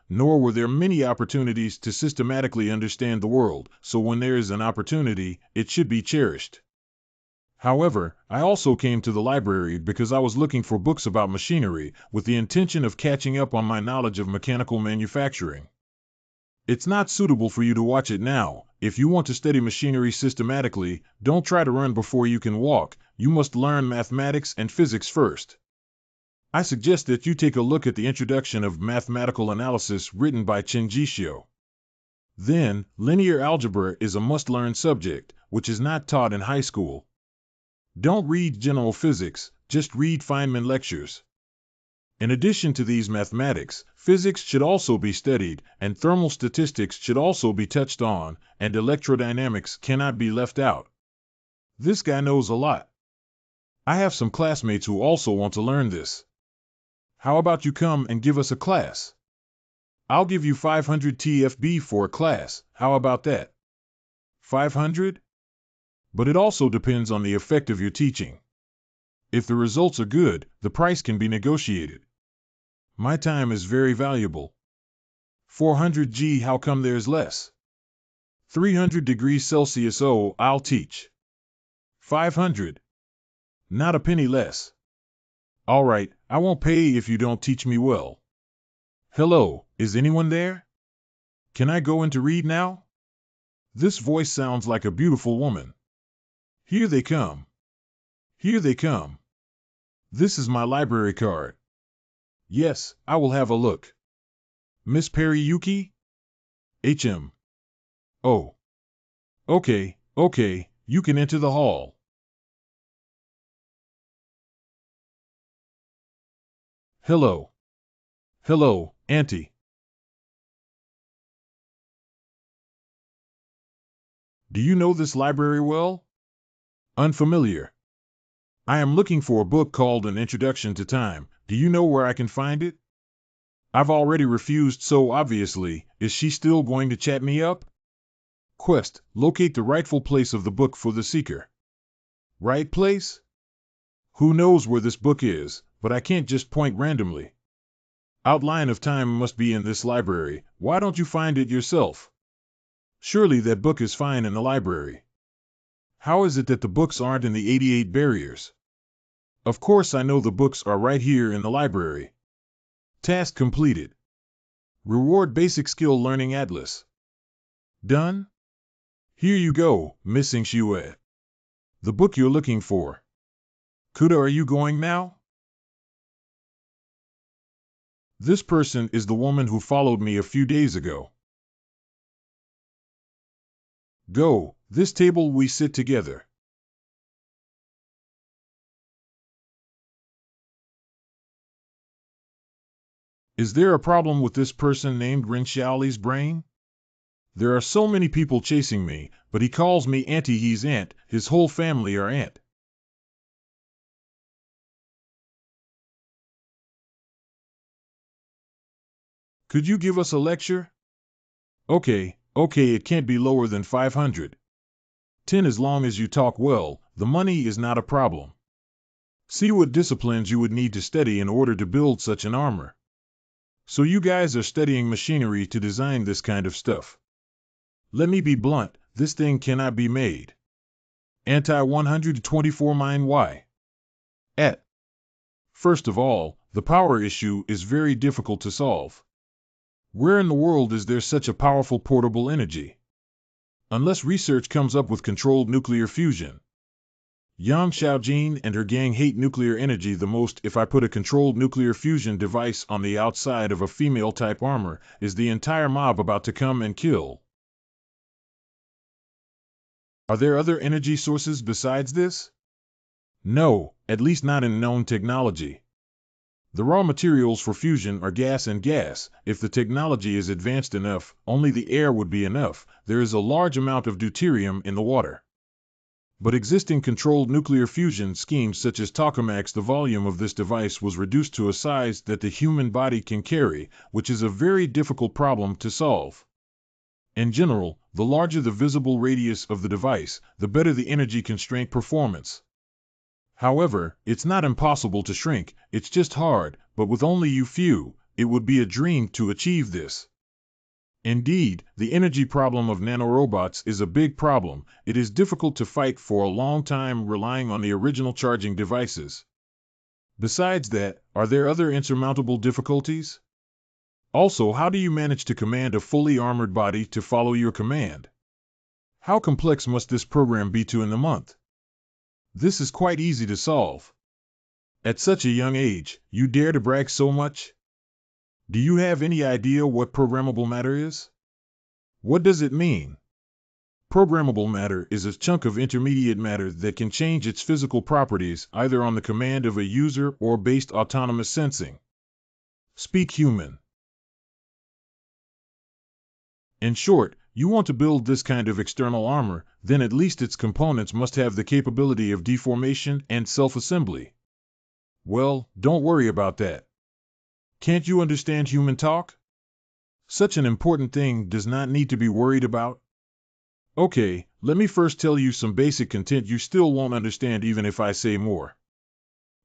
nor were there many opportunities to systematically understand the world, so when there is an opportunity, it should be cherished. However, I also came to the library because I was looking for books about machinery, with the intention of catching up on my knowledge of mechanical manufacturing. It's not suitable for you to watch it now. If you want to study machinery systematically, don't try to run before you can walk. You must learn mathematics and physics first. I suggest that you take a look at the introduction of mathematical analysis written by Chinjishio. Then, linear algebra is a must-learn subject, which is not taught in high school. Don't read general physics, just read Feynman lectures. In addition to these mathematics, physics should also be studied, and thermal statistics should also be touched on, and electrodynamics cannot be left out. This guy knows a lot. I have some classmates who also want to learn this. How about you come and give us a class? I'll give you 500 TFB for a class. How about that? 500? But it also depends on the effect of your teaching. If the results are good, the price can be negotiated. My time is very valuable. 400 G, how come there's less? 300 degrees Celsius, oh, I'll teach. 500. Not a penny less. All right, I won't pay if you don't teach me well. Hello, is anyone there? Can I go in to read now? This voice sounds like a beautiful woman. Here they come. Here they come. This is my library card. Yes, I will have a look. Miss Periyuki? HM. Oh. Okay, you can enter the hall. Hello. Hello, Auntie. Do you know this library well? Unfamiliar. I am looking for a book called An Introduction to Time. Do you know where I can find it? I've already refused, so obviously, is she still going to chat me up? Quest, locate the rightful place of the book for the seeker. Right place? Who knows where this book is, but I can't just point randomly. Outline of Time must be in this library. Why don't you find it yourself? Surely that book is fine in the library. How is it that the books aren't in the 88 barriers? Of course I know the books are right here in the library. Task completed. Reward Basic Skill Learning Atlas. Done? Here you go, Missing Shue. The book you're looking for. Kuda, are you going now? This person is the woman who followed me a few days ago. Go, this table we sit together. Is there a problem with this person named Rinxiaoli's brain? There are so many people chasing me, but he calls me Auntie. He's Ant, his whole family are Ant. Could you give us a lecture? Okay, it can't be lower than 500. 10 as long as you talk well, the money is not a problem. See what disciplines you would need to study in order to build such an armor. So you guys are studying machinery to design this kind of stuff. Let me be blunt, this thing cannot be made. Anti-124 Manhwa. First of all, the power issue is very difficult to solve. Where in the world is there such a powerful portable energy? Unless research comes up with controlled nuclear fusion. Yang Xiaojin and her gang hate nuclear energy the most. If I put a controlled nuclear fusion device on the outside of a female-type armor, is the entire mob about to come and kill? Are there other energy sources besides this? No, at least not in known technology. The raw materials for fusion are gas and gas. If the technology is advanced enough, only the air would be enough. There is a large amount of deuterium in the water. But existing controlled nuclear fusion schemes such as tokamaks, the volume of this device was reduced to a size that the human body can carry, which is a very difficult problem to solve. In general, the larger the visible radius of the device, the better the energy constraint performance. However, it's not impossible to shrink, it's just hard, but with only you few, it would be a dream to achieve this. Indeed, the energy problem of nanorobots is a big problem. It is difficult to fight for a long time relying on the original charging devices. Besides that, are there other insurmountable difficulties? Also, how do you manage to command a fully armored body to follow your command? How complex must this program be to in the month? This is quite easy to solve. At such a young age, you dare to brag so much? Do you have any idea what programmable matter is? What does it mean? Programmable matter is a chunk of intermediate matter that can change its physical properties either on the command of a user or based autonomous sensing. Speak human. In short, you want to build this kind of external armor, then at least its components must have the capability of deformation and self-assembly. Well, don't worry about that. Can't you understand human talk? Such an important thing does not need to be worried about. Okay, let me first tell you some basic content you still won't understand even if I say more.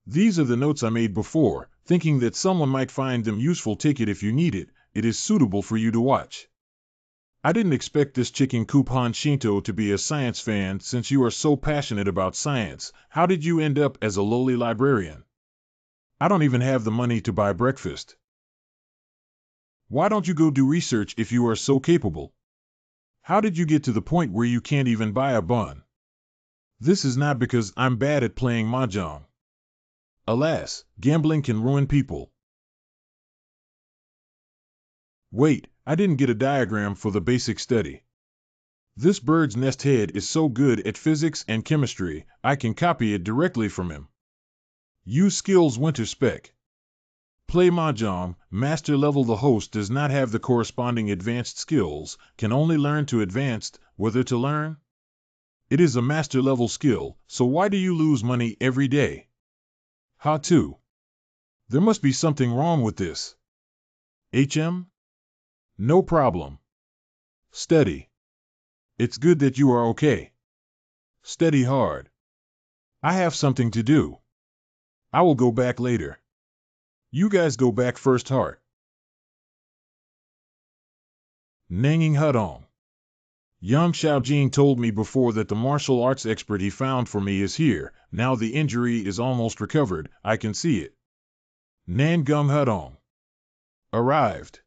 These are the notes I made before, thinking that someone might find them useful. Take it if you need it, it is suitable for you to watch. I didn't expect this chicken coupon Shinto to be a science fan since you are so passionate about science. How did you end up as a lowly librarian? I don't even have the money to buy breakfast. Why don't you go do research if you are so capable? How did you get to the point where you can't even buy a bun? This is not because I'm bad at playing mahjong. Alas, gambling can ruin people. Wait, I didn't get a diagram for the basic study. This bird's nest head is so good at physics and chemistry, I can copy it directly from him. Use skills winter spec. Play mahjong, master level. The host does not have the corresponding advanced skills, can only learn to advanced, whether to learn. It is a master level skill, so why do you lose money every day? How to? There must be something wrong with this. HM? No problem. Study. It's good that you are okay. Study hard. I have something to do. I will go back later. You guys go back first. Heart. Nanging Hudong. Young Xiaojing told me before that the martial arts expert he found for me is here. Now the injury is almost recovered. I can see it. Nangum Hudong. Arrived.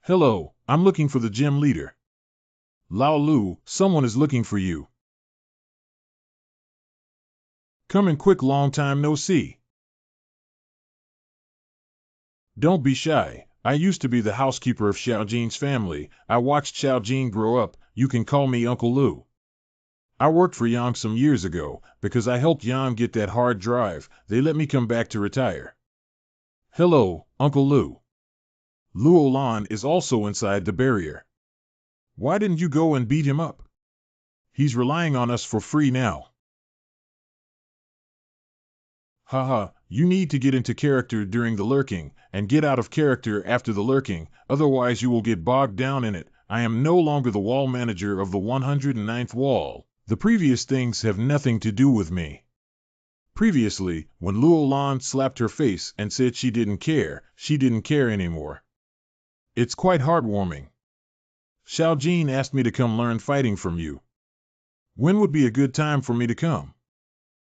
Hello, I'm looking for the gym leader. Lao Lu, someone is looking for you. Come in quick, long time no see. Don't be shy. I used to be the housekeeper of Xiaojing's family. I watched Xiaojing grow up. You can call me Uncle Lu. I worked for Yang some years ago. Because I helped Yang get that hard drive, they let me come back to retire. Hello, Uncle Lu. Luolan is also inside the barrier. Why didn't you go and beat him up? He's relying on us for free now. Haha, you need to get into character during the lurking, and get out of character after the lurking, otherwise you will get bogged down in it. I am no longer the wall manager of the 109th wall. The previous things have nothing to do with me. Previously, when Luolan slapped her face and said she didn't care anymore. It's quite heartwarming. Xiaojing asked me to come learn fighting from you. When would be a good time for me to come?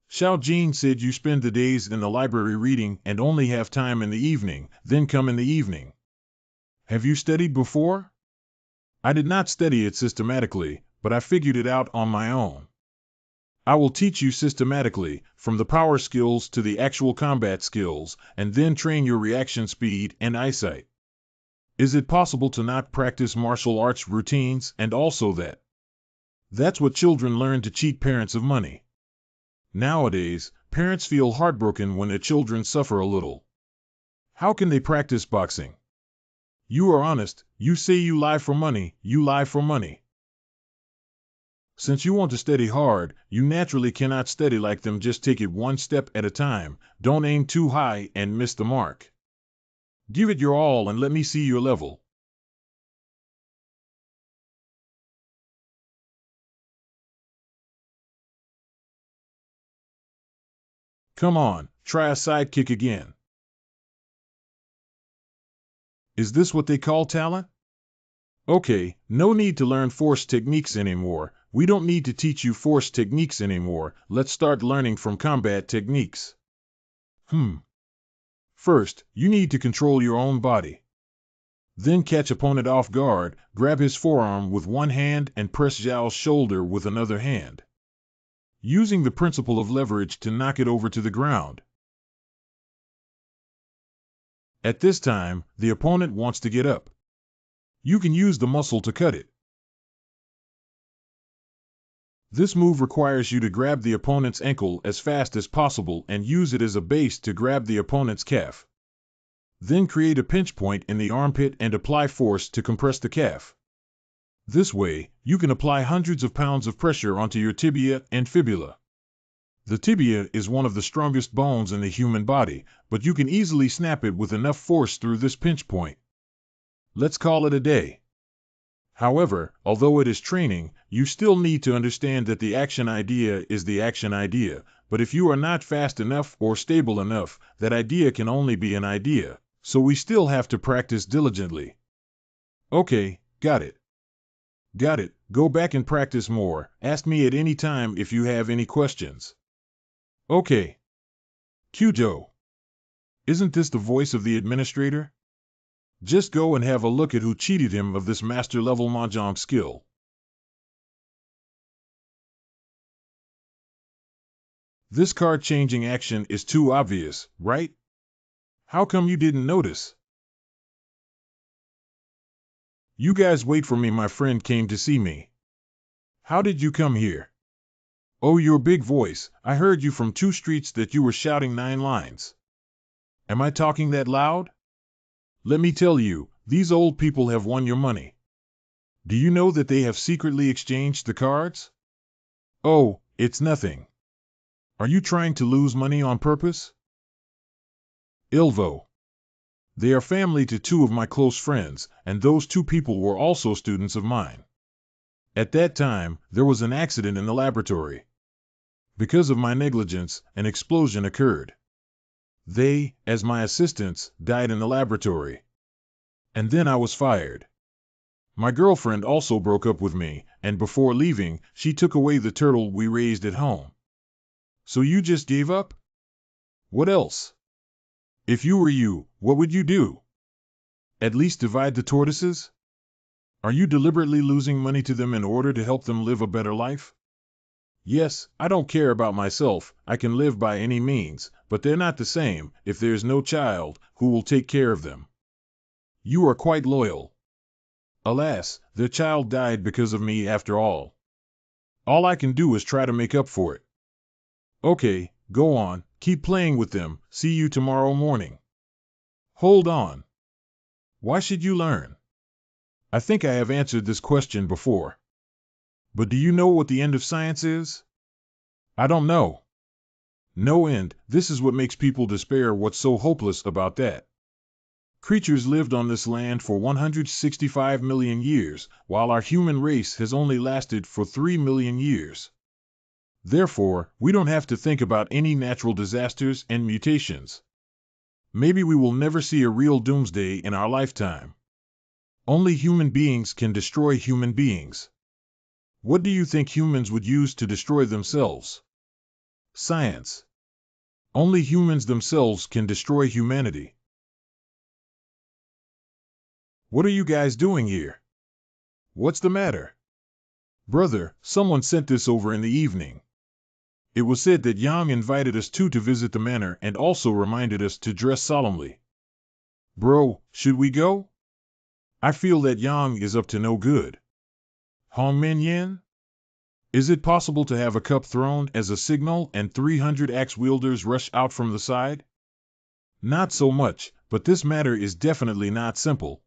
Xiaojing said you spend the days in the library reading and only have time in the evening, then come in the evening. Have you studied before? I did not study it systematically, but I figured it out on my own. I will teach you systematically, from the power skills to the actual combat skills, and then train your reaction speed and eyesight. Is it possible to not practice martial arts routines and also that? That's what children learn to cheat parents of money. Nowadays, parents feel heartbroken when their children suffer a little. How can they practice boxing? You are honest, you say you lie for money, you lie for money. Since you want to study hard, you naturally cannot study like them. Just take it one step at a time, don't aim too high and miss the mark. Give it your all and let me see your level. Come on, try a sidekick again. Is this what they call talent? Okay, no need to learn force techniques anymore. We don't need to teach you force techniques anymore. Let's start learning from combat techniques. First, you need to control your own body. Then catch opponent off guard, grab his forearm with one hand and press Zhao's shoulder with another hand, using the principle of leverage to knock it over to the ground. At this time, the opponent wants to get up. You can use the muscle to cut it. This move requires you to grab the opponent's ankle as fast as possible and use it as a base to grab the opponent's calf. Then create a pinch point in the armpit and apply force to compress the calf. This way, you can apply hundreds of pounds of pressure onto your tibia and fibula. The tibia is one of the strongest bones in the human body, but you can easily snap it with enough force through this pinch point. Let's call it a day. However, although it is training, you still need to understand that the action idea is the action idea, but if you are not fast enough or stable enough, that idea can only be an idea, so we still have to practice diligently. Okay, got it. Got it, go back and practice more. Ask me at any time if you have any questions. Okay. Kyujo. Isn't this the voice of the administrator? Just go and have a look at who cheated him of this master-level mahjong skill. This card-changing action is too obvious, right? How come you didn't notice? You guys wait for me, my friend came to see me. How did you come here? Oh, your big voice, I heard you from 2 streets that you were shouting 9 lines. Am I talking that loud? Let me tell you, these old people have won your money. Do you know that they have secretly exchanged the cards? Oh, it's nothing. Are you trying to lose money on purpose? Ilvo. They are family to 2 of my close friends, and those 2 people were also students of mine. At that time, there was an accident in the laboratory. Because of my negligence, an explosion occurred. They, as my assistants, died in the laboratory. And then I was fired. My girlfriend also broke up with me, and before leaving, she took away the turtle we raised at home. So you just gave up? What else? If you were you, what would you do? At least divide the tortoises? Are you deliberately losing money to them in order to help them live a better life? Yes, I don't care about myself, I can live by any means, but they're not the same. If there's no child, who will take care of them? You are quite loyal. Alas, their child died because of me after all. All I can do is try to make up for it. Okay, go on, keep playing with them, see you tomorrow morning. Hold on. Why should you learn? I think I have answered this question before. But do you know what the end of science is? I don't know. No end, this is what makes people despair. What's so hopeless about that? Creatures lived on this land for 165 million years, while our human race has only lasted for 3 million years. Therefore, we don't have to think about any natural disasters and mutations. Maybe we will never see a real doomsday in our lifetime. Only human beings can destroy human beings. What do you think humans would use to destroy themselves? Science. Only humans themselves can destroy humanity. What are you guys doing here? What's the matter? Brother, someone sent this over in the evening. It was said that Yang invited us to visit the manor and also reminded us to dress solemnly. Bro, should we go? I feel that Yang is up to no good. Hong Min Yen? Is it possible to have a cup thrown as a signal and 300 axe wielders rush out from the side? Not so much, but this matter is definitely not simple.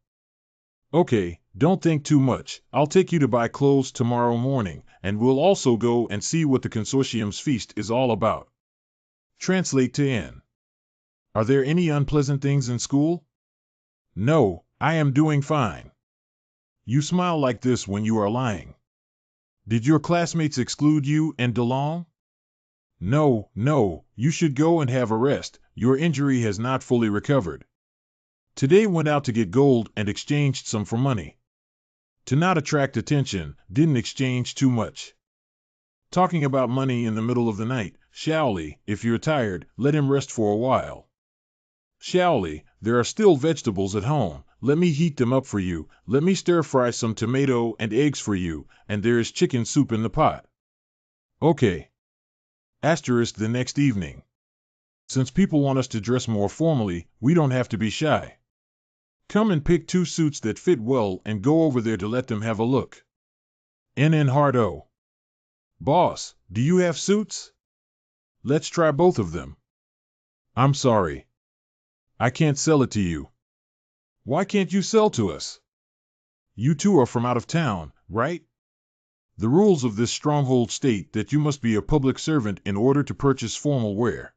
Okay, don't think too much. I'll take you to buy clothes tomorrow morning, and we'll also go and see what the consortium's feast is all about. Translate to N. Are there any unpleasant things in school? No, I am doing fine. You smile like this when you are lying. Did your classmates exclude you and DeLong? No, no, you should go and have a rest. Your injury has not fully recovered. Today went out to get gold and exchanged some for money. To not attract attention, didn't exchange too much. Talking about money in the middle of the night, Shaoli, if you're tired, let him rest for a while. Shaoli, there are still vegetables at home. Let me heat them up for you. Let me stir-fry some tomato and eggs for you, and there is chicken soup in the pot. Okay. Asterisk the next evening. Since people want us to dress more formally, we don't have to be shy. Come and pick 2 suits that fit well and go over there to let them have a look. NN Hard O. Boss, do you have suits? Let's try both of them. I'm sorry. I can't sell it to you. Why can't you sell to us? You two are from out of town, right? The rules of this stronghold state that you must be a public servant in order to purchase formal wear.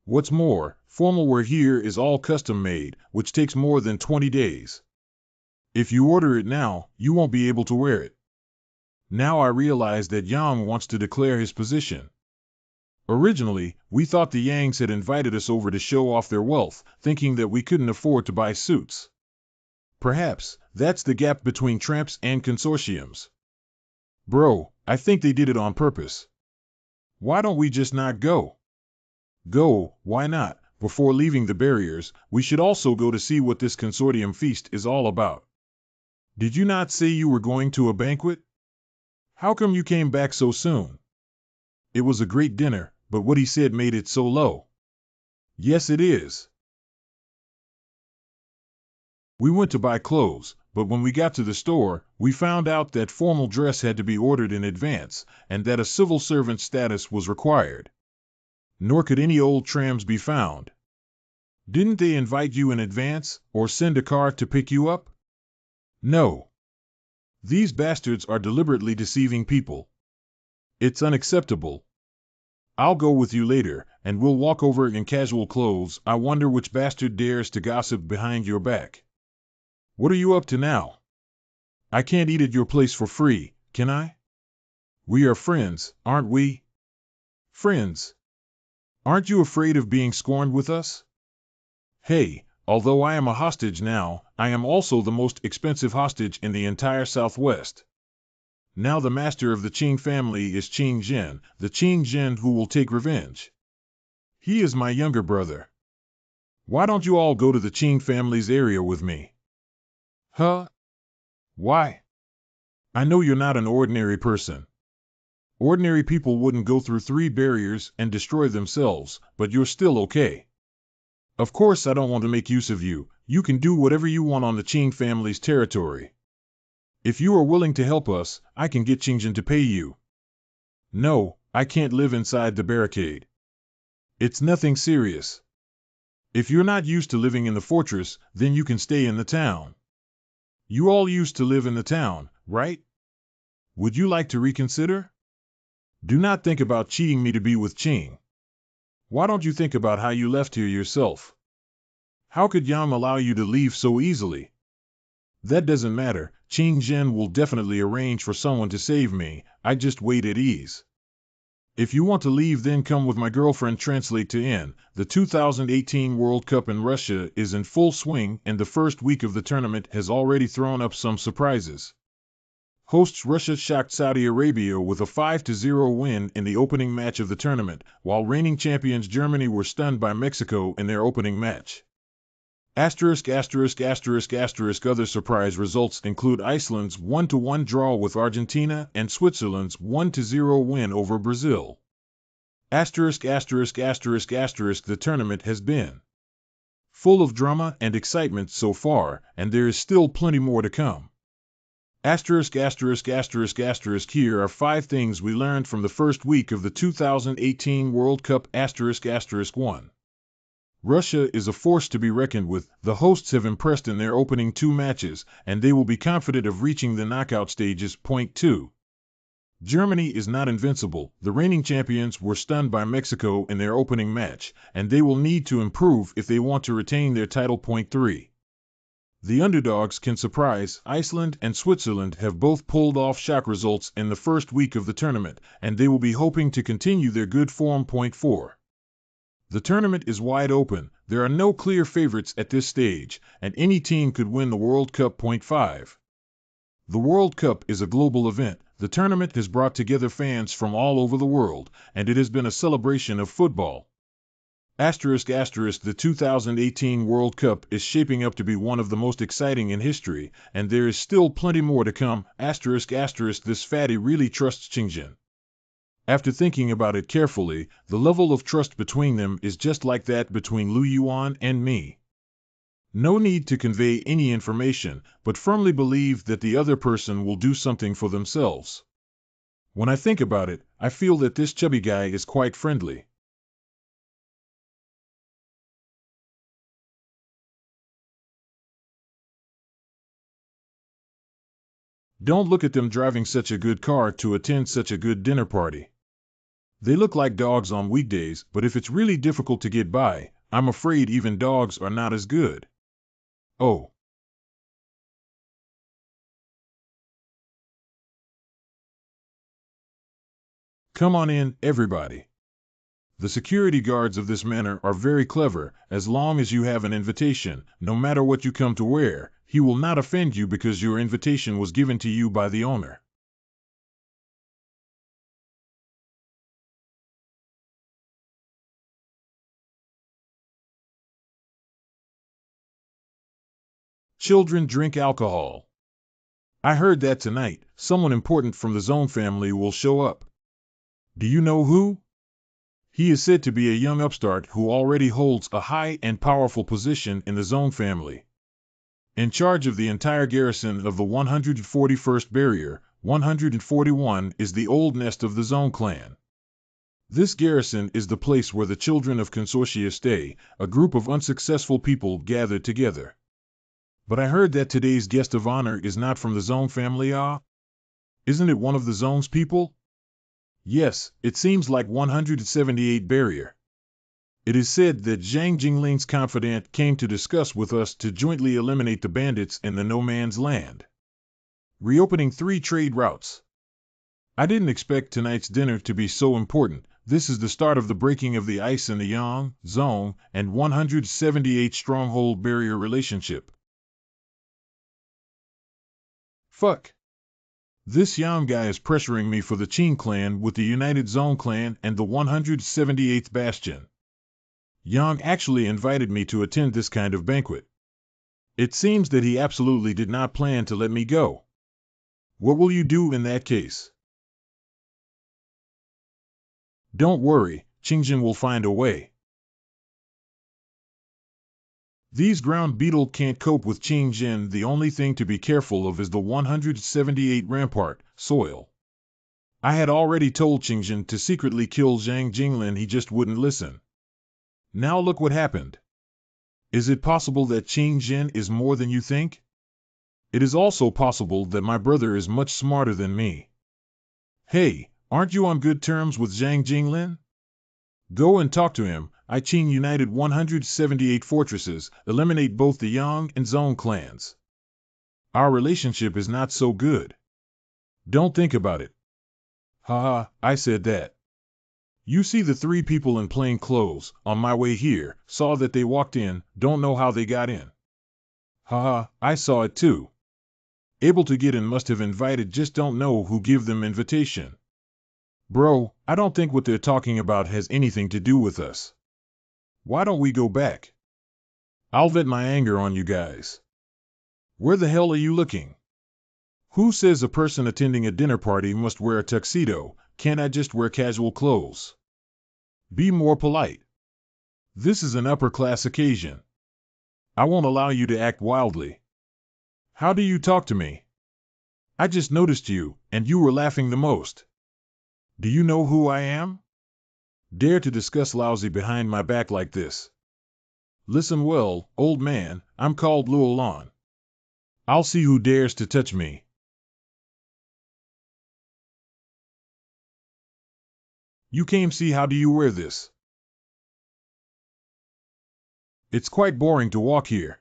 What's more, formal wear here is all custom made, which takes more than 20 days. If you order it now, you won't be able to wear it. Now I realize that Yang wants to declare his position. Originally, we thought the Yangs had invited us over to show off their wealth, thinking that we couldn't afford to buy suits. Perhaps that's the gap between tramps and consortiums. Bro, I think they did it on purpose. Why don't we just not go? Go, why not? Before leaving the barriers, we should also go to see what this consortium feast is all about. Did you not say you were going to a banquet? How come you came back so soon? It was a great dinner, but what he said made it so low. Yes, it is. We went to buy clothes, but when we got to the store, we found out that formal dress had to be ordered in advance, and that a civil servant status was required. Nor could any old trams be found. Didn't they invite you in advance, or send a car to pick you up? No. These bastards are deliberately deceiving people. It's unacceptable. I'll go with you later, and we'll walk over in casual clothes. I wonder which bastard dares to gossip behind your back. What are you up to now? I can't eat at your place for free, can I? We are friends, aren't we? Friends. Aren't you afraid of being scorned with us? Hey, although I am a hostage now, I am also the most expensive hostage in the entire Southwest. Now the master of the Qing family is Qing Zhen, the Qing Zhen who will take revenge. He is my younger brother. Why don't you all go to the Qing family's area with me? Huh? Why? I know you're not an ordinary person. Ordinary people wouldn't go through 3 barriers and destroy themselves, but you're still okay. Of course I don't want to make use of you. You can do whatever you want on the Qing family's territory. If you are willing to help us, I can get Qingjin to pay you. No, I can't live inside the barricade. It's nothing serious. If you're not used to living in the fortress, then you can stay in the town. You all used to live in the town, right? Would you like to reconsider? Do not think about cheating me to be with Qing. Why don't you think about how you left here yourself? How could Yang allow you to leave so easily? That doesn't matter. Qing Zhen will definitely arrange for someone to save me. I just wait at ease. If you want to leave, then come with my girlfriend. Translate to N. The 2018 World Cup in Russia is in full swing, and the first week of the tournament has already thrown up some surprises. Hosts Russia shocked Saudi Arabia with a 5-0 win in the opening match of the tournament, while reigning champions Germany were stunned by Mexico in their opening match. Other surprise results include Iceland's 1-1 draw with Argentina and Switzerland's 1-0 win over Brazil. The tournament has been full of drama and excitement so far, and there is still plenty more to come. Here are 5 things we learned from the first week of the 2018 World Cup. 1. Russia is a force to be reckoned with. The hosts have impressed in their opening 2 matches, and they will be confident of reaching the knockout stages. 2. Germany is not invincible. The reigning champions were stunned by Mexico in their opening match, and they will need to improve if they want to retain their title. 3. The underdogs can surprise. Iceland and Switzerland have both pulled off shock results in the first week of the tournament, and they will be hoping to continue their good form. Point 4. The tournament is wide open. There are no clear favorites at this stage, and any team could win the World Cup. Point 5. The World Cup is a global event. The tournament has brought together fans from all over the world, and it has been a celebration of football. The 2018 World Cup is shaping up to be one of the most exciting in history, and there is still plenty more to come. This fatty really trusts Qingjin. After thinking about it carefully, the level of trust between them is just like that between Lu Yuan and me. No need to convey any information, but firmly believe that the other person will do something for themselves. When I think about it, I feel that this chubby guy is quite friendly. Don't look at them driving such a good car to attend such a good dinner party. They look like dogs on weekdays, but if it's really difficult to get by, I'm afraid even dogs are not as good. Oh. Come on in, everybody. The security guards of this manor are very clever. As long as you have an invitation, no matter what you come to wear, he will not offend you because your invitation was given to you by the owner. Children drink alcohol. I heard that tonight, someone important from the Zone family will show up. Do you know who? He is said to be a young upstart who already holds a high and powerful position in the Zone family. In charge of the entire garrison of the 141st Barrier, 141 is the old nest of the Zone clan. This garrison is the place where the children of Consortia stay, a group of unsuccessful people gathered together. But I heard that today's guest of honor is not from the Zone family. Isn't it one of the Zone's people? Yes, it seems like 178 Barrier. It is said that Zhang Jingling's confidant came to discuss with us to jointly eliminate the bandits in the no man's land. Reopening 3 trade routes. I didn't expect tonight's dinner to be so important. This is the start of the breaking of the ice in the Yang, Zone, and 178 Stronghold Barrier relationship. Fuck. This Yang guy is pressuring me for the Qin clan with the United Zone clan and the 178th Bastion. Yang actually invited me to attend this kind of banquet. It seems that he absolutely did not plan to let me go. What will you do in that case? Don't worry, Qingjin will find a way. These ground beetle can't cope with Qingjin. The only thing to be careful of is the 178 rampart, soil. I had already told Qingjin to secretly kill Zhang Jinglin, he just wouldn't listen. Now look what happened. Is it possible that Qingjin is more than you think? It is also possible that my brother is much smarter than me. Hey, aren't you on good terms with Zhang Jinglin? Go and talk to him. I Qin united 178 fortresses, eliminate both the Yang and Zone clans. Our relationship is not so good. Don't think about it. Haha, I said that. You see the 3 people in plain clothes, on my way here, saw that they walked in, don't know how they got in. Haha, I saw it too. Able to get in must have invited, just don't know who give them invitation. Bro, I don't think what they're talking about has anything to do with us. Why don't we go back? I'll vent my anger on you guys. Where the hell are you looking? Who says a person attending a dinner party must wear a tuxedo? Can't I just wear casual clothes? Be more polite. This is an upper-class occasion. I won't allow you to act wildly. How do you talk to me? I just noticed you, and you were laughing the most. Do you know who I am? Dare to discuss lousy behind my back like this. Listen well, old man, I'm called Luolan. I'll see who dares to touch me. You came see how do you wear this? It's quite boring to walk here.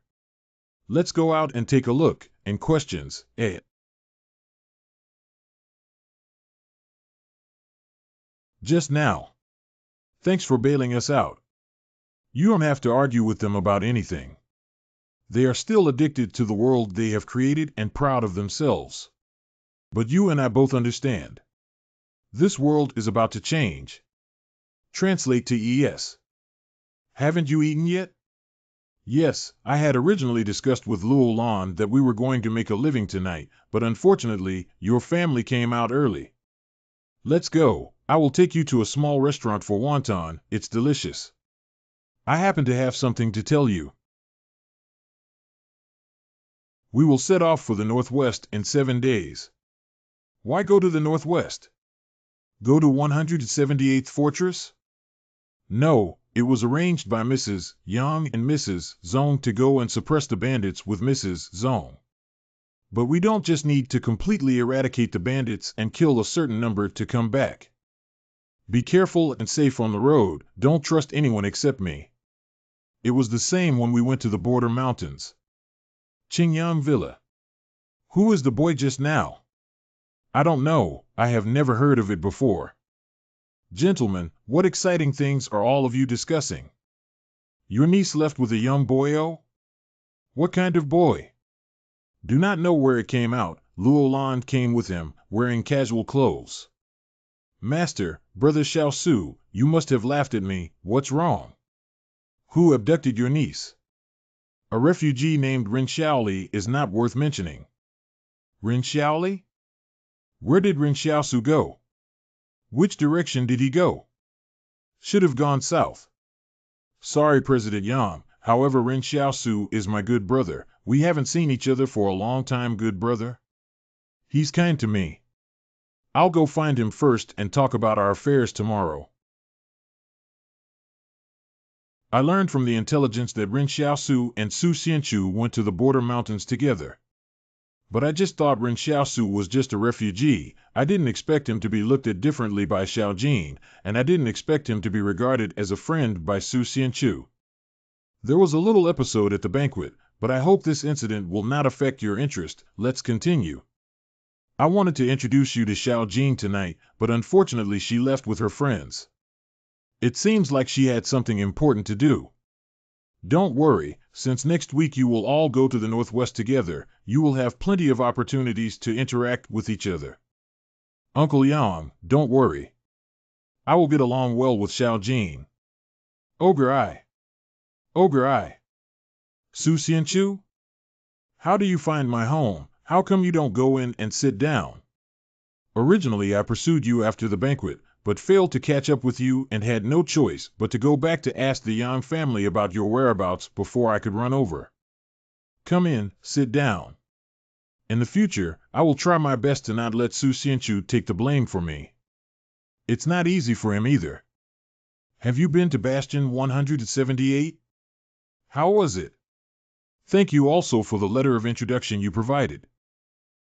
Let's go out and take a look. And questions, Just now. Thanks for bailing us out. You don't have to argue with them about anything. They are still addicted to the world they have created and proud of themselves. But you and I both understand. This world is about to change. Translate to ES. Haven't you eaten yet? Yes, I had originally discussed with Luolan that we were going to make a living tonight, but unfortunately, your family came out early. Let's go. I will take you to a small restaurant for wonton. It's delicious. I happen to have something to tell you. We will set off for the Northwest in 7 days. Why go to the Northwest? Go to 178th Fortress? No, it was arranged by Mrs. Yang and Mrs. Zong to go and suppress the bandits with Mrs. Zong. But we don't just need to completely eradicate the bandits and kill a certain number to come back. Be careful and safe on the road. Don't trust anyone except me. It was the same when we went to the border mountains. Qingyang Villa. Who is the boy just now? I don't know. I have never heard of it before. Gentlemen, what exciting things are all of you discussing? Your niece left with a young boyo? What kind of boy? Do not know where it came out. Luolan came with him, wearing casual clothes. Master, Brother Xiaosu, you must have laughed at me. What's wrong? Who abducted your niece? A refugee named Ren Xiaoli is not worth mentioning. Ren Xiaoli? Where did Ren Xiaosu go? Which direction did he go? Should have gone south. Sorry, President Yang. However, Ren Xiaosu is my good brother. We haven't seen each other for a long time, good brother. He's kind to me. I'll go find him first and talk about our affairs tomorrow. I learned from the intelligence that Ren Xiaosu and Su Xianchu went to the border mountains together. But I just thought Ren Xiaosu was just a refugee. I didn't expect him to be looked at differently by Xiao Jin, and I didn't expect him to be regarded as a friend by Su Xianchu. There was a little episode at the banquet, but I hope this incident will not affect your interest. Let's continue. I wanted to introduce you to Xiao Jin tonight, but unfortunately she left with her friends. It seems like she had something important to do. Don't worry, since next week you will all go to the Northwest together, you will have plenty of opportunities to interact with each other. Uncle Yang, don't worry. I will get along well with Xiao Jin. Ogre Eye. Ogre Eye. Su Xianchu? How do you find my home? How come you don't go in and sit down? Originally I pursued you after the banquet, but failed to catch up with you and had no choice but to go back to ask the Yang family about your whereabouts before I could run over. Come in, sit down. In the future, I will try my best to not let Su Xianchu take the blame for me. It's not easy for him either. Have you been to Bastion 178? How was it? Thank you also for the letter of introduction you provided.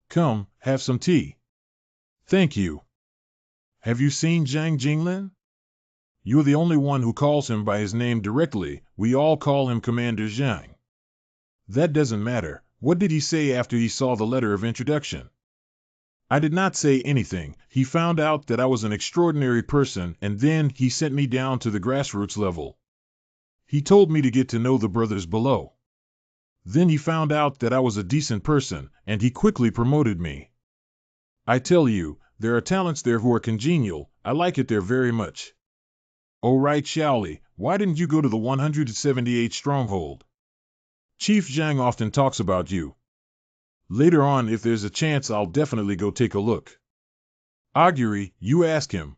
Come, have some tea. Thank you. Have you seen Zhang Jinglin? You're the only one who calls him by his name directly. We all call him Commander Zhang. That doesn't matter. What did he say after he saw the letter of introduction? I did not say anything. He found out that I was an extraordinary person, and then he sent me down to the grassroots level. He told me to get to know the brothers below. Then he found out that I was a decent person, and he quickly promoted me. I tell you, there are talents there who are congenial. I like it there very much. Oh right, Xiaoli, why didn't you go to the 178 stronghold? Chief Zhang often talks about you. Later on, if there's a chance, I'll definitely go take a look. Augury, you ask him.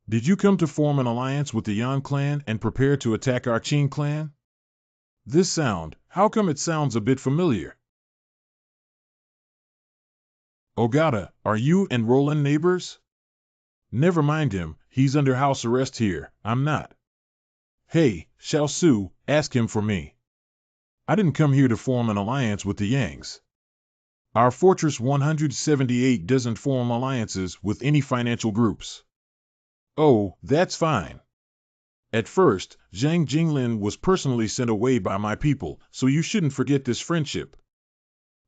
Did you come to form an alliance with the Yan clan and prepare to attack our Qin clan? This sound, how come it sounds a bit familiar? Ogata, are you and Roland neighbors? Never mind him, he's under house arrest here, I'm not. Hey, Xiaosu, ask him for me. I didn't come here to form an alliance with the Yangs. Our Fortress 178 doesn't form alliances with any financial groups. Oh, that's fine. At first, Zhang Jinglin was personally sent away by my people, so you shouldn't forget this friendship.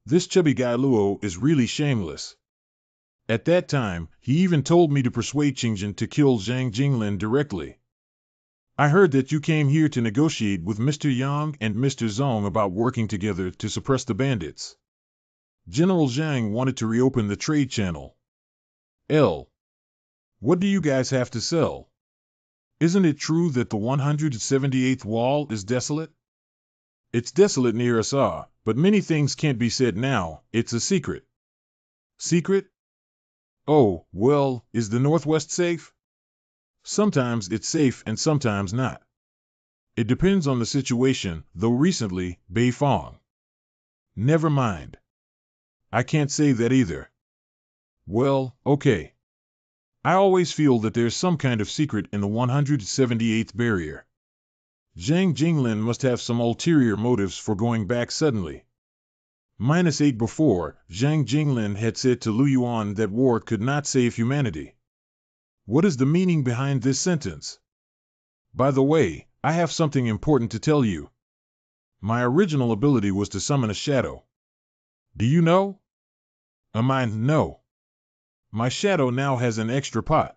This chubby guy Luo is really shameless. At that time, he even told me to persuade Qingjin to kill Zhang Jinglin directly. I heard that you came here to negotiate with Mr. Yang and Mr. Zong about working together to suppress the bandits. General Zhang wanted to reopen the trade channel. What do you guys have to sell? Isn't it true that the 178th wall is desolate? It's desolate near Asura, but many things can't be said now, it's a secret. Secret? Oh, well, is the Northwest safe? Sometimes it's safe and sometimes not. It depends on the situation, though recently, Beifong. Never mind. I can't say that either. Well, okay. I always feel that there's some kind of secret in the 178th barrier. Zhang Jinglin must have some ulterior motives for going back suddenly. -8 before, Zhang Jinglin had said to Lu Yuan that war could not save humanity. What is the meaning behind this sentence? By the way, I have something important to tell you. My original ability was to summon a shadow. Do you know? No. My shadow now has an extra pot.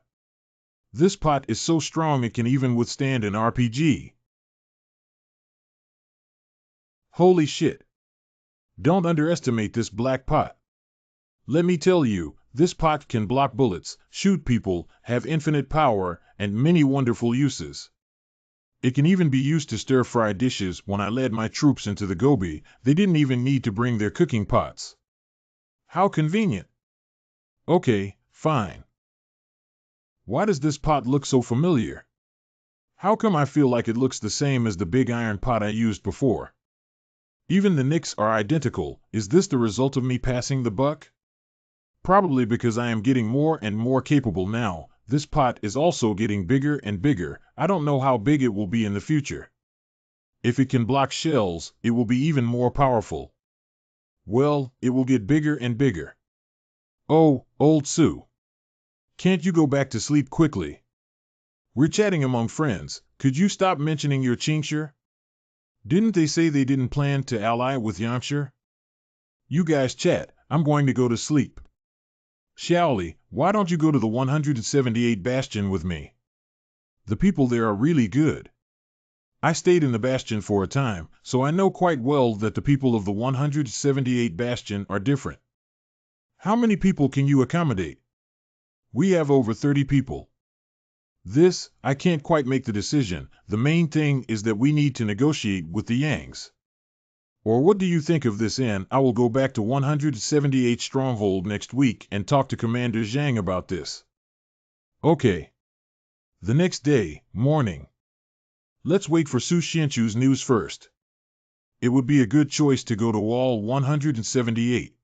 This pot is so strong it can even withstand an RPG. Holy shit. Don't underestimate this black pot. Let me tell you, this pot can block bullets, shoot people, have infinite power, and many wonderful uses. It can even be used to stir-fry dishes. When I led my troops into the Gobi, they didn't even need to bring their cooking pots. How convenient. Okay, fine. Why does this pot look so familiar? How come I feel like it looks the same as the big iron pot I used before? Even the nicks are identical. Is this the result of me passing the buck? Probably because I am getting more and more capable now. This pot is also getting bigger and bigger. I don't know how big it will be in the future. If it can block shells, it will be even more powerful. Well, it will get bigger and bigger. Oh, old Sue. Can't you go back to sleep quickly? We're chatting among friends. Could you stop mentioning your Qingshi? Didn't they say they didn't plan to ally with Yangshi? You guys chat. I'm going to go to sleep. Xiaoli, why don't you go to the 178 Bastion with me? The people there are really good. I stayed in the Bastion for a time, so I know quite well that the people of the 178 Bastion are different. How many people can you accommodate? We have over 30 people. This, I can't quite make the decision. The main thing is that we need to negotiate with the Yangs. Or what do you think of this? And I will go back to 178 Stronghold next week and talk to Commander Zhang about this. Okay. The next day, morning. Let's wait for Su Xianchu's news first. It would be a good choice to go to Wall 178.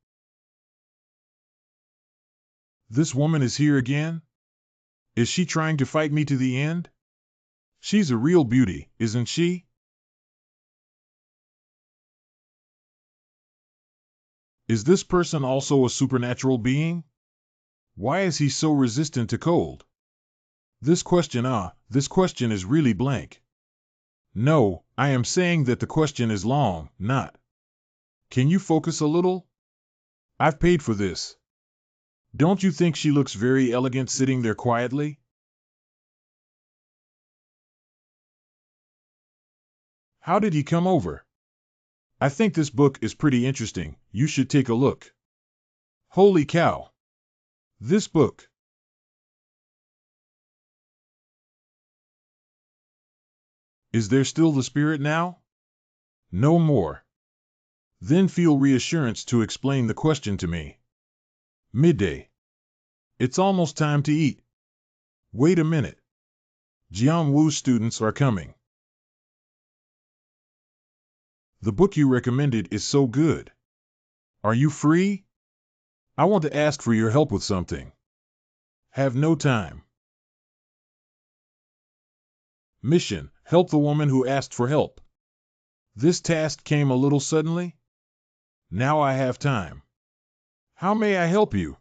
This woman is here again? Is she trying to fight me to the end? She's a real beauty, isn't she? Is this person also a supernatural being? Why is he so resistant to cold? This question is really blank. No, I am saying that the question is long, not. Can you focus a little? I've paid for this. Don't you think she looks very elegant sitting there quietly? How did he come over? I think this book is pretty interesting. You should take a look. Holy cow! This book. Is there still the spirit now? No more. Then feel reassurance to explain the question to me. Midday. It's almost time to eat. Wait a minute. Jiangwu's students are coming. The book you recommended is so good. Are you free? I want to ask for your help with something. Have no time. Mission: help the woman who asked for help. This task came a little suddenly. Now I have time. How may I help you?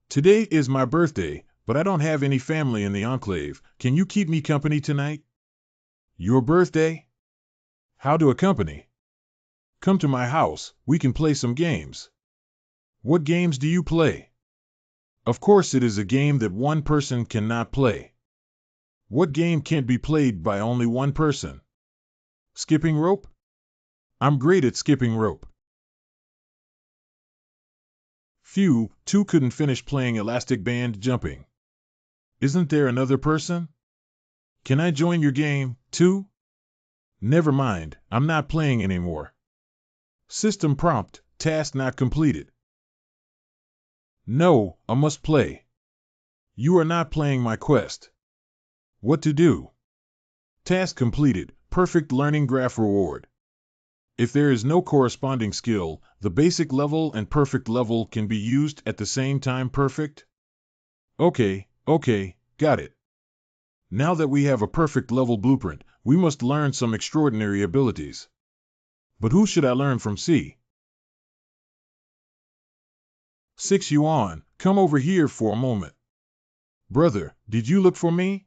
Today is my birthday, but I don't have any family in the Enclave. Can you keep me company tonight? Your birthday? How to accompany? Come to my house, we can play some games. What games do you play? Of course it is a game that one person cannot play. What game can't be played by only one person? Skipping rope? I'm great at skipping rope. Phew, two couldn't finish playing elastic band jumping. Isn't there another person? Can I join your game, too? Never mind, I'm not playing anymore. System prompt, task not completed. No, I must play. You are not playing my quest. What to do? Task completed, perfect learning graph reward. If there is no corresponding skill, the basic level and perfect level can be used at the same time. Perfect? Okay, got it. Now that we have a perfect level blueprint, we must learn some extraordinary abilities. But who should I learn from? 6 Yuan, come over here for a moment. Brother, did you look for me?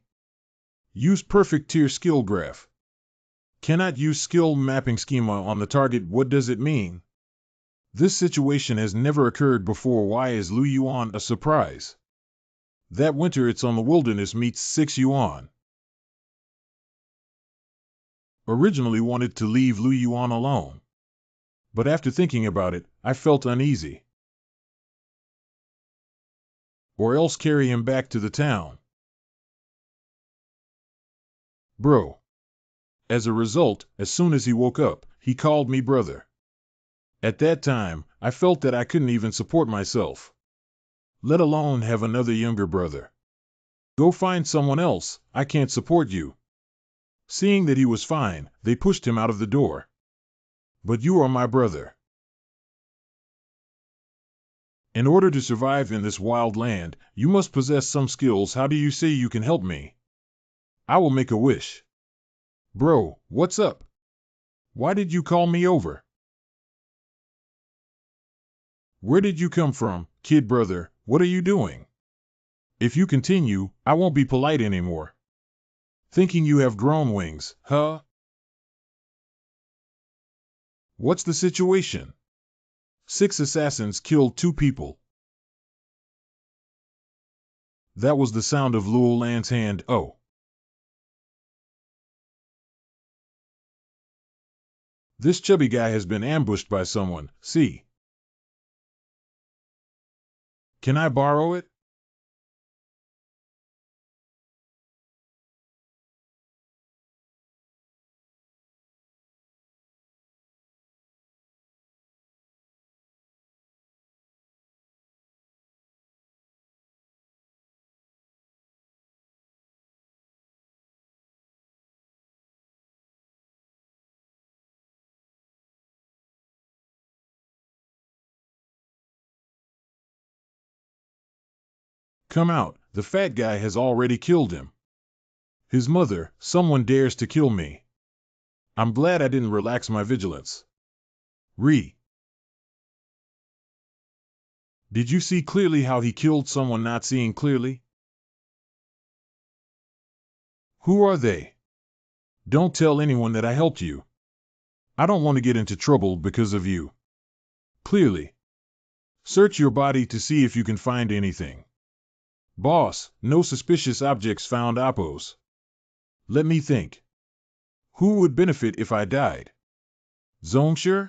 Use perfect tier skill graph. Cannot use skill mapping schema on the target. What does it mean? This situation has never occurred before. Why is Lu Yuan a surprise? That winter it's on the wilderness meets 6 Yuan. Originally wanted to leave Lu Yuan alone. But after thinking about it, I felt uneasy. Or else carry him back to the town. Bro. As a result, as soon as he woke up, he called me brother. At that time, I felt that I couldn't even support myself, let alone have another younger brother. Go find someone else, I can't support you. Seeing that he was fine, they pushed him out of the door. But you are my brother. In order to survive in this wild land, you must possess some skills. How do you say you can help me? I will make a wish. Bro, what's up? Why did you call me over? Where did you come from, kid brother? What are you doing? If you continue, I won't be polite anymore. Thinking you have grown wings, huh? What's the situation? 6 assassins killed 2 people. That was the sound of Luo Lan's hand. Oh. This chubby guy has been ambushed by someone. See. Can I borrow it? Come out, the fat guy has already killed him. His mother, someone dares to kill me. I'm glad I didn't relax my vigilance. Did you see clearly how he killed someone not seeing clearly? Who are they? Don't tell anyone that I helped you. I don't want to get into trouble because of you. Clearly. Search your body to see if you can find anything. Boss, no suspicious objects found. Appos. Let me think. Who would benefit if I died? Zhongshe?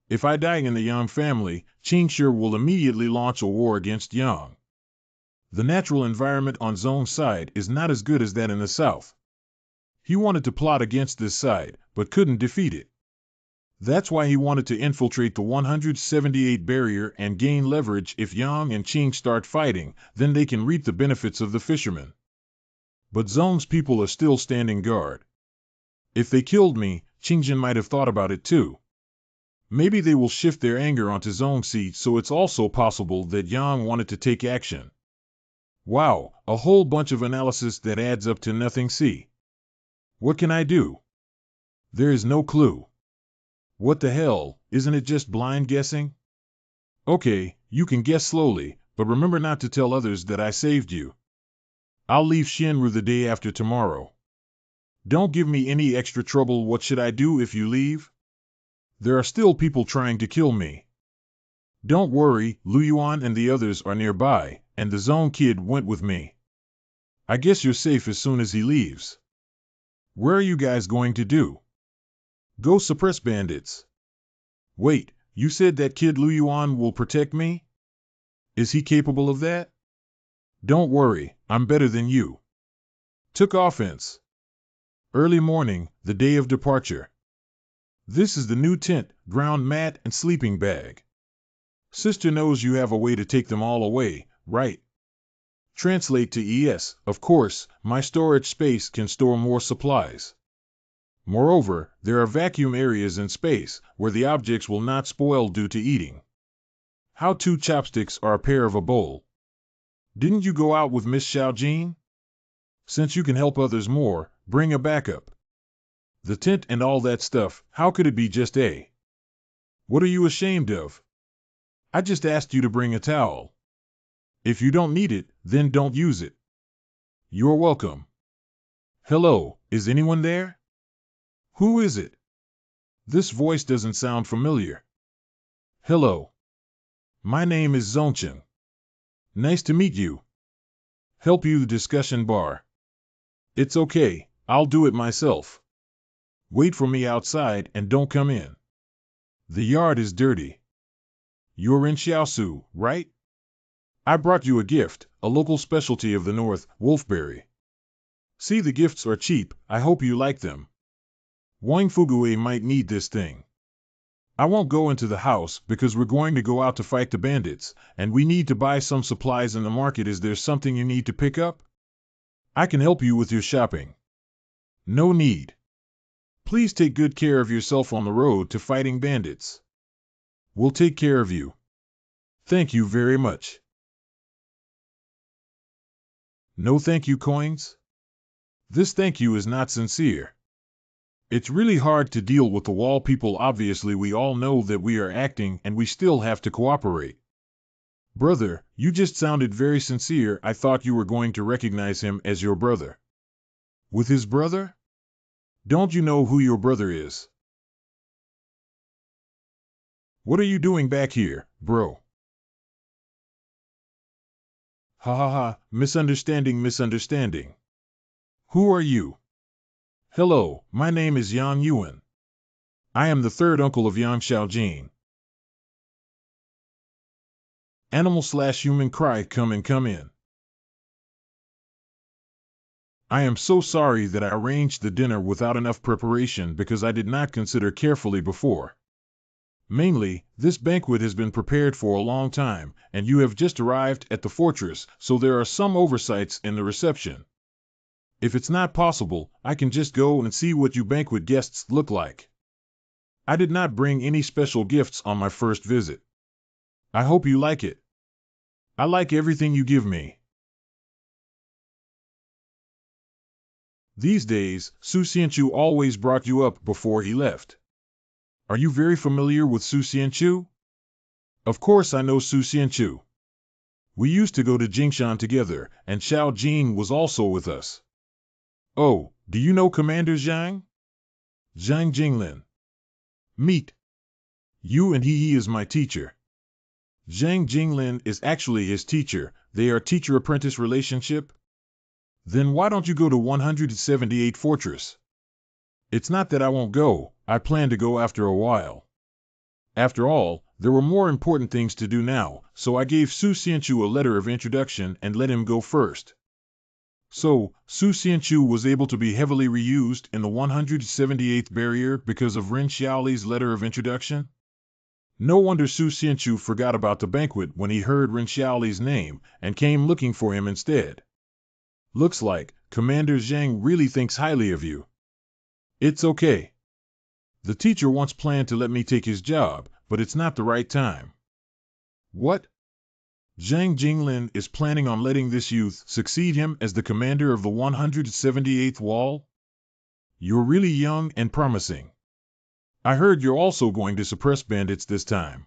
If I die in the Yang family, Qingshi will immediately launch a war against Yang. The natural environment on Zhong's side is not as good as that in the south. He wanted to plot against this side, but couldn't defeat it. That's why he wanted to infiltrate the 178 barrier and gain leverage. If Yang and Qing start fighting, then they can reap the benefits of the fishermen. But Zhong's people are still standing guard. If they killed me, Qingjin might have thought about it too. Maybe they will shift their anger onto Zhong's seat, so it's also possible that Yang wanted to take action. Wow, a whole bunch of analysis that adds up to nothing. See. What can I do? There is no clue. What the hell, isn't it just blind guessing? Okay, you can guess slowly, but remember not to tell others that I saved you. I'll leave Shinru the day after tomorrow. Don't give me any extra trouble. What should I do if you leave? There are still people trying to kill me. Don't worry, Lu Yuan and the others are nearby, and the Zone Kid went with me. I guess you're safe as soon as he leaves. Where are you guys going to do? Go suppress bandits. Wait, you said that kid Lu Yuan will protect me? Is he capable of that? Don't worry, I'm better than you. Took offense. Early morning, the day of departure. This is the new tent, ground mat, and sleeping bag. Sister knows you have a way to take them all away, right? Translate to ES, of course, my storage space can store more supplies. Moreover, there are vacuum areas in space, where the objects will not spoil due to eating. How 2 chopsticks are a pair of a bowl. Didn't you go out with Miss Xiaojin? Since you can help others more, bring a backup. The tent and all that stuff, how could it be just a? What are you ashamed of? I just asked you to bring a towel. If you don't need it, then don't use it. You're welcome. Hello, is anyone there? Who is it? This voice doesn't sound familiar. Hello. My name is Zonchen. Nice to meet you. Help you discussion bar. It's okay, I'll do it myself. Wait for me outside and don't come in. The yard is dirty. You're in Xiaosu, right? I brought you a gift, a local specialty of the north, wolfberry. See, the gifts are cheap, I hope you like them. Wang Fugue might need this thing. I won't go into the house because we're going to go out to fight the bandits, and we need to buy some supplies in the market. Is there something you need to pick up? I can help you with your shopping. No need. Please take good care of yourself on the road to fighting bandits. We'll take care of you. Thank you very much. No thank you coins? This thank you is not sincere. It's really hard to deal with the wall people. Obviously we all know that we are acting and we still have to cooperate. Brother, you just sounded very sincere. I thought you were going to recognize him as your brother. With his brother? Don't you know who your brother is? What are you doing back here, bro? Ha ha ha, misunderstanding. Who are you? Hello, my name is Yang Yuan. I am the third uncle of Yang Xiaojin. Animal/human cry, come in. I am so sorry that I arranged the dinner without enough preparation because I did not consider carefully before. Mainly, this banquet has been prepared for a long time, and you have just arrived at the fortress, so there are some oversights in the reception. If it's not possible, I can just go and see what you banquet guests look like. I did not bring any special gifts on my first visit. I hope you like it. I like everything you give me. These days, Su Xianchu always brought you up before he left. Are you very familiar with Su Xianchu? Of course I know Su Xianchu. We used to go to Jingshan together, and Xiao Jin was also with us. Oh, do you know Commander Zhang? Zhang Jinglin. Meet. You and he is my teacher. Zhang Jinglin is actually his teacher. They are teacher-apprentice relationship. Then why don't you go to 178 Fortress? It's not that I won't go, I plan to go after a while. After all, there were more important things to do now, so I gave Su Xianchu a letter of introduction and let him go first. So, Su Xianchu was able to be heavily reused in the 178th barrier because of Ren Xiaoli's letter of introduction? No wonder Su Xianchu forgot about the banquet when he heard Ren Xiaoli's name and came looking for him instead. Looks like Commander Zhang really thinks highly of you. It's okay. The teacher once planned to let me take his job, but it's not the right time. What? Zhang Jinglin is planning on letting this youth succeed him as the commander of the 178th Wall? You're really young and promising. I heard you're also going to suppress bandits this time.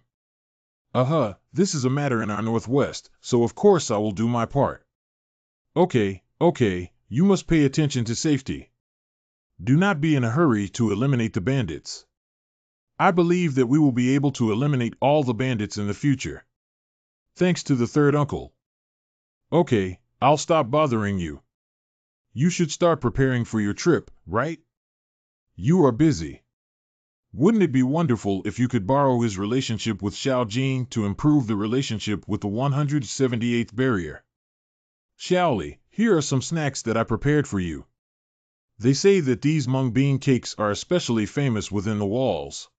This is a matter in our Northwest, so of course I will do my part. Okay, you must pay attention to safety. Do not be in a hurry to eliminate the bandits. I believe that we will be able to eliminate all the bandits in the future. Thanks to the third uncle. Okay, I'll stop bothering you. You should start preparing for your trip, right? You are busy. Wouldn't it be wonderful if you could borrow his relationship with Xiao Jing to improve the relationship with the 178th barrier? Xiaoli, here are some snacks that I prepared for you. They say that these mung bean cakes are especially famous within the walls.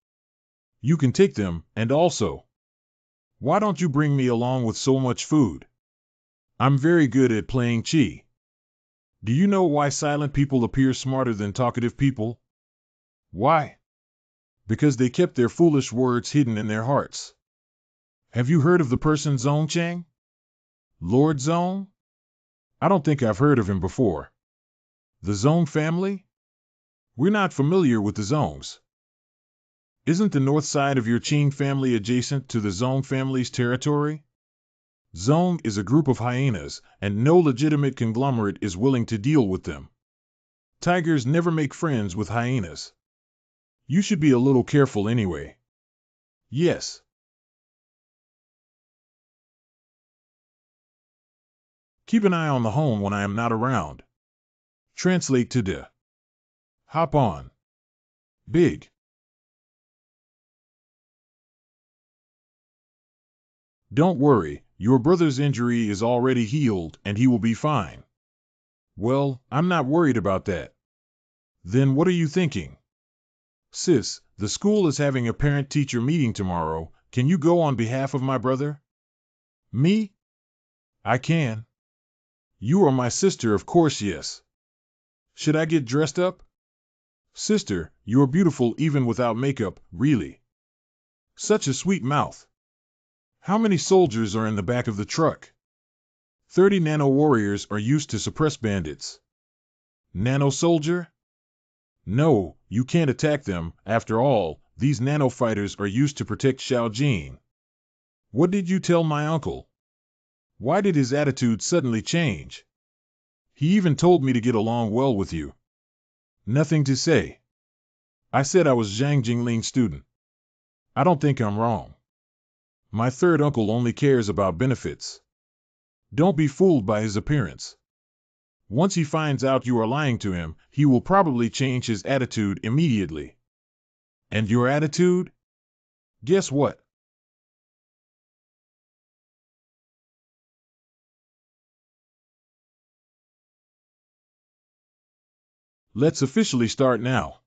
You can take them, and also, why don't you bring me along with so much food? I'm very good at playing chi. Do you know why silent people appear smarter than talkative people? Why? Because they kept their foolish words hidden in their hearts. Have you heard of the person Zongchang? Lord Zong? I don't think I've heard of him before. The Zong family? We're not familiar with the Zongs. Isn't the north side of your Qing family adjacent to the Zong family's territory? Zong is a group of hyenas, and no legitimate conglomerate is willing to deal with them. Tigers never make friends with hyenas. You should be a little careful anyway. Yes. Keep an eye on the home when I am not around. Translate to de. Hop on. Big. Don't worry, your brother's injury is already healed and he will be fine. Well, I'm not worried about that. Then what are you thinking? Sis, the school is having a parent-teacher meeting tomorrow. Can you go on behalf of my brother? Me? I can. You are my sister, of course, yes. Should I get dressed up? Sister, you're beautiful even without makeup, really. Such a sweet mouth. How many soldiers are in the back of the truck? 30 nano warriors are used to suppress bandits. Nano soldier? No, you can't attack them. After all, these nano fighters are used to protect Xiao Jing. What did you tell my uncle? Why did his attitude suddenly change? He even told me to get along well with you. Nothing to say. I said I was Zhang Jingling's student. I don't think I'm wrong. My third uncle only cares about benefits. Don't be fooled by his appearance. Once he finds out you are lying to him, he will probably change his attitude immediately. And your attitude? Guess what? Let's officially start now.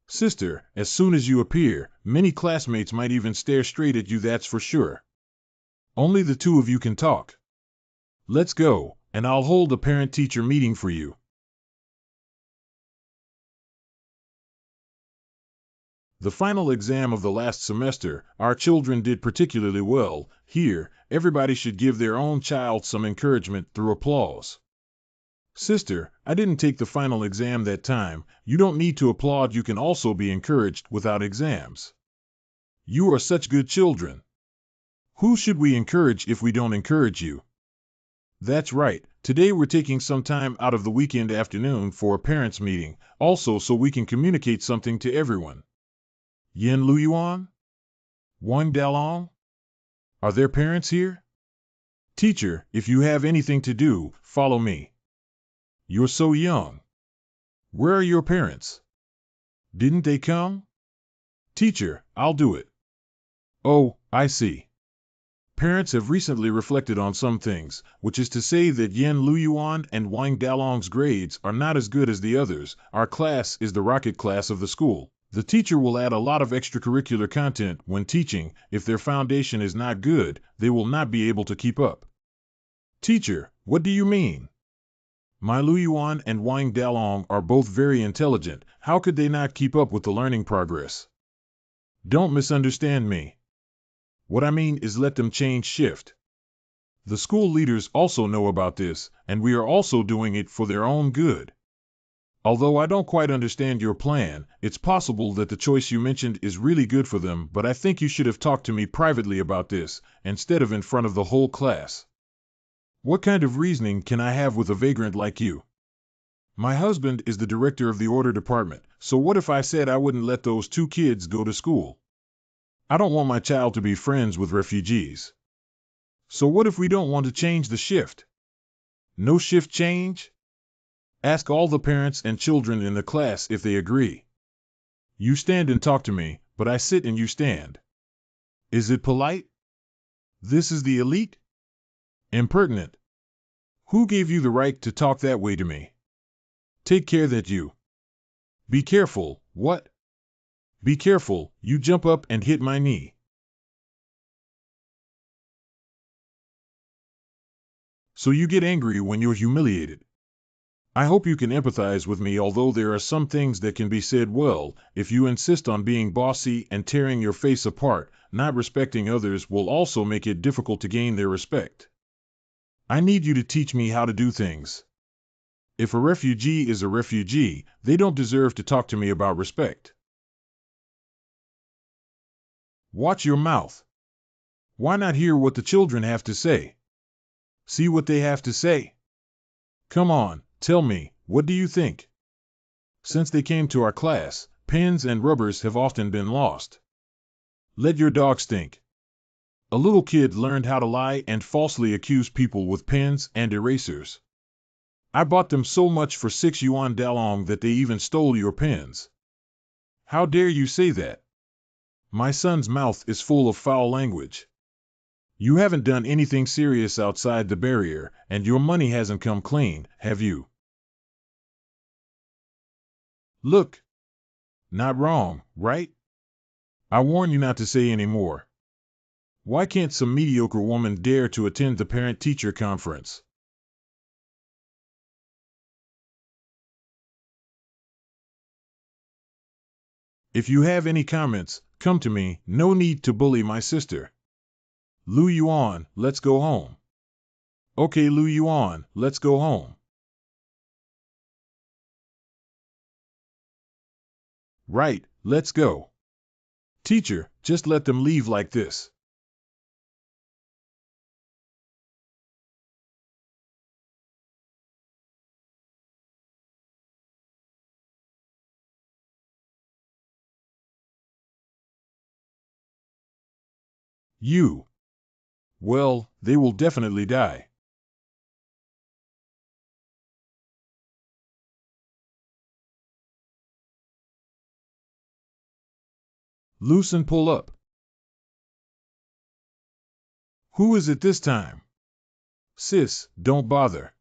Sister, as soon as you appear, many classmates might even stare straight at you, that's for sure. Only the two of you can talk. Let's go, and I'll hold a parent-teacher meeting for you. The final exam of the last semester, our children did particularly well. Here, everybody should give their own child some encouragement through applause. Sister, I didn't take the final exam that time. You don't need to applaud, you can also be encouraged without exams. You are such good children. Who should we encourage if we don't encourage you? That's right, today we're taking some time out of the weekend afternoon for a parents' meeting, also so we can communicate something to everyone. Yin Luyuan? Wang Dalong? Are their parents here? Teacher, if you have anything to do, follow me. You're so young. Where are your parents? Didn't they come? Teacher, I'll do it. Oh, I see. Parents have recently reflected on some things, which is to say that Yen Luyuan and Wang Dalong's grades are not as good as the others. Our class is the rocket class of the school. The teacher will add a lot of extracurricular content when teaching. If their foundation is not good, they will not be able to keep up. Teacher, what do you mean? My Luyuan and Wang Dalong are both very intelligent. How could they not keep up with the learning progress? Don't misunderstand me. What I mean is let them change shift. The school leaders also know about this, and we are also doing it for their own good. Although I don't quite understand your plan, it's possible that the choice you mentioned is really good for them, but I think you should have talked to me privately about this, instead of in front of the whole class. What kind of reasoning can I have with a vagrant like you? My husband is the director of the order department, so what if I said I wouldn't let those two kids go to school? I don't want my child to be friends with refugees. So what if we don't want to change the shift? No shift change? Ask all the parents and children in the class if they agree. You stand and talk to me, but I sit and you stand. Is it polite? This is the elite? Impertinent. Who gave you the right to talk that way to me? Take care that you. Be careful, what? Be careful, you jump up and hit my knee. So you get angry when you're humiliated. I hope you can empathize with me, although there are some things that can be said well. If you insist on being bossy and tearing your face apart, not respecting others will also make it difficult to gain their respect. I need you to teach me how to do things. If a refugee is a refugee, they don't deserve to talk to me about respect. Watch your mouth. Why not hear what the children have to say? See what they have to say? Come on, tell me, what do you think? Since they came to our class, pens and rubbers have often been lost. Let your dog stink. A little kid learned how to lie and falsely accuse people with pens and erasers. I bought them so much for 6 yuan dalong that they even stole your pens. How dare you say that? My son's mouth is full of foul language. You haven't done anything serious outside the barrier, and your money hasn't come clean, have you? Look. Not wrong, right? I warn you not to say any more. Why can't some mediocre woman dare to attend the parent-teacher conference? If you have any comments, come to me. No need to bully my sister. Lu Yuan, let's go home. Okay, Lu Yuan, let's go home. Right, let's go. Teacher, just let them leave like this. You. Well, they will definitely die. Loosen, pull up. Who is it this time? Sis, don't bother.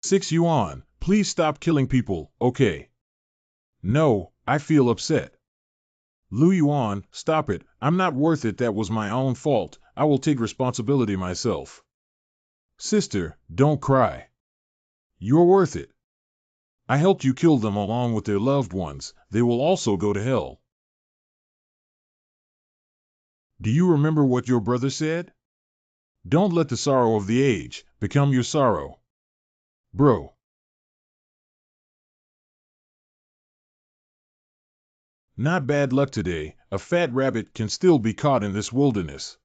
6 yuan, please stop killing people, okay? No, I feel upset. Lu Yuan, stop it, I'm not worth it, that was my own fault, I will take responsibility myself. Sister, don't cry. You're worth it. I helped you kill them along with their loved ones, they will also go to hell. Do you remember what your brother said? Don't let the sorrow of the age become your sorrow. Bro. Not bad luck today, a fat rabbit can still be caught in this wilderness.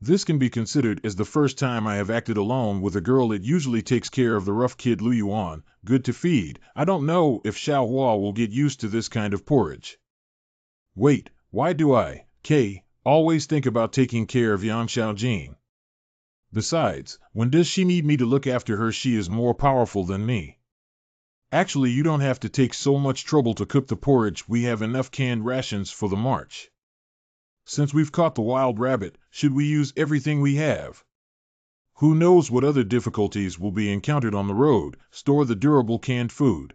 This can be considered as the first time I have acted alone with a girl. It usually takes care of the rough kid Lu Yuan, good to feed. I don't know if Xiao Hua will get used to this kind of porridge. Wait, why do I, always think about taking care of Yang Xiaojin? Besides, when does she need me to look after her? She is more powerful than me. Actually, you don't have to take so much trouble to cook the porridge. We have enough canned rations for the march. Since we've caught the wild rabbit, should we use everything we have? Who knows what other difficulties will be encountered on the road? Store the durable canned food.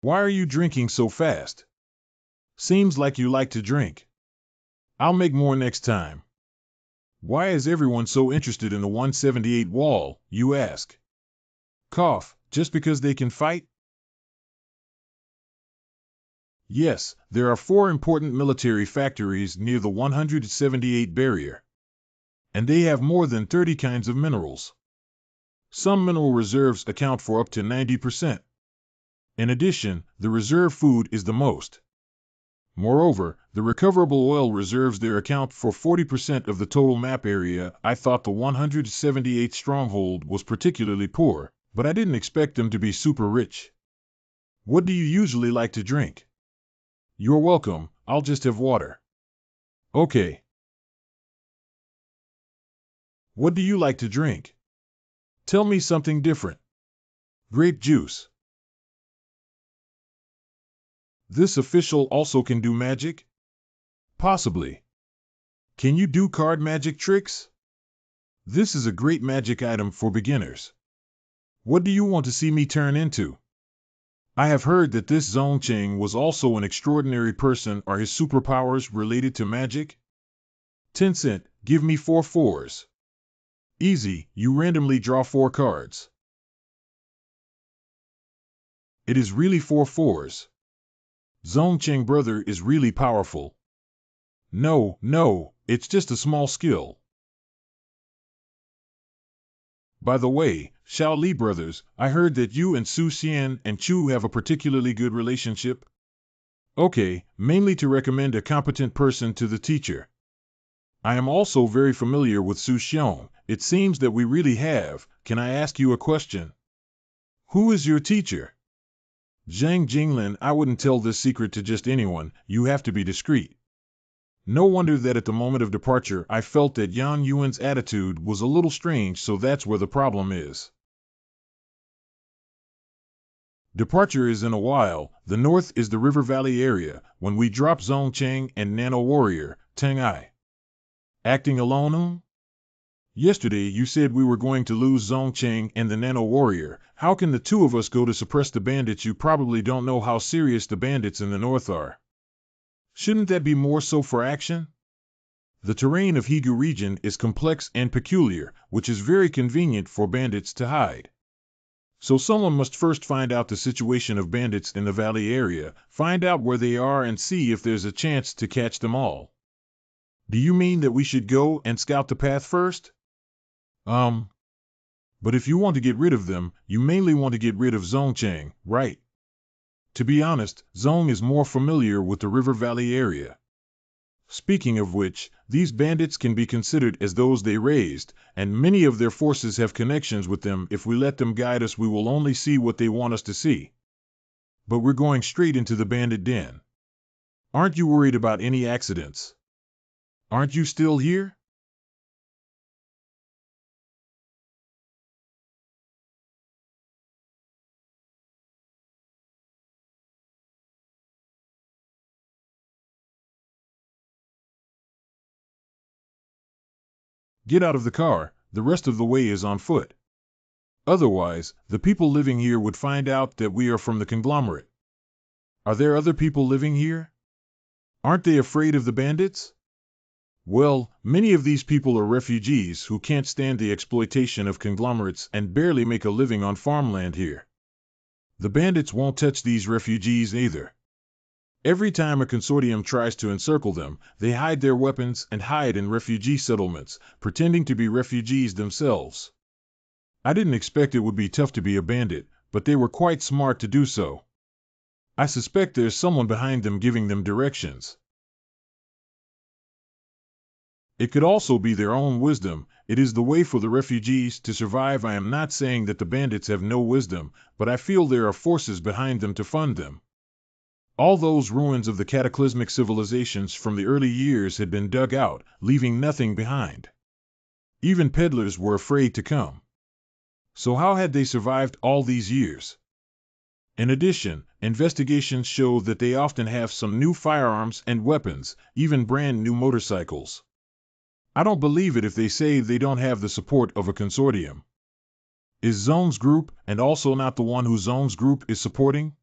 Why are you drinking so fast? Seems like you like to drink. I'll make more next time. Why is everyone so interested in the 178 wall, you ask? Cough, just because they can fight? Yes, there are 4 important military factories near the 178 barrier. And they have more than 30 kinds of minerals. Some mineral reserves account for up to 90%. In addition, the reserve food is the most. Moreover, the recoverable oil reserves there account for 40% of the total map area. I thought the 178th stronghold was particularly poor, but I didn't expect them to be super rich. What do you usually like to drink? You're welcome, I'll just have water. Okay. What do you like to drink? Tell me something different. Grape juice. This official also can do magic? Possibly. Can you do card magic tricks? This is a great magic item for beginners. What do you want to see me turn into? I have heard that this Zongcheng was also an extraordinary person. Are his superpowers related to magic? Tencent, give me 4 fours. Easy, you randomly draw 4 cards. It is really 4 fours. Zongcheng brother is really powerful. No, it's just a small skill. By the way, Xiao Li brothers, I heard that you and Su Xian and Chu have a particularly good relationship. Okay, mainly to recommend a competent person to the teacher. I am also very familiar with Su Xian. It seems that we really have. Can I ask you a question? Who is your teacher? Zhang Jinglin. I wouldn't tell this secret to just anyone. You have to be discreet. No wonder that at the moment of departure I felt that Yan Yuan's attitude was a little strange, so that's where the problem is. Departure is in a while. The north is the river valley area, when we drop Zongcheng and Nano Warrior, Teng Ai. Acting alone? Yesterday you said we were going to lose Zongcheng and the Nano Warrior. How can the two of us go to suppress the bandits? You probably don't know how serious the bandits in the north are. Shouldn't that be more so for action? The terrain of Higu region is complex and peculiar, which is very convenient for bandits to hide. So someone must first find out the situation of bandits in the valley area, find out where they are and see if there's a chance to catch them all. Do you mean that we should go and scout the path first? But if you want to get rid of them, you mainly want to get rid of Zongcheng, right? To be honest, Zong is more familiar with the river valley area. Speaking of which, these bandits can be considered as those they raised, and many of their forces have connections with them. If we let them guide us, we will only see what they want us to see. But we're going straight into the bandit den. Aren't you worried about any accidents? Aren't you still here? Get out of the car, the rest of the way is on foot. Otherwise, the people living here would find out that we are from the conglomerate. Are there other people living here? Aren't they afraid of the bandits? Well, many of these people are refugees who can't stand the exploitation of conglomerates and barely make a living on farmland here. The bandits won't touch these refugees either. Every time a consortium tries to encircle them, they hide their weapons and hide in refugee settlements, pretending to be refugees themselves. I didn't expect it would be tough to be a bandit, but they were quite smart to do so. I suspect there's someone behind them giving them directions. It could also be their own wisdom. It is the way for the refugees to survive. I am not saying that the bandits have no wisdom, but I feel there are forces behind them to fund them. All those ruins of the cataclysmic civilizations from the early years had been dug out, leaving nothing behind. Even peddlers were afraid to come. So how had they survived all these years? In addition, investigations show that they often have some new firearms and weapons, even brand new motorcycles. I don't believe it if they say they don't have the support of a consortium. Is Zong's group and also not the one who Zong's group is supporting?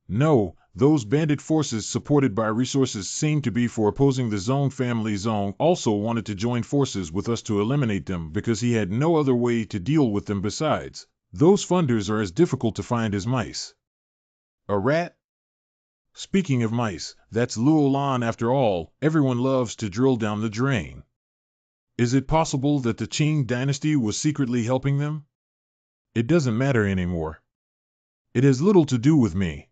No, those bandit forces supported by resources seem to be for opposing the Zong family. Zong also wanted to join forces with us to eliminate them because he had no other way to deal with them besides. Those funders are as difficult to find as mice. A rat? Speaking of mice, that's Luo Lan after all. Everyone loves to drill down the drain. Is it possible that the Qing dynasty was secretly helping them? It doesn't matter anymore. It has little to do with me.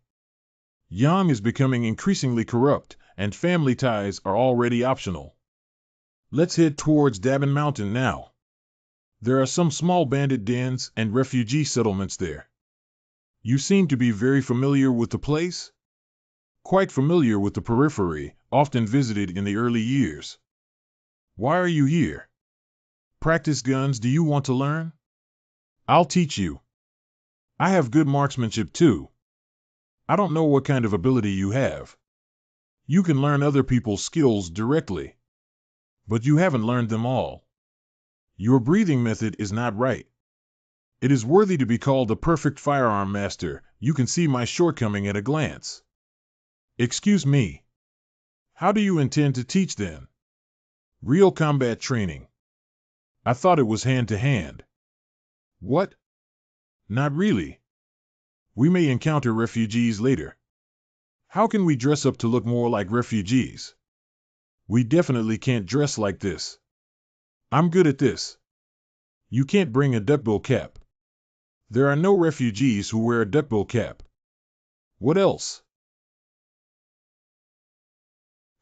Yang is becoming increasingly corrupt, and family ties are already optional. Let's head towards Dabin Mountain now. There are some small bandit dens and refugee settlements there. You seem to be very familiar with the place? Quite familiar with the periphery, often visited in the early years. Why are you here? Practice guns. Do you want to learn? I'll teach you. I have good marksmanship too. I don't know what kind of ability you have. You can learn other people's skills directly. But you haven't learned them all. Your breathing method is not right. It is worthy to be called a perfect firearm master. You can see my shortcoming at a glance. Excuse me. How do you intend to teach then? Real combat training. I thought it was hand-to-hand. What? Not really. We may encounter refugees later. How can we dress up to look more like refugees? We definitely can't dress like this. I'm good at this. You can't bring a duckbill cap. There are no refugees who wear a duckbill cap. What else?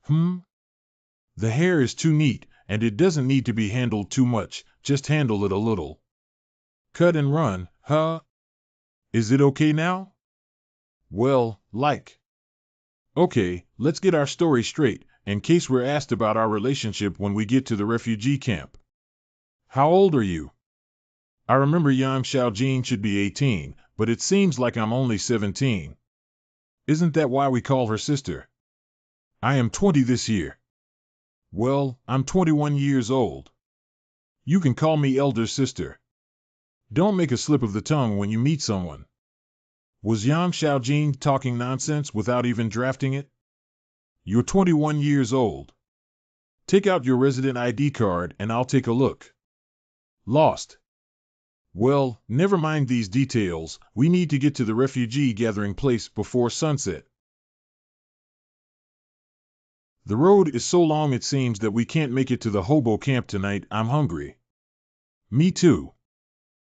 The hair is too neat, and it doesn't need to be handled too much, just handle it a little. Cut and run, huh? Is it okay now? Well, like. Okay, let's get our story straight, in case we're asked about our relationship when we get to the refugee camp. How old are you? I remember Yang Xiaojin should be 18, but it seems like I'm only 17. Isn't that why we call her sister? I am 20 this year. Well, I'm 21 years old. You can call me elder sister. Don't make a slip of the tongue when you meet someone. Was Yang Xiaojin talking nonsense without even drafting it? You're 21 years old. Take out your resident ID card and I'll take a look. Lost. Well, never mind these details. We need to get to the refugee gathering place before sunset. The road is so long it seems that we can't make it to the hobo camp tonight. I'm hungry. Me too.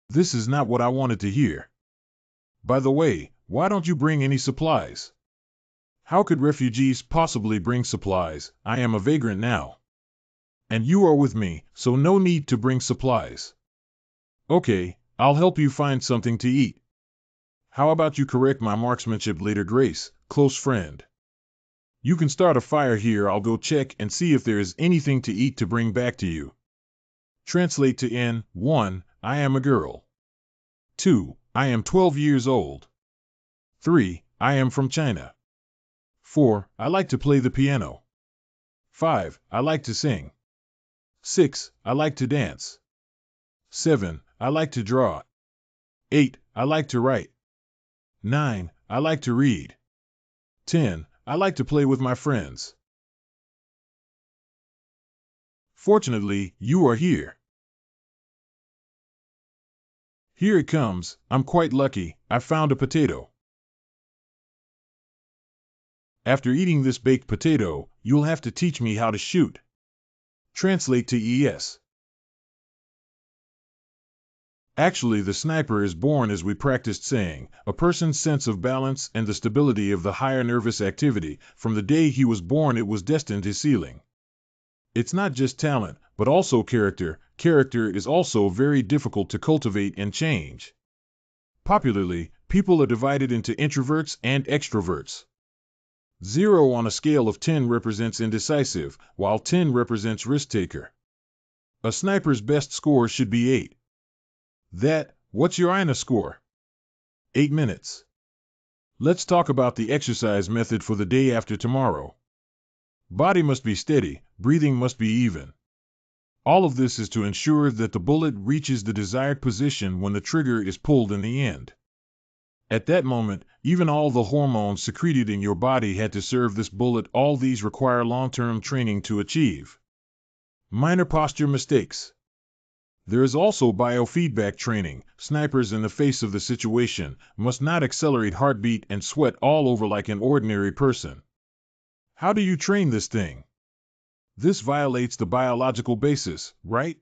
This is not what I wanted to hear. By the way, why don't you bring any supplies? How could refugees possibly bring supplies? I am a vagrant now. And you are with me, so no need to bring supplies. Okay, I'll help you find something to eat. How about you correct my marksmanship later, Grace, close friend? You can start a fire here. I'll go check and see if there is anything to eat to bring back to you. Translate to N. 1. I am a girl. 2. I am 12 years old. 3. I am from China. 4. I like to play the piano. 5. I like to sing. 6. I like to dance. 7. I like to draw. 8. I like to write. 9. I like to read. 10. I like to play with my friends. Fortunately, you are here. Here it comes. I'm quite lucky. I found a potato. After eating this baked potato, you'll have to teach me how to shoot. Translate to ES. Actually, the sniper is born, as we practiced saying, a person's sense of balance and the stability of the higher nervous activity. From the day he was born, it was destined his ceiling. It's not just talent, but also character. Character is also very difficult to cultivate and change. Popularly, people are divided into introverts and extroverts. 0 on a scale of 10 represents indecisive, while 10 represents risk-taker. A sniper's best score should be 8. What's your INA score? 8 minutes. Let's talk about the exercise method for the day after tomorrow. Body must be steady, breathing must be even. All of this is to ensure that the bullet reaches the desired position when the trigger is pulled in the end. At that moment, even all the hormones secreted in your body had to serve this bullet. All these require long-term training to achieve. Minor posture mistakes. There is also biofeedback training. Snipers, in the face of the situation, must not accelerate heartbeat and sweat all over like an ordinary person. How do you train this thing? This violates the biological basis, right?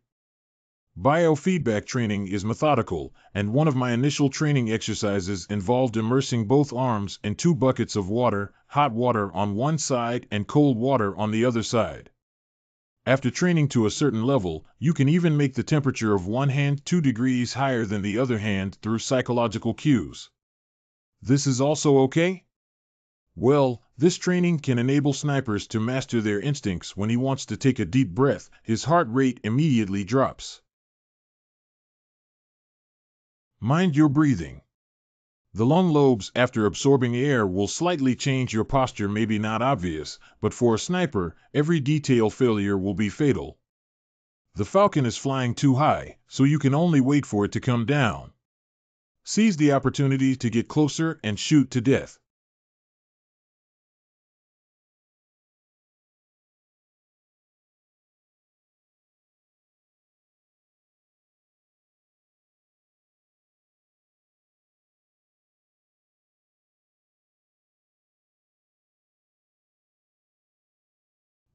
Biofeedback training is methodical, and one of my initial training exercises involved immersing both arms in 2 buckets of water, hot water on one side and cold water on the other side. After training to a certain level, you can even make the temperature of one hand 2 degrees higher than the other hand through psychological cues. This is also okay? Well, this training can enable snipers to master their instincts. When he wants to take a deep breath, his heart rate immediately drops. Mind your breathing. The lung lobes, after absorbing air, will slightly change your posture, maybe not obvious, but for a sniper, every detail failure will be fatal. The falcon is flying too high, so you can only wait for it to come down. Seize the opportunity to get closer and shoot to death.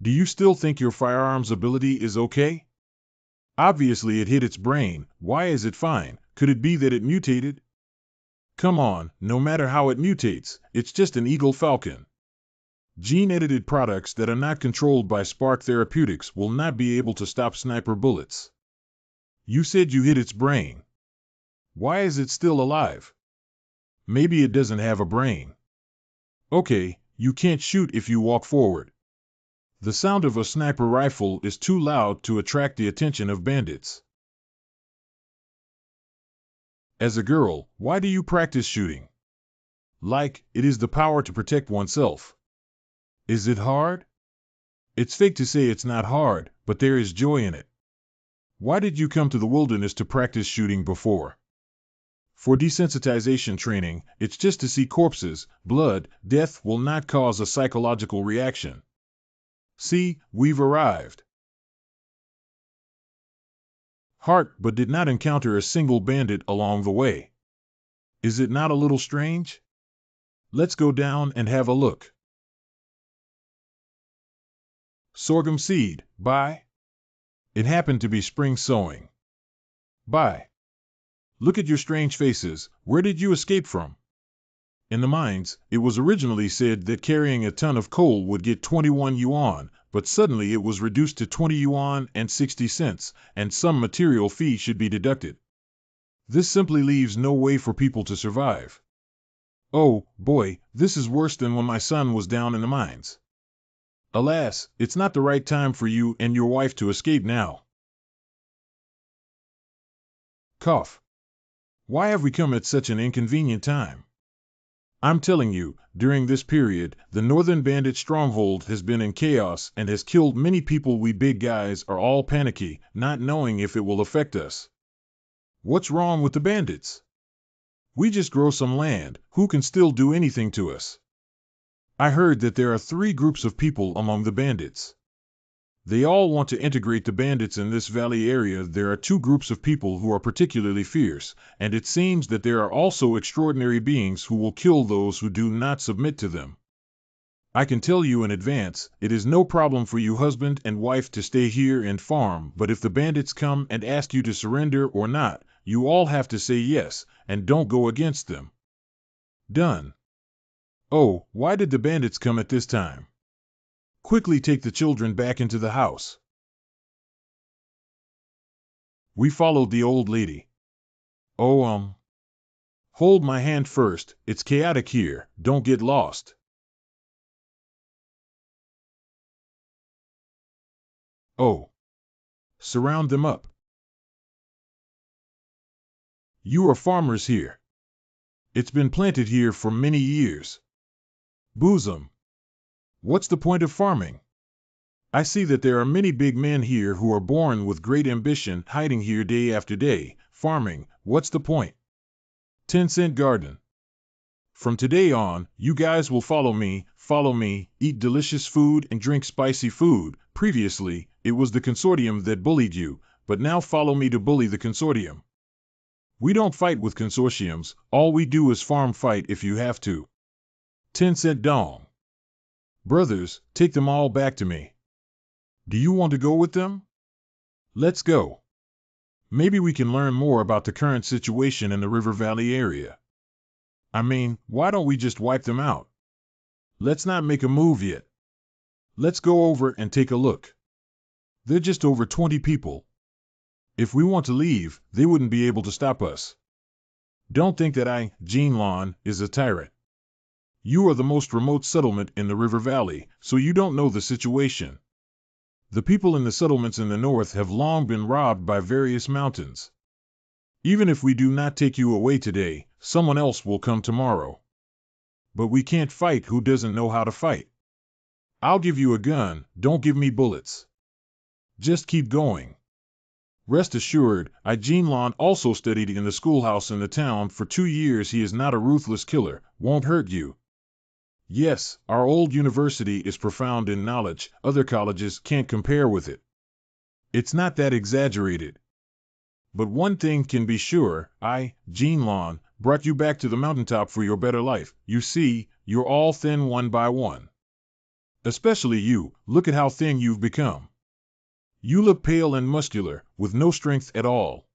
Do you still think your firearms ability is okay? Obviously it hit its brain. Why is it fine? Could it be that it mutated? Come on, no matter how it mutates, it's just an Eagle Falcon. Gene-edited products that are not controlled by Spark Therapeutics will not be able to stop sniper bullets. You said you hit its brain. Why is it still alive? Maybe it doesn't have a brain. Okay, you can't shoot if you walk forward. The sound of a sniper rifle is too loud to attract the attention of bandits. As a girl, why do you practice shooting? Like, it is the power to protect oneself. Is it hard? It's fake to say it's not hard, but there is joy in it. Why did you come to the wilderness to practice shooting before? For desensitization training, it's just to see corpses. Blood, death will not cause a psychological reaction. See, we've arrived. Heart, but did not encounter a single bandit along the way. Is it not a little strange? Let's go down and have a look. Sorghum seed, buy. It happened to be spring sowing. Buy. Look at your strange faces. Where did you escape from? In the mines, it was originally said that carrying a ton of coal would get 21 yuan, but suddenly it was reduced to 20 yuan and 60 cents, and some material fee should be deducted. This simply leaves no way for people to survive. Oh, boy, this is worse than when my son was down in the mines. Alas, it's not the right time for you and your wife to escape now. Cough. Why have we come at such an inconvenient time? I'm telling you, during this period, the Northern Bandit stronghold has been in chaos and has killed many people. We big guys are all panicky, not knowing if it will affect us. What's wrong with the bandits? We just grow some land. Who can still do anything to us? I heard that there are 3 groups of people among the bandits. They all want to integrate the bandits in this valley area. There are 2 groups of people who are particularly fierce, and it seems that there are also extraordinary beings who will kill those who do not submit to them. I can tell you in advance, it is no problem for you husband and wife to stay here and farm, but if the bandits come and ask you to surrender or not, you all have to say yes, and don't go against them. Done. Oh, why did the bandits come at this time? Quickly take the children back into the house. We followed the old lady. Oh, hold my hand first, it's chaotic here, don't get lost. Oh. Surround them up. You are farmers here. It's been planted here for many years. Bosom. What's the point of farming? I see that there are many big men here who are born with great ambition, hiding here day after day. Farming, what's the point? 10-cent garden. From today on, you guys will follow me, eat delicious food and drink spicy food. Previously, it was the consortium that bullied you, but now follow me to bully the consortium. We don't fight with consortiums, all we do is farm fight if you have to. 10-cent dong. Brothers, take them all back to me. Do you want to go with them? Let's go. Maybe we can learn more about the current situation in the River Valley area. I mean, why don't we just wipe them out? Let's not make a move yet. Let's go over and take a look. They're just over 20 people. If we want to leave, they wouldn't be able to stop us. Don't think that Jinlon, is a tyrant. You are the most remote settlement in the River Valley, so you don't know the situation. The people in the settlements in the north have long been robbed by various mountains. Even if we do not take you away today, someone else will come tomorrow. But we can't fight who doesn't know how to fight. I'll give you a gun, don't give me bullets. Just keep going. Rest assured, Jinlon also studied in the schoolhouse in the town for 2 years. He is not a ruthless killer, won't hurt you. Yes, our old university is profound in knowledge, other colleges can't compare with it. It's not that exaggerated. But one thing can be sure, Jinlon, brought you back to the mountaintop for your better life. You see, you're all thin one by one. Especially you, look at how thin you've become. You look pale and muscular, with no strength at all.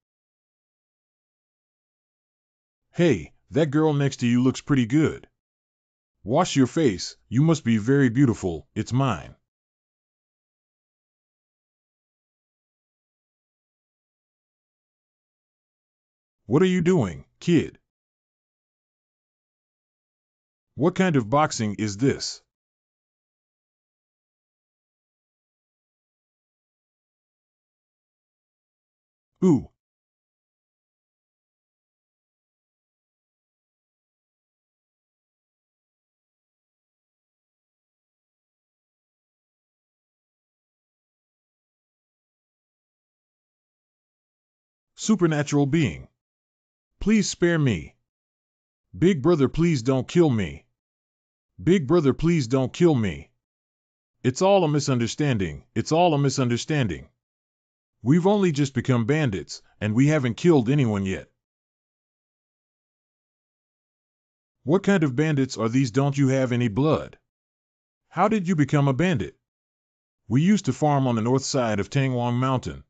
Hey, that girl next to you looks pretty good. Wash your face, you must be very beautiful, it's mine. What are you doing, kid? What kind of boxing is this? Ooh. Supernatural being. Please spare me. Big brother, please don't kill me. Big brother, please don't kill me. It's all a misunderstanding, it's all a misunderstanding. We've only just become bandits, and we haven't killed anyone yet. What kind of bandits are these? Don't you have any blood? How did you become a bandit? We used to farm on the north side of Tangwang Mountain.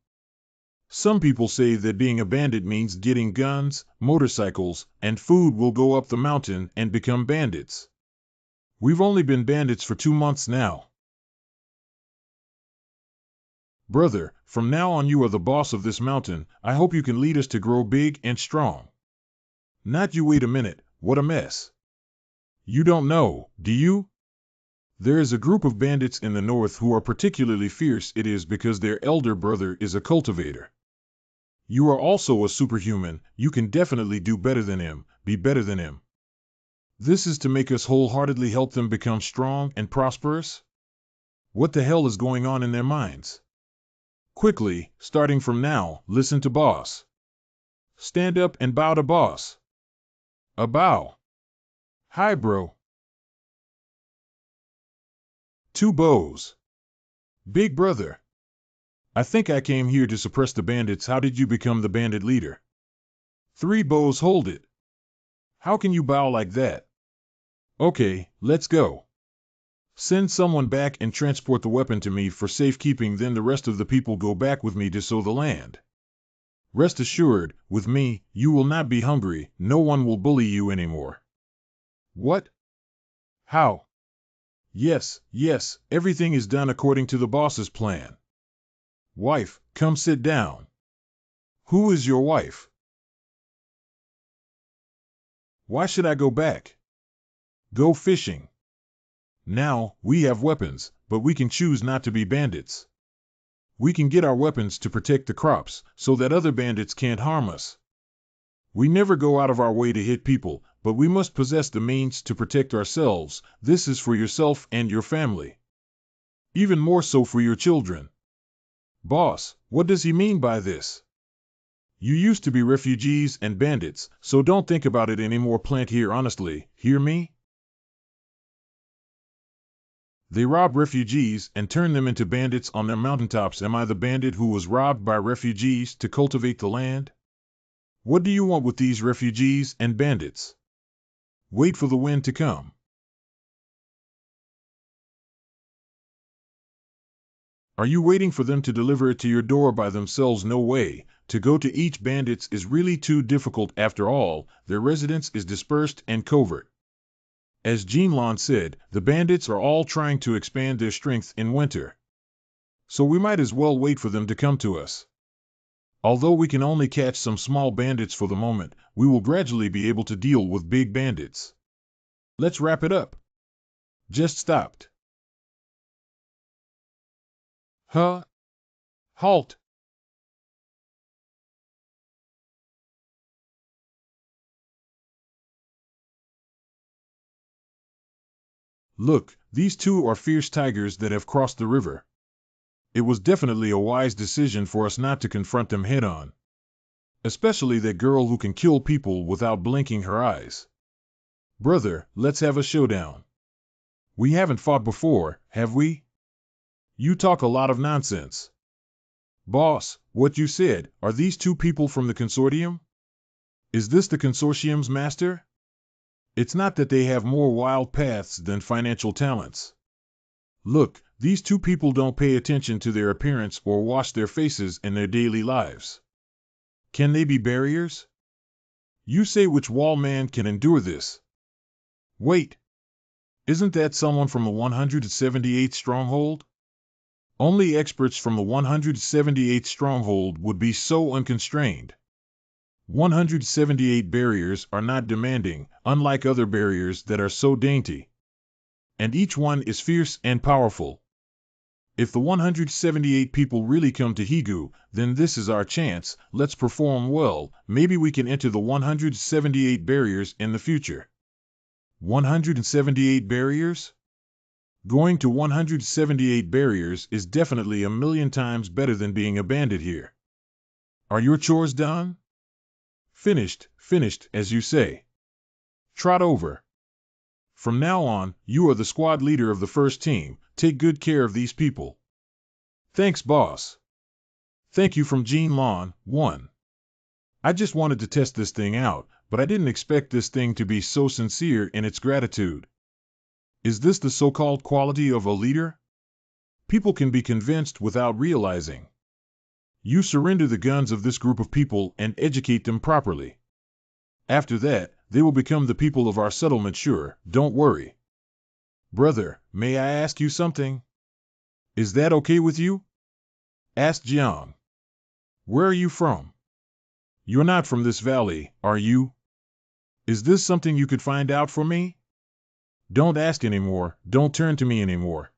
Some people say that being a bandit means getting guns, motorcycles, and food. Will go up the mountain and become bandits. We've only been bandits for 2 months now. Brother, from now on you are the boss of this mountain. I hope you can lead us to grow big and strong. Not you. Wait a minute, what a mess. You don't know, do you? There is a group of bandits in the north who are particularly fierce. It is because their elder brother is a cultivator. You are also a superhuman, you can definitely do better than him, be better than him. This is to make us wholeheartedly help them become strong and prosperous? What the hell is going on in their minds? Quickly, starting from now, listen to boss. Stand up and bow to boss. A bow. Hi, bro. 2 bows. Big brother. I think I came here to suppress the bandits. How did you become the bandit leader? 3 bows. Hold it. How can you bow like that? Okay, let's go. Send someone back and transport the weapon to me for safekeeping. Then the rest of the people go back with me to sow the land. Rest assured, with me, you will not be hungry. No one will bully you anymore. What? How? Yes, everything is done according to the boss's plan. Wife, come sit down. Who is your wife? Why should I go back? Go fishing. Now, we have weapons, but we can choose not to be bandits. We can get our weapons to protect the crops, so that other bandits can't harm us. We never go out of our way to hit people, but we must possess the means to protect ourselves. This is for yourself and your family. Even more so for your children. Boss, what does he mean by this? You used to be refugees and bandits, so don't think about it anymore. Plant here honestly, hear me? They rob refugees and turn them into bandits on their mountaintops. Am I the bandit who was robbed by refugees to cultivate the land? What do you want with these refugees and bandits? Wait for the wind to come. 。Are you waiting for them to deliver it to your door by themselves? No way. To go to each bandits is really too difficult. After all, their residence is dispersed and covert. As Jinlong said, the bandits are all trying to expand their strength in winter. So we might as well wait for them to come to us. Although we can only catch some small bandits for the moment, we will gradually be able to deal with big bandits. Let's wrap it up. Just stopped. Huh? Halt! Look, these two are fierce tigers that have crossed the river. It was definitely a wise decision for us not to confront them head-on. Especially that girl who can kill people without blinking her eyes. Brother, let's have a showdown. We haven't fought before, have we? You talk a lot of nonsense. Boss, what you said, are these two people from the consortium? Is this the consortium's master? It's not that they have more wild paths than financial talents. Look, these two people don't pay attention to their appearance or wash their faces in their daily lives. Can they be barriers? You say which wall man can endure this? Wait. Isn't that someone from the 178th stronghold? Only experts from the 178th stronghold would be so unconstrained. 178 barriers are not demanding, unlike other barriers that are so dainty. And each one is fierce and powerful. If the 178 people really come to Higu, then this is our chance. Let's perform well. Maybe we can enter the 178 barriers in the future. 178 barriers? Going to 178 barriers is definitely a million times better than being a bandit here. Are your chores done? Finished, as you say. Trot over. From now on, you are the squad leader of the first team. Take good care of these people. Thanks, boss. Thank you from Jinlong, 1. I just wanted to test this thing out, but I didn't expect this thing to be so sincere in its gratitude. Is this the so-called quality of a leader? People can be convinced without realizing. You surrender the guns of this group of people and educate them properly. After that, they will become the people of our settlement, sure, don't worry. Brother, may I ask you something? Is that okay with you? Asked Jiang. Where are you from? You're not from this valley, are you? Is this something you could find out for me? Don't ask anymore, don't turn to me anymore.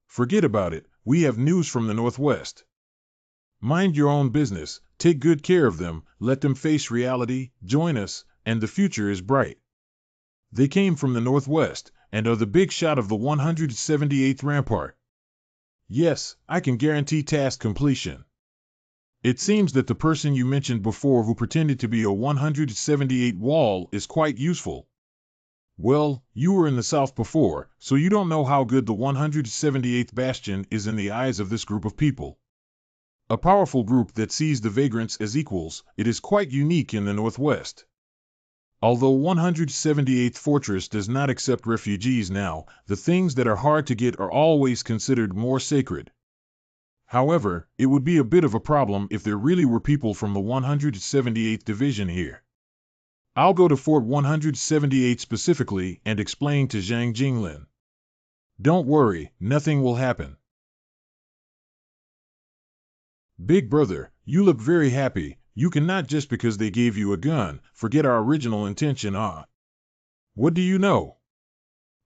Forget about it, we have news from the northwest. Mind your own business, take good care of them, let them face reality, join us, and the future is bright. They came from the northwest, and are the big shot of the 178th rampart. Yes, I can guarantee task completion. It seems that the person you mentioned before who pretended to be a 178 wall is quite useful. Well, you were in the south before, so you don't know how good the 178th bastion is in the eyes of this group of people. A powerful group that sees the vagrants as equals, it is quite unique in the northwest. Although 178th Fortress does not accept refugees now, the things that are hard to get are always considered more sacred. However, it would be a bit of a problem if there really were people from the 178th Division here. I'll go to Fort 178 specifically and explain to Zhang Jinglin. Don't worry, nothing will happen. Big brother, you look very happy. You cannot just because they gave you a gun, forget our original intention, ah. What do you know?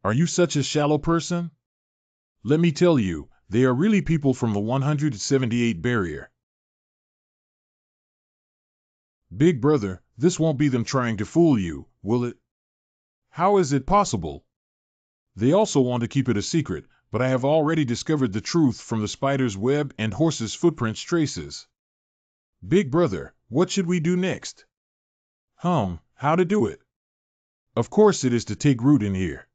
Are you such a shallow person? Let me tell you, they are really people from the 178 barrier. Big brother, this won't be them trying to fool you, will it? How is it possible? They also want to keep it a secret, but I have already discovered the truth from the spider's web and horse's footprints traces. Big brother, what should we do next? How to do it? Of course it is to take root in here.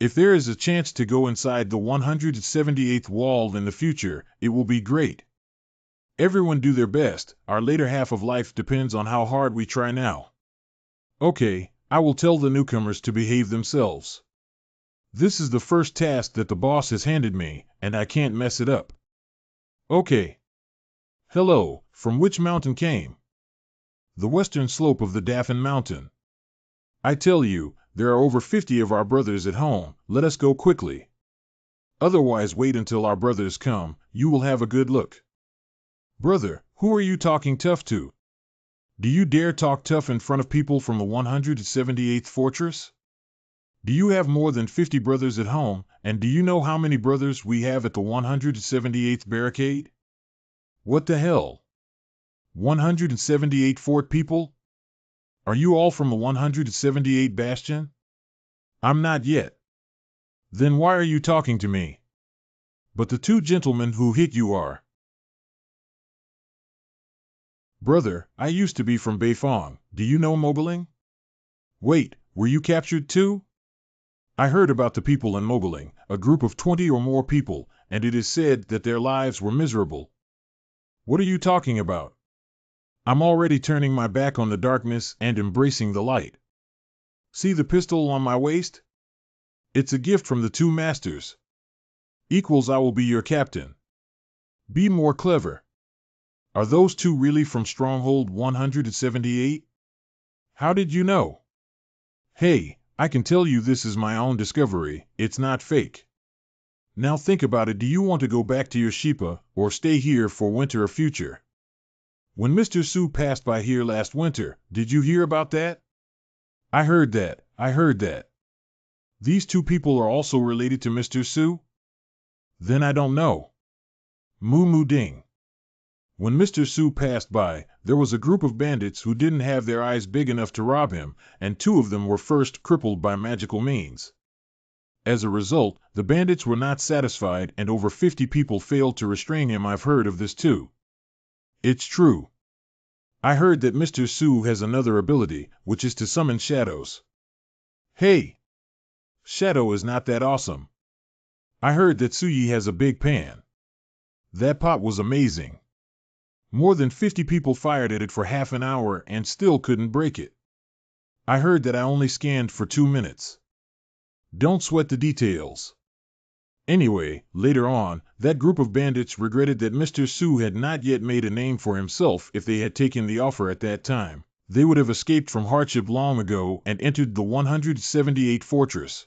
If there is a chance to go inside the 178th wall in the future, it will be great. Everyone do their best, our later half of life depends on how hard we try now. Okay, I will tell the newcomers to behave themselves. This is the first task that the boss has handed me, and I can't mess it up. Okay. Hello, from which mountain came? The western slope of the Daffin Mountain. I tell you, there are over 50 of our brothers at home, let us go quickly. Otherwise wait until our brothers come, you will have a good look. Brother, who are you talking tough to? Do you dare talk tough in front of people from the 178th Fortress? Do you have more than 50 brothers at home, and do you know how many brothers we have at the 178th Barricade? What the hell? 178 fort people? Are you all from the 178 Bastion? I'm not yet. Then why are you talking to me? But the two gentlemen who hit you are. Brother, I used to be from Beifong. Do you know Mobiling? Wait, were you captured too? I heard about the people in Mobiling, a group of 20 or more people, and it is said that their lives were miserable. What are you talking about? I'm already turning my back on the darkness and embracing the light. See the pistol on my waist? It's a gift from the two masters. Equals I will be your captain. Be more clever. Are those two really from Stronghold 178? How did you know? Hey, I can tell you this is my own discovery, it's not fake. Now think about it, do you want to go back to your Sheepa, or stay here for winter or future? When Mr. Su passed by here last winter, did you hear about that? I heard that. These two people are also related to Mr. Su? Then I don't know. Moo ding. When Mr. Su passed by, there was a group of bandits who didn't have their eyes big enough to rob him, and two of them were first crippled by magical means. As a result, the bandits were not satisfied and over 50 people failed to restrain him. I've heard of this too. It's true. I heard that Mr. Su has another ability, which is to summon shadows. Hey! Shadow is not that awesome. I heard that Suyi has a big pan. That pot was amazing. More than 50 people fired at it for half an hour and still couldn't break it. I heard that I only scanned for 2 minutes. Don't sweat the details. Anyway, later on, that group of bandits regretted that Mr. Su had not yet made a name for himself. If they had taken the offer at that time, they would have escaped from hardship long ago and entered the 178th Fortress.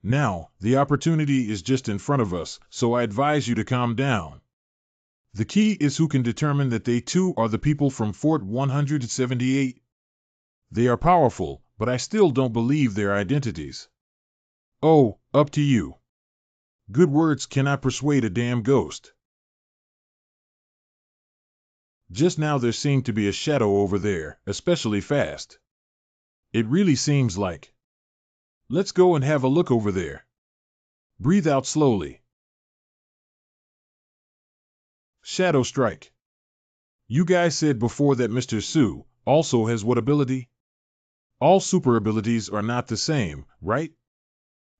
Now, the opportunity is just in front of us, so I advise you to calm down. The key is who can determine that they too are the people from Fort 178. They are powerful, but I still don't believe their identities. Oh, up to you. Good words cannot persuade a damn ghost. Just now there seemed to be a shadow over there, especially fast. It really seems like. Let's go and have a look over there. Breathe out slowly. Shadow Strike. You guys said before that Mr. Su also has what ability? All super abilities are not the same, right?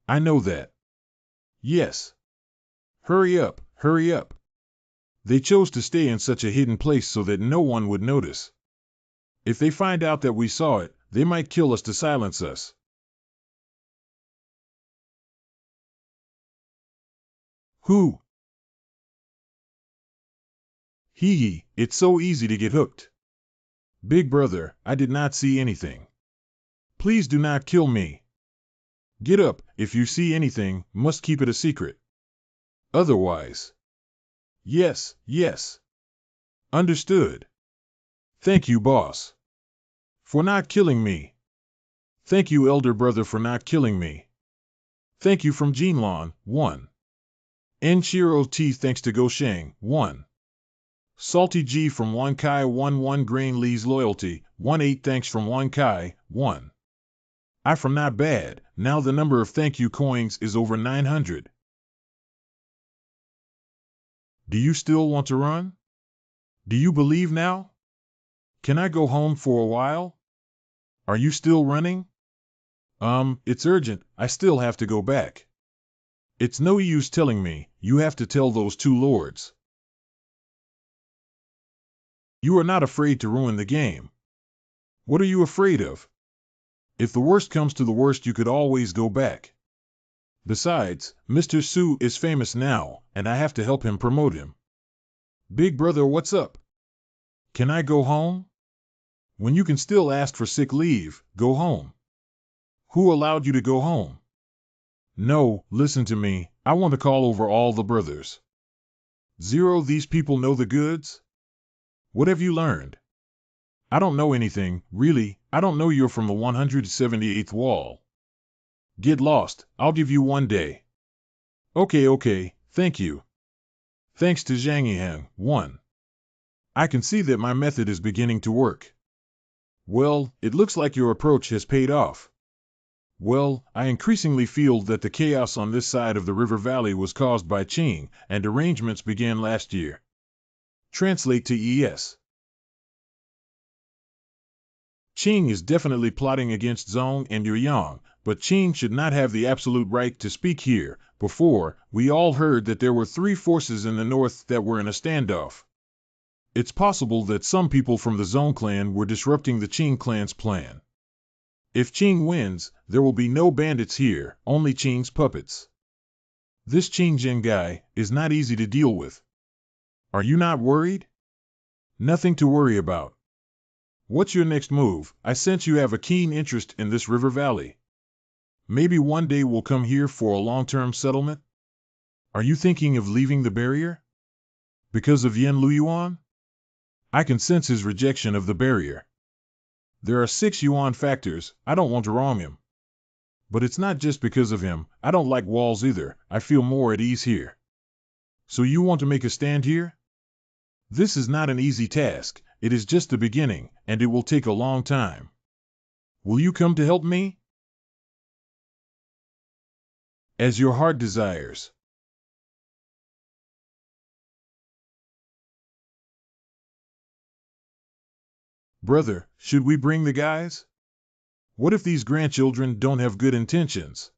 I know that. Yes. Hurry up, hurry up. They chose to stay in such a hidden place so that no one would notice. If they find out that we saw it, they might kill us to silence us. Who? Hee, it's so easy to get hooked. Big brother, I did not see anything. Please do not kill me. Get up, if you see anything, must keep it a secret. Otherwise. Yes, yes. Understood. Thank you, boss. For not killing me. Thank you, elder brother, for not killing me. Thank you from Jinlon, 1. Enshiro T thanks to Gosheng, 1. Salty G from 1 Kai 1 Grain Lee's loyalty, 1 thanks from 1 Kai, 1. I from not bad, now the number of thank you coins is over 900. Do you still want to run? Do you believe now? Can I go home for a while? Are you still running? It's urgent, I still have to go back. It's no use telling me, you have to tell those two lords. You are not afraid to ruin the game. What are you afraid of? If the worst comes to the worst, you could always go back. Besides, Mr. Su is famous now, and I have to help him promote him. Big brother, what's up? Can I go home? When you can still ask for sick leave, go home. Who allowed you to go home? No, listen to me, I want to call over all the brothers. Zero, these people know the goods? What have you learned? I don't know anything, really, I don't know you're from the 178th wall. Get lost, I'll give you 1 day. Okay, thank you. Thanks to Zhang Yihang, 1. I can see that my method is beginning to work. Well, it looks like your approach has paid off. Well, I increasingly feel that the chaos on this side of the river valley was caused by Qing, and arrangements began last year. Translate to ES. Qing is definitely plotting against Zhong and Yueyang, but Qing should not have the absolute right to speak here. Before, we all heard that there were 3 forces in the north that were in a standoff. It's possible that some people from the Zhong clan were disrupting the Qing clan's plan. If Qing wins, there will be no bandits here, only Qing's puppets. This Qing Zhen guy is not easy to deal with. Are you not worried? Nothing to worry about. What's your next move? I sense you have a keen interest in this river valley. Maybe one day we'll come here for a long-term settlement? Are you thinking of leaving the barrier? Because of Yen Luyuan? I can sense his rejection of the barrier. There are 6 yuan factors, I don't want to wrong him. But it's not just because of him, I don't like walls either, I feel more at ease here. So you want to make a stand here? This is not an easy task, it is just the beginning, and it will take a long time. Will you come to help me? As your heart desires. Brother, should we bring the guys? What if these grandchildren don't have good intentions?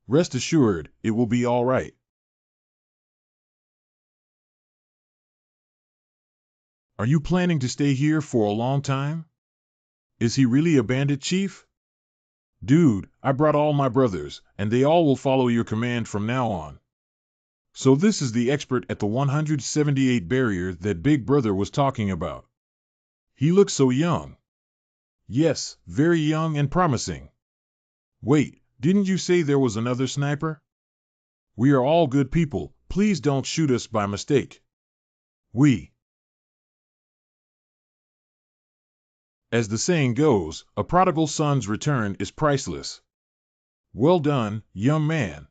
Rest assured, it will be all right. Are you planning to stay here for a long time? Is he really a bandit chief? Dude, I brought all my brothers, and they all will follow your command from now on. So this is the expert at the 178 barrier that Big Brother was talking about. He looks so young. Yes, very young and promising. Wait, didn't you say there was another sniper? We are all good people, please don't shoot us by mistake. As the saying goes, a prodigal son's return is priceless. Well done, young man.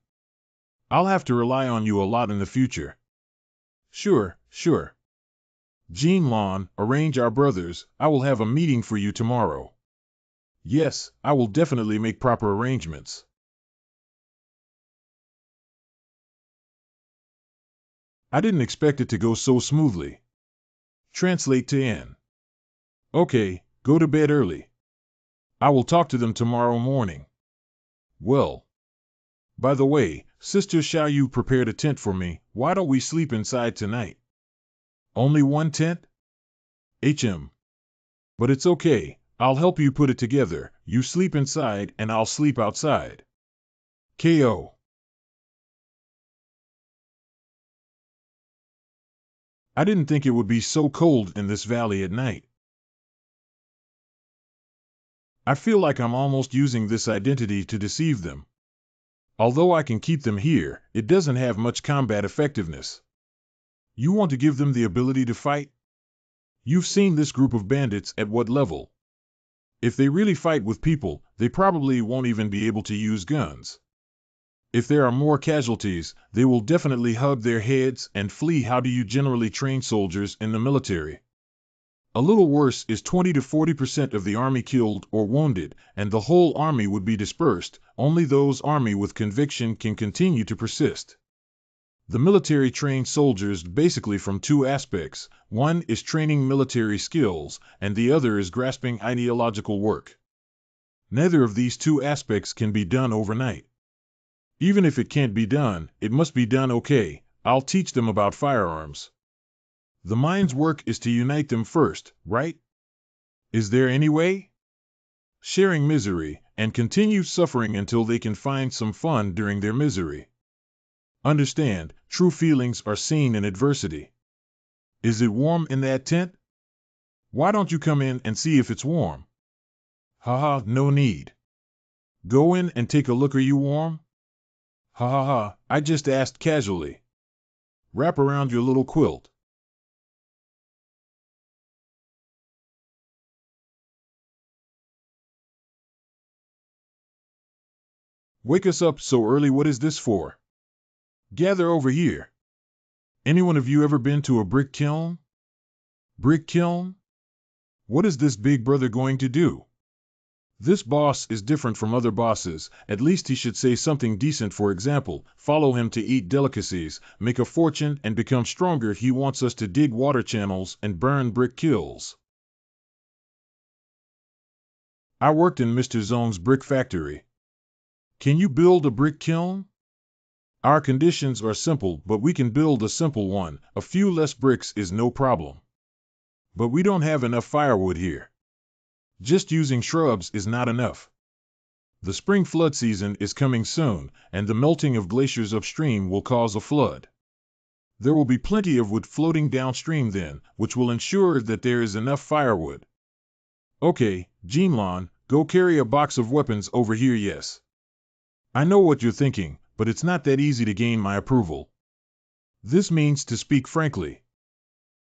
I'll have to rely on you a lot in the future. Sure. Jean Lon, arrange our brothers, I will have a meeting for you tomorrow. Yes, I will definitely make proper arrangements. I didn't expect it to go so smoothly. Translate to N. Okay, go to bed early. I will talk to them tomorrow morning. Well. By the way, Sister Xiaoyu prepared a tent for me, why don't we sleep inside tonight? Only one tent? But it's okay, I'll help you put it together, you sleep inside and I'll sleep outside. KO. I didn't think it would be so cold in this valley at night. I feel like I'm almost using this identity to deceive them. Although I can keep them here, it doesn't have much combat effectiveness. You want to give them the ability to fight? You've seen this group of bandits at what level? If they really fight with people, they probably won't even be able to use guns. If there are more casualties, they will definitely hug their heads and flee. How do you generally train soldiers in the military? A little worse is 20 to 40% of the army killed or wounded, and the whole army would be dispersed. Only those army with conviction can continue to persist. The military trains soldiers basically from 2 aspects. One is training military skills, and the other is grasping ideological work. Neither of these 2 aspects can be done overnight. Even if it can't be done, it must be done okay. I'll teach them about firearms. The mind's work is to unite them first, right? Is there any way? Sharing misery, and continue suffering until they can find some fun during their misery. Understand, True feelings are seen in adversity. Is it warm in that tent? Why don't you come in and see if it's warm? Haha, no need. Go in and take a look. Are you warm? Ha ha ha, I just asked casually. Wrap around your little quilt. Wake us up so early. What is this for? Gather over here. Anyone of you ever been to a brick kiln? Brick kiln? What is this big brother going to do? This boss is different from other bosses. At least he should say something decent. For example, follow him to eat delicacies, make a fortune, and become stronger. He wants us to dig water channels and burn brick kilns. I worked in Mr. Zong's brick factory. Can you build a brick kiln? Our conditions are simple, but we can build a simple one. A few less bricks is no problem. But we don't have enough firewood here. Just using shrubs is not enough. The spring flood season is coming soon, and the melting of glaciers upstream will cause a flood. There will be plenty of wood floating downstream then, which will ensure that there is enough firewood. Okay, Jinlon, go carry a box of weapons over here. Yes. I know what you're thinking, but it's not that easy to gain my approval. This means to speak frankly.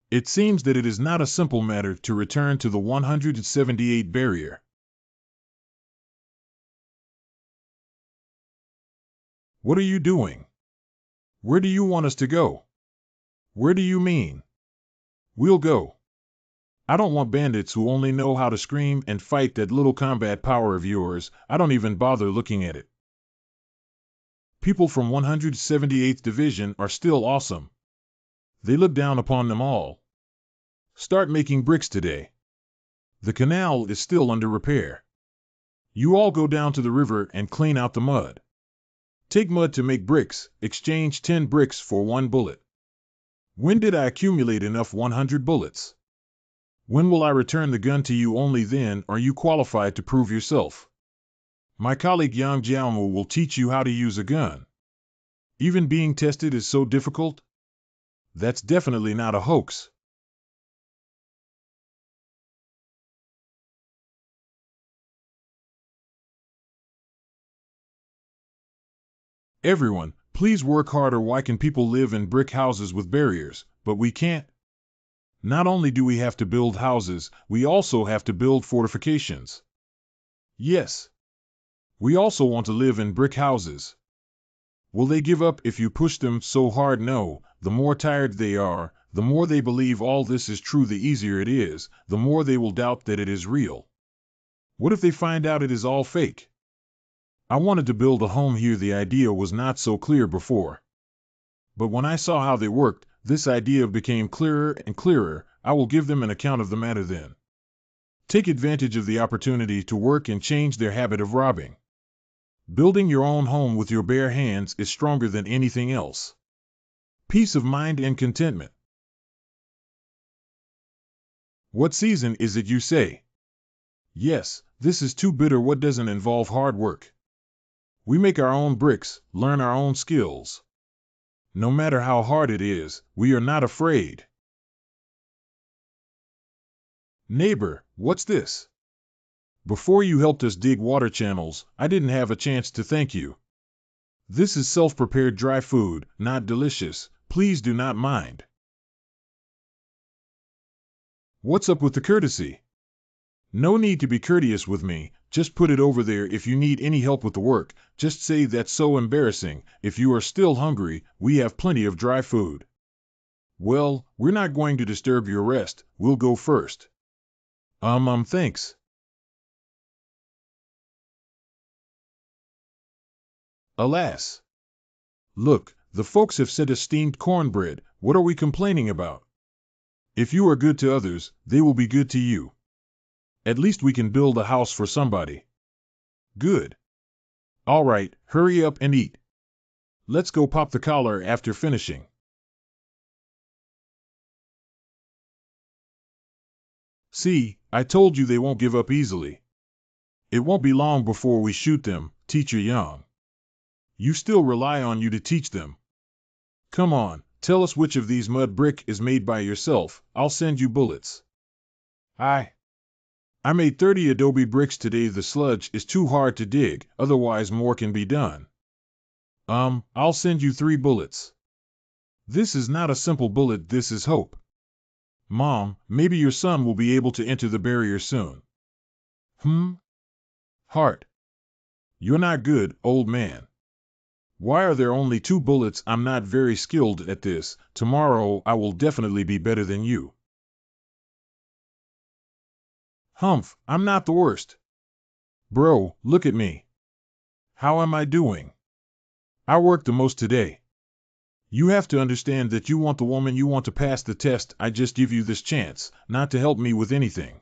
It seems that it is not a simple matter to return to the 178 barrier. What are you doing? Where do you want us to go? Where do you mean? We'll go. I don't want bandits who only know how to scream and fight. That little combat power of yours, I don't even bother looking at it. People from 178th Division are still awesome. They look down upon them all. Start making bricks today. The canal is still under repair. You all go down to the river and clean out the mud. Take mud to make bricks, exchange 10 bricks for 1 bullet. When did I accumulate enough 100 bullets? When will I return the gun to you? Only then are you qualified to prove yourself. My colleague Yang Jiaomu will teach you how to use a gun. Even being tested is so difficult? That's definitely not a hoax. Everyone, please work harder. Why can people live in brick houses with barriers, but we can't? Not only do we have to build houses, we also have to build fortifications. Yes. We also want to live in brick houses. Will they give up if you push them so hard? No. The more tired they are, the more they believe all this is true. The easier it is, the more they will doubt that it is real. What if they find out it is all fake? I wanted to build a home here. The idea was not so clear before. But when I saw how they worked, this idea became clearer and clearer. I will give them an account of the matter then. Take advantage of the opportunity to work and change their habit of robbing. Building your own home with your bare hands is stronger than anything else. Peace of mind and contentment. What season is it, you say? Yes, this is too bitter. What doesn't involve hard work? We make our own bricks, learn our own skills. No matter how hard it is, we are not afraid. Neighbor, what's this? Before you helped us dig water channels, I didn't have a chance to thank you. This is self-prepared dry food, not delicious. Please do not mind. What's up with the courtesy? No need to be courteous with me. Just put it over there. If you need any help with the work, just say that's so embarrassing. If you are still hungry, we have plenty of dry food. Well, we're not going to disturb your rest. We'll go first. Thanks. Alas. Look, the folks have sent us steamed cornbread. What are we complaining about? If you are good to others, they will be good to you. At least we can build a house for somebody. Good. All right, hurry up and eat. Let's go pop the collar after finishing. See, I told you they won't give up easily. It won't be long before we shoot them, Teacher Young. You still rely on you to teach them. Come on, tell us which of these mud brick is made by yourself. I'll send you bullets. I made 30 adobe bricks today. The sludge is too hard to dig, otherwise more can be done. I'll send you 3 bullets. This is not a simple bullet, this is hope. Mom, maybe your son will be able to enter the barrier soon. Heart. You're not good, old man. Why are there only 2 bullets? I'm not very skilled at this. Tomorrow I will definitely be better than you. Humph, I'm not the worst. Bro, look at me. How am I doing? I worked the most today. You have to understand that you want the woman, you want to pass the test. I just give you this chance, not to help me with anything.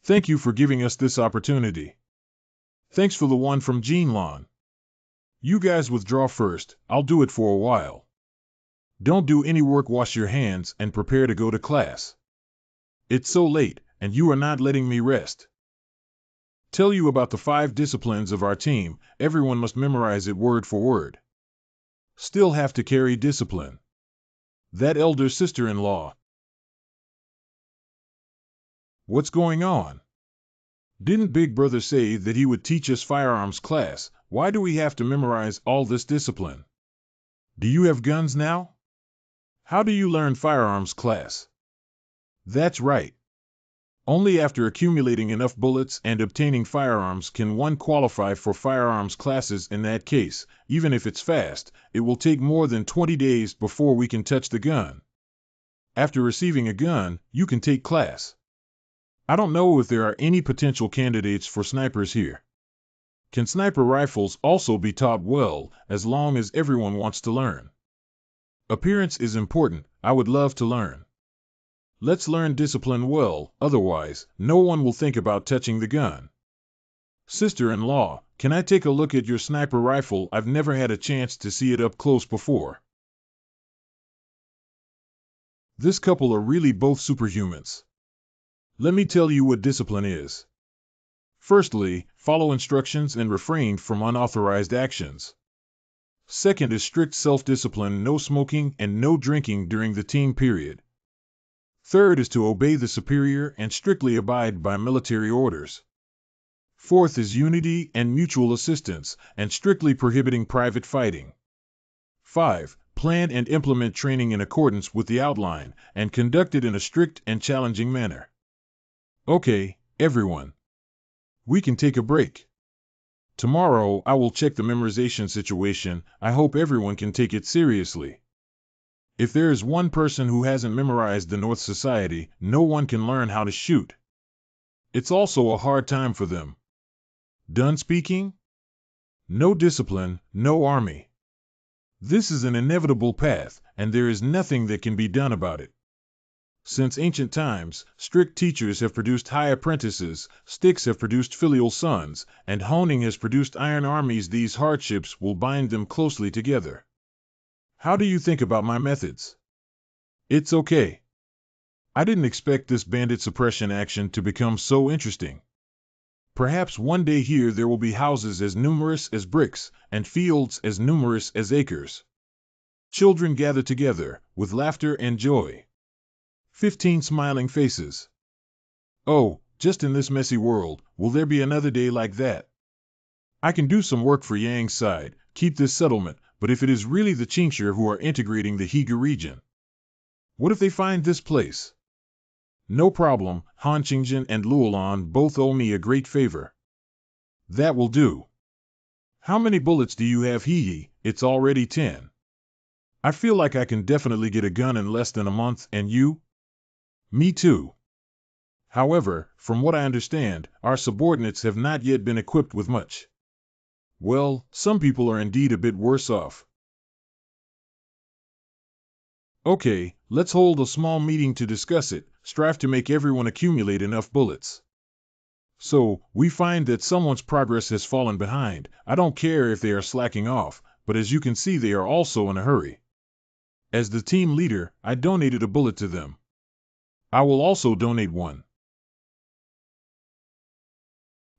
Thank you for giving us this opportunity. Thanks for the one from Jinlon. You guys withdraw first, I'll do it for a while. Don't do any work, wash your hands, and prepare to go to class. It's so late, and you are not letting me rest. Tell you about the 5 disciplines of our team, everyone must memorize it word for word. Still have to carry discipline. That elder sister-in-law. What's going on? Didn't Big Brother say that he would teach us firearms class? Why do we have to memorize all this discipline? Do you have guns now? How do you learn firearms class? That's right. Only after accumulating enough bullets and obtaining firearms can one qualify for firearms classes. In that case, even if it's fast, it will take more than 20 days before we can touch the gun. After receiving a gun, you can take class. I don't know if there are any potential candidates for snipers here. Can sniper rifles also be taught? Well, as long as everyone wants to learn. Appearance is important. I would love to learn. Let's learn discipline well, otherwise, no one will think about touching the gun. Sister-in-law, can I take a look at your sniper rifle? I've never had a chance to see it up close before. This couple are really both superhumans. Let me tell you what discipline is. Firstly, follow instructions and refrain from unauthorized actions. Second is strict self-discipline, no smoking and no drinking during the team period. Third is to obey the superior and strictly abide by military orders. Fourth is unity and mutual assistance, and strictly prohibiting private fighting. 5. Plan and implement training in accordance with the outline, and conduct it in a strict and challenging manner. Okay, everyone. We can take a break. Tomorrow I will check the memorization situation. I hope everyone can take it seriously. If there is one person who hasn't memorized the North Society, no one can learn how to shoot. It's also a hard time for them. Done speaking? No discipline, no army. This is an inevitable path, and there is nothing that can be done about it. Since ancient times, strict teachers have produced high apprentices, sticks have produced filial sons, and honing has produced iron armies. These hardships will bind them closely together. How do you think about my methods? It's okay. I didn't expect this bandit suppression action to become so interesting. Perhaps one day here there will be houses as numerous as bricks, and fields as numerous as acres. Children gather together, with laughter and joy. 15 smiling faces. Oh, just in this messy world, will there be another day like that? I can do some work for Yang's side, keep this settlement, but if it is really the Qingxia who are integrating the Higa region, what if they find this place? No problem, Han Qingjin and Luolan both owe me a great favor. That will do. How many bullets do you have? Hee, it's already 10. I feel like I can definitely get a gun in less than a month, and you? Me too. However, from what I understand, our subordinates have not yet been equipped with much. Well, some people are indeed a bit worse off. Okay, let's hold a small meeting to discuss it, strive to make everyone accumulate enough bullets. So, we find that someone's progress has fallen behind. I don't care if they are slacking off, but as you can see they are also in a hurry. As the team leader, I donated a bullet to them. I will also donate one.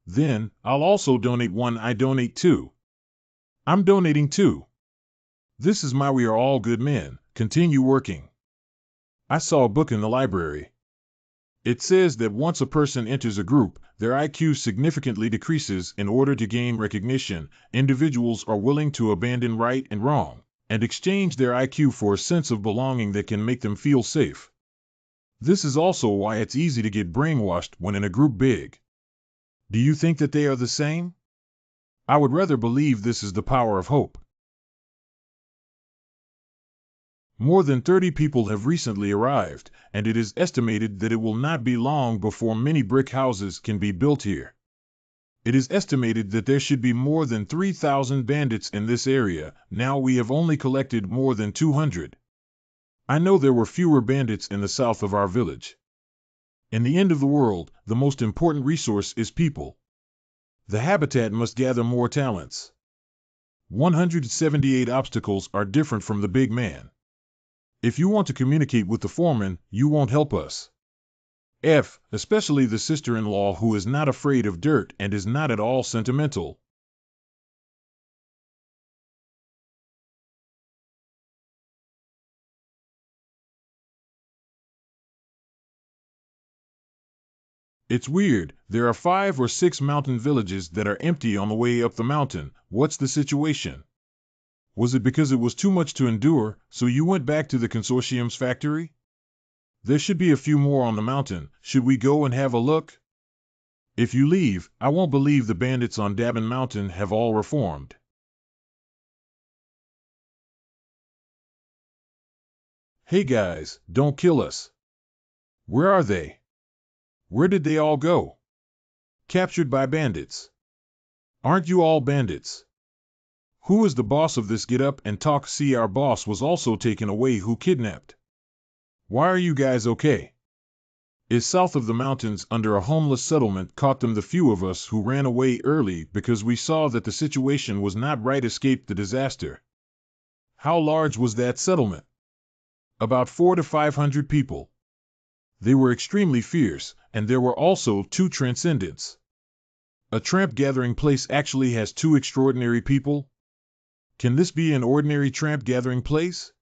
Then, I'll also donate one. I donate 2. I'm donating 2. This is why we are all good men. Continue working. I saw a book in the library. It says that once a person enters a group, their IQ significantly decreases. In order to gain recognition, individuals are willing to abandon right and wrong and exchange their IQ for a sense of belonging that can make them feel safe. This is also why it's easy to get brainwashed when in a group big. Do you think that they are the same? I would rather believe this is the power of hope. More than 30 people have recently arrived, and it is estimated that it will not be long before many brick houses can be built here. It is estimated that there should be more than 3,000 bandits in this area. Now we have only collected more than 200. I know there were fewer bandits in the south of our village. In the end of the world, the most important resource is people. The habitat must gather more talents. 178 obstacles are different from the big man. If you want to communicate with the foreman, you won't help us. Especially the sister-in-law who is not afraid of dirt and is not at all sentimental. It's weird, there are 5 or 6 mountain villages that are empty on the way up the mountain. What's the situation? Was it because it was too much to endure, so you went back to the consortium's factory? There should be a few more on the mountain. Should we go and have a look? If you leave, I won't believe the bandits on Dabin Mountain have all reformed. Hey guys, don't kill us. Where are they? Where did they all go? Captured by bandits. Aren't you all bandits? Who is the boss of this get up and talk? See, our boss was also taken away. Who kidnapped? Why are you guys okay? Is south of the mountains under a homeless settlement. Caught them. The few of us who ran away early because we saw that the situation was not right escaped the disaster. How large was that settlement? About 400 to 500 people. They were extremely fierce, and there were also 2 transcendents. A tramp gathering place actually has 2 extraordinary people? Can this be an ordinary tramp gathering place?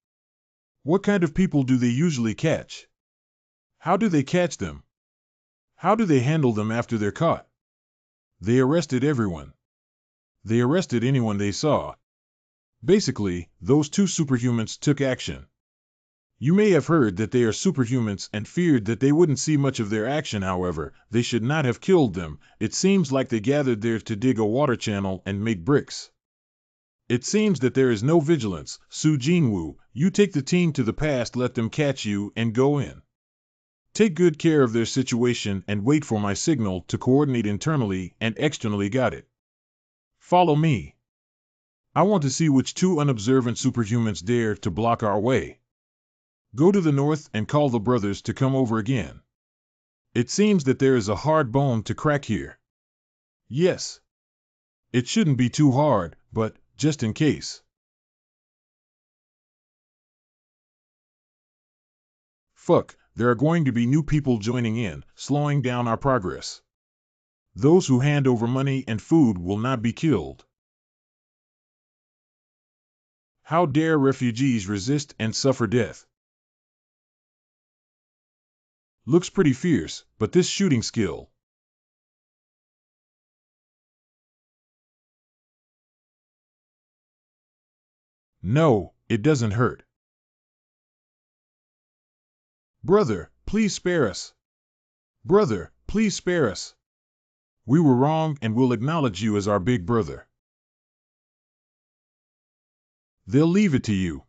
What kind of people do they usually catch? How do they catch them? How do they handle them after they're caught? They arrested everyone. They arrested anyone they saw. Basically, those 2 superhumans took action. You may have heard that they are superhumans and feared that they wouldn't see much of their action. However, they should not have killed them. It seems like they gathered there to dig a water channel and make bricks. It seems that there is no vigilance. Su Jinwoo, you take the team to the past, let them catch you, and go in. Take good care of their situation and wait for my signal to coordinate internally and externally. Got it? Follow me. I want to see which 2 unobservant superhumans dare to block our way. Go to the north and call the brothers to come over again. It seems that there is a hard bone to crack here. Yes. It shouldn't be too hard, but just in case. Fuck, there are going to be new people joining in, slowing down our progress. Those who hand over money and food will not be killed. How dare refugees resist and suffer death? Looks pretty fierce, but this shooting skill. No, it doesn't hurt. Brother, please spare us. Brother, please spare us. We were wrong and we'll acknowledge you as our big brother. They'll leave it to you.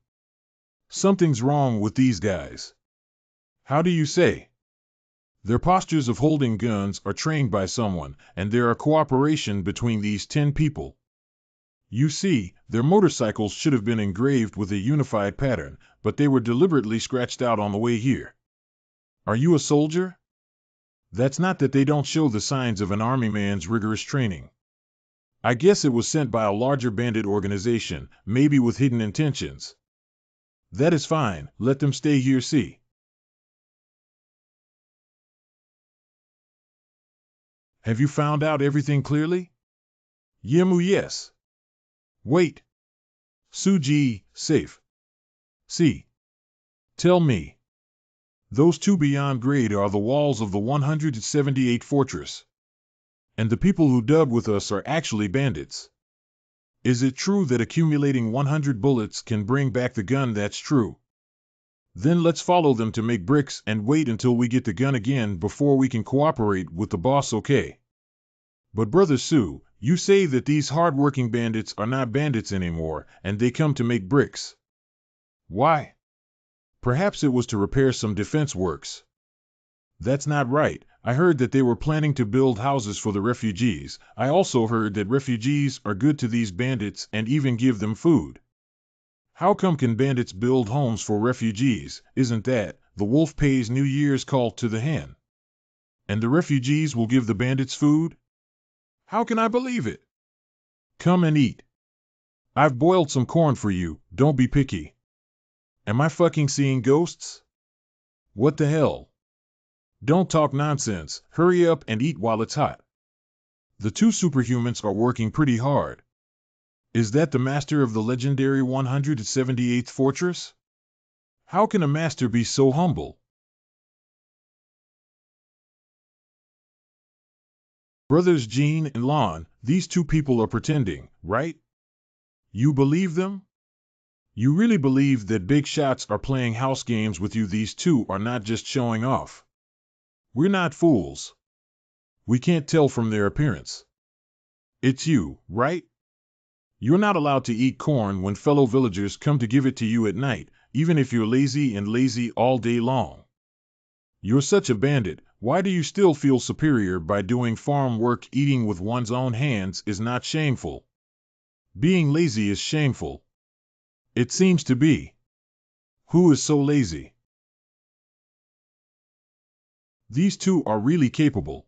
Something's wrong with these guys. How do you say? Their postures of holding guns are trained by someone, and there are cooperation between these 10 people. You see, their motorcycles should have been engraved with a unified pattern, but they were deliberately scratched out on the way here. Are you a soldier? That's not that they don't show the signs of an army man's rigorous training. I guess it was sent by a larger bandit organization, maybe with hidden intentions. That is fine, let them stay here. See. Have you found out everything clearly? Yemu, yes. Wait. Suji, safe. See. Tell me. Those two beyond grade are the walls of the 178 fortress. And the people who dug with us are actually bandits. Is it true that accumulating 100 bullets can bring back the gun? That's true. Then let's follow them to make bricks and wait until we get the gun again before we can cooperate with the boss, okay? But Brother Sue, you say that these hard-working bandits are not bandits anymore, and they come to make bricks. Why? Perhaps it was to repair some defense works. That's not right. I heard that they were planning to build houses for the refugees. I also heard that refugees are good to these bandits and even give them food. How come can bandits build homes for refugees? Isn't that the wolf pays New Year's call to the hen? And the refugees will give the bandits food? How can I believe it? Come and eat. I've boiled some corn for you, don't be picky. Am I fucking seeing ghosts? What the hell? Don't talk nonsense, hurry up and eat while it's hot. The two superhumans are working pretty hard. Is that the master of the legendary 178th fortress? How can a master be so humble? Brothers Jean and Lon, these two people are pretending, right? You believe them? You really believe that big shots are playing house games with you? These two are not just showing off. We're not fools. We can't tell from their appearance. It's you, right? You're not allowed to eat corn when fellow villagers come to give it to you at night, even if you're lazy all day long. You're such a bandit. Why do you still feel superior by doing farm work? Eating with one's own hands is not shameful. Being lazy is shameful. It seems to be. Who is so lazy? These two are really capable.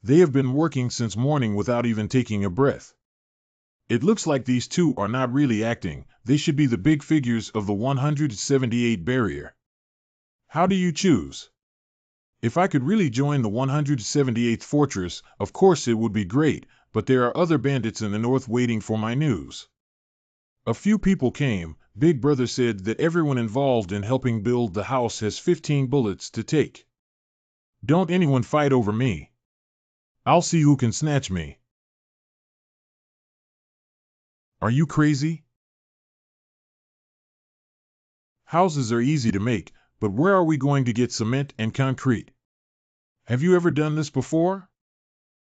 They have been working since morning without even taking a breath. It looks like these two are not really acting. They should be the big figures of the 178 barrier. How do you choose? If I could really join the 178th fortress, of course it would be great, but there are other bandits in the north waiting for my news. A few people came. Big Brother said that everyone involved in helping build the house has 15 bullets to take. Don't anyone fight over me. I'll see who can snatch me. Are you crazy? Houses are easy to make, but where are we going to get cement and concrete? Have you ever done this before?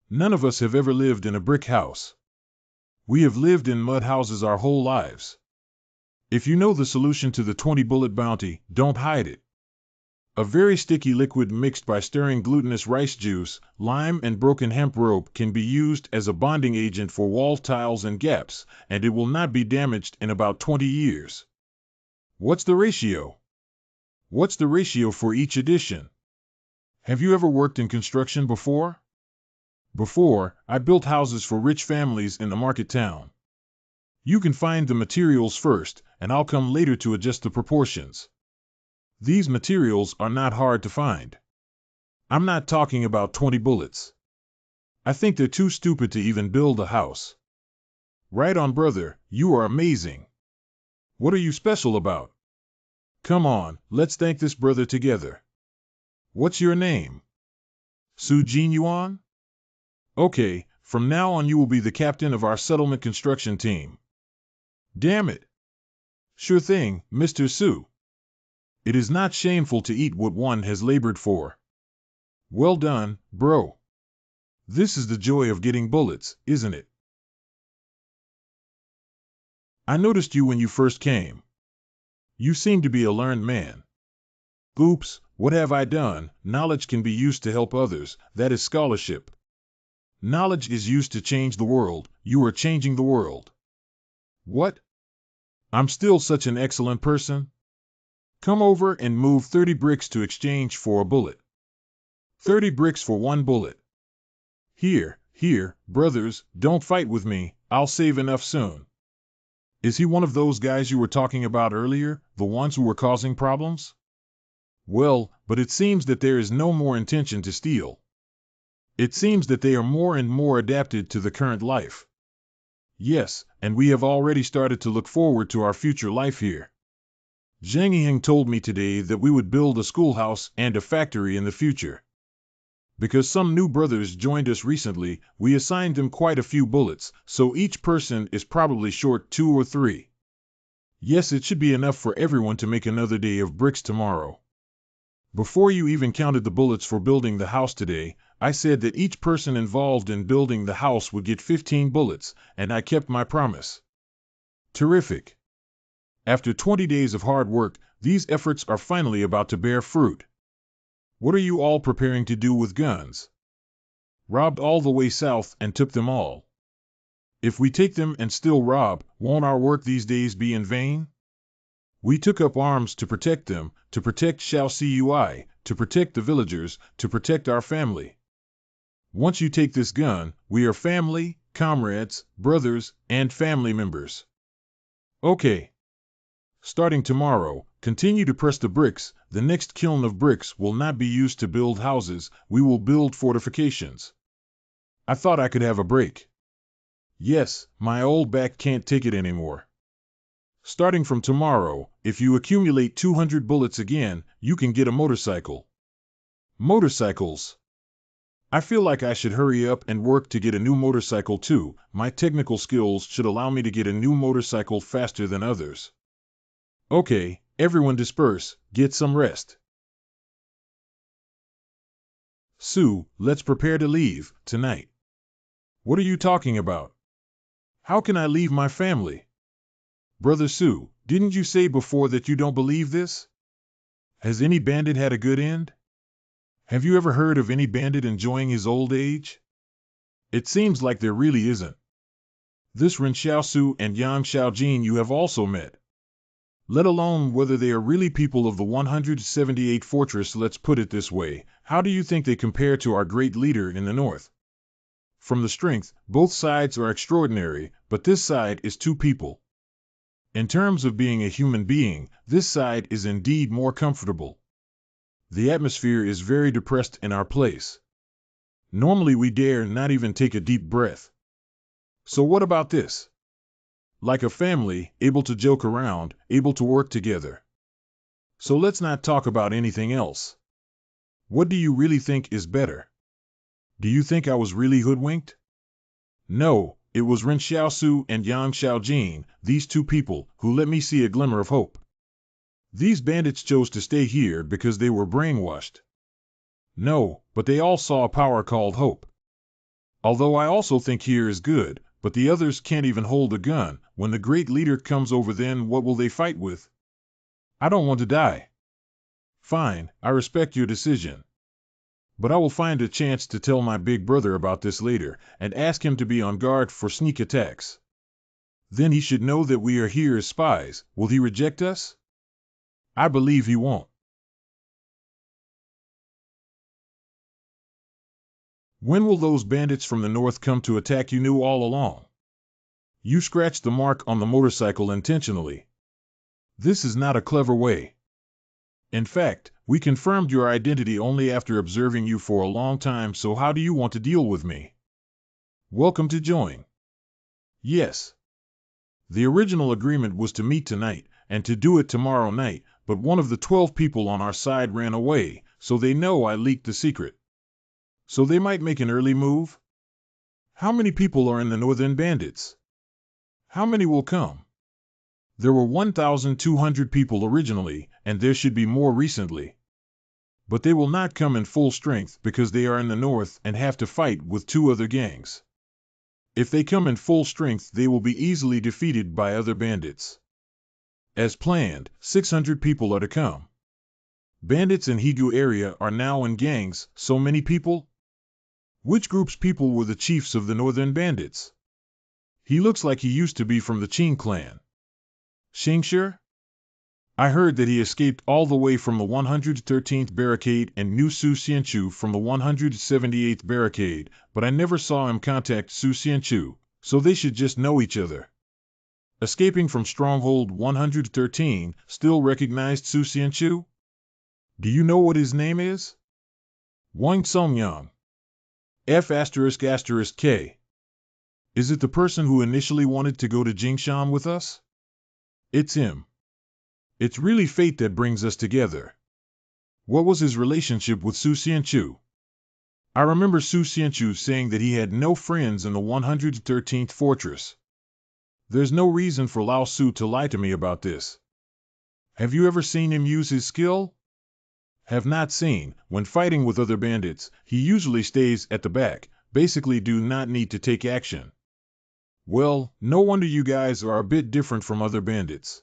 None of us have ever lived in a brick house. We have lived in mud houses our whole lives. If you know the solution to the 20-bullet bounty, don't hide it. A very sticky liquid mixed by stirring glutinous rice juice, lime and broken hemp rope can be used as a bonding agent for wall tiles and gaps, and it will not be damaged in about 20 years. What's the ratio? What's the ratio for each addition? Have you ever worked in construction before? Before, I built houses for rich families in the market town. You can find the materials first, and I'll come later to adjust the proportions. These materials are not hard to find. I'm not talking about 20 bullets. I think they're too stupid to even build a house. Right on, brother, you are amazing. What are you special about? Come on, let's thank this brother together. What's your name? Su Jin Yuan? Okay, from now on you will be the captain of our settlement construction team. Damn it. Sure thing, Mr. Su. It is not shameful to eat what one has labored for. Well done, bro. This is the joy of getting bullets, isn't it? I noticed you when you first came. You seem to be a learned man. Oops, what have I done? Knowledge can be used to help others, that is scholarship. Knowledge is used to change the world, you are changing the world. What? I'm still such an excellent person? Come over and move 30 bricks to exchange for a bullet. 30 bricks for 1 bullet. Here, brothers, don't fight with me, I'll save enough soon. Is he one of those guys you were talking about earlier, the ones who were causing problems? Well, but it seems that there is no more intention to steal. It seems that they are more and more adapted to the current life. Yes, and we have already started to look forward to our future life here. Zhang Ying told me today that we would build a schoolhouse and a factory in the future. Because some new brothers joined us recently, we assigned them quite a few bullets, so each person is probably short 2 or 3. Yes, it should be enough for everyone to make another day of bricks tomorrow. Before you even counted the bullets for building the house today, I said that each person involved in building the house would get 15 bullets, and I kept my promise. Terrific. After 20 days of hard work, these efforts are finally about to bear fruit. What are you all preparing to do with guns? Robbed all the way south and took them all. If we take them and still rob, won't our work these days be in vain? We took up arms to protect them, to protect Xiao to protect the villagers, to protect our family. Once you take this gun, we are family, comrades, brothers, and family members. Okay. Starting tomorrow, continue to press the bricks. The next kiln of bricks will not be used to build houses, we will build fortifications. I thought I could have a break. Yes, my old back can't take it anymore. Starting from tomorrow, if you accumulate 200 bullets again, you can get a motorcycle. Motorcycles. I feel like I should hurry up and work to get a new motorcycle too. My technical skills should allow me to get a new motorcycle faster than others. Okay, everyone disperse, get some rest. Sue, let's prepare to leave, tonight. What are you talking about? How can I leave my family? Brother Sue, didn't you say before that you don't believe this? Has any bandit had a good end? Have you ever heard of any bandit enjoying his old age? It seems like there really isn't. This Ren Xiaosu and Yang Xiaojin you have also met. Let alone whether they are really people of the 178 fortress. Let's put it this way, how do you think they compare to our great leader in the north? From the strength, both sides are extraordinary, but this side is 2 people. In terms of being a human being, this side is indeed more comfortable. The atmosphere is very depressed in our place. Normally we dare not even take a deep breath. So what about this? Like a family, able to joke around, able to work together. So let's not talk about anything else. What do you really think is better? Do you think I was really hoodwinked? No, it was Ren Xiaosu and Yang Xiaojin, these 2 people, who let me see a glimmer of hope. These bandits chose to stay here because they were brainwashed. No, but they all saw a power called hope. Although I also think here is good, but the others can't even hold a gun. When the great leader comes over, then what will they fight with? I don't want to die. Fine, I respect your decision. But I will find a chance to tell my big brother about this later, and ask him to be on guard for sneak attacks. Then he should know that we are here as spies. Will he reject us? I believe he won't. When will those bandits from the north come to attack? You knew all along. You scratched the mark on the motorcycle intentionally. This is not a clever way. In fact, we confirmed your identity only after observing you for a long time, so how do you want to deal with me? Welcome to join. Yes. The original agreement was to meet tonight, and to do it tomorrow night, but one of the 12 people on our side ran away, so they know I leaked the secret. So they might make an early move? How many people are in the northern bandits? How many will come? There were 1,200 people originally, and there should be more recently. But they will not come in full strength because they are in the north and have to fight with 2 other gangs. If they come in full strength, they will be easily defeated by other bandits. As planned, 600 people are to come. Bandits in Higu area are now in gangs. So many people? Which group's people were the chiefs of the northern bandits? He looks like he used to be from the Qing clan. Xingshi? I heard that he escaped all the way from the 113th barricade and knew Su Xianchu from the 178th barricade, but I never saw him contact Su Xianchu, so they should just know each other. Escaping from Stronghold 113, still recognized Su Xianchu? Do you know what his name is? Wang Songyang. F***K. Is it the person who initially wanted to go to Jingshan with us? It's him. It's really fate that brings us together. What was his relationship with Su Xianchu? I remember Su Xianchu saying that he had no friends in the 113th fortress. There's no reason for Lao Su to lie to me about this. Have you ever seen him use his skill? Have not seen. When fighting with other bandits, he usually stays at the back, basically do not need to take action. Well, no wonder you guys are a bit different from other bandits.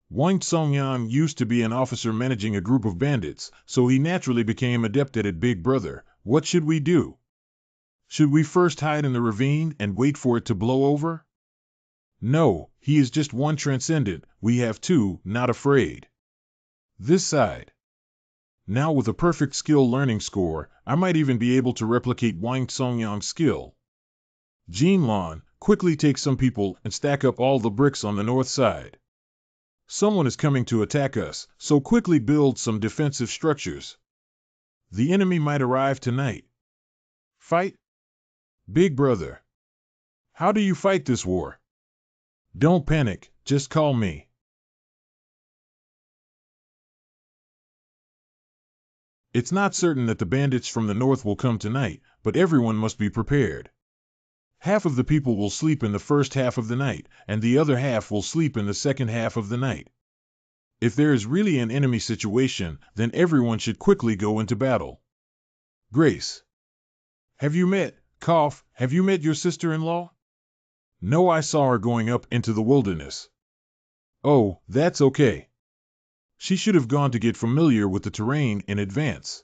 Wang Songyang used to be an officer managing a group of bandits, so he naturally became adept at it. Big brother, what should we do? Should we first hide in the ravine and wait for it to blow over? No, he is just one transcendent, we have two, not afraid. This side. Now with a perfect skill learning score, I might even be able to replicate Wang Songyang's skill. Jinlan, quickly take some people and stack up all the bricks on the north side. Someone is coming to attack us, so quickly build some defensive structures. The enemy might arrive tonight. Fight? Big brother. How do you fight this war? Don't panic, just call me. It's not certain that the bandits from the north will come tonight, but everyone must be prepared. Half of the people will sleep in the first half of the night, and the other half will sleep in the second half of the night. If there is really an enemy situation, then everyone should quickly go into battle. Grace. Have you met your sister-in-law? No, I saw her going up into the wilderness. Oh, that's okay. She should have gone to get familiar with the terrain in advance.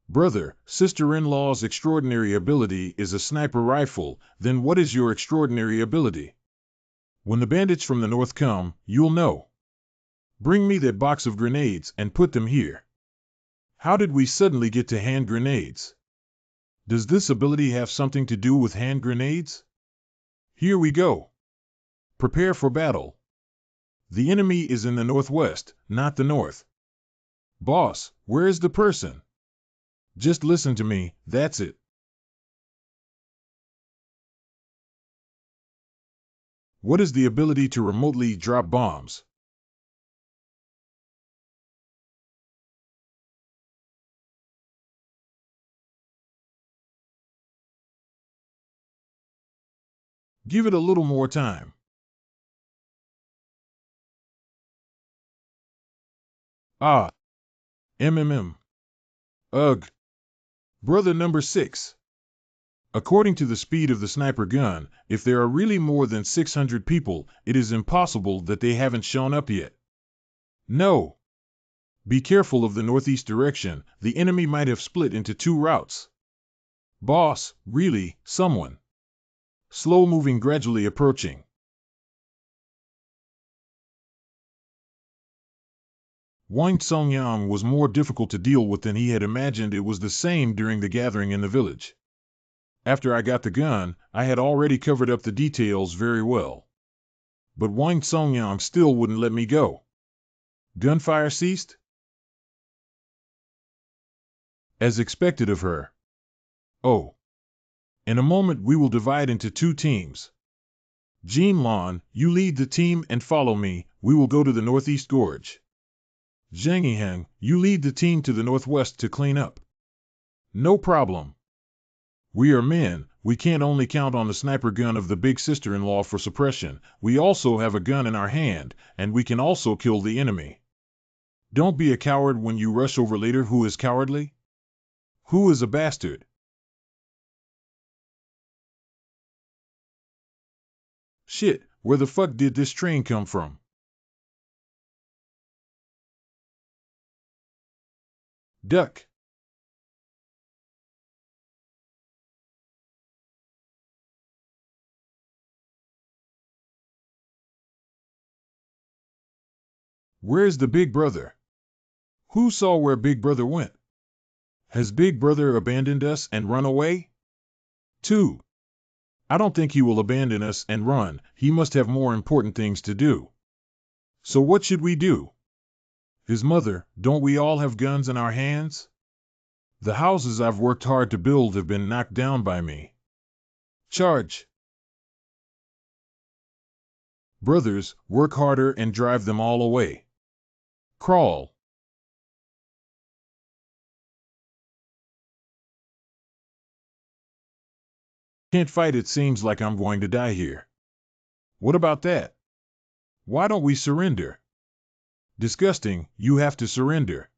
Brother, sister-in-law's extraordinary ability is a sniper rifle, then what is your extraordinary ability? When the bandits from the north come, you'll know. Bring me that box of grenades and put them here. How did we suddenly get to hand grenades? Does this ability have something to do with hand grenades? Here we go. Prepare for battle. The enemy is in the northwest, not the north. Boss, where is the person? Just listen to me, that's it. What is the ability to remotely drop bombs? Give it a little more time. Ah. Ugh. Brother number 6. According to the speed of the sniper gun, if there are really more than 600 people, it is impossible that they haven't shown up yet. No. Be careful of the northeast direction, the enemy might have split into 2 routes. Boss, really, someone. Slow moving, gradually approaching. Wang Songyang was more difficult to deal with than he had imagined. It was the same during the gathering in the village. After I got the gun, I had already covered up the details very well. But Wang Songyang still wouldn't let me go. Gunfire ceased? As expected of her. Oh. In a moment we will divide into 2 teams. Jinlan, you lead the team and follow me, we will go to the northeast gorge. Zhang Yiheng, you lead the team to the northwest to clean up. No problem. We are men, we can't only count on the sniper gun of the big sister-in-law for suppression, we also have a gun in our hand, and we can also kill the enemy. Don't be a coward when you rush over later. Who is cowardly? Who is a bastard? Shit, where the fuck did this train come from? Duck. Where's the big brother? Who saw where big brother went? Has big brother abandoned us and run away? 2. I don't think he will abandon us and run, he must have more important things to do. So what should we do? His mother, don't we all have guns in our hands? The houses I've worked hard to build have been knocked down by me. Charge. Brothers, work harder and drive them all away. Crawl. Can't fight, it seems like I'm going to die here. What about that? Why don't we surrender? Disgusting, you have to surrender.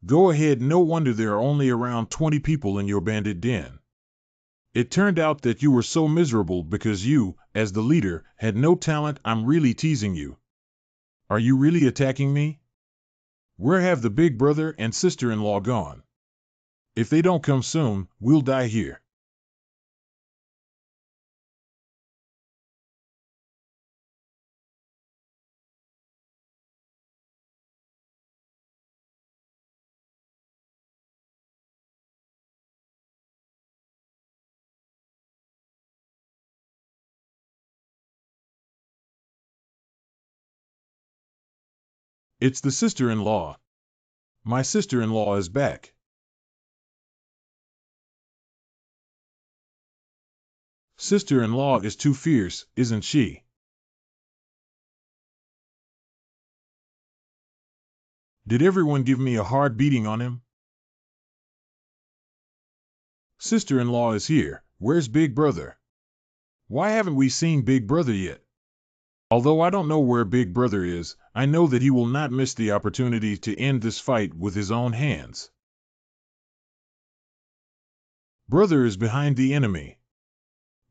Go ahead, no wonder there are only around 20 people in your bandit den. It turned out that you were so miserable because you, as the leader, had no talent. I'm really teasing you. Are you really attacking me? Where have the big brother and sister-in-law gone? If they don't come soon, we'll die here. It's the sister-in-law. My sister-in-law is back. Sister-in-law is too fierce, isn't she? Did everyone give me a hard beating on him? Sister-in-law is here. Where's Big Brother? Why haven't we seen Big Brother yet? Although I don't know where Big Brother is, I know that he will not miss the opportunity to end this fight with his own hands. Brother is behind the enemy.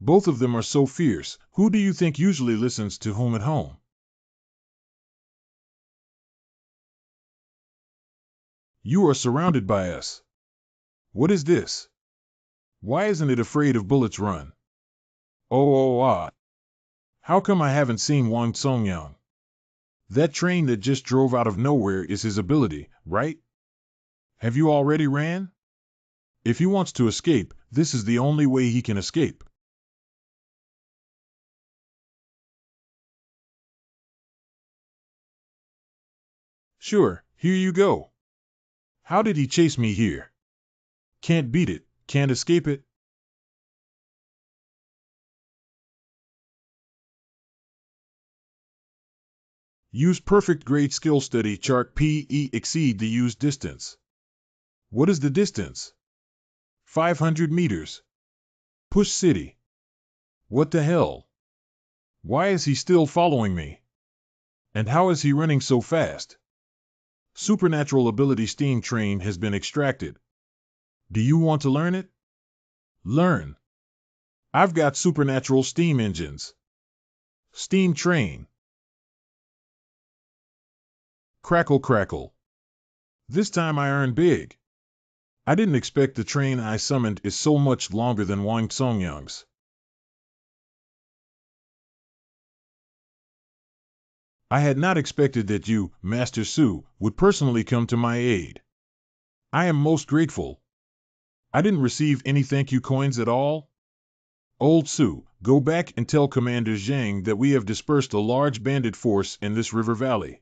Both of them are so fierce. Who do you think usually listens to whom at home? You are surrounded by us. What is this? Why isn't it afraid of bullets? Run. Oh. How come I haven't seen Wang Songyang? That train that just drove out of nowhere is his ability, right? Have you already ran? If he wants to escape, this is the only way he can escape. Sure, here you go. How did he chase me here? Can't beat it, can't escape it. Use perfect grade skill study chart PE exceed the used distance. What is the distance? 500 meters. Push city. What the hell? Why is he still following me? And how is he running so fast? Supernatural ability steam train has been extracted. Do you want to learn it? Learn. I've got supernatural steam engines. Steam train. Crackle crackle. This time I earned big. I didn't expect the train I summoned is so much longer than Wang Songyang's. I had not expected that you, Master Su, would personally come to my aid. I am most grateful. I didn't receive any thank you coins at all. Old Su, go back and tell Commander Zhang that we have dispersed a large bandit force in this river valley.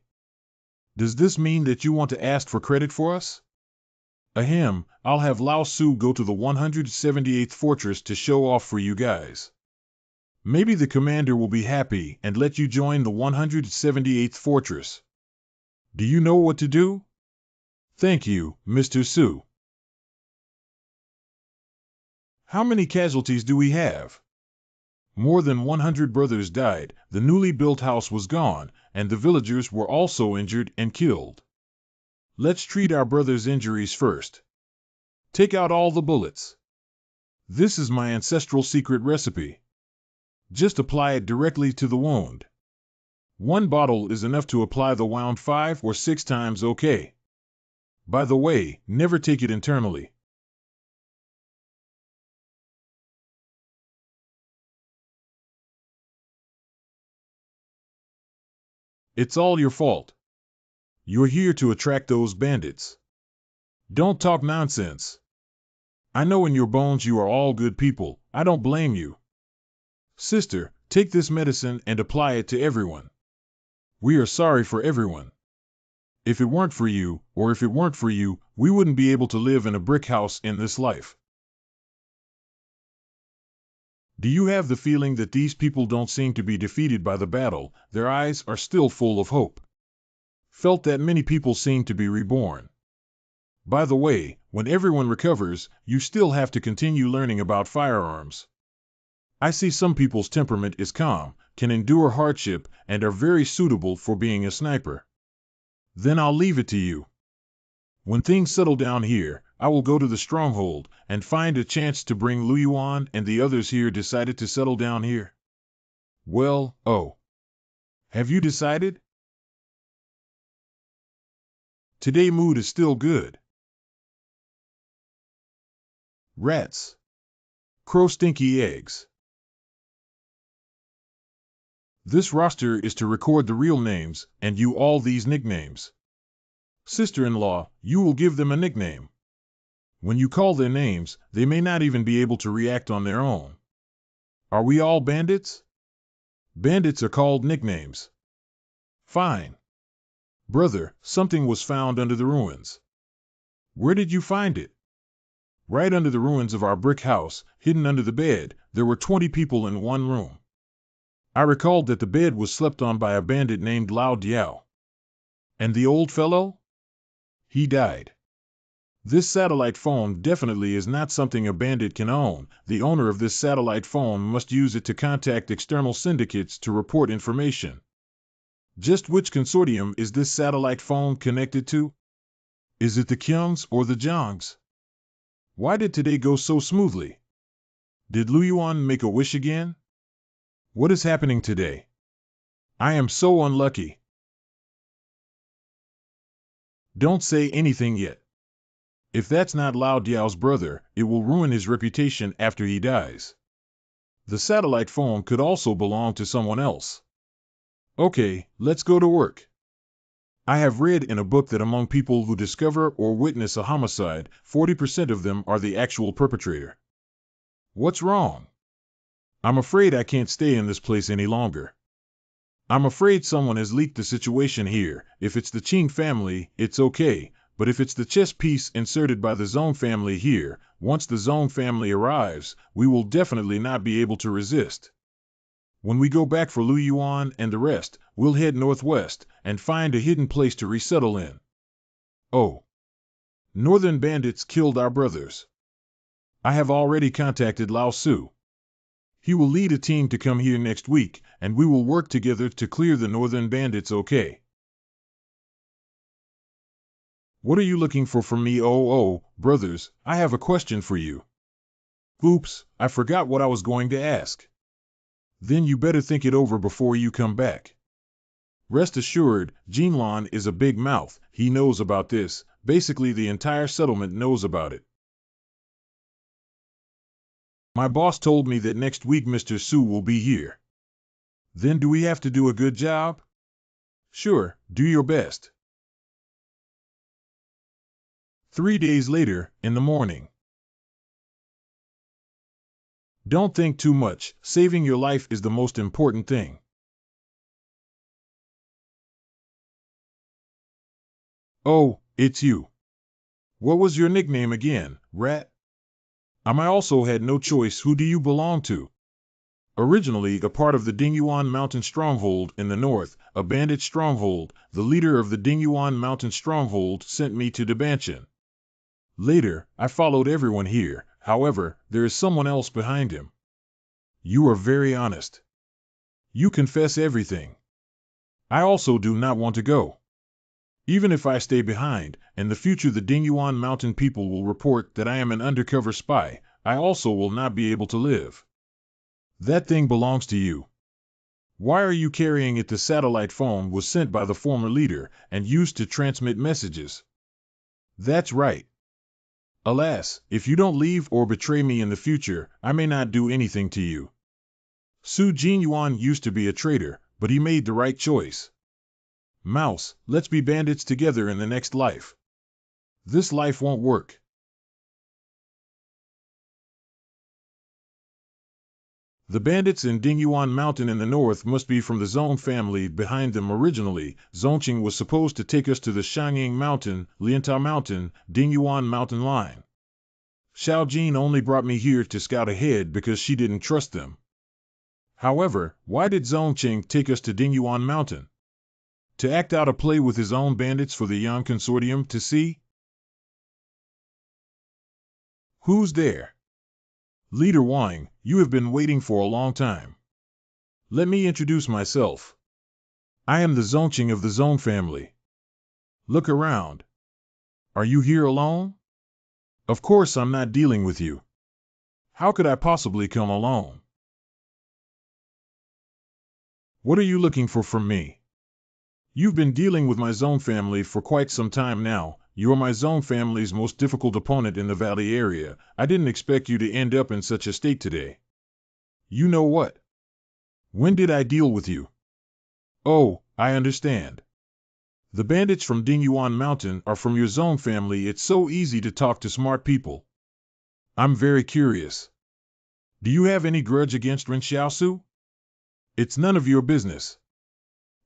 Does this mean that you want to ask for credit for us? Ahem, I'll have Lao Su go to the 178th fortress to show off for you guys. Maybe the commander will be happy and let you join the 178th fortress. Do you know what to do? Thank you, Mr. Su. How many casualties do we have? More than 100 brothers died, the newly built house was gone, and the villagers were also injured and killed. Let's treat our brothers' injuries first. Take out all the bullets. This is my ancestral secret recipe. Just apply it directly to the wound. 1 bottle is enough to apply the wound 5 or 6 times, okay? By the way, never take it internally. It's all your fault. You're here to attract those bandits. Don't talk nonsense. I know in your bones you are all good people. I don't blame you. Sister, take this medicine and apply it to everyone. We are sorry for everyone. If it weren't for you, we wouldn't be able to live in a brick house in this life. Do you have the feeling that these people don't seem to be defeated by the battle? Their eyes are still full of hope. Felt that many people seem to be reborn. By the way, when everyone recovers, you still have to continue learning about firearms. I see some people's temperament is calm, can endure hardship, and are very suitable for being a sniper. Then I'll leave it to you. When things settle down here, I will go to the stronghold and find a chance to bring Lu Yuan and the others here. Decided to settle down here? Well, oh. Have you decided? Today mood is still good. Rats. Crow stinky eggs. This roster is to record the real names, and you all these nicknames. Sister-in-law, you will give them a nickname. When you call their names, they may not even be able to react on their own. Are we all bandits? Bandits are called nicknames. Fine. Brother, something was found under the ruins. Where did you find it? Right under the ruins of our brick house, hidden under the bed. There were 20 people in one room. I recalled that the bed was slept on by a bandit named Lao Diao. And the old fellow? He died. This satellite phone definitely is not something a bandit can own. The owner of this satellite phone must use it to contact external syndicates to report information. Just which consortium is this satellite phone connected to? Is it the Kyungs or the Jongs? Why did today go so smoothly? Did Lu Yuan make a wish again? What is happening today? I am so unlucky. Don't say anything yet. If that's not Lao Diao's brother, it will ruin his reputation after he dies. The satellite phone could also belong to someone else. Okay, let's go to work. I have read in a book that among people who discover or witness a homicide, 40% of them are the actual perpetrator. What's wrong? I'm afraid I can't stay in this place any longer. I'm afraid someone has leaked the situation here. If it's the Qing family, it's okay, but if it's the chess piece inserted by the Zone family here, once the Zone family arrives, we will definitely not be able to resist. When we go back for Lu Yuan and the rest, we'll head northwest and find a hidden place to resettle in. Oh. Northern bandits killed our brothers. I have already contacted Lao Su. He will lead a team to come here next week, and we will work together to clear the northern bandits. Okay. What are you looking for from me? Oh, brothers, I have a question for you. Oops, I forgot what I was going to ask. Then you better think it over before you come back. Rest assured, Jinlan is a big mouth. He knows about this. Basically, the entire settlement knows about it. My boss told me that next week Mr. Su will be here. Then do we have to do a good job? Sure, do your best. 3 days later, in the morning. Don't think too much. Saving your life is the most important thing. Oh, it's you. What was your nickname again, Rat? I also had no choice. Who do you belong to? Originally a part of the Dingyuan Mountain Stronghold in the north, a bandit stronghold, the leader of the Dingyuan Mountain Stronghold sent me to Dabanshan. Later, I followed everyone here. However, there is someone else behind him. You are very honest. You confess everything. I also do not want to go. Even if I stay behind, in the future the Dingyuan Mountain people will report that I am an undercover spy, I also will not be able to live. That thing belongs to you. Why are you carrying it? The satellite phone was sent by the former leader and used to transmit messages. That's right. Alas, if you don't leave or betray me in the future, I may not do anything to you. Su Jinyuan used to be a traitor, but he made the right choice. Mouse, let's be bandits together in the next life. This life won't work. The bandits in Dingyuan Mountain in the north must be from the Zone family. Behind them originally, Zonqing was supposed to take us to the Shanying Mountain, Liantao Mountain, Dingyuan Mountain line. Xiao Jin only brought me here to scout ahead because she didn't trust them. However, why did Zongqing take us to Dingyuan Mountain? To act out a play with his own bandits for the Yang Consortium to see? Who's there? Leader Wang, you have been waiting for a long time. Let me introduce myself. I am the Zongqing of the Zong family. Look around. Are you here alone? Of course I'm not dealing with you. How could I possibly come alone? What are you looking for from me? You've been dealing with my Zong family for quite some time now. You're my Zong family's most difficult opponent in the valley area. I didn't expect you to end up in such a state today. You know what? When did I deal with you? Oh, I understand. The bandits from Dingyuan Mountain are from your Zong family. It's so easy to talk to smart people. I'm very curious. Do you have any grudge against Ren Xiaosu? It's none of your business.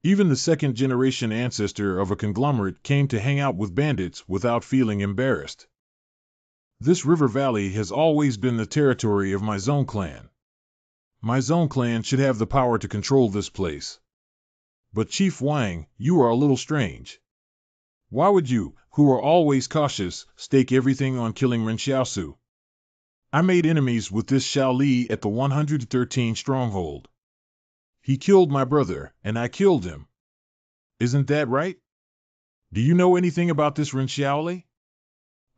Even the second-generation ancestor of a conglomerate came to hang out with bandits without feeling embarrassed. This river valley has always been the territory of my Zong clan. My Zong clan should have the power to control this place. But Chief Wang, you are a little strange. Why would you, who are always cautious, stake everything on killing Ren Xiaosu? I made enemies with this Xiao Li at the 113 stronghold. He killed my brother, and I killed him. Isn't that right? Do you know anything about this Ren Xiaoli?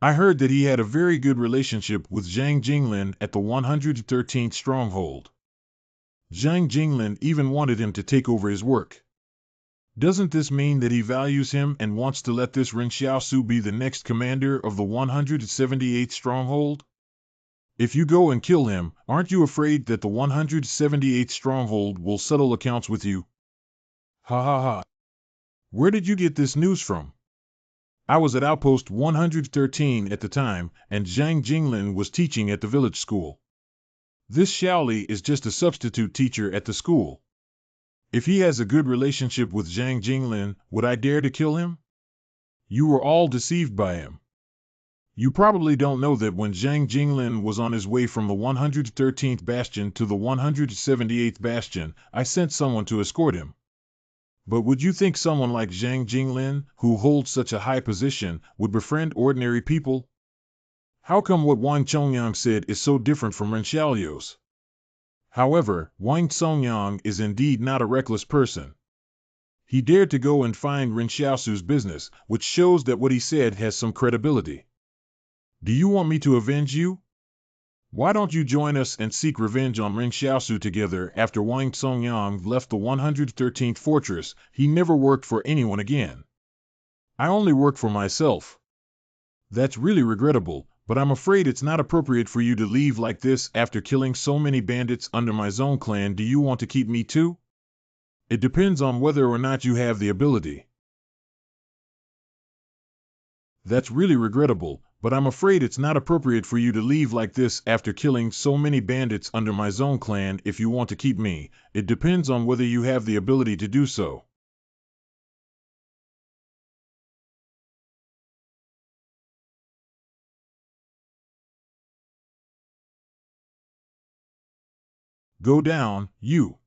I heard that he had a very good relationship with Zhang Jinglin at the 113th stronghold. Zhang Jinglin even wanted him to take over his work. Doesn't this mean that he values him and wants to let this Ren Xiaosu be the next commander of the 178th stronghold? If you go and kill him, aren't you afraid that the 178th stronghold will settle accounts with you? Ha ha ha. Where did you get this news from? I was at Outpost 113 at the time, and Zhang Jinglin was teaching at the village school. This Xiaoli is just a substitute teacher at the school. If he has a good relationship with Zhang Jinglin, would I dare to kill him? You were all deceived by him. You probably don't know that when Zhang Jinglin was on his way from the 113th Bastion to the 178th Bastion, I sent someone to escort him. But would you think someone like Zhang Jinglin, who holds such a high position, would befriend ordinary people? How come what Wang Chongyang said is so different from Ren Xiaolio's? However, Wang Songyang is indeed not a reckless person. He dared to go and find Ren Xiaosu's business, which shows that what he said has some credibility. Do you want me to avenge you? Why don't you join us and seek revenge on Ren Xiaosu together? After Wang Songyang left the 113th fortress, he never worked for anyone again. I only work for myself. That's really regrettable, but I'm afraid it's not appropriate for you to leave like this after killing so many bandits under my Zong clan. Do you want to keep me too? It depends on whether or not you have the ability. That's really regrettable, but I'm afraid it's not appropriate for you to leave like this after killing so many bandits under my Zong clan. If you want to keep me, it depends on whether you have the ability to do so. Go down, you.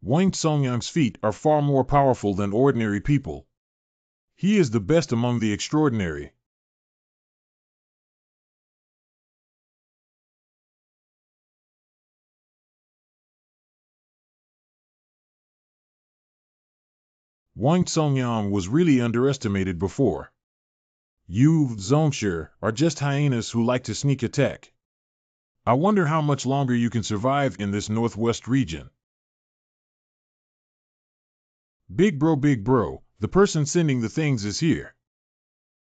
Wang Songyang's feet are far more powerful than ordinary people. He is the best among the extraordinary. Wang Songyang was really underestimated before. You, Zongshi, are just hyenas who like to sneak attack. I wonder how much longer you can survive in this northwest region. Big bro, the person sending the things is here.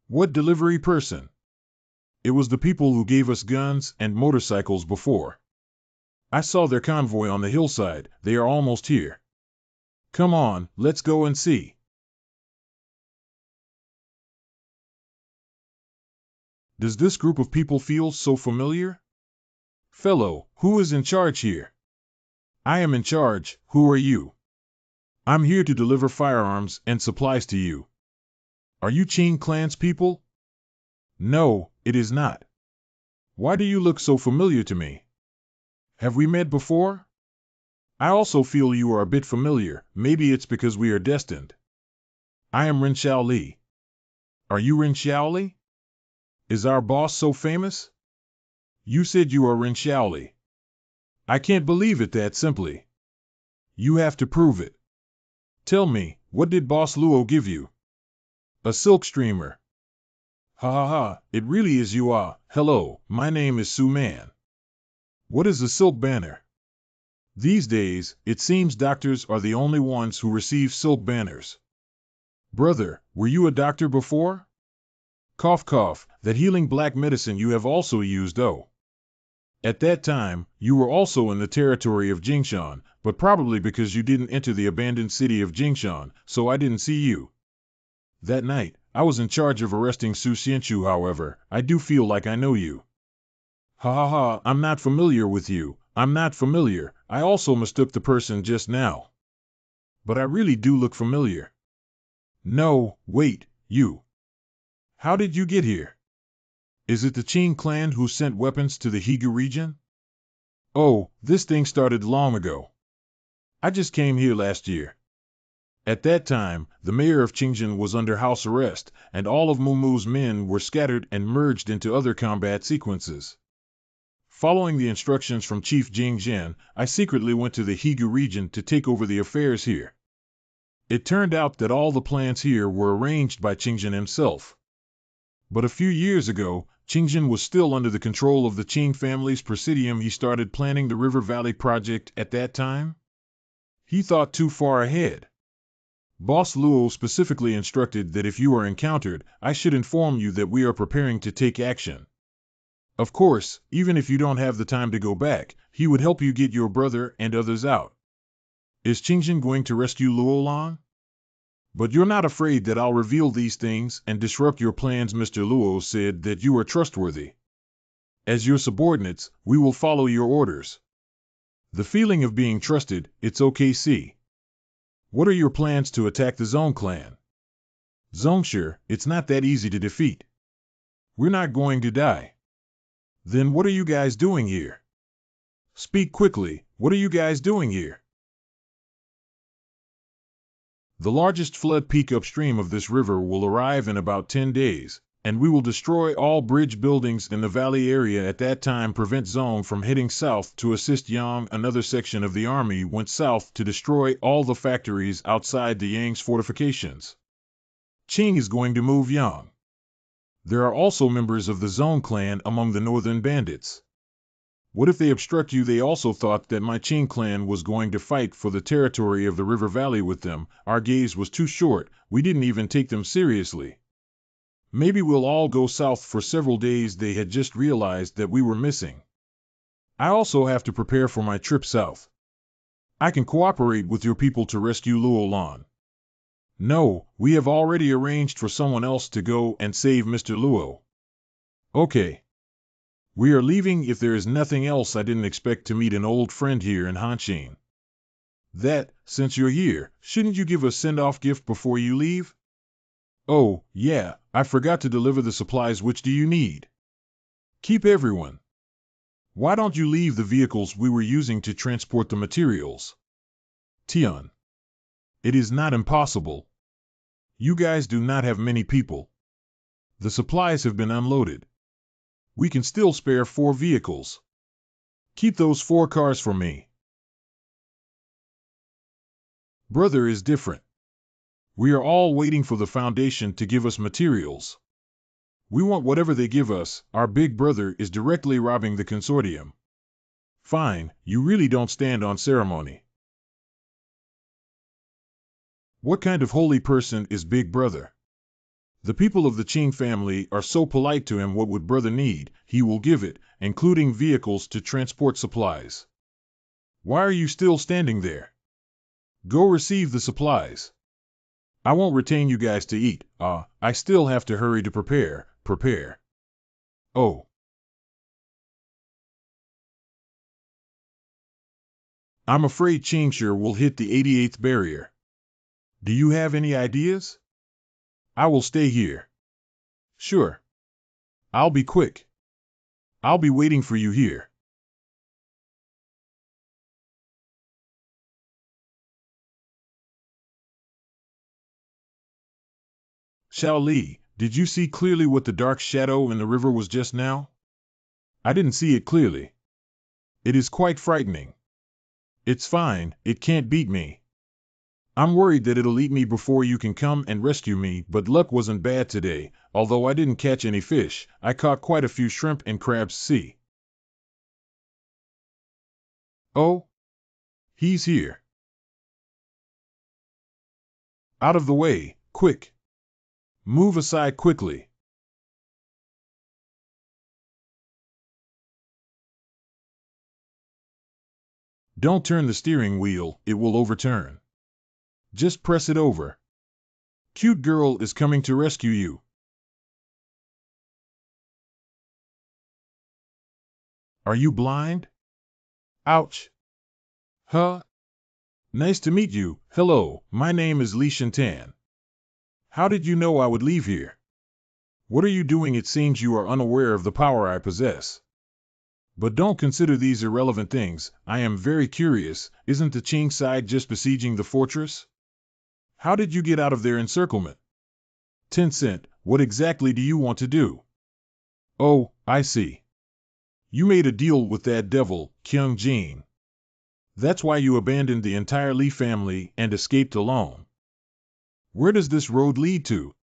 What delivery person? It was the people who gave us guns and motorcycles before. I saw their convoy on the hillside. They are almost here. Come on, let's go and see. Does this group of people feel so familiar? Fellow, who is in charge here? I am in charge. Who are you? I'm here to deliver firearms and supplies to you. Are you Qing clan's people? No, it is not. Why do you look so familiar to me? Have we met before? I also feel you are a bit familiar. Maybe it's because we are destined. I am Ren Xiaoli. Are you Ren Xiaoli? Is our boss so famous? You said you are Ren Xiaoli. I can't believe it that simply. You have to prove it. Tell me, what did Boss Luo give you? A silk streamer. Ha ha ha, it really is you ah. Hello, my name is Su Man. What is a silk banner? These days, it seems doctors are the only ones who receive silk banners. Brother, were you a doctor before? Cough cough, that healing black medicine you have also used oh. At that time, you were also in the territory of Jingshan, but probably because you didn't enter the abandoned city of Jingshan, so I didn't see you. That night, I was in charge of arresting Su Xianchu however, I do feel like I know you. Ha ha ha, I'm not familiar with you, I'm not familiar, I also mistook the person just now. But I really do look familiar. No, wait, you. How did you get here? Is it the Qing clan who sent weapons to the Higu region? Oh, this thing started long ago. I just came here last year. At that time, the mayor of Qingzhen was under house arrest, and all of Mumu's men were scattered and merged into other combat sequences. Following the instructions from Chief Jing Zhen, I secretly went to the Higu region to take over the affairs here. It turned out that all the plans here were arranged by Qingzhen himself. But a few years ago, Qingzhen was still under the control of the Qing family's presidium. He started planning the River Valley project at that time. He thought too far ahead. Boss Luo specifically instructed that if you are encountered, I should inform you that we are preparing to take action. Of course, even if you don't have the time to go back, he would help you get your brother and others out. Is Qingzhen going to rescue Luolan? But you're not afraid that I'll reveal these things and disrupt your plans. Mr. Luo said that you are trustworthy. As your subordinates, we will follow your orders. The feeling of being trusted, it's OKC. What are your plans to attack the Zong clan? Zongshi, it's not that easy to defeat. We're not going to die. Then what are you guys doing here? Speak quickly, what are you guys doing here? The largest flood peak upstream of this river will arrive in about 10 days, and we will destroy all bridge buildings in the valley area at that time. Prevent Zong from heading south to assist Yang. Another section of the army went south to destroy all the factories outside the Yang's fortifications. Qing is going to move Yang. There are also members of the Zong clan among the northern bandits. What if they obstruct you? They also thought that my Qing clan was going to fight for the territory of the river valley with them. Our gaze was too short, we didn't even take them seriously. Maybe we'll all go south for several days. They had just realized that we were missing. I also have to prepare for my trip south. I can cooperate with your people to rescue Luolan. No, we have already arranged for someone else to go and save Mr. Luo. Okay. We are leaving. If there is nothing else, I didn't expect to meet an old friend here in Hanshin. That, since you're here, shouldn't you give a send-off gift before you leave? Oh, yeah, I forgot to deliver the supplies. Which do you need? Keep everyone. Why don't you leave the vehicles we were using to transport the materials? Tian. It is not impossible. You guys do not have many people. The supplies have been unloaded. We can still spare 4 vehicles. Keep those 4 cars for me. Brother is different. We are all waiting for the Foundation to give us materials. We want whatever they give us. Our big brother is directly robbing the consortium. Fine, you really don't stand on ceremony. What kind of holy person is Big Brother? The people of the Qing family are so polite to him. What would brother need, he will give it, including vehicles to transport supplies. Why are you still standing there? Go receive the supplies. I won't retain you guys to eat. I still have to hurry to prepare. Oh. I'm afraid Qingshi will hit the 88th barrier. Do you have any ideas? I will stay here. Sure. I'll be quick. I'll be waiting for you here. Xiao Li, did you see clearly what the dark shadow in the river was just now? I didn't see it clearly. It is quite frightening. It's fine, it can't beat me. I'm worried that it'll eat me before you can come and rescue me, but luck wasn't bad today. Although I didn't catch any fish, I caught quite a few shrimp and crabs. See? Oh, he's here. Out of the way, quick. Move aside quickly. Don't turn the steering wheel, it will overturn. Just press it over. Cute girl is coming to rescue you. Are you blind? Ouch. Huh? Nice to meet you. Hello, my name is Li Shintan. How did you know I would leave here? What are you doing? It seems you are unaware of the power I possess. But don't consider these irrelevant things. I am very curious. Isn't the Qing side just besieging the fortress? How did you get out of their encirclement? Tencent, what exactly do you want to do? Oh, I see. You made a deal with that devil, Kyung Jin. That's why you abandoned the entire Li family and escaped alone. Where does this road lead to?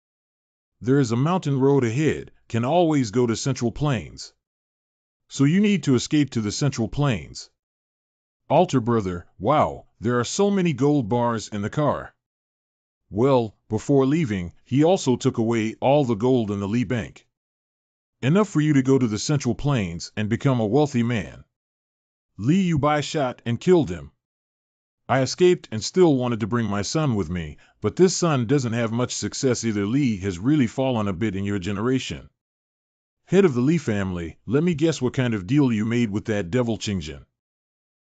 There is a mountain road ahead, can always go to Central Plains. So you need to escape to the Central Plains. Alter brother, wow, there are so many gold bars in the car. Well, before leaving, he also took away all the gold in the Li Bank. Enough for you to go to the Central Plains and become a wealthy man. Li Yubai shot and killed him. I escaped and still wanted to bring my son with me, but this son doesn't have much success either. Li has really fallen a bit in your generation. Head of the Li family, let me guess what kind of deal you made with that devil Qingjin.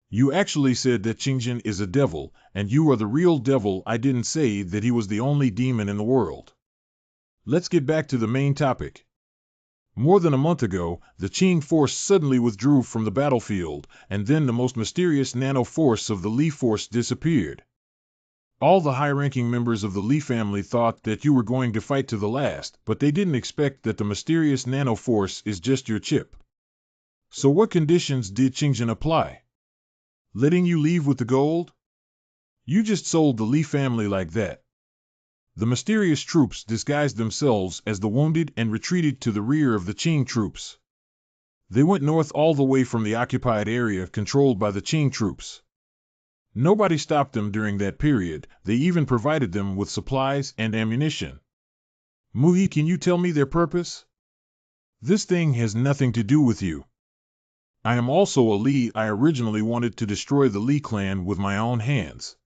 You actually said that Qingjin is a devil, and you are the real devil. I didn't say that he was the only demon in the world. Let's get back to the main topic. More than a month ago, the Qing force suddenly withdrew from the battlefield, and then the most mysterious nano-force of the Li force disappeared. All the high-ranking members of the Li family thought that you were going to fight to the last, but they didn't expect that the mysterious nano-force is just your chip. So what conditions did Qingjin apply? Letting you leave with the gold? You just sold the Li family like that. The mysterious troops disguised themselves as the wounded and retreated to the rear of the Qing troops. They went north all the way from the occupied area controlled by the Qing troops. Nobody stopped them during that period. They even provided them with supplies and ammunition. Muhi, can you tell me their purpose? This thing has nothing to do with you. I am also a Li. I originally wanted to destroy the Li clan with my own hands.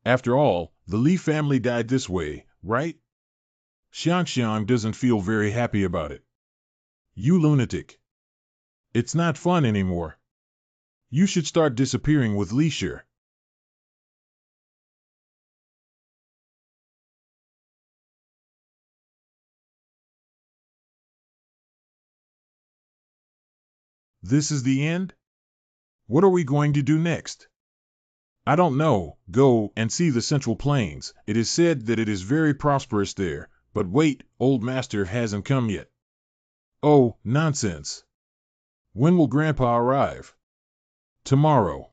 After all, the Li family died this way, right? Xiangxiang doesn't feel very happy about it. You lunatic. It's not fun anymore. You should start disappearing with Li Shi. This is the end? What are we going to do next? I don't know. Go and see the Central Plains. It is said that it is very prosperous there. But wait, old master hasn't come yet. Oh, nonsense. When will Grandpa arrive? Tomorrow.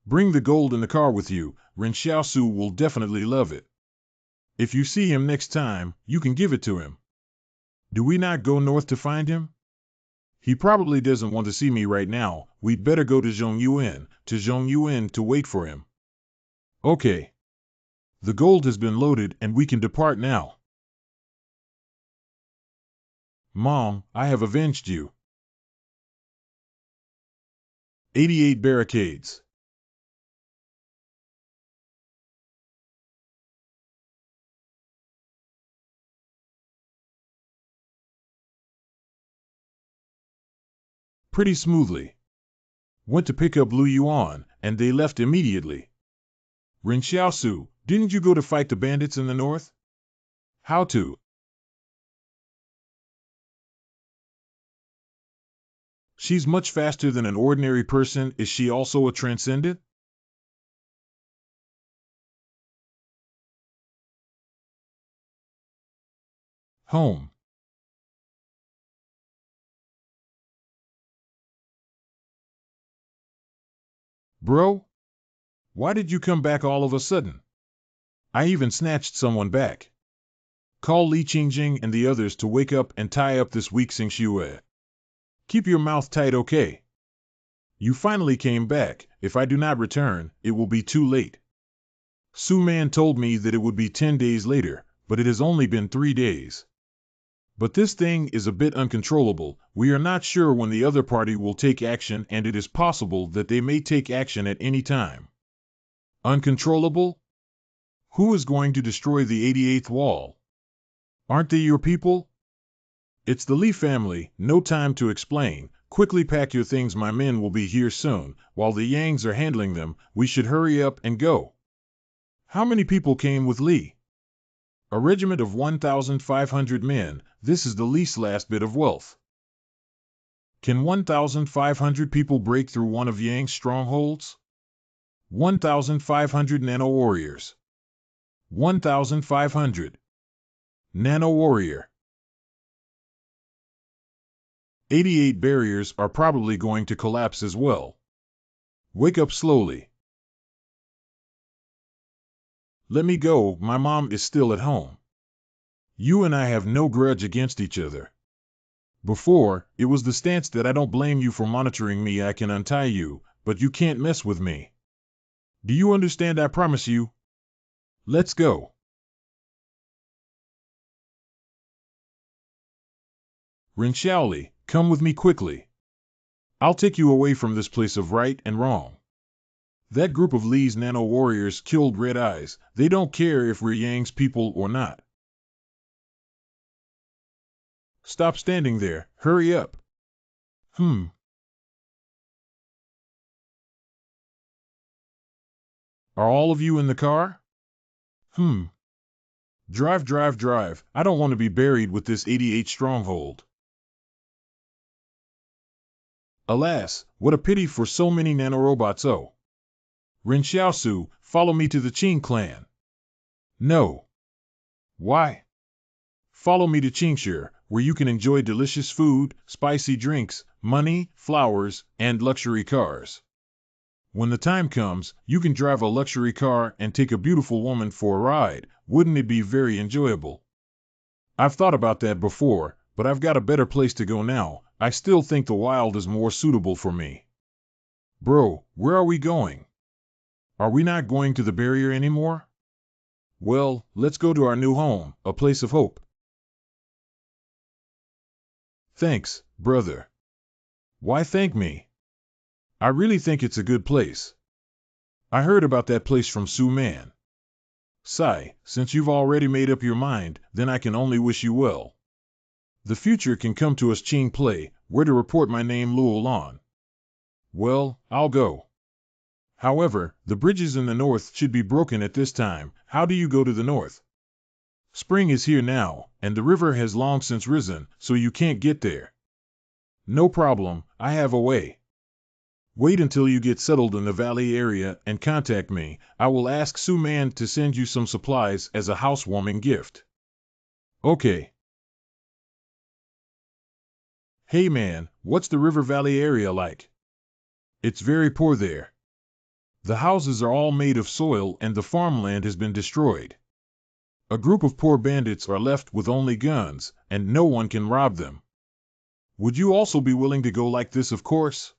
Bring the gold in the car with you. Ren Xiaosu will definitely love it. If you see him next time, you can give it to him. Do we not go north to find him? He probably doesn't want to see me right now. We'd better go to Zhongyuan to wait for him. Okay. The gold has been loaded and we can depart now. Mom, I have avenged you. 88 barricades. Pretty smoothly. Went to pick up Lu Yuan, and they left immediately. Ren Xiaosu, didn't you go to fight the bandits in the north? How to? She's much faster than an ordinary person. Is she also a transcendent? Home. Bro? Why did you come back all of a sudden? I even snatched someone back. Call Li Qingjing and the others to wake up and tie up this weak Xingxue. Keep your mouth tight, okay? You finally came back. If I do not return, it will be too late. Su Man told me that it would be 10 days later, but it has only been 3 days. But this thing is a bit uncontrollable. We are not sure when the other party will take action, and it is possible that they may take action at any time. Uncontrollable? Who is going to destroy the 88th wall? Aren't they your people? It's the Li family. No time to explain. Quickly pack your things, my men will be here soon. While the Yangs are handling them, we should hurry up and go. How many people came with Li? A regiment of 1,500 men. This is the least last bit of wealth. Can 1,500 people break through one of Yang's strongholds? 1,500 nano warriors. 1,500. Nano warrior. 88 barriers are probably going to collapse as well. Wake up slowly. Let me go, my mom is still at home. You and I have no grudge against each other. Before, it was the stance that I don't blame you for monitoring me. I can untie you, but you can't mess with me. Do you understand? I promise you. Let's go. Ren Xiaoli, come with me quickly. I'll take you away from this place of right and wrong. That group of Li's nano warriors killed Red Eyes. They don't care if we're Yang's people or not. Stop standing there. Hurry up. Are all of you in the car? Drive, drive, drive. I don't want to be buried with this 88 stronghold. Alas, what a pity for so many nanorobots. Oh. Ren Xiaosu, follow me to the Qing clan. No. Why? Follow me to Qingshi, where you can enjoy delicious food, spicy drinks, money, flowers, and luxury cars. When the time comes, you can drive a luxury car and take a beautiful woman for a ride. Wouldn't it be very enjoyable? I've thought about that before, but I've got a better place to go now. I still think the wild is more suitable for me. Bro, where are we going? Are we not going to the barrier anymore? Well, let's go to our new home, a place of hope. Thanks, brother. Why thank me? I really think it's a good place. I heard about that place from Su Man. Sai, since you've already made up your mind, then I can only wish you well. The future can come to us. Qing Play, where to report my name Luo Lan. Well, I'll go. However, the bridges in the north should be broken at this time. How do you go to the north? Spring is here now, and the river has long since risen, so you can't get there. No problem, I have a way. Wait until you get settled in the valley area and contact me. I will ask Su Man to send you some supplies as a housewarming gift. Okay. Hey man, what's the river valley area like? It's very poor there. The houses are all made of soil and the farmland has been destroyed. A group of poor bandits are left with only guns, and no one can rob them. Would you also be willing to go like this? Of course.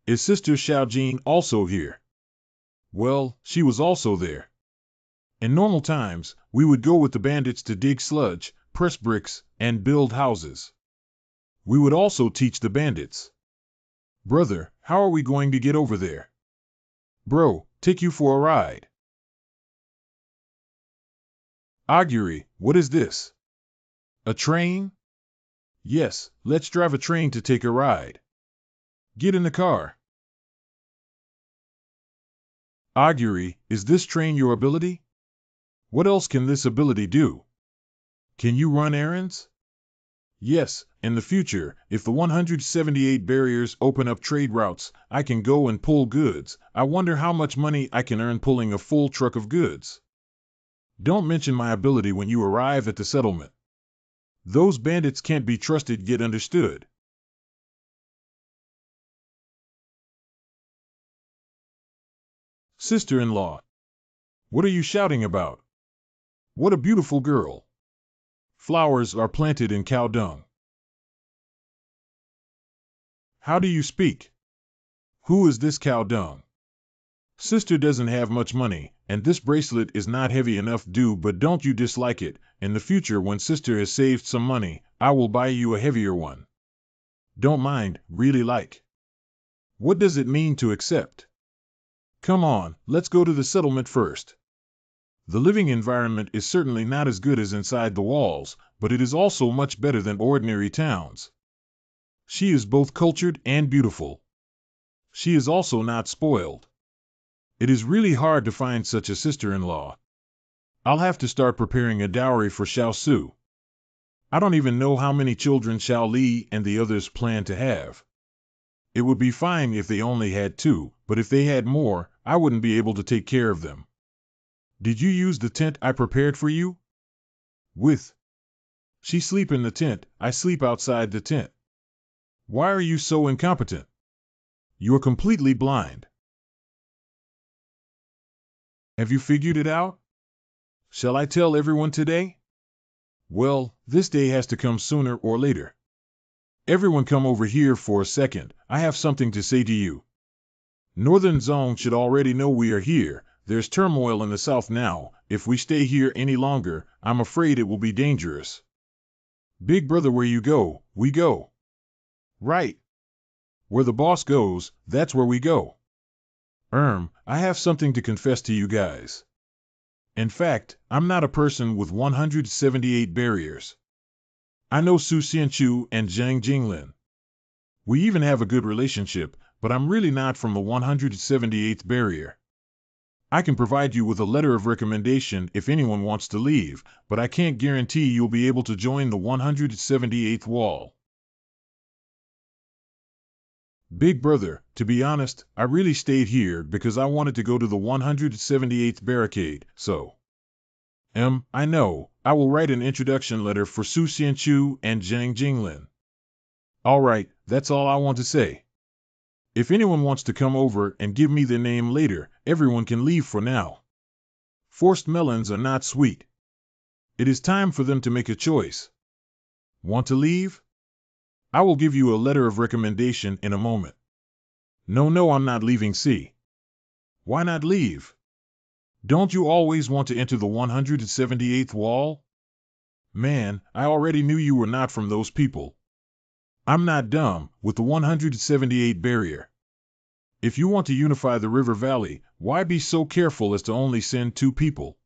Is Sister Xiaojin also here? Well, she was also there. In normal times, we would go with the bandits to dig sludge, press bricks, and build houses. We would also teach the bandits. Brother, how are we going to get over there? Bro, take you for a ride. Augury, what is this? A train? Yes, let's drive a train to take a ride. Get in the car. Augury, is this train your ability? What else can this ability do? Can you run errands? Yes, in the future, if the 178 barriers open up trade routes, I can go and pull goods. I wonder how much money I can earn pulling a full truck of goods. Don't mention my ability when you arrive at the settlement. Those bandits can't be trusted, get understood. Sister-in-law. What are you shouting about? What a beautiful girl. Flowers are planted in cow dung. How do you speak? Who is this cow dung? Sister doesn't have much money, and this bracelet is not heavy enough but don't you dislike it. In the future when sister has saved some money, I will buy you a heavier one. Don't mind, really like. What does it mean to accept? Come on, let's go to the settlement first. The living environment is certainly not as good as inside the walls, but it is also much better than ordinary towns. She is both cultured and beautiful. She is also not spoiled. It is really hard to find such a sister-in-law. I'll have to start preparing a dowry for Xiao Su. I don't even know how many children Xiao Li and the others plan to have. It would be fine if they only had 2, but if they had more, I wouldn't be able to take care of them. Did you use the tent I prepared for you? She sleep in the tent, I sleep outside the tent. Why are you so incompetent? You're completely blind. Have you figured it out? Shall I tell everyone today? Well, this day has to come sooner or later. Everyone come over here for a second, I have something to say to you. Northern Zone should already know we are here. There's turmoil in the south now. If we stay here any longer, I'm afraid it will be dangerous. Big brother, where you go, we go. Right. Where the boss goes, that's where we go. I have something to confess to you guys. In fact, I'm not a person with 178 barriers. I know Su Xianchu and Zhang Jinglin. We even have a good relationship, but I'm really not from the 178th barrier. I can provide you with a letter of recommendation if anyone wants to leave, but I can't guarantee you'll be able to join the 178th wall. Big brother, to be honest, I really stayed here because I wanted to go to the 178th barricade, so. I know, I will write an introduction letter for Su Xianchu and Zhang Jinglin. Alright, that's all I want to say. If anyone wants to come over and give me their name later, everyone can leave for now. Forced melons are not sweet. It is time for them to make a choice. Want to leave? I will give you a letter of recommendation in a moment. No, I'm not leaving. See. Why not leave? Don't you always want to enter the 178th wall? Man, I already knew you were not from those people. I'm not dumb, with the 178 barrier. If you want to unify the river valley, why be so careful as to only send 2 people?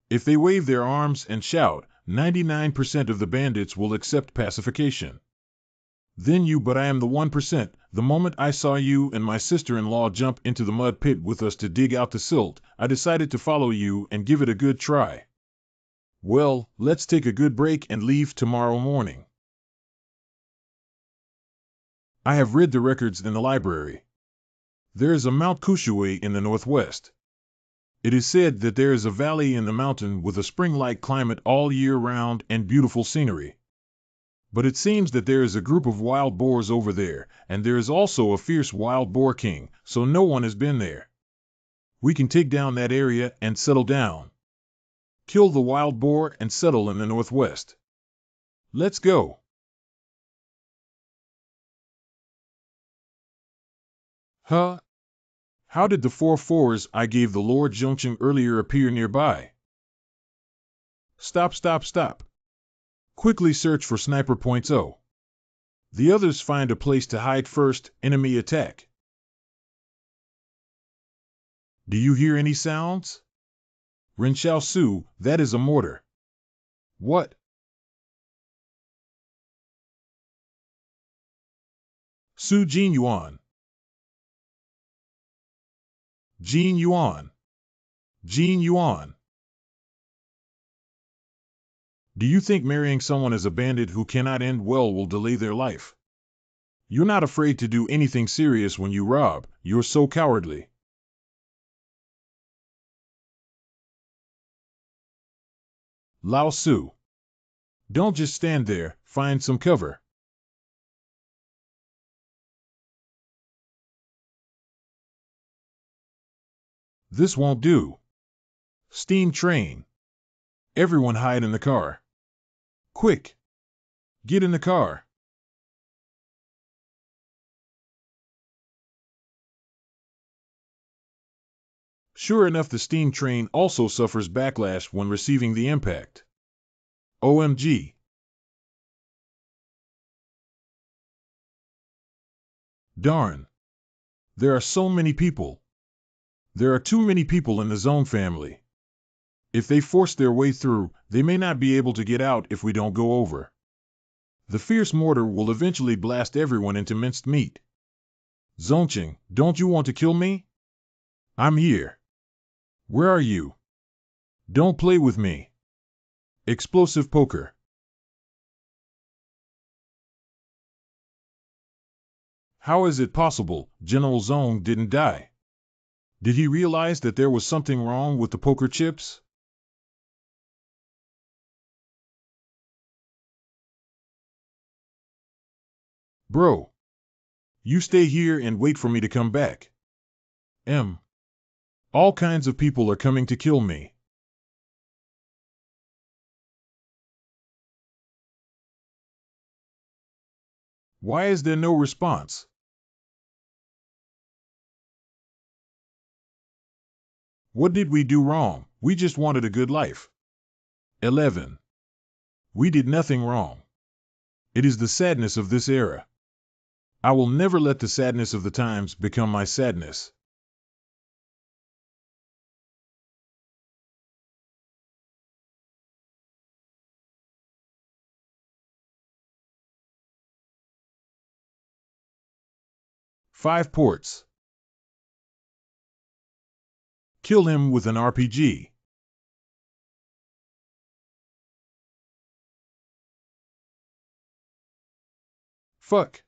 If they wave their arms and shout, 99% of the bandits will accept pacification. But I am the 1%. The moment I saw you and my sister-in-law jump into the mud pit with us to dig out the silt, I decided to follow you and give it a good try. Well, let's take a good break and leave tomorrow morning. I have read the records in the library. There is a Mount Kushui in the northwest. It is said that there is a valley in the mountain with a spring-like climate all year round and beautiful scenery. But it seems that there is a group of wild boars over there, and there is also a fierce wild boar king, so no one has been there. We can take down that area and settle down. Kill the wild boar and settle in the northwest. Let's go. Huh? How did the 4 fours I gave the Lord Zhongcheng earlier appear nearby? Stop. Quickly search for sniper points. The others find a place to hide first, enemy attack. Do you hear any sounds? Ren Xiao Su, that is a mortar. What? Su Jin Yuan. Jin Yuan. Jin Yuan. Do you think marrying someone as a bandit who cannot end well will delay their life? You're not afraid to do anything serious when you rob. You're so cowardly. Lao Tzu. Don't just stand there, find some cover. This won't do. Steam train. Everyone hide in the car. Quick! Get in the car. Sure enough, the steam train also suffers backlash when receiving the impact. OMG. Darn. There are so many people. There are too many people in the Zone family. If they force their way through, they may not be able to get out if we don't go over. The fierce mortar will eventually blast everyone into minced meat. Zonching, don't you want to kill me? I'm here. Where are you? Don't play with me. Explosive poker. How is it possible General Zone didn't die? Did he realize that there was something wrong with the poker chips? Bro. You stay here and wait for me to come back. All kinds of people are coming to kill me. Why is there no response? What did we do wrong? We just wanted a good life. 11. We did nothing wrong. It is the sadness of this era. I will never let the sadness of the times become my sadness. Five ports. Kill him with an RPG. Fuck.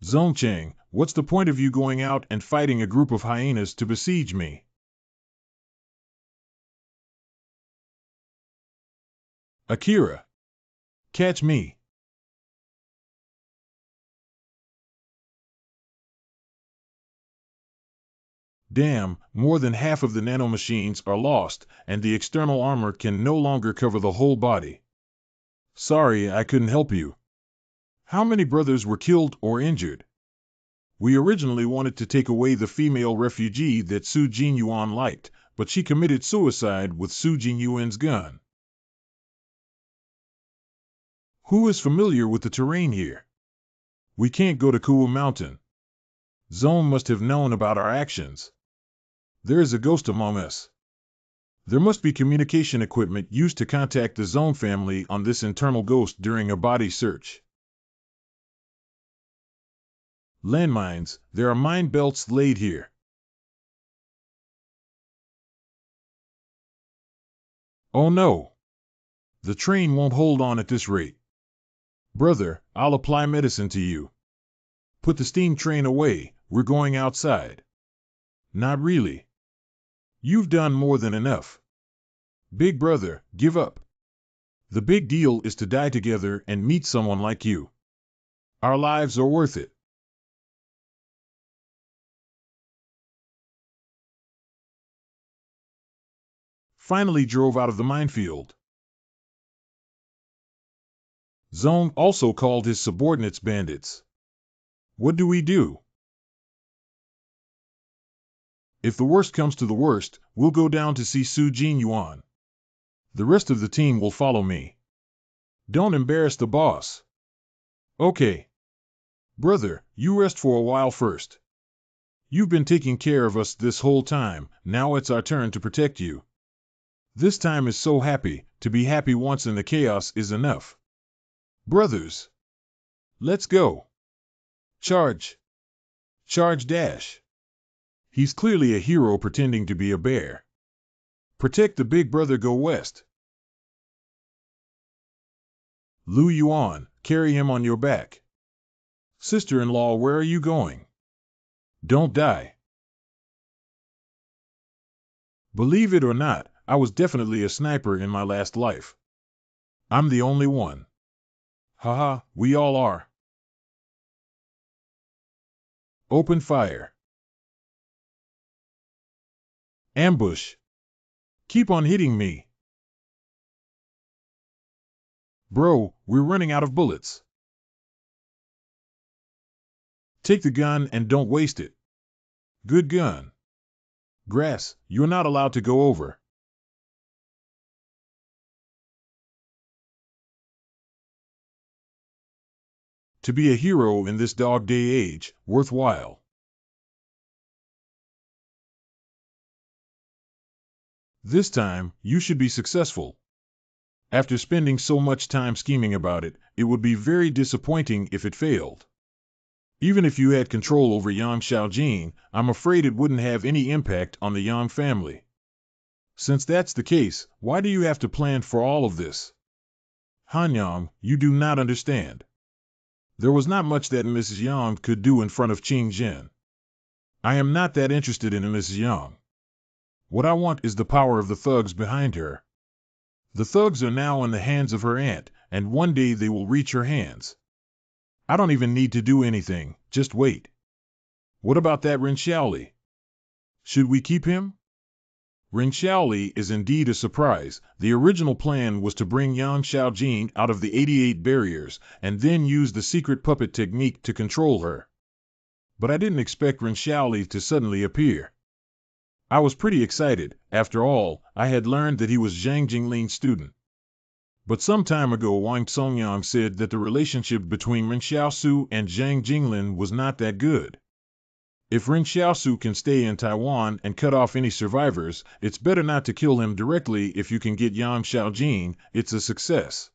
Zonchang, what's the point of you going out and fighting a group of hyenas to besiege me? Akira. Catch me. Damn, more than half of the nanomachines are lost, and the external armor can no longer cover the whole body. Sorry, I couldn't help you. How many brothers were killed or injured? We originally wanted to take away the female refugee that Su Jinyuan liked, but she committed suicide with Su Jinyuan's gun. Who is familiar with the terrain here? We can't go to Kuwu Mountain. Zone must have known about our actions. There is a ghost among us. There must be communication equipment used to contact the Zone family on this internal ghost during a body search. Landmines, there are mine belts laid here. Oh no! The train won't hold on at this rate. Brother, I'll apply medicine to you. Put the steam train away, we're going outside. Not really. You've done more than enough. Big brother, give up. The big deal is to die together and meet someone like you. Our lives are worth it. Finally drove out of the minefield. Zone also called his subordinates bandits. What do we do? If the worst comes to the worst, we'll go down to see Su Jinyuan. The rest of the team will follow me. Don't embarrass the boss. Okay. Brother, you rest for a while first. You've been taking care of us this whole time, now it's our turn to protect you. This time is so happy, to be happy once in the chaos is enough. Brothers. Let's go. Charge. Charge dash. He's clearly a hero pretending to be a bear. Protect the big brother, go west. Lu Yuan, carry him on your back. Sister-in-law, where are you going? Don't die. Believe it or not, I was definitely a sniper in my last life. I'm the only one. Haha, we all are. Open fire. Ambush. Keep on hitting me. Bro, we're running out of bullets. Take the gun and don't waste it. Good gun. Grass, you're not allowed to go over. To be a hero in this dog day age, worthwhile. This time, you should be successful. After spending so much time scheming about it, it would be very disappointing if it failed. Even if you had control over Yang Xiaojin, I'm afraid it wouldn't have any impact on the Yang family. Since that's the case, why do you have to plan for all of this? Han Yang, you do not understand. There was not much that Mrs. Yang could do in front of Qing Jin. I am not that interested in Mrs. Yang. What I want is the power of the thugs behind her. The thugs are now in the hands of her aunt, and one day they will reach her hands. I don't even need to do anything, just wait. What about that Ren Xiaoli? Should we keep him? Ren Xiaoli is indeed a surprise. The original plan was to bring Yang Xiaojin out of the 88 barriers, and then use the secret puppet technique to control her. But I didn't expect Ren Xiaoli to suddenly appear. I was pretty excited. After all, I had learned that he was Zhang Jinglin's student. But some time ago Wang Songyang said that the relationship between Ren Xiaosu and Zhang Jinglin was not that good. If Ren Xiaosu can stay in Taiwan and cut off any survivors, it's better not to kill him directly. If you can get Yang Xiaojin, it's a success.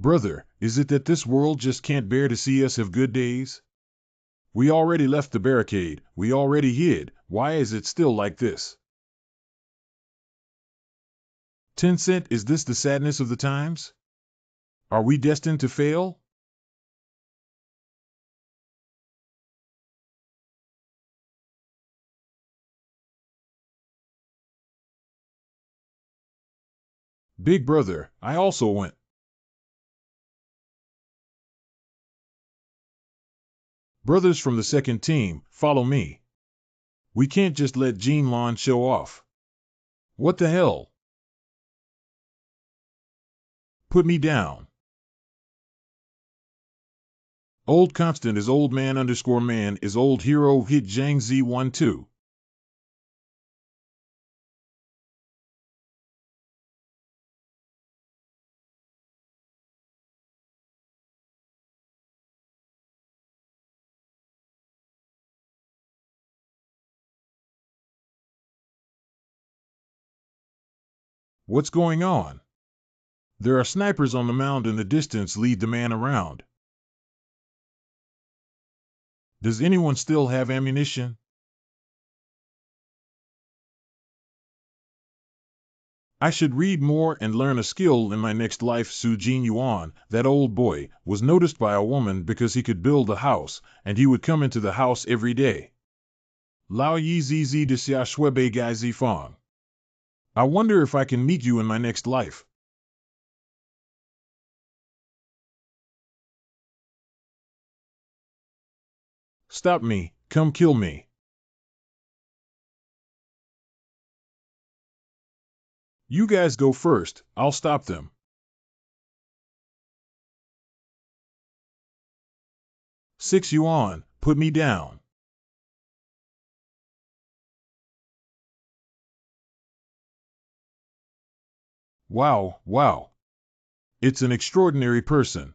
Brother, is it that this world just can't bear to see us have good days? We already left the barricade, we already hid, why is it still like this? Tencent, is this the sadness of the times? Are we destined to fail? Big brother, I also went. Brothers from the second team, follow me. We can't just let Jean Lon show off. What the hell? Put me down. Old constant is old man underscore man is old hero hit Zhang Z12. What's going on? There are snipers on the mound in the distance. Lead the man around. Does anyone still have ammunition? I should read more and learn a skill in my next life. Su Jin Yuan, that old boy, was noticed by a woman because he could build a house, and he would come into the house every day. Lao Yi Zi de Xia Shuebe Gai Zi Fong. I wonder if I can meet you in my next life. Stop me, come kill me. You guys go first, I'll stop them. Six Yuan, put me down. Wow, wow. It's an extraordinary person.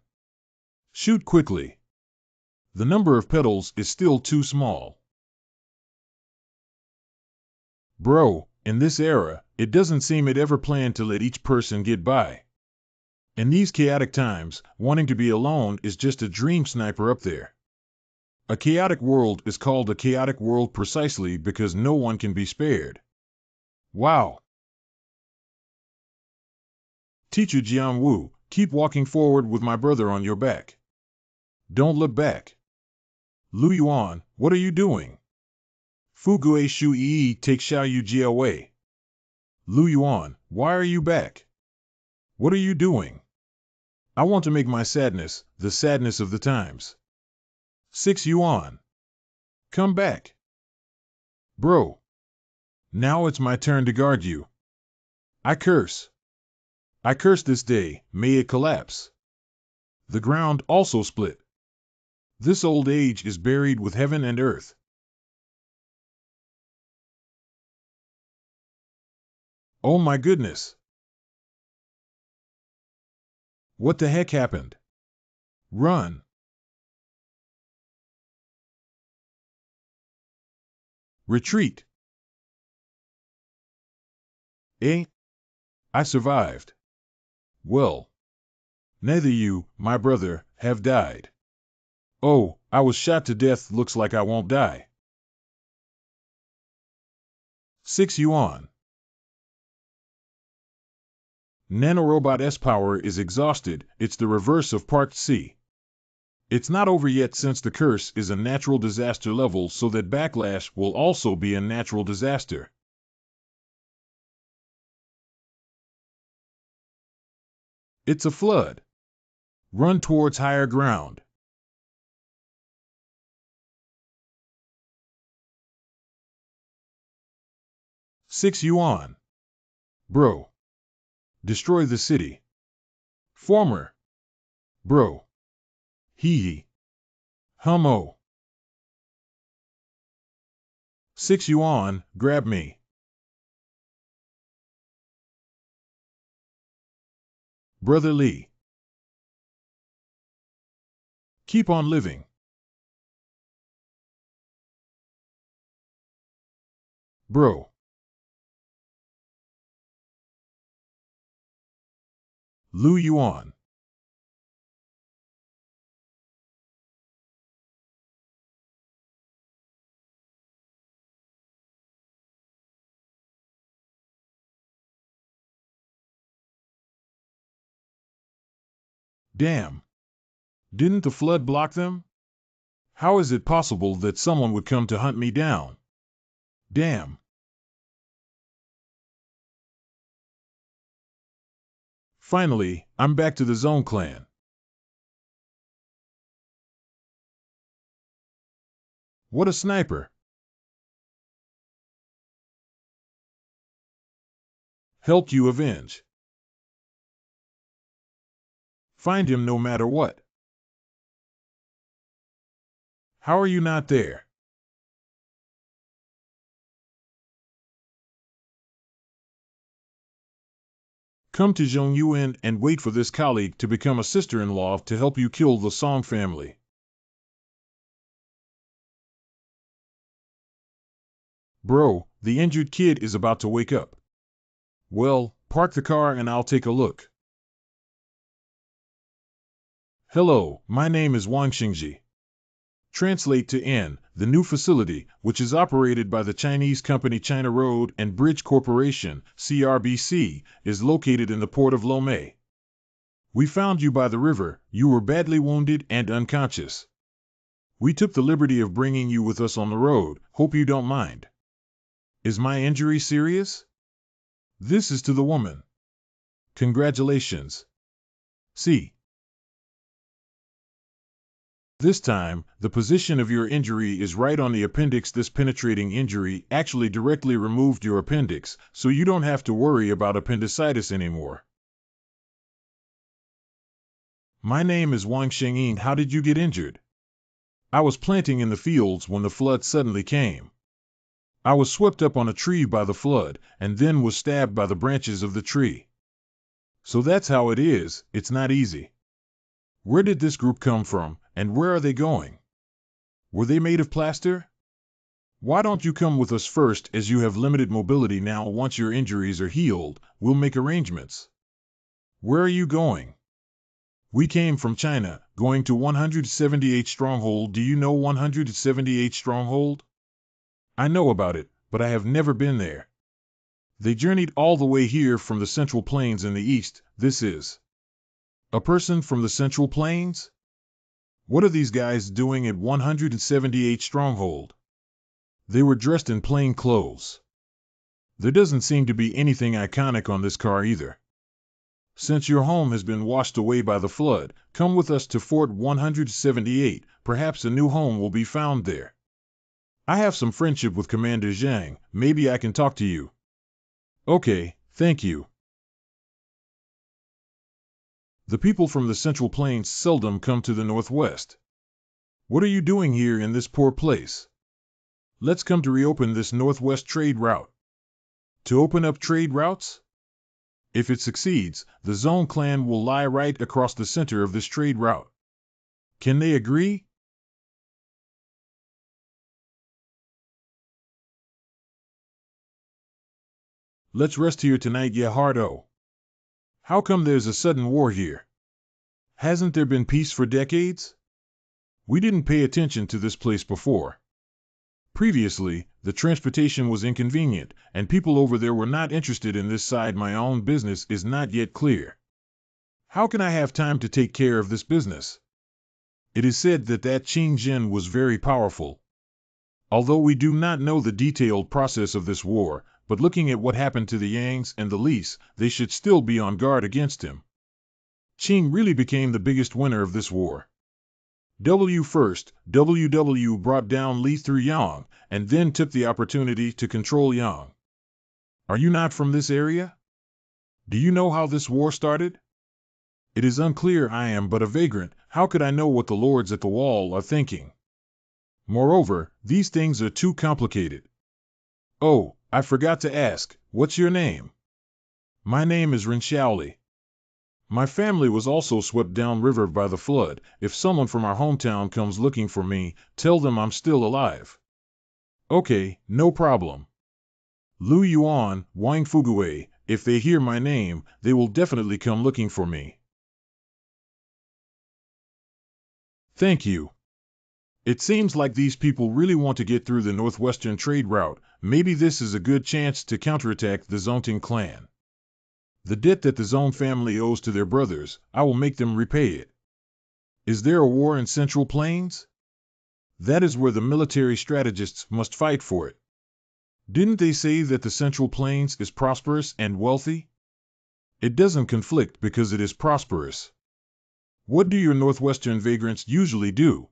Shoot quickly. The number of petals is still too small. Bro, in this era, it doesn't seem it ever planned to let each person get by. In these chaotic times, wanting to be alone is just a dream sniper up there. A chaotic world is called a chaotic world precisely because no one can be spared. Wow. Teacher Jianwu, keep walking forward with my brother on your back. Don't look back. Lu Yuan, what are you doing? Fugue Shu Yi take Xiao Yu Jia away. Lu Yuan, why are you back? What are you doing? I want to make my sadness, the sadness of the times. 6 Yuan. Come back. Bro. Now it's my turn to guard you. I curse. I curse this day, may it collapse. The ground also split. This old age is buried with heaven and earth. Oh my goodness. What the heck happened? Run. Retreat. Eh? I survived. Well. Neither you, my brother, have died. Oh, I was shot to death. Looks like I won't die. 6 Yuan. Nanorobot S power is exhausted. It's the reverse of Part C. It's not over yet since the curse is a natural disaster level, so that backlash will also be a natural disaster. It's a flood. Run towards higher ground. Six Yuan. Bro. Destroy the city. Former. Bro. Hee. Hummo. 6 Yuan, grab me. Brother Lee. Keep on living. Bro. Lu Yuan. Damn. Didn't the flood block them? How is it possible that someone would come to hunt me down? Damn. Finally, I'm back to the Zone Clan. What a sniper. Helped you avenge. Find him no matter what. How are you not there? Come to Zhongyuan and wait for this colleague to become a sister-in-law to help you kill the Song family. Bro, the injured kid is about to wake up. Well, park the car and I'll take a look. Hello, my name is Wang Xingji. Translate to N, the new facility, which is operated by the Chinese company China Road and Bridge Corporation, CRBC, is located in the port of Lomé. We found you by the river. You were badly wounded and unconscious. We took the liberty of bringing you with us on the road. Hope you don't mind. Is my injury serious? This is to the woman. Congratulations. See. This time, the position of your injury is right on the appendix. This penetrating injury actually directly removed your appendix, so you don't have to worry about appendicitis anymore. My name is Wang Xingying. How did you get injured? I was planting in the fields when the flood suddenly came. I was swept up on a tree by the flood, and then was stabbed by the branches of the tree. So that's how it is. It's not easy. Where did this group come from, and where are they going? Were they made of plaster? Why don't you come with us first, as you have limited mobility now? Once your injuries are healed, we'll make arrangements. Where are you going? We came from China, going to 178 Stronghold. Do you know 178 Stronghold? I know about it, but I have never been there. They journeyed all the way here from the Central Plains in the east. This is a person from the Central Plains? What are these guys doing at 178 Stronghold? They were dressed in plain clothes. There doesn't seem to be anything iconic on this car either. Since your home has been washed away by the flood, come with us to Fort 178. Perhaps a new home will be found there. I have some friendship with Commander Zhang. Maybe I can talk to you. Okay, thank you. The people from the Central Plains seldom come to the Northwest. What are you doing here in this poor place? Let's come to reopen this Northwest trade route. To open up trade routes? If it succeeds, the Zone clan will lie right across the center of this trade route. Can they agree? Let's rest here tonight, Yahello. How come there's a sudden war here? Hasn't there been peace for decades? We didn't pay attention to this place before. Previously, the transportation was inconvenient, and people over there were not interested in this side. My own business is not yet clear. How can I have time to take care of this business? It is said that Qing Jin was very powerful. Although we do not know the detailed process of this war, but looking at what happened to the Yangs and the Lis, they should still be on guard against him. Qing really became the biggest winner of this war. First, WW brought down Li through Yang, and then took the opportunity to control Yang. Are you not from this area? Do you know how this war started? It is unclear. I am but a vagrant. How could I know what the lords at the wall are thinking? Moreover, these things are too complicated. Oh, I forgot to ask, what's your name? My name is Ren Shaoli. My family was also swept downriver by the flood. If someone from our hometown comes looking for me, tell them I'm still alive. Okay, no problem. Lu Yuan, Wang Fuguwei, if they hear my name, they will definitely come looking for me. Thank you. It seems like these people really want to get through the northwestern trade route. Maybe this is a good chance to counterattack the Zonting clan. The debt that the Zone family owes to their brothers, I will make them repay it. Is there a war in Central Plains? That is where the military strategists must fight for it. Didn't they say that the Central Plains is prosperous and wealthy? It doesn't conflict because it is prosperous. What do your northwestern vagrants usually do?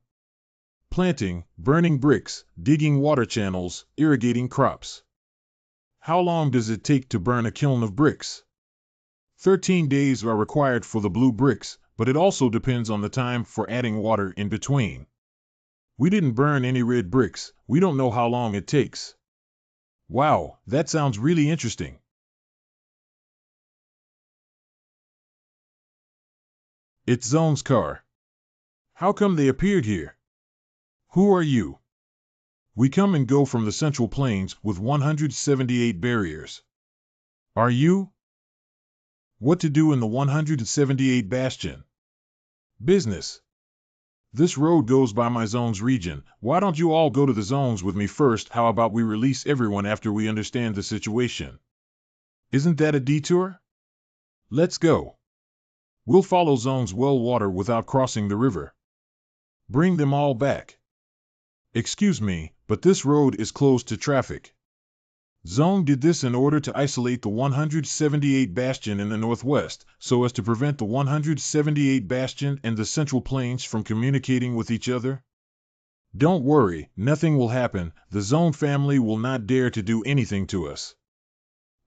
Planting, burning bricks, digging water channels, irrigating crops. How long does it take to burn a kiln of bricks? 13 days are required for the blue bricks, but it also depends on the time for adding water in between. We didn't burn any red bricks. We don't know how long it takes. Wow, that sounds really interesting. It's Zone's car. How come they appeared here? Who are you? We come and go from the Central Plains with 178 barriers. Are you? What to do in the 178 Bastion? Business. This road goes by my zone's region. Why don't you all go to the zones with me first? How about we release everyone after we understand the situation? Isn't that a detour? Let's go. We'll follow zone's well water without crossing the river. Bring them all back. Excuse me, but this road is closed to traffic. Zone did this in order to isolate the 178 Bastion in the northwest, so as to prevent the 178 Bastion and the Central Plains from communicating with each other. Don't worry, nothing will happen. The Zone family will not dare to do anything to us.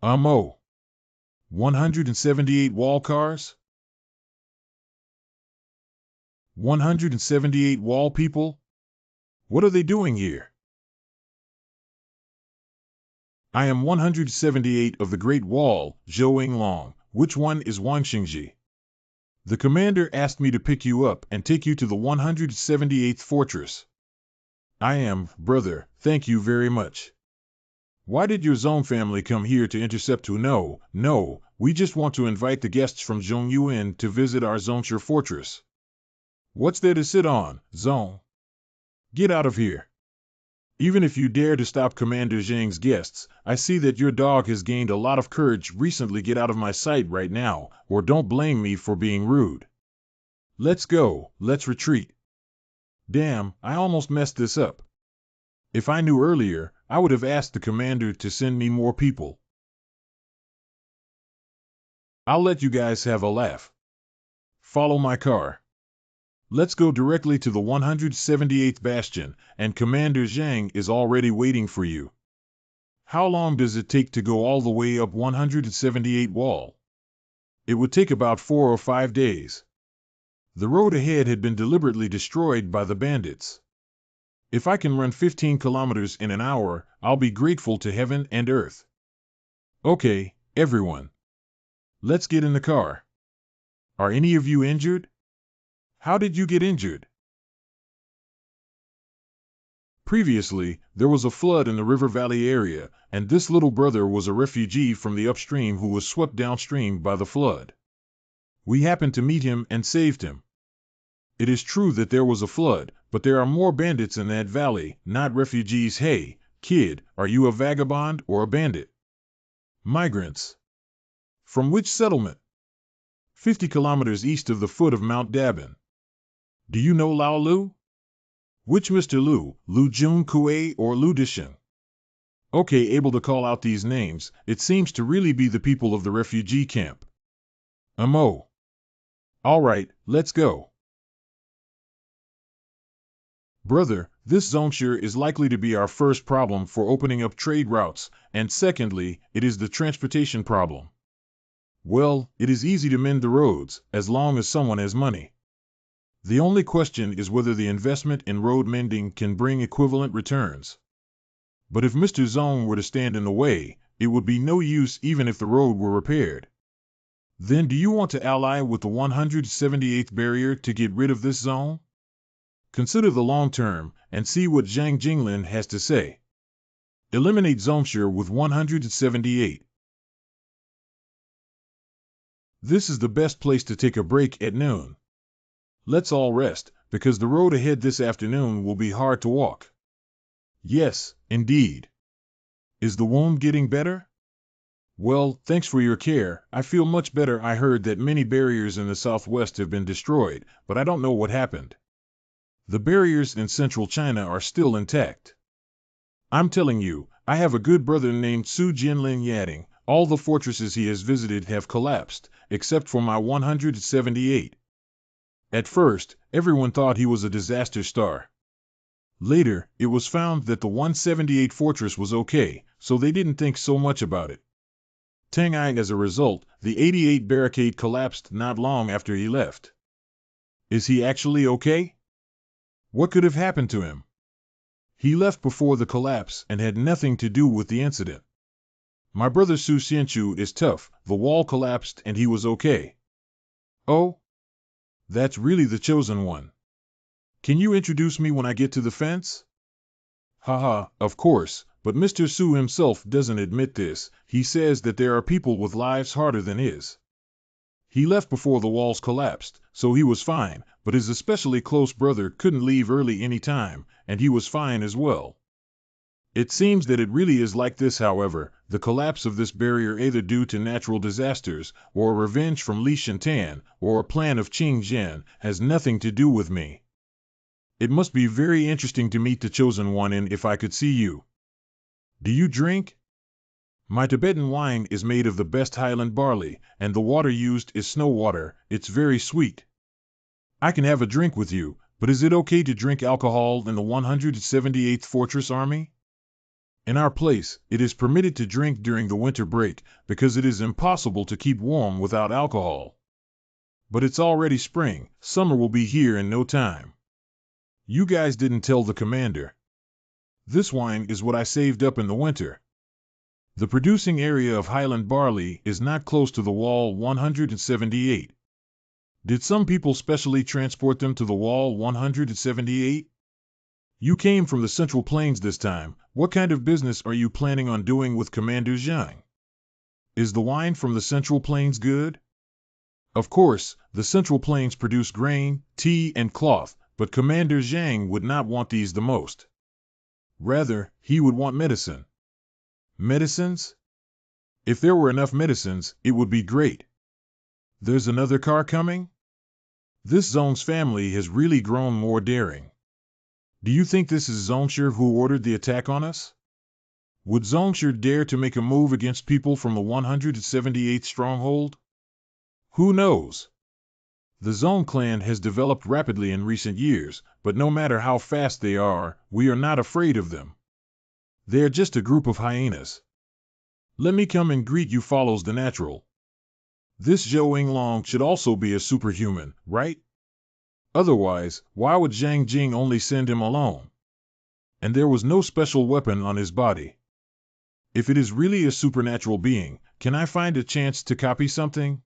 178 wall cars? 178 wall people? What are they doing here? I am 178 of the Great Wall, Zhou Long. Which one is Wang Xingji? The commander asked me to pick you up and take you to the 178th fortress. I am, brother, thank you very much. Why did your Zone family come here to intercept you? No, we just want to invite the guests from Zhongyuan to visit our Zoneshire fortress. What's there to sit on, Zone? Get out of here. Even if you dare to stop Commander Zhang's guests, I see that your dog has gained a lot of courage recently. Get out of my sight right now, or don't blame me for being rude. Let's go, let's retreat. Damn, I almost messed this up. If I knew earlier, I would have asked the commander to send me more people. I'll let you guys have a laugh. Follow my car. Let's go directly to the 178th Bastion, and Commander Zhang is already waiting for you. How long does it take to go all the way up 178 wall? It would take about 4 or 5 days. The road ahead had been deliberately destroyed by the bandits. If I can run 15 kilometers in an hour, I'll be grateful to heaven and earth. Okay, everyone. Let's get in the car. Are any of you injured? How did you get injured? Previously, there was a flood in the River Valley area, and this little brother was a refugee from the upstream who was swept downstream by the flood. We happened to meet him and saved him. It is true that there was a flood, but there are more bandits in that valley, not refugees. Hey, kid, are you a vagabond or a bandit? Migrants. From which settlement? 50 kilometers east of the foot of Mount Dabin. Do you know Lao Lu? Which Mr. Lu, Lu Jun Kue or Lu Disheng? Okay, able to call out these names, it seems to really be the people of the refugee camp. Alright, let's go. Brother, this Dronzer is likely to be our first problem for opening up trade routes, and secondly, it is the transportation problem. Well, it is easy to mend the roads, as long as someone has money. The only question is whether the investment in road mending can bring equivalent returns. But if Mr. Zong were to stand in the way, it would be no use even if the road were repaired. Then do you want to ally with the 178th barrier to get rid of this zone? Consider the long term, and see what Zhang Jinglin has to say. Eliminate Dronzer with 178. This is the best place to take a break at noon. Let's all rest, because the road ahead this afternoon will be hard to walk. Yes, indeed. Is the wound getting better? Well, thanks for your care, I feel much better. I heard that many barriers in the southwest have been destroyed, but I don't know what happened. The barriers in central China are still intact. I'm telling you, I have a good brother named Su Jinlin Yading. All the fortresses he has visited have collapsed, except for my 178. At first, everyone thought he was a disaster star. Later, it was found that the 178 fortress was okay, so they didn't think so much about it. As a result, the 88 barricade collapsed not long after he left. Is he actually okay? What could have happened to him? He left before the collapse and had nothing to do with the incident. My brother Su Xianchu is tough. The wall collapsed and he was okay. Oh? That's really the chosen one. Can you introduce me when I get to the fence? Haha, of course, but Mr. Su himself doesn't admit this. He says that there are people with lives harder than his. He left before the walls collapsed, so he was fine, but his especially close brother couldn't leave early any time, and he was fine as well. It seems that it really is like this. However, the collapse of this barrier either due to natural disasters, or revenge from Li Shantan, or a plan of Qing Zhen, has nothing to do with me. It must be very interesting to meet the chosen one, and if I could see you. Do you drink? My Tibetan wine is made of the best highland barley, and the water used is snow water. It's very sweet. I can have a drink with you, but is it okay to drink alcohol in the 178th Fortress Army? In our place, it is permitted to drink during the winter break, because it is impossible to keep warm without alcohol. But it's already spring, summer will be here in no time. You guys didn't tell the commander. This wine is what I saved up in the winter. The producing area of highland barley is not close to the wall 178. Did some people specially transport them to the wall 178? You came from the Central Plains this time. What kind of business are you planning on doing with Commander Zhang? Is the wine from the Central Plains good? Of course, the Central Plains produce grain, tea, and cloth, but Commander Zhang would not want these the most. Rather, he would want medicine. Medicines? If there were enough medicines, it would be great. There's another car coming? This Zone's family has really grown more daring. Do you think this is Dronzer who ordered the attack on us? Would Dronzer dare to make a move against people from the 178th stronghold? Who knows? The Zone clan has developed rapidly in recent years, but no matter how fast they are, we are not afraid of them. They are just a group of hyenas. Let me come and greet you follows the natural. This Zhou Yinglong should also be a superhuman, right? Otherwise, why would Zhang Jing only send him alone? And there was no special weapon on his body. If it is really a supernatural being, can I find a chance to copy something?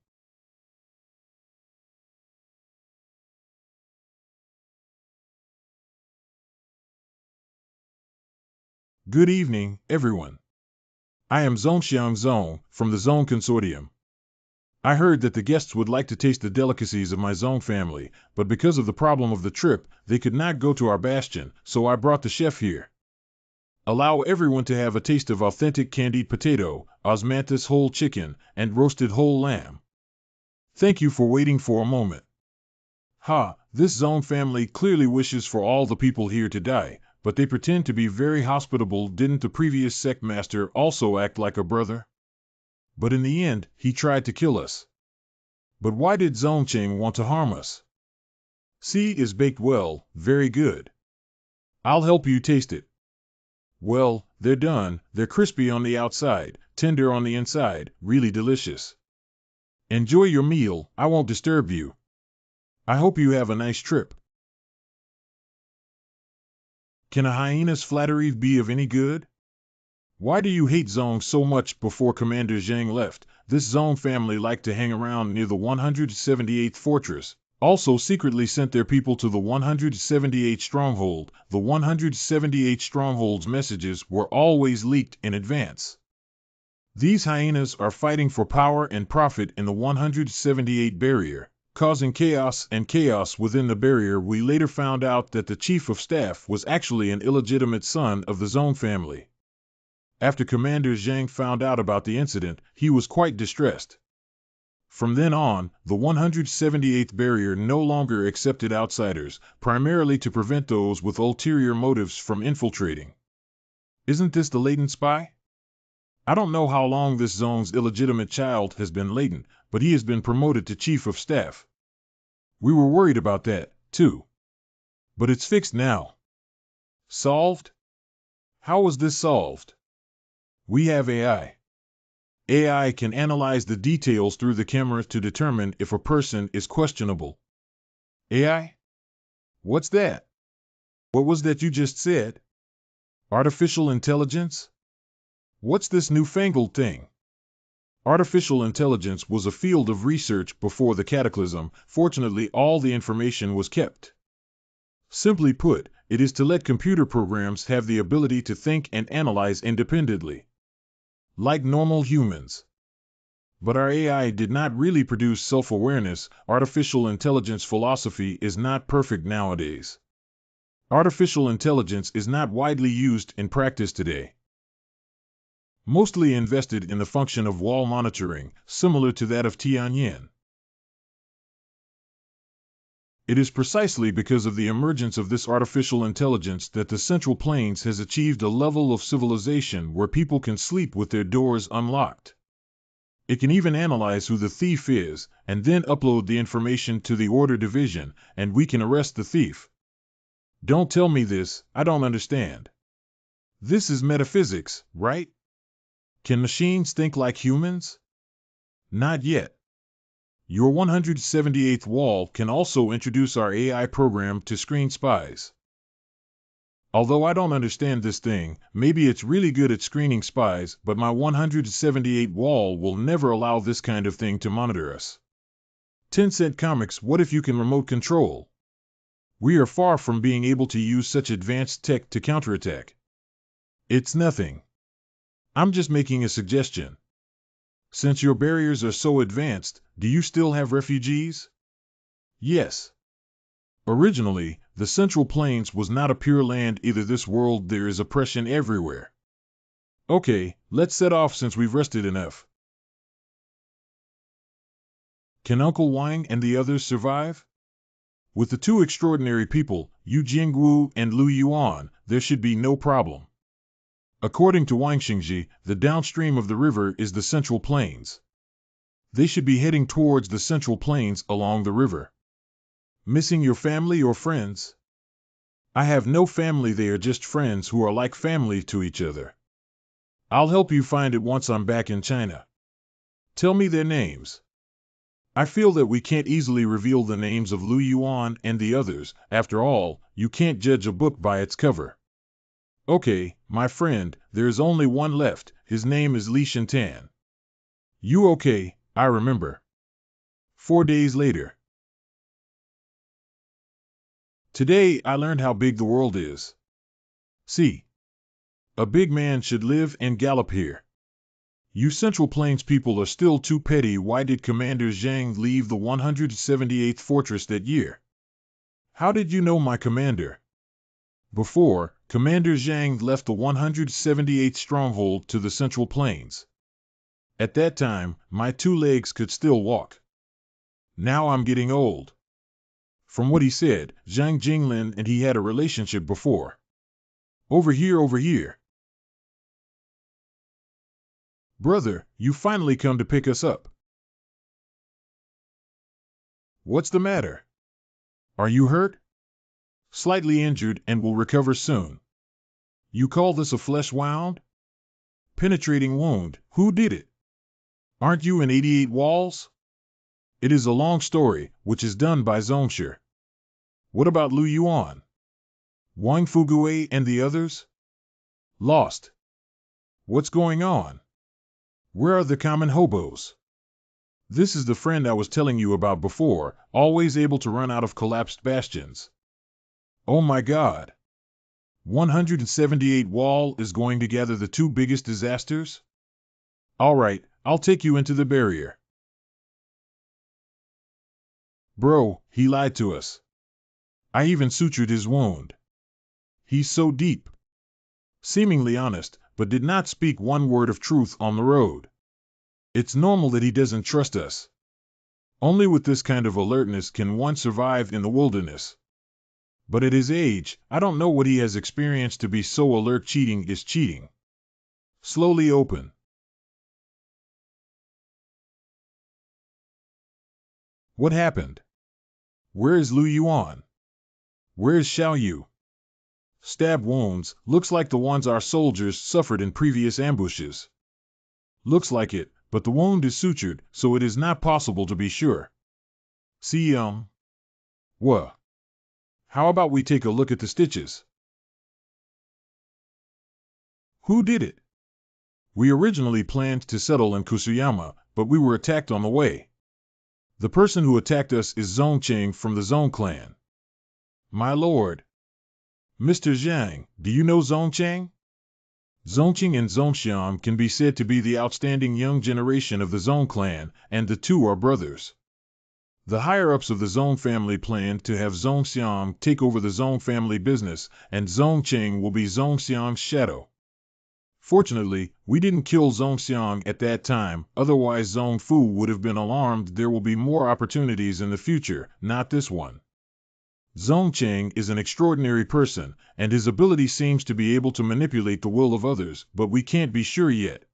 Good evening, everyone. I am Zongxiang Zong from the Zone Consortium. I heard that the guests would like to taste the delicacies of my Zone family, but because of the problem of the trip, they could not go to our bastion, so I brought the chef here. Allow everyone to have a taste of authentic candied potato, osmanthus whole chicken, and roasted whole lamb. Thank you for waiting for a moment. This Zone family clearly wishes for all the people here to die, but they pretend to be very hospitable. Didn't the previous sect master also act like a brother? But in the end, he tried to kill us. But why did Zongcheng want to harm us? See, is baked well, very good. I'll help you taste it. Well, they're done, they're crispy on the outside, tender on the inside, really delicious. Enjoy your meal, I won't disturb you. I hope you have a nice trip. Can a hyena's flattery be of any good? Why do you hate Zong so much? Before Commander Zhang left, this Zong family liked to hang around near the 178th fortress, also secretly sent their people to the 178th stronghold. The 178th stronghold's messages were always leaked in advance. These hyenas are fighting for power and profit in the 178 barrier, causing chaos and chaos within the barrier. We later found out that the chief of staff was actually an illegitimate son of the Zong family. After Commander Zhang found out about the incident, he was quite distressed. From then on, the 178th barrier no longer accepted outsiders, primarily to prevent those with ulterior motives from infiltrating. Isn't this the latent spy? I don't know how long this Zone's illegitimate child has been latent, but he has been promoted to chief of staff. We were worried about that, too. But it's fixed now. Solved? How was this solved? We have AI. AI can analyze the details through the camera to determine if a person is questionable. AI? What's that? What was that you just said? Artificial intelligence? What's this newfangled thing? Artificial intelligence was a field of research before the cataclysm. Fortunately, all the information was kept. Simply put, it is to let computer programs have the ability to think and analyze independently, like normal humans. But our AI did not really produce self-awareness. Artificial intelligence philosophy is not perfect nowadays. Artificial intelligence is not widely used in practice today. Mostly invested in the function of wall monitoring, similar to that of Tianyan. It is precisely because of the emergence of this artificial intelligence that the Central Plains has achieved a level of civilization where people can sleep with their doors unlocked. It can even analyze who the thief is, and then upload the information to the Order Division, and we can arrest the thief. Don't tell me this, I don't understand. This is metaphysics, right? Can machines think like humans? Not yet. Your 178th wall can also introduce our AI program to screen spies. Although I don't understand this thing, maybe it's really good at screening spies, but my 178 wall will never allow this kind of thing to monitor us. 10-cent comics, what if you can remote control? We are far from being able to use such advanced tech to counterattack. It's nothing. I'm just making a suggestion. Since your barriers are so advanced, do you still have refugees? Yes. Originally, the Central Plains was not a pure land either. This world there is oppression everywhere. Okay, let's set off since we've rested enough. Can Uncle Wang and the others survive? With the two extraordinary people, Yu Jingwu and Lu Yuan, there should be no problem. According to Wang Xingji, the downstream of the river is the Central Plains. They should be heading towards the Central Plains along the river. Missing your family or friends? I have no family, they are just friends who are like family to each other. I'll help you find it once I'm back in China. Tell me their names. I feel that we can't easily reveal the names of Lu Yuan and the others. After all, you can't judge a book by its cover. Okay, my friend, there is only one left. His name is Li Shintan. You okay? I remember. 4 days later. Today I learned how big the world is. See, a big man should live and gallop here. You Central Plains people are still too petty. Why did Commander Zhang leave the 178th fortress that year? How did you know my commander? Before, Commander Zhang left the 178th stronghold to the Central Plains. At that time, my 2 legs could still walk. Now I'm getting old. From what he said, Zhang Jinglin and he had a relationship before. Over here. Brother, you finally come to pick us up. What's the matter? Are you hurt? Slightly injured and will recover soon. You call this a flesh wound? Penetrating wound, who did it? Aren't you in 88 walls? It is a long story, which is done by Zongshi. What about Lu Yuan? Wang Fugue and the others? Lost. What's going on? Where are the common hobos? This is the friend I was telling you about before, always able to run out of collapsed bastions. Oh my God. 178 wall is going to gather the 2 biggest disasters? All right, I'll take you into the barrier. Bro, he lied to us. I even sutured his wound. He's so deep. Seemingly honest, but did not speak one word of truth on the road. It's normal that he doesn't trust us. Only with this kind of alertness can one survive in the wilderness. But at his age, I don't know what he has experienced to be so alert. Cheating is cheating. Slowly open. What happened? Where is Lu Yuan? Where is Xiao Yu? Stab wounds, looks like the ones our soldiers suffered in previous ambushes. Looks like it, but the wound is sutured, so it is not possible to be sure. See, what? How about we take a look at the stitches? Who did it? We originally planned to settle in Kusuyama, but we were attacked on the way. The person who attacked us is Zongcheng from the Zong clan. My lord. Mr. Zhang, do you know Zongcheng? Zongqing and Zongxiang can be said to be the outstanding young generation of the Zong clan, and the 2 are brothers. The higher-ups of the Zong family planned to have Zongxiang take over the Zong family business, and Zongcheng will be Zongxiang's shadow. Fortunately, we didn't kill Zongxiang at that time, otherwise Zongfu would have been alarmed. There will be more opportunities in the future, not this one. Zongcheng is an extraordinary person, and his ability seems to be able to manipulate the will of others, but we can't be sure yet.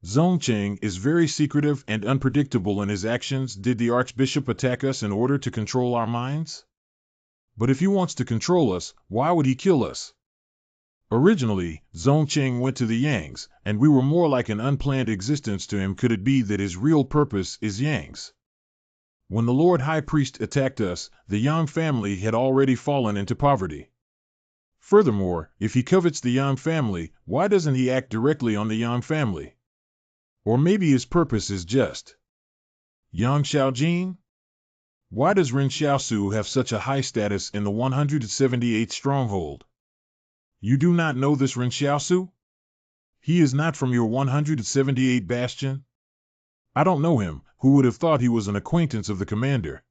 Zongcheng is very secretive and unpredictable in his actions. Did the Archbishop attack us in order to control our minds? But if he wants to control us, why would he kill us? Originally, Zongcheng went to the Yangs, and we were more like an unplanned existence to him. Could it be that his real purpose is Yang's? When the Lord High Priest attacked us, the Yang family had already fallen into poverty. Furthermore, if he covets the Yang family, why doesn't he act directly on the Yang family? Or maybe his purpose is just Yang Xiaojin? Why does Ren Xiaosu have such a high status in the 178th stronghold? You do not know this Ren Xiaosu? He is not from your 178 bastion? I don't know him. Who would have thought he was an acquaintance of the commander?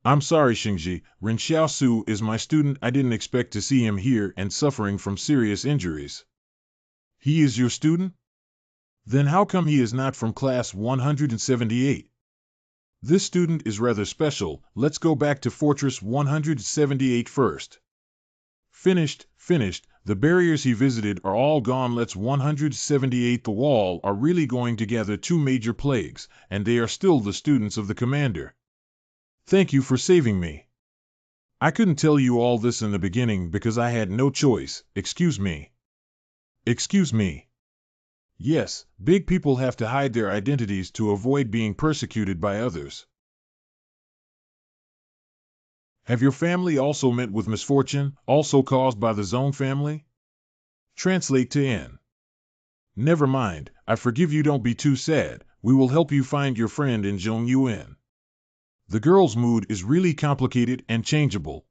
I'm sorry, Xingji. Ren Xiaosu is my student. I didn't expect to see him here and suffering from serious injuries. He is your student? Then how come he is not from class 178? This student is rather special. Let's go back to Fortress 178 first. Finished. The barriers he visited are all gone. Let's 178 the wall are really going to gather two major plagues, and they are still the students of the commander. Thank you for saving me. I couldn't tell you all this in the beginning because I had no choice. Excuse me. Excuse me. Yes, big people have to hide their identities to avoid being persecuted by others. Have your family also met with misfortune, also caused by the Zone family? Translate to N. Never mind, I forgive you, don't be too sad, we will help you find your friend in Zhong Yuan. The girl's mood is really complicated and changeable.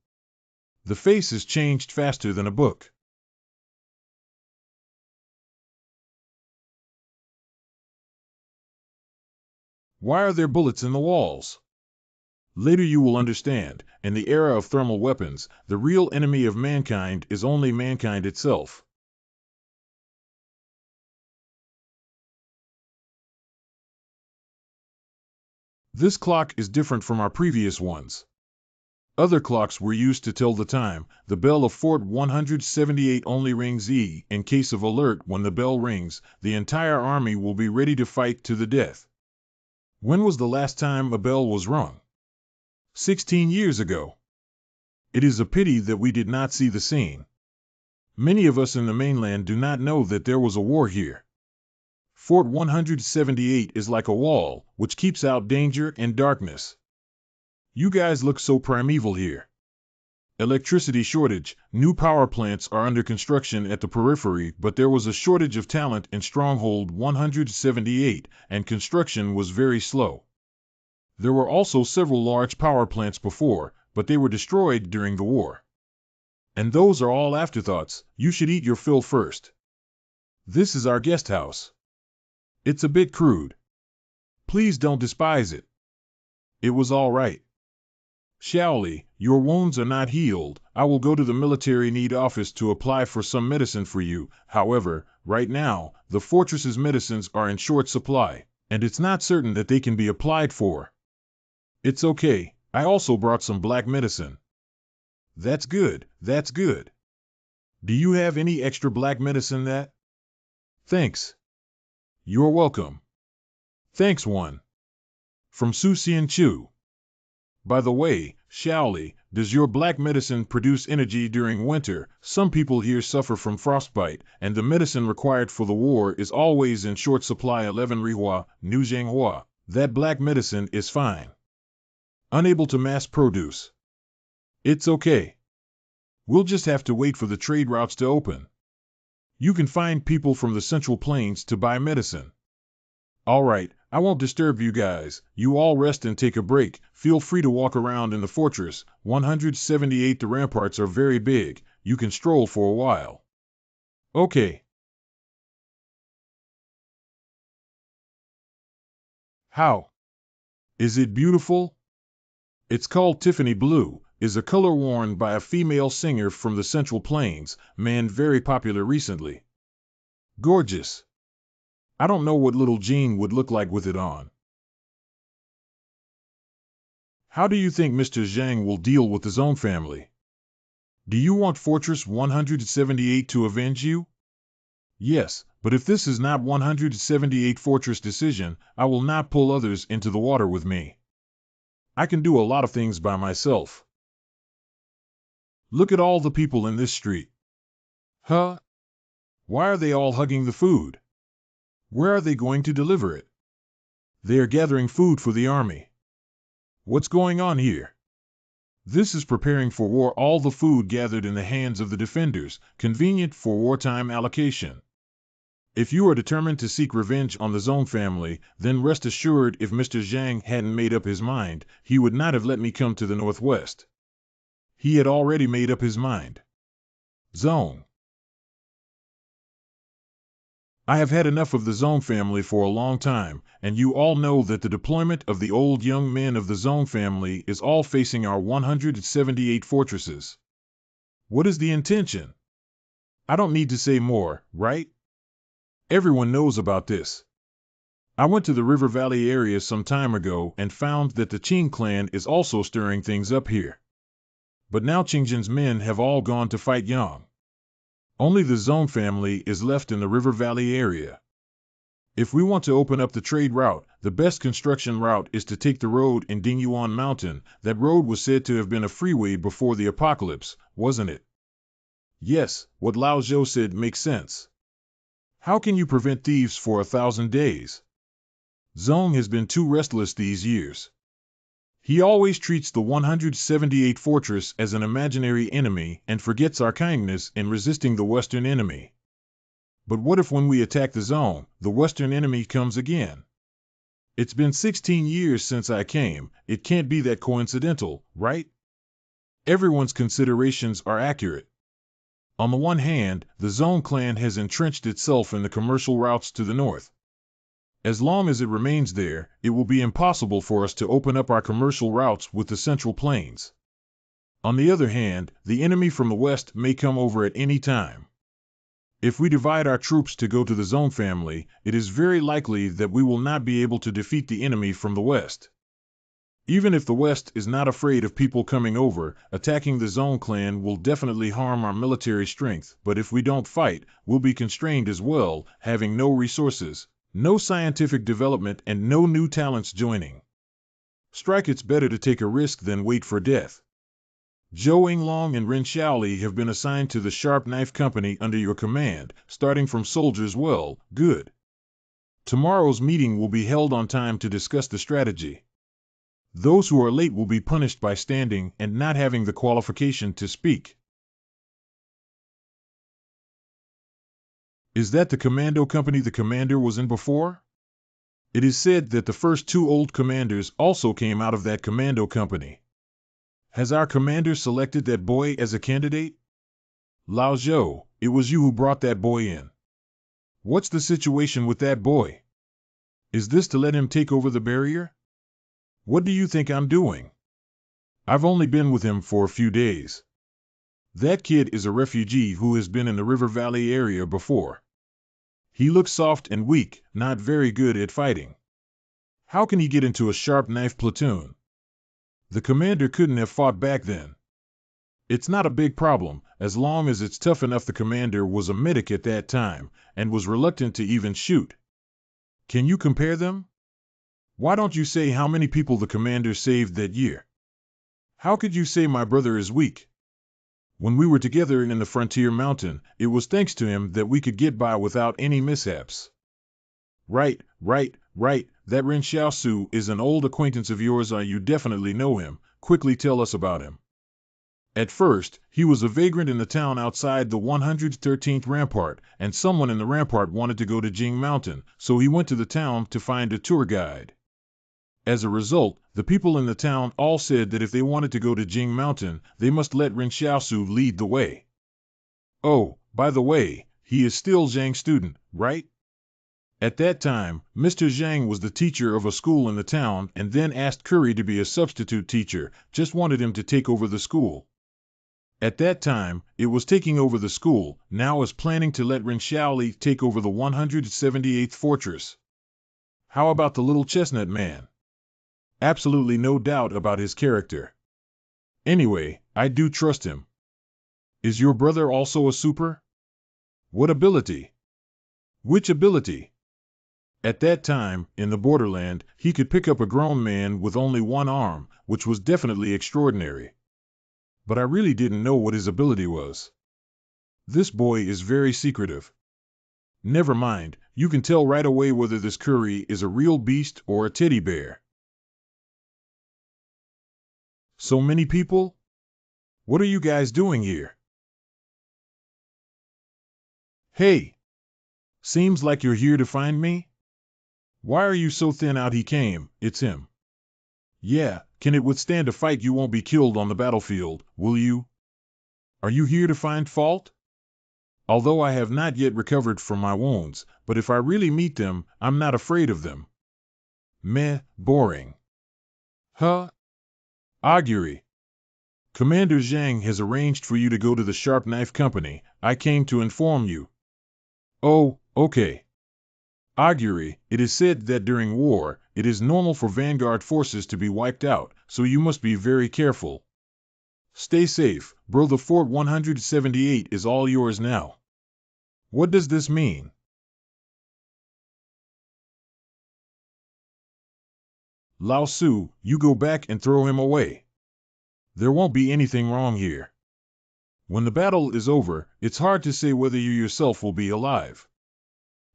The face is changed faster than a book. Why are there bullets in the walls? Later you will understand, in the era of thermal weapons, the real enemy of mankind is only mankind itself. This clock is different from our previous ones. Other clocks were used to tell the time. The bell of Fort 178 only rings E. In case of alert, when the bell rings, the entire army will be ready to fight to the death. When was the last time a bell was rung? 16 years ago. It is a pity that we did not see the scene. Many of us in the mainland do not know that there was a war here. Fort 178 is like a wall, which keeps out danger and darkness. You guys look so primeval here. Electricity shortage. New power plants are under construction at the periphery, but there was a shortage of talent in Stronghold 178, and construction was very slow. There were also several large power plants before, but they were destroyed during the war. And those are all afterthoughts. You should eat your fill first. This is our guest house. It's a bit crude. Please don't despise it. It was all right. Shaoli, your wounds are not healed. I will go to the military need office to apply for some medicine for you. However, right now, the fortress's medicines are in short supply, and it's not certain that they can be applied for. It's okay. I also brought some black medicine. That's good. That's good. Do you have any extra black medicine that? Thanks. You're welcome. Thanks, one. From Su Xian Chu. By the way, Shaoli, does your black medicine produce energy during winter? Some people here suffer from frostbite, and the medicine required for the war is always in short supply. 11 Rihua, New Zhanghua. That black medicine is fine. Unable to mass produce. It's okay. We'll just have to wait for the trade routes to open. You can find people from the Central Plains to buy medicine. All right, I won't disturb you guys. You all rest and take a break. Feel free to walk around in the fortress. 178 The ramparts are very big. You can stroll for a while. Okay. How? Is it beautiful? It's called Tiffany Blue, is a color worn by a female singer from the Central Plains, man very popular recently. Gorgeous. I don't know what little Jean would look like with it on. How do you think Mr. Zhang will deal with his own family? Do you want Fortress 178 to avenge you? Yes, but if this is not 178 Fortress decision, I will not pull others into the water with me. I can do a lot of things by myself. Look at all the people in this street. Huh? Why are they all hugging the food? Where are they going to deliver it? They are gathering food for the army. What's going on here? This is preparing for war. All the food gathered in the hands of the defenders, convenient for wartime allocation. If you are determined to seek revenge on the Zone family, then rest assured if Mr. Zhang hadn't made up his mind, he would not have let me come to the northwest. He had already made up his mind. Zone. I have had enough of the Zone family for a long time, and you all know that the deployment of the old young men of the Zone family is all facing our 178 fortresses. What is the intention? I don't need to say more, right? Everyone knows about this. I went to the River Valley area some time ago and found that the Qing clan is also stirring things up here. But now Qingjin's men have all gone to fight Yang. Only the Zone family is left in the River Valley area. If we want to open up the trade route, the best construction route is to take the road in Dingyuan Mountain. That road was said to have been a freeway before the apocalypse, wasn't it? Yes, what Lao Zhou said makes sense. How can you prevent thieves for 1,000 days? Zong has been too restless these years. He always treats the 178 fortress as an imaginary enemy and forgets our kindness in resisting the Western enemy. But what if when we attack the zone, the Western enemy comes again? It's been 16 years since I came. It can't be that coincidental, right? Everyone's considerations are accurate. On the one hand, the Zone clan has entrenched itself in the commercial routes to the north. As long as it remains there, it will be impossible for us to open up our commercial routes with the Central Plains. On the other hand, the enemy from the west may come over at any time. If we divide our troops to go to the Zone family, it is very likely that we will not be able to defeat the enemy from the west. Even if the West is not afraid of people coming over, attacking the Zone clan will definitely harm our military strength, but if we don't fight, we'll be constrained as well, having no resources, no scientific development, and no new talents joining. Strike, it's better to take a risk than wait for death. Zhou Yinglong and Ren Xiaoli have been assigned to the Sharp Knife Company under your command, starting from soldiers. Well, good. Tomorrow's meeting will be held on time to discuss the strategy. Those who are late will be punished by standing and not having the qualification to speak. Is that the commando company the commander was in before? It is said that the first two old commanders also came out of that commando company. Has our commander selected that boy as a candidate? Lao Zhou, it was you who brought that boy in. What's the situation with that boy? Is this to let him take over the barrier? What do you think I'm doing? I've only been with him for a few days. That kid is a refugee who has been in the River Valley area before. He looks soft and weak, not very good at fighting. How can he get into a sharp knife platoon? The commander couldn't have fought back then. It's not a big problem, as long as it's tough enough. The commander was a medic at that time, and was reluctant to even shoot. Can you compare them? Why don't you say how many people the commander saved that year? How could you say my brother is weak? When we were together in the frontier mountain, it was thanks to him that we could get by without any mishaps. Right. That Ren Xiaosu is an old acquaintance of yours. You definitely know him. Quickly tell us about him. At first, he was a vagrant in the town outside the 113th rampart, and someone in the rampart wanted to go to Jing Mountain, so he went to the town to find a tour guide. As a result, the people in the town all said that if they wanted to go to Jing Mountain, they must let Ren Xiaosu lead the way. Oh, by the way, he is still Zhang's student, right? At that time, Mr. Zhang was the teacher of a school in the town and then asked Curry to be a substitute teacher, just wanted him to take over the school. At that time, it was taking over the school, now is planning to let Ren Xiaoli take over the 178th fortress. How about the little chestnut man? Absolutely no doubt about his character. Anyway, I do trust him. Is your brother also a super? What ability? Which ability? At that time, in the borderland, he could pick up a grown man with only one arm, which was definitely extraordinary. But I really didn't know what his ability was. This boy is very secretive. Never mind, you can tell right away whether this Curry is a real beast or a teddy bear. So many people? What are you guys doing here? Hey! Seems like you're here to find me? Why are you so thin out? He came, it's him. Yeah, can it withstand a fight? You won't be killed on the battlefield, will you? Are you here to find fault? Although I have not yet recovered from my wounds, but if I really meet them, I'm not afraid of them. Meh, boring. Huh? Augury. Commander Zhang has arranged for you to go to the Sharp Knife Company. I came to inform you. Oh, okay. Augury, it is said that during war, it is normal for Vanguard forces to be wiped out, so you must be very careful. Stay safe, bro. The Fort 178 is all yours now. What does this mean? Lao Su, you go back and throw him away. There won't be anything wrong here. When the battle is over, it's hard to say whether you yourself will be alive.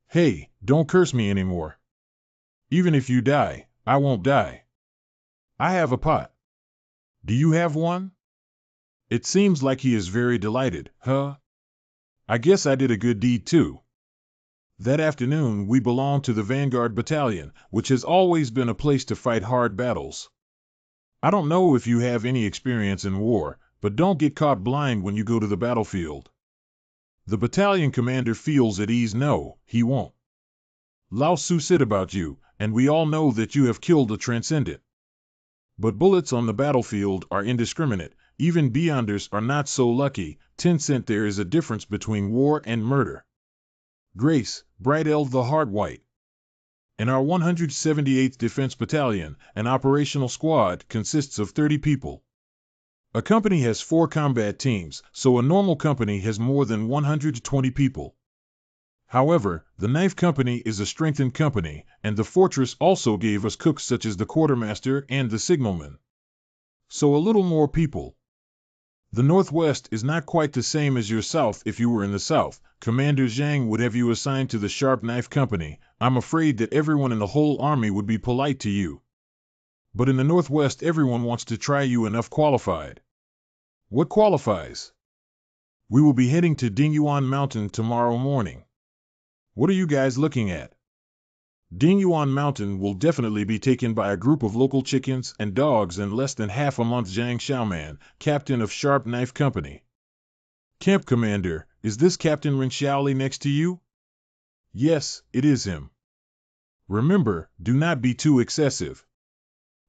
Hey, don't curse me anymore. Even if you die, I won't die. I have a pot. Do you have one? It seems like he is very delighted, huh? I guess I did a good deed too. That afternoon we belonged to the Vanguard Battalion, which has always been a place to fight hard battles. I don't know if you have any experience in war, but don't get caught blind when you go to the battlefield. The battalion commander feels at ease. No, he won't. Lao Su said about you, and we all know that you have killed a transcendent. But bullets on the battlefield are indiscriminate. Even Beyonders are not so lucky. 10 cent. There is a difference between war and murder. Grace, Bright Eld the Heart White. In our 178th Defense Battalion, an operational squad consists of 30 people. A company has 4 combat teams, so a normal company has more than 120 people. However, the Knife Company is a strengthened company, and the fortress also gave us cooks such as the quartermaster and the signalman. So a little more people. The Northwest is not quite the same as your South. If you were in the South, Commander Zhang would have you assigned to the Sharp Knife Company. I'm afraid that everyone in the whole army would be polite to you. But in the Northwest, everyone wants to try you enough qualified. What qualifies? We will be heading to Dingyuan Mountain tomorrow morning. What are you guys looking at? Dingyuan Mountain will definitely be taken by a group of local chickens and dogs in less than half a month. Zhang Xiaoman, captain of Sharp Knife Company. Camp Commander, is this Captain Ren Xiaoli next to you? Yes, it is him. Remember, do not be too excessive.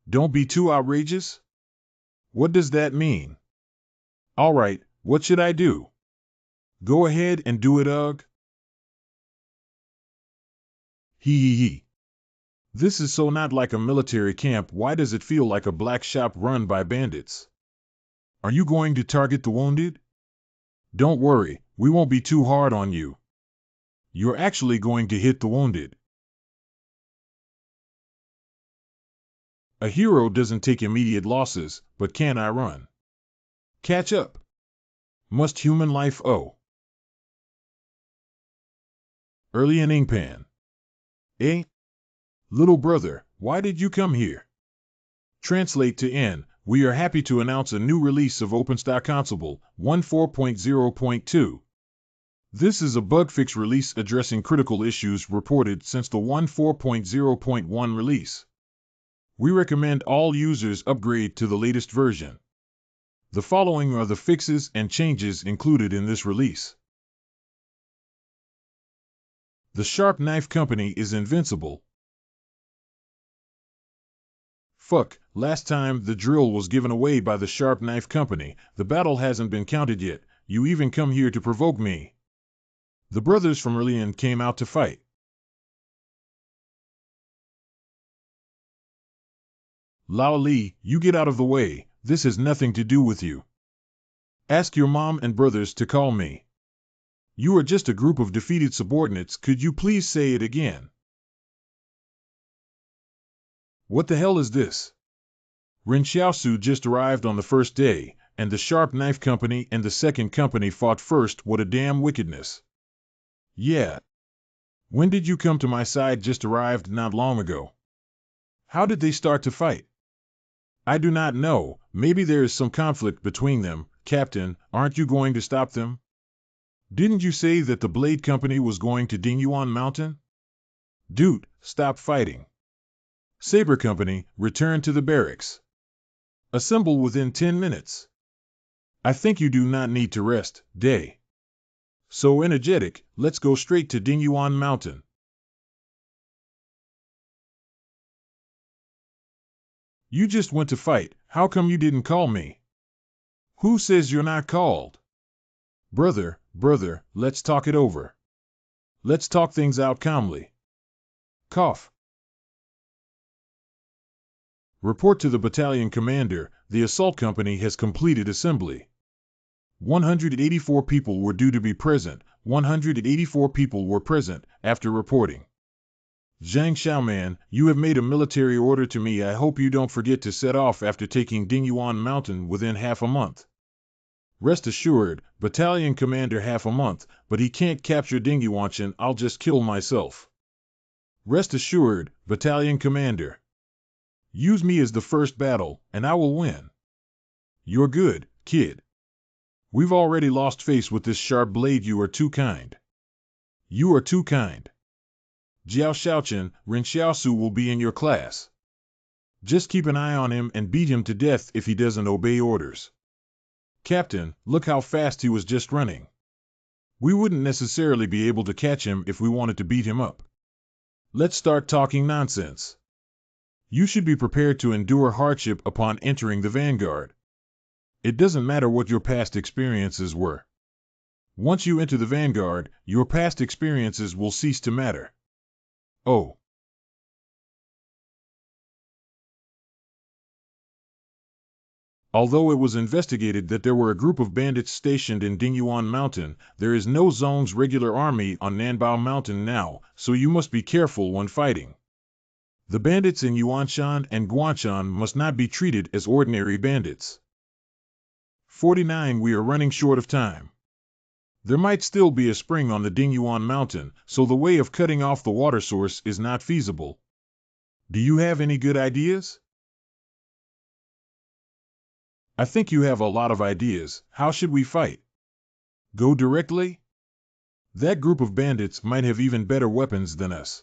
Don't be too outrageous? What does that mean? All right, what should I do? Go ahead and do it, ugh. Hee. This is so not like a military camp. Why does it feel like a black shop run by bandits? Are you going to target the wounded? Don't worry, we won't be too hard on you. You're actually going to hit the wounded. A hero doesn't take immediate losses, but can I run? Catch up. Must human life owe? Early in Ingpan. Eh? Little brother, why did you come here? Translate to N. We are happy to announce a new release of OpenStack Constable 1.4.0.2. This is a bug fix release addressing critical issues reported since the 1.4.0.1 release. We recommend all users upgrade to the latest version. The following are the fixes and changes included in this release. The Sharp Knife Company is invincible. Fuck, last time the drill was given away by the Sharp Knife Company. The battle hasn't been counted yet. You even come here to provoke me. The brothers from Erlian came out to fight. Lao Li, you get out of the way. This has nothing to do with you. Ask your mom and brothers to call me. You are just a group of defeated subordinates. Could you please say it again? What the hell is this? Ren Xiaosu just arrived on the first day, and the Sharp Knife Company and the second company fought first. What a damn wickedness. Yeah. When did you come to my side? Just arrived not long ago. How did they start to fight? I do not know. Maybe there is some conflict between them. Captain, aren't you going to stop them? Didn't you say that the Blade Company was going to Dingyuan Mountain? Dude, stop fighting. Saber Company, return to the barracks. Assemble within 10 minutes. I think you do not need to rest, Day. So energetic, let's go straight to Dingyuan Mountain. You just went to fight, how come you didn't call me? Who says you're not called? Brother, let's talk it over. Let's talk things out calmly. Cough. Report to the battalion commander, the assault company has completed assembly. 184 people were due to be present. 184 people were present after reporting. Zhang Xiaoman, you have made a military order to me. I hope you don't forget to set off after taking Dingyuan Mountain within half a month. Rest assured, battalion commander, half a month, but he can't capture Dingyuanshan. I'll just kill myself. Rest assured, battalion commander. Use me as the first battle, and I will win. You're good, kid. We've already lost face with this sharp blade. You are too kind. You are too kind. Jiao Xiaochen, Ren Xiaosu will be in your class. Just keep an eye on him and beat him to death if he doesn't obey orders. Captain, look how fast he was just running. We wouldn't necessarily be able to catch him if we wanted to beat him up. Let's start talking nonsense. You should be prepared to endure hardship upon entering the vanguard. It doesn't matter what your past experiences were. Once you enter the vanguard, your past experiences will cease to matter. Oh. Although it was investigated that there were a group of bandits stationed in Dingyuan Mountain, there is no Zong's regular army on Nanbao Mountain now, so you must be careful when fighting. The bandits in Yuanshan and Guanshan must not be treated as ordinary bandits. 49. We are running short of time. There might still be a spring on the Dingyuan Mountain, so the way of cutting off the water source is not feasible. Do you have any good ideas? I think you have a lot of ideas. How should we fight? Go directly? That group of bandits might have even better weapons than us.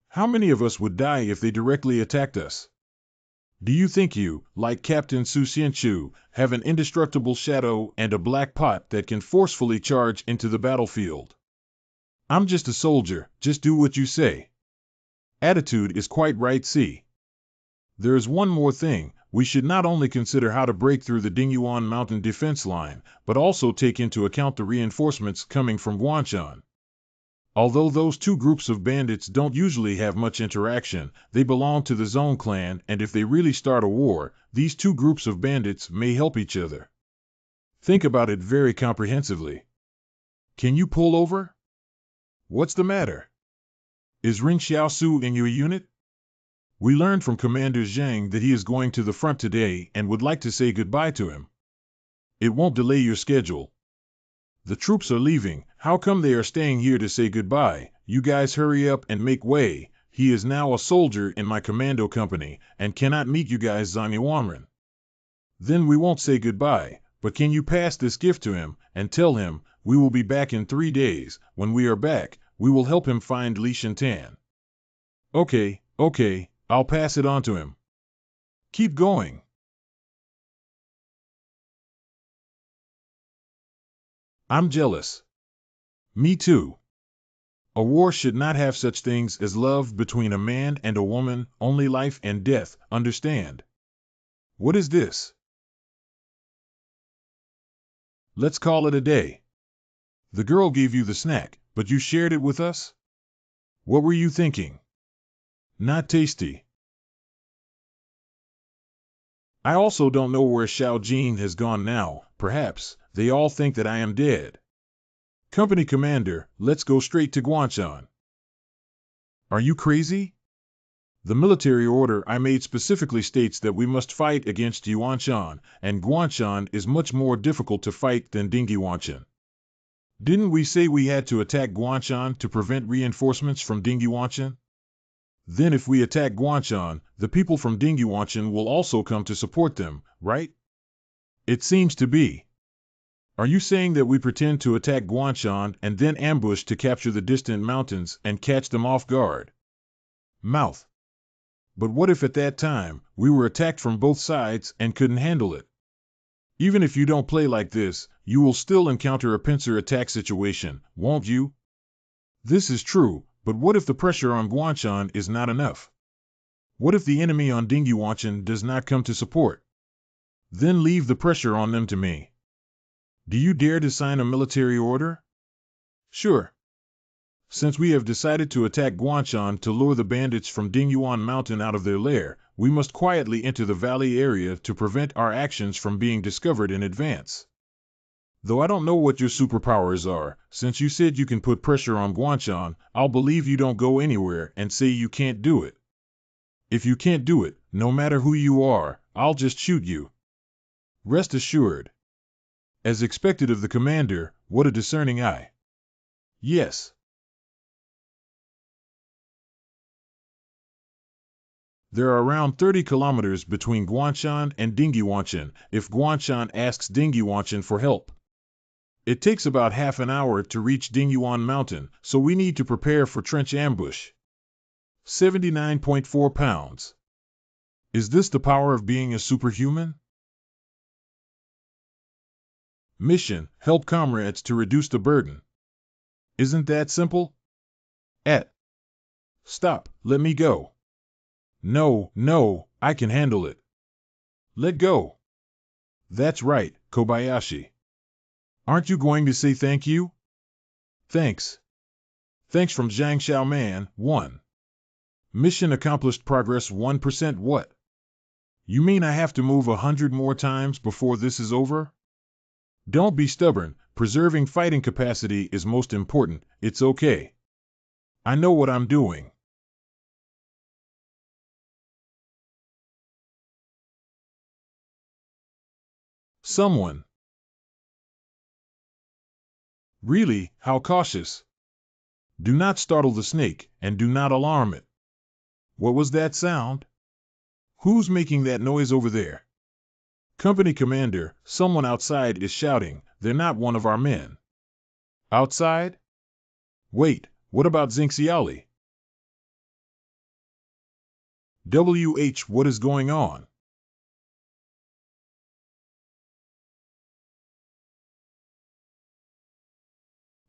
How many of us would die if they directly attacked us? Do you think you, like Captain Su Xianchu, have an indestructible shadow and a black pot that can forcefully charge into the battlefield? I'm just a soldier, just do what you say. Attitude is quite right. See. There is one more thing, we should not only consider how to break through the Dingyuan Mountain defense line, but also take into account the reinforcements coming from Guanshan. Although those two groups of bandits don't usually have much interaction, they belong to the Zone clan, and if they really start a war, these two groups of bandits may help each other. Think about it very comprehensively. Can you pull over? What's the matter? Is Ren Xiaosu in your unit? We learned from Commander Zhang that he is going to the front today and would like to say goodbye to him. It won't delay your schedule. The troops are leaving. How come they are staying here to say goodbye? You guys hurry up and make way. He is now a soldier in my commando company and cannot meet you guys Zanyawamran. Then we won't say goodbye, but can you pass this gift to him and tell him we will be back in 3 days. When we are back, we will help him find Li Shintan. Okay, I'll pass it on to him. Keep going. I'm jealous. Me too. A war should not have such things as love between a man and a woman, only life and death, understand? What is this? Let's call it a day. The girl gave you the snack, but you shared it with us? What were you thinking? Not tasty. I also don't know where Xiao Jin has gone now. Perhaps they all think that I am dead. Company commander, let's go straight to Guanshan. Are you crazy? The military order I made specifically states that we must fight against Yuanshan, and Guanshan is much more difficult to fight than Dingyuanshan. Didn't we say we had to attack Guanshan to prevent reinforcements from Dingyuanshan? Then if we attack Guanshan, the people from Dingyuanshan will also come to support them, right? It seems to be. Are you saying that we pretend to attack Guanshan and then ambush to capture the distant mountains and catch them off guard? Mouth. But what if at that time we were attacked from both sides and couldn't handle it? Even if you don't play like this, you will still encounter a pincer attack situation, won't you? This is true, but what if the pressure on Guanchan is not enough? What if the enemy on Dingguanchan does not come to support? Then leave the pressure on them to me. Do you dare to sign a military order? Sure. Since we have decided to attack Guanchan to lure the bandits from Dingyuan Mountain out of their lair, we must quietly enter the valley area to prevent our actions from being discovered in advance. Though I don't know what your superpowers are, since you said you can put pressure on Guanchan, I'll believe you don't go anywhere and say you can't do it. If you can't do it, no matter who you are, I'll just shoot you. Rest assured. As expected of the commander, what a discerning eye. Yes. There are around 30 kilometers between Guanchan and Dingguanchan if Guanchan asks Dingguanchan for help. It takes about half an hour to reach Dingyuan Mountain, so we need to prepare for trench ambush. 79.4 pounds. Is this the power of being a superhuman? Mission: help comrades to reduce the burden. Isn't that simple? Stop, let me go. No, I can handle it. Let go. That's right, Kobayashi. Aren't you going to say thank you? Thanks. Thanks from Zhang Xiaoman, 1. Mission accomplished progress 1%. What? You mean I have to move 100 more times before this is over? Don't be stubborn, preserving fighting capacity is most important, it's okay. I know what I'm doing. Someone. Really, how cautious. Do not startle the snake, and do not alarm it. What was that sound? Who's making that noise over there? Company commander, someone outside is shouting, they're not one of our men. Outside? Wait, what about Xingxiaoli? What is going on?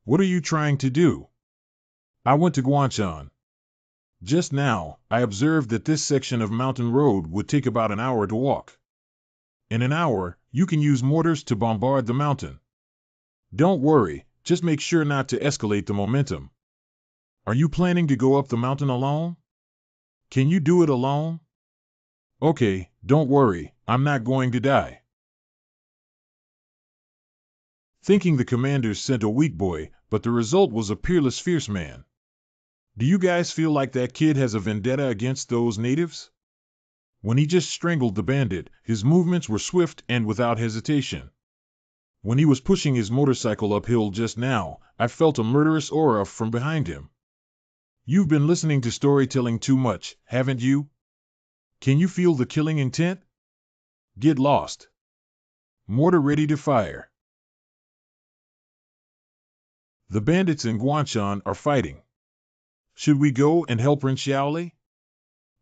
What are you trying to do? I went to Guanchan. Just now, I observed that this section of mountain road would take about an hour to walk. In an hour, you can use mortars to bombard the mountain. Don't worry, just make sure not to escalate the momentum. Are you planning to go up the mountain alone? Can you do it alone? Okay, don't worry, I'm not going to die. Thinking the commanders sent a weak boy, but the result was a peerless fierce man. Do you guys feel like that kid has a vendetta against those natives? When he just strangled the bandit, his movements were swift and without hesitation. When he was pushing his motorcycle uphill just now, I felt a murderous aura from behind him. You've been listening to storytelling too much, haven't you? Can you feel the killing intent? Get lost. Mortar ready to fire. The bandits in Guanchan are fighting. Should we go and help Ren Xiaoli?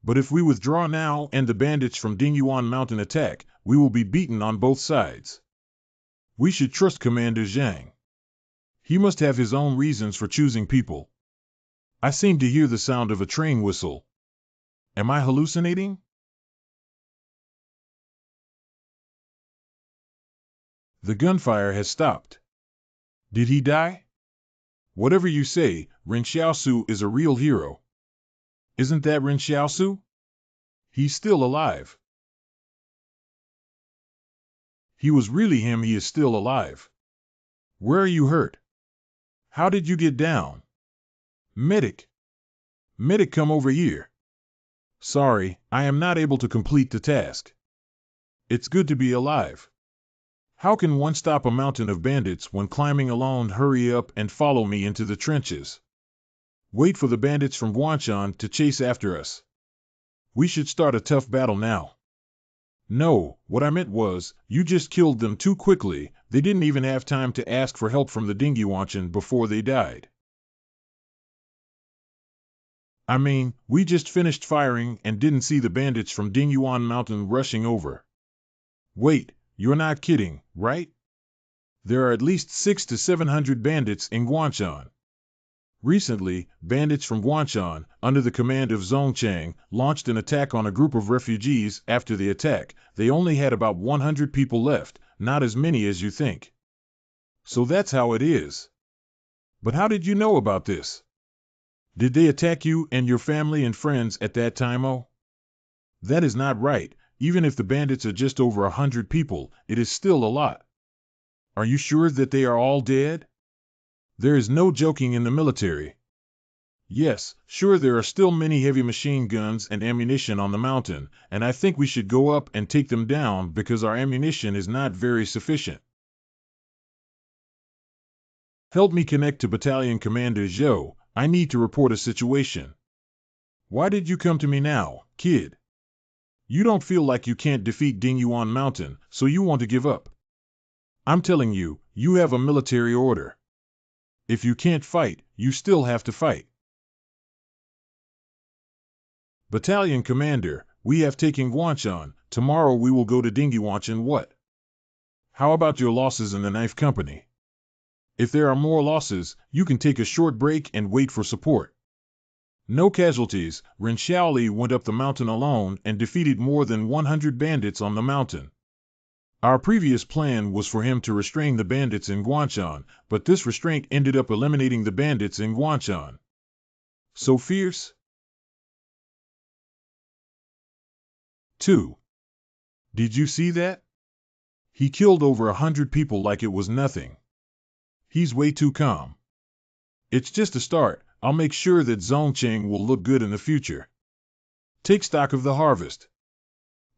But if we withdraw now and the bandits from Dingyuan Mountain attack, we will be beaten on both sides. We should trust Commander Zhang. He must have his own reasons for choosing people. I seem to hear the sound of a train whistle. Am I hallucinating? The gunfire has stopped. Did he die? Whatever you say, Ren Xiaosu is a real hero. Isn't that Ren Xiaosu? He's still alive. He was really him. He is still alive. Where are you hurt? How did you get down? Medic, come over here. Sorry, I am not able to complete the task. It's good to be alive. How can one stop a mountain of bandits when climbing alone? Hurry up and follow me into the trenches. Wait for the bandits from Guanchan to chase after us. We should start a tough battle now. No, what I meant was, you just killed them too quickly. They didn't even have time to ask for help from the Dingguanchan before they died. I mean, we just finished firing and didn't see the bandits from Dingyuan Mountain rushing over. Wait, you're not kidding, right? There are at least 600 to 700 bandits in Guanchan. Recently, bandits from Guanchan, under the command of Zhongchang, launched an attack on a group of refugees. After the attack, they only had about 100 people left, not as many as you think. So that's how it is. But how did you know about this? Did they attack you and your family and friends at that time? Oh, that is not right. Even if the bandits are just over 100 people, it is still a lot. Are you sure that they are all dead? There is no joking in the military. Yes, sure, there are still many heavy machine guns and ammunition on the mountain, and I think we should go up and take them down because our ammunition is not very sufficient. Help me connect to Battalion Commander Zhou. I need to report a situation. Why did you come to me now, kid? You don't feel like you can't defeat Dingyuan Mountain, so you want to give up. I'm telling you, you have a military order. If you can't fight, you still have to fight. Battalion Commander, we have taken Guanchan. Tomorrow we will go to Dingyuanchan. What? How about your losses in the Knife Company? If there are more losses, you can take a short break and wait for support. No casualties. Ren Xiaoli went up the mountain alone and defeated more than 100 bandits on the mountain. Our previous plan was for him to restrain the bandits in Guanchan, but this restraint ended up eliminating the bandits in Guanchan. So fierce? 2. Did you see that? He killed over 100 people like it was nothing. He's way too calm. It's just a start. I'll make sure that Zhongcheng will look good in the future. Take stock of the harvest.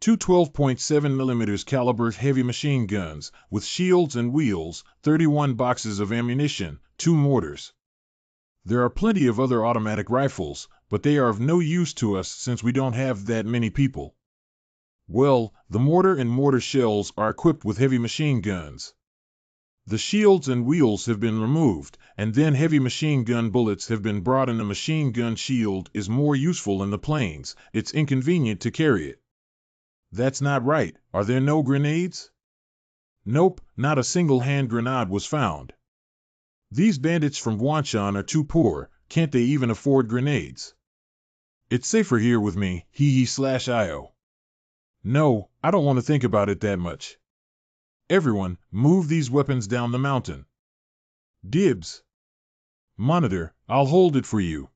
2 12.7mm caliber heavy machine guns, with shields and wheels, 31 boxes of ammunition, 2 mortars. There are plenty of other automatic rifles, but they are of no use to us since we don't have that many people. Well, the mortar and mortar shells are equipped with heavy machine guns. The shields and wheels have been removed, and then heavy machine gun bullets have been brought in. The machine gun shield is more useful in the plains. It's inconvenient to carry it. That's not right. Are there no grenades? Nope, not a single hand grenade was found. These bandits from Guanchan are too poor. Can't they even afford grenades? It's safer here with me, /io. No, I don't want to think about it that much. Everyone, move these weapons down the mountain. Dibs. Monitor, I'll hold it for you.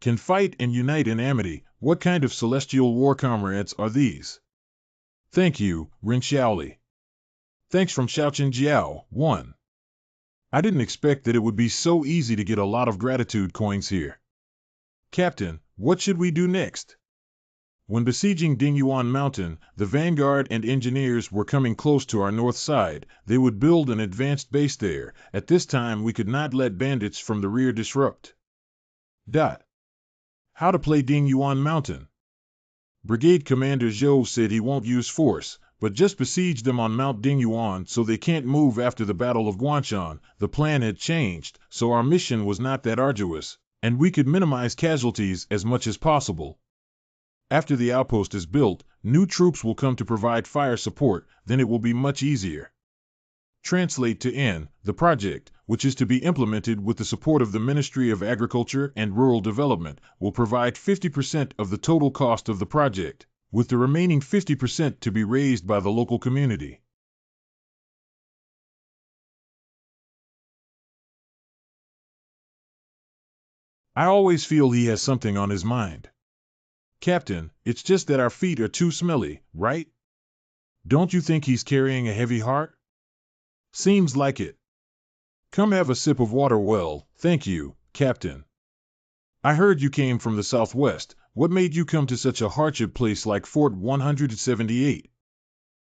Can fight and unite in amity. What kind of celestial war comrades are these? Thank you, Ren Xiaoli. Thanks from Xiaochen Jiao, 1. I didn't expect that it would be so easy to get a lot of gratitude coins here. Captain, what should we do next? When besieging Dingyuan Mountain, the vanguard and engineers were coming close to our north side. They would build an advanced base there. At this time we could not let bandits from the rear disrupt. How to play Dingyuan Mountain? Brigade Commander Zhou said he won't use force, but just besiege them on Mount Dingyuan so they can't move after the Battle of Guanchan. The plan had changed, so our mission was not that arduous, and we could minimize casualties as much as possible. After the outpost is built, new troops will come to provide fire support, then it will be much easier. Translate to N, the project, which is to be implemented with the support of the Ministry of Agriculture and Rural Development, will provide 50% of the total cost of the project, with the remaining 50% to be raised by the local community. I always feel he has something on his mind. Captain, it's just that our feet are too smelly, right? Don't you think he's carrying a heavy heart? Seems like it. Come have a sip of water. Well, thank you, Captain. I heard you came from the southwest. What made you come to such a hardship place like Fort 178?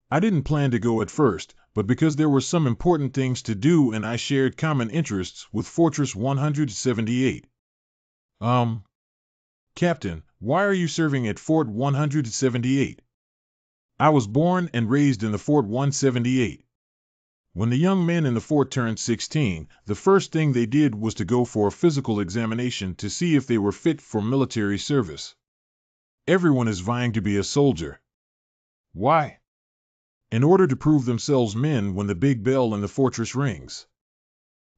I didn't plan to go at first, but because there were some important things to do and I shared common interests with Fortress 178. Captain, why are you serving at Fort 178? I was born and raised in the Fort 178. When the young men in the fort turned 16, the first thing they did was to go for a physical examination to see if they were fit for military service. Everyone is vying to be a soldier. Why? in order to prove themselves men when the big bell in the fortress rings.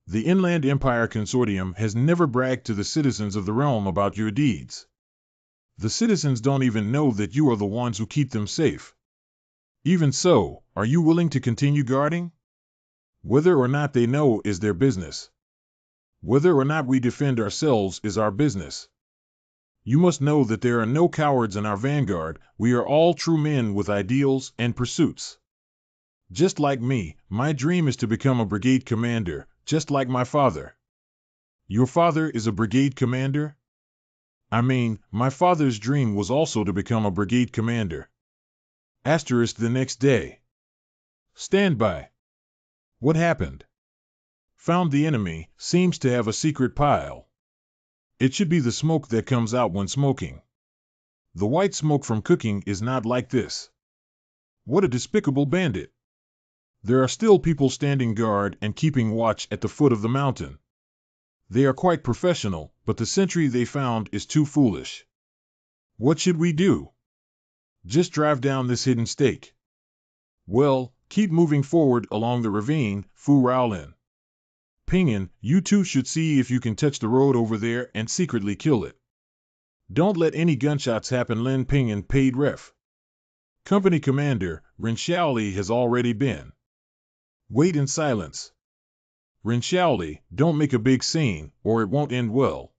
The Inland Empire Consortium has never bragged to the citizens of the realm about your deeds. The citizens don't even know that you are the ones who keep them safe. Even so, are you willing to continue guarding? Whether or not they know is their business. Whether or not we defend ourselves is our business. You must know that there are no cowards in our vanguard. We are all true men with ideals and pursuits. Just like me, my dream is to become a brigade commander, just like my father. Your father is a brigade commander? I mean, my father's dream was also to become a brigade commander. Asterisk the next day. Stand by. What happened? Found the enemy, seems to have a secret pile. It should be the smoke that comes out when smoking. The white smoke from cooking is not like this. What a despicable bandit. There are still people standing guard and keeping watch at the foot of the mountain. They are quite professional, but the sentry they found is too foolish. What should we do? Just drive down this hidden stake. Well, keep moving forward along the ravine, Fu Raolin. Pingin, you two should see if you can touch the road over there and secretly kill it. Don't let any gunshots happen. Lin Pingin, paid ref. Company Commander, Ren Xiaoli has already been. Wait in silence. Ren Xiaoli, don't make a big scene, or it won't end well.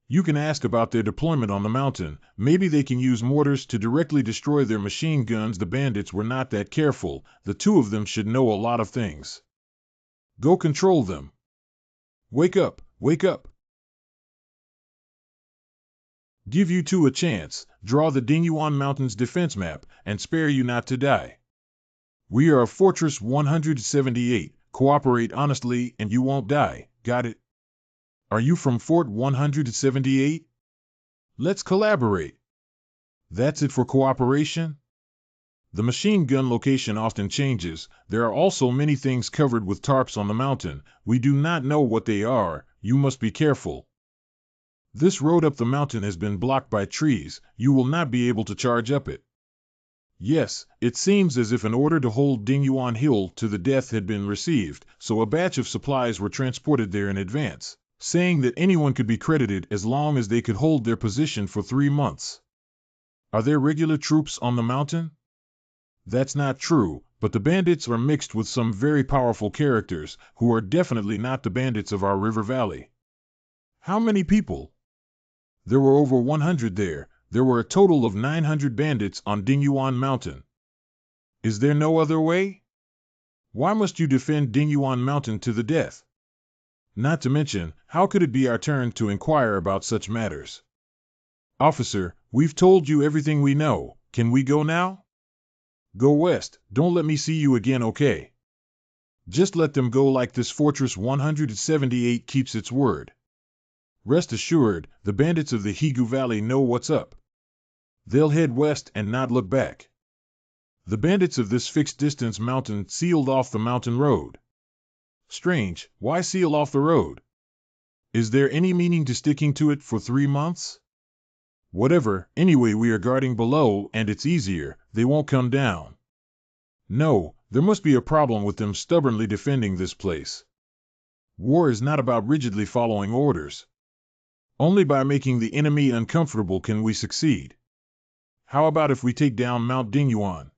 You can ask about their deployment on the mountain. Maybe they can use mortars to directly destroy their machine guns. The bandits were not that careful. The two of them should know a lot of things. Go control them. Wake up, wake up. Give you two a chance. Draw the Dingyuan Mountains defense map, and spare you not to die. We are Fortress 178. Cooperate honestly and you won't die. Got it? Are you from Fort 178? Let's collaborate. That's it for cooperation? The machine gun location often changes. There are also many things covered with tarps on the mountain. We do not know what they are. You must be careful. This road up the mountain has been blocked by trees. You will not be able to charge up it. Yes, it seems as if an order to hold Dingyuan Hill to the death had been received, so a batch of supplies were transported there in advance, saying that anyone could be credited as long as they could hold their position for 3 months. Are there regular troops on the mountain? That's not true, but the bandits are mixed with some very powerful characters, who are definitely not the bandits of our river valley. How many people? There were over 100 there. There were a total of 900 bandits on Dingyuan Mountain. Is there no other way? Why must you defend Dingyuan Mountain to the death? Not to mention, how could it be our turn to inquire about such matters? Officer, we've told you everything we know. Can we go now? Go west. Don't let me see you again, okay? Just let them go like this. Fortress 178 keeps its word. Rest assured, the bandits of the Higu Valley know what's up. They'll head west and not look back. The bandits of this fixed-distance mountain sealed off the mountain road. Strange, why seal off the road? Is there any meaning to sticking to it for 3 months? Whatever, anyway we are guarding below and it's easier, they won't come down. No, there must be a problem with them stubbornly defending this place. War is not about rigidly following orders. Only by making the enemy uncomfortable can we succeed. How about if we take down Mount Dingyuan?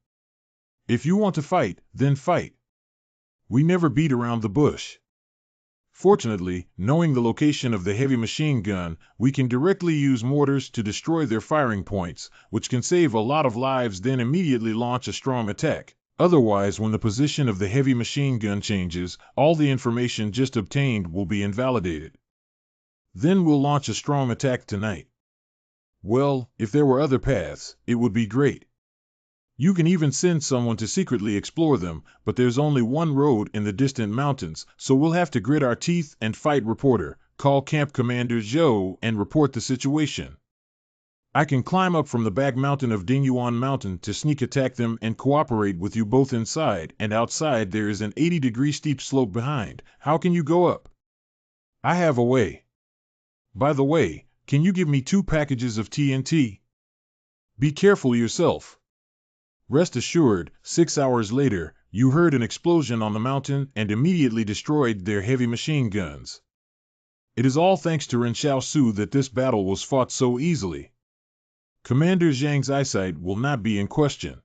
If you want to fight, then fight. We never beat around the bush. Fortunately, knowing the location of the heavy machine gun, we can directly use mortars to destroy their firing points, which can save a lot of lives, then immediately launch a strong attack. Otherwise, when the position of the heavy machine gun changes, all the information just obtained will be invalidated. Then we'll launch a strong attack tonight. Well, if there were other paths, it would be great. You can even send someone to secretly explore them, but there's only one road in the distant mountains, so we'll have to grit our teeth and fight. Reporter, call Camp Commander Zhou and report the situation. I can climb up from the back mountain of Dingyuan Mountain to sneak attack them and cooperate with you both inside, and outside there is an 80-degree steep slope behind. How can you go up? I have a way. By the way, can you give me 2 packages of TNT? Be careful yourself. Rest assured, 6 hours later, you heard an explosion on the mountain and immediately destroyed their heavy machine guns. It is all thanks to Ren Xiaosu that this battle was fought so easily. Commander Zhang's eyesight will not be in question.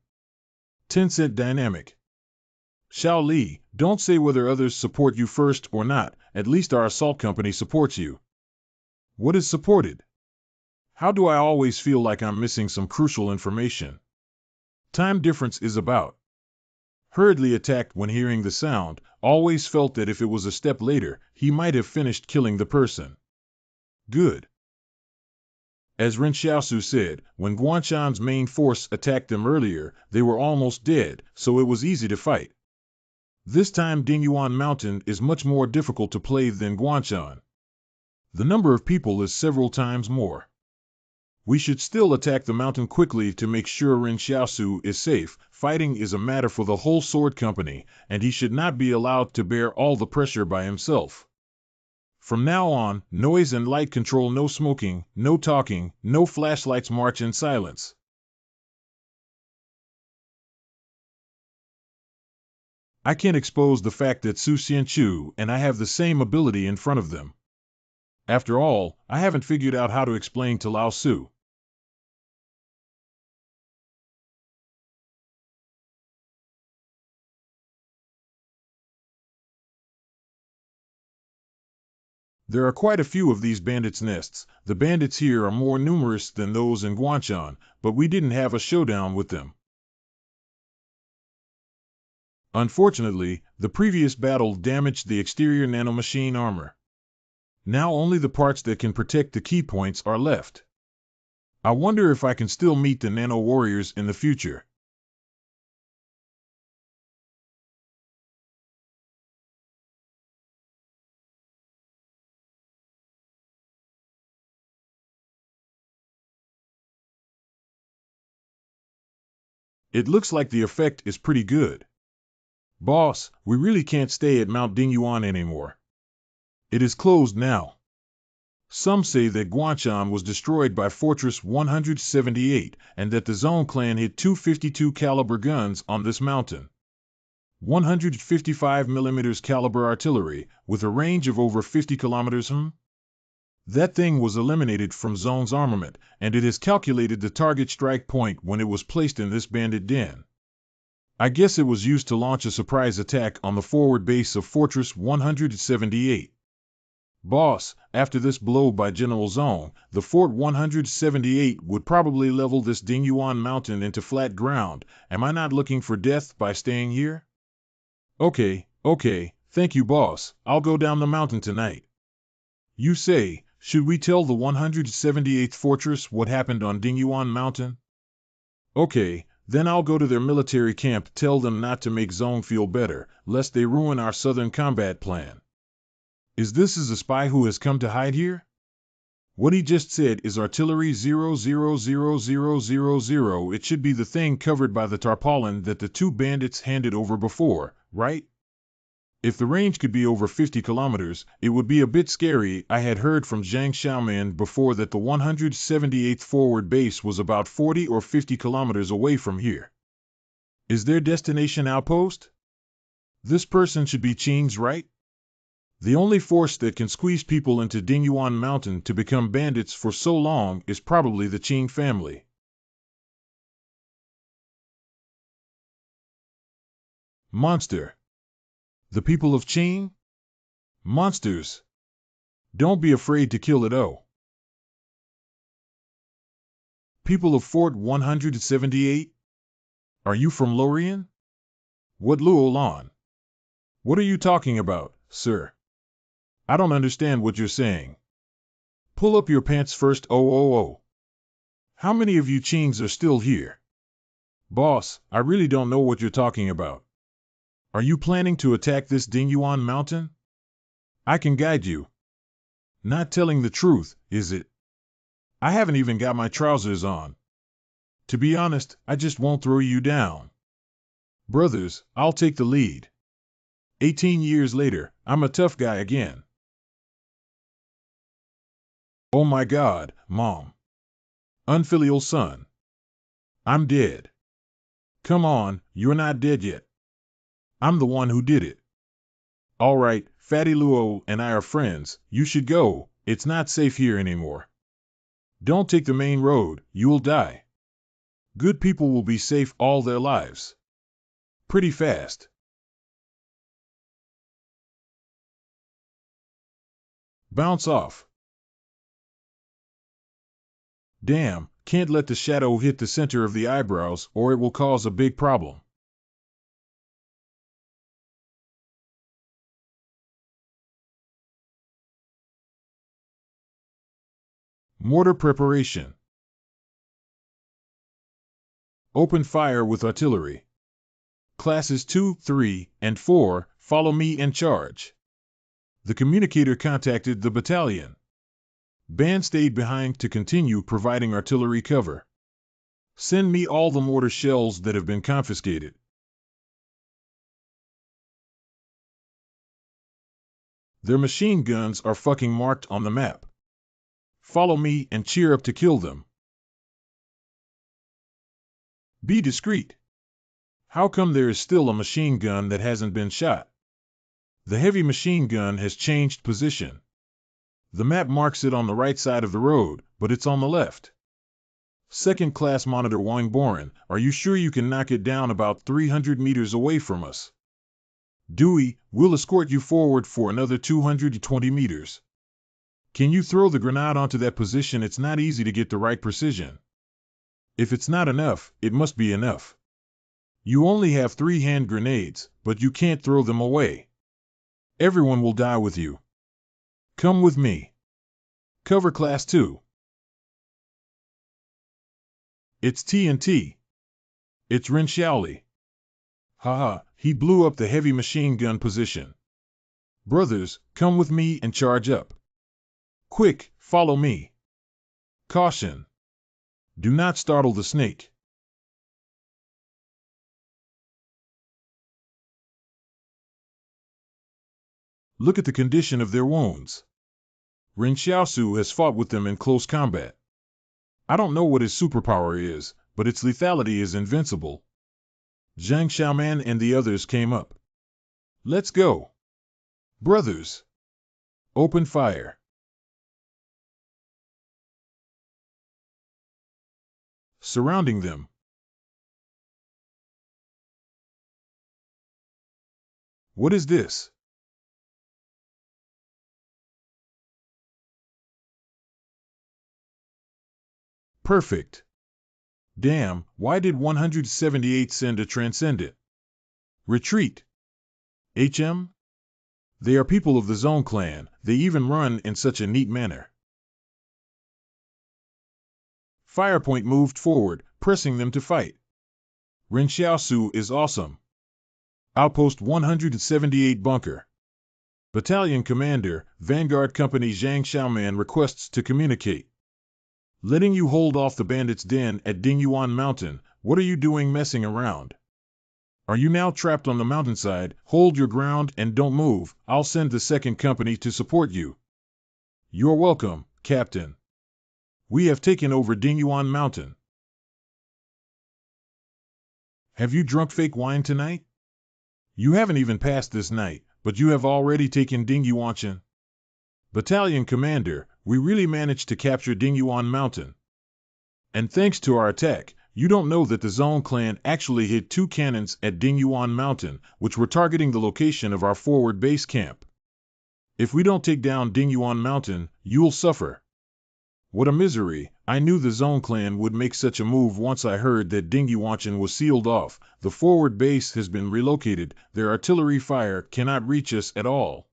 Tencent Dynamic. Xiao Li, don't say whether others support you first or not, at least our assault company supports you. What is supported? How do I always feel like I'm missing some crucial information? Time difference is about. Hurriedly attacked when hearing the sound, always felt that if it was a step later, he might have finished killing the person. Good. As Ren Xiaosu said, when Guanshan's main force attacked them earlier, they were almost dead, so it was easy to fight. This time Dingyuan Mountain is much more difficult to play than Guanshan. The number of people is several times more. We should still attack the mountain quickly to make sure Ren Xiaosu is safe. Fighting is a matter for the whole sword company, and he should not be allowed to bear all the pressure by himself. From now on, noise and light control, no smoking, no talking, no flashlights, march in silence. I can't expose the fact that Su Xianchu and I have the same ability in front of them. After all, I haven't figured out how to explain to Lao Su. There are quite a few of these bandits' nests. The bandits here are more numerous than those in Guanshan, but we didn't have a showdown with them. Unfortunately, the previous battle damaged the exterior nanomachine armor. Now only the parts that can protect the key points are left. I wonder if I can still meet the nano warriors in the future. It looks like the effect is pretty good. Boss, we really can't stay at Mount Dingyuan anymore. It is closed now. Some say that Guanshan was destroyed by Fortress 178 and that the Zone clan hit 252 caliber guns on this mountain. 155mm caliber artillery with a range of over 50 kilometers. That thing was eliminated from Zone's armament, and it has calculated the target strike point when it was placed in this bandit den. I guess it was used to launch a surprise attack on the forward base of Fortress 178. Boss, after this blow by General Zone, the Fort 178 would probably level this Dingyuan Mountain into flat ground. Am I not looking for death by staying here? Okay, thank you, boss. I'll go down the mountain tonight. You say, should we tell the 178th Fortress what happened on Dingyuan Mountain? Okay, then I'll go to their military camp, tell them not to make Zone feel better, lest they ruin our southern combat plan. Is this a spy who has come to hide here? What he just said is artillery 000000. It should be the thing covered by the tarpaulin that the two bandits handed over before, right? If the range could be over 50 kilometers, it would be a bit scary. I had heard from Zhang Xiaoman before that the 178th forward base was about 40 or 50 kilometers away from here. Is their destination outpost? This person should be Qing's, right? The only force that can squeeze people into Dingyuan Mountain to become bandits for so long is probably the Qing family. Monster. The people of Qing? Monsters. Don't be afraid to kill it. Oh. People of Fort 178? Are you from Lorien? What Luolan? What are you talking about, sir? I don't understand what you're saying. Pull up your pants first. Oh. How many of you Qings are still here? Boss, I really don't know what you're talking about. Are you planning to attack this Dingyuan Mountain? I can guide you. Not telling the truth, is it? I haven't even got my trousers on. To be honest, I just won't throw you down. Brothers, I'll take the lead. 18 years later, I'm a tough guy again. Oh my God, Mom. Unfilial son. I'm dead. Come on, you're not dead yet. I'm the one who did it. All right, Fatty Luo and I are friends. You should go. It's not safe here anymore. Don't take the main road, you'll die. Good people will be safe all their lives. Pretty fast. Bounce off. Damn, can't let the shadow hit the center of the eyebrows or it will cause a big problem. Mortar preparation. Open fire with artillery. Classes 2, 3, and 4, follow me and charge. The communicator contacted the battalion. Band stayed behind to continue providing artillery cover. Send me all the mortar shells that have been confiscated. Their machine guns are fucking marked on the map. Follow me and cheer up to kill them. Be discreet. How come there is still a machine gun that hasn't been shot? The heavy machine gun has changed position. The map marks it on the right side of the road, but it's on the left. Second class monitor Wang Boren, are you sure you can knock it down about 300 meters away from us? Dewey, we'll escort you forward for another 220 meters. Can you throw the grenade onto that position? It's not easy to get the right precision. If it's not enough, it must be enough. You only have 3 hand grenades, but you can't throw them away. Everyone will die with you. Come with me. Cover class 2. It's TNT. It's Ren Xiaoli. Haha, he blew up the heavy machine gun position. Brothers, come with me and charge up. Quick, follow me. Caution. Do not startle the snake. Look at the condition of their wounds. Ren Xiaosu has fought with them in close combat. I don't know what his superpower is, but its lethality is invincible. Zhang Xiaoman and the others came up. Let's go. Brothers. Open fire. Surrounding them. What is this? Perfect. Damn, why did 178 send a transcendent? Retreat. HM? They are people of the Zone clan, they even run in such a neat manner. Firepoint moved forward, pressing them to fight. Ren Xiaosu is awesome. Outpost 178 bunker. Battalion Commander, Vanguard Company Zhang Xiaoman requests to communicate. Letting you hold off the bandits' den at Dingyuan Mountain, what are you doing messing around? Are you now trapped on the mountainside? Hold your ground and don't move, I'll send the second company to support you. You're welcome, Captain. We have taken over Dingyuan Mountain. Have you drunk fake wine tonight? You haven't even passed this night, but you have already taken Dingyuanshan. Battalion Commander, we really managed to capture Dingyuan Mountain. And thanks to our attack, you don't know that the Zone clan actually hit 2 cannons at Dingyuan Mountain, which were targeting the location of our forward base camp. If we don't take down Dingyuan Mountain, you'll suffer. What a misery. I knew the Zone clan would make such a move once I heard that Dingyuanshan was sealed off. The forward base has been relocated. Their artillery fire cannot reach us at all.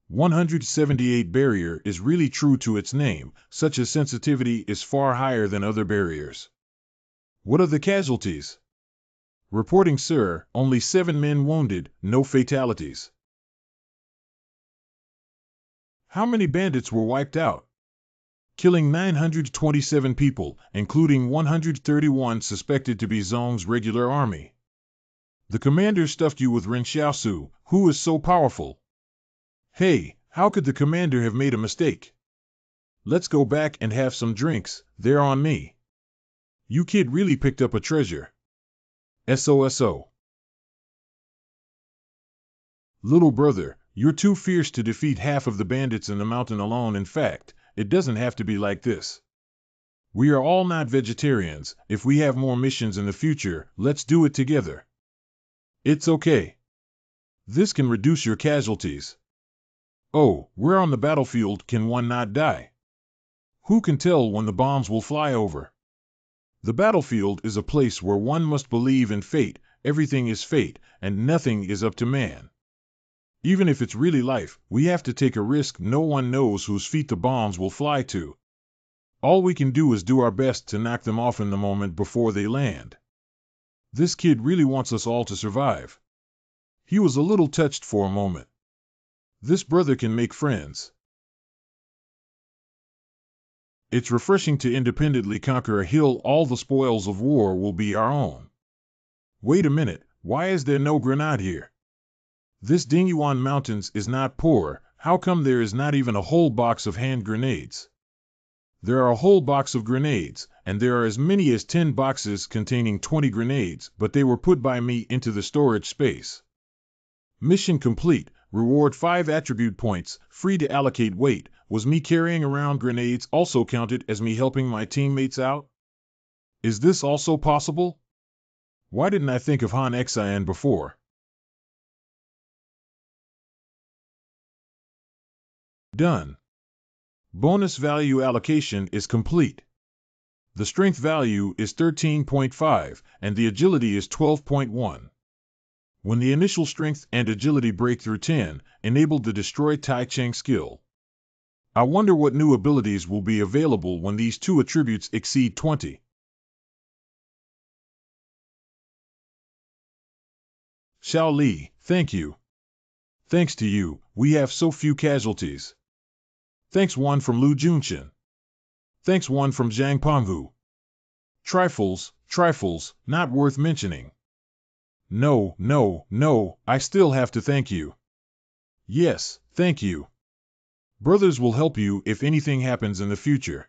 178 barrier is really true to its name. Such a sensitivity is far higher than other barriers. What are the casualties? Reporting, sir, only 7 men wounded, no fatalities. How many bandits were wiped out? Killing 927 people, including 131 suspected to be Zong's regular army. The commander stuffed you with Ren Xiaosu, who is so powerful. Hey, how could the commander have made a mistake? Let's go back and have some drinks, they're on me. You kid really picked up a treasure. SOSO. Little brother, you're too fierce to defeat half of the bandits in the mountain alone. In fact, it doesn't have to be like this. We are all not vegetarians. If we have more missions in the future, let's do it together. It's okay. This can reduce your casualties. Oh, we're on the battlefield. Can one not die? Who can tell when the bombs will fly over? The battlefield is a place where one must believe in fate. Everything is fate, and nothing is up to man. Even if it's really life, we have to take a risk. No one knows whose feet the bombs will fly to. All we can do is do our best to knock them off in the moment before they land. This kid really wants us all to survive. He was a little touched for a moment. This brother can make friends. It's refreshing to independently conquer a hill. All the spoils of war will be our own. Wait a minute, why is there no grenade here? This Dingyuan Mountains is not poor. How come there is not even a whole box of hand grenades? There are a whole box of grenades, and there are as many as 10 boxes containing 20 grenades, but they were put by me into the storage space. Mission complete. Reward 5 attribute points, free to allocate weight. Was me carrying around grenades also counted as me helping my teammates out? Is this also possible? Why didn't I think of Han Xian before? Done. Bonus value allocation is complete. The strength value is 13.5, and the agility is 12.1. When the initial strength and agility breakthrough 10, enabled the Destroy Tai Cheng skill. I wonder what new abilities will be available when these two attributes exceed 20. Xiao Li, thank you. Thanks to you, we have so few casualties. Thanks one from Lu Junchen. Thanks one from Zhang Penghu. Trifles, not worth mentioning. No, I still have to thank you. Yes, thank you. Brothers will help you if anything happens in the future.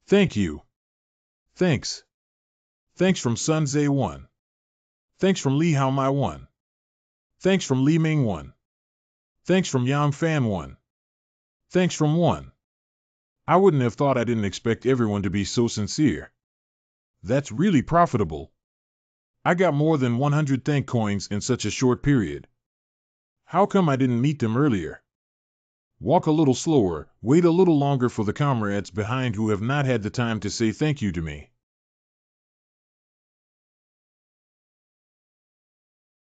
Thank you. Thanks. Thanks from Sun Zhe 1. Thanks from Li Haomai 1. Thanks from Li Ming 1. Thanks from Yang Fan 1. Thanks from 1. I wouldn't have thought. I didn't expect everyone to be so sincere. That's really profitable. I got more than 100 thank coins in such a short period. How come I didn't meet them earlier? Walk a little slower, wait a little longer for the comrades behind who have not had the time to say thank you to me.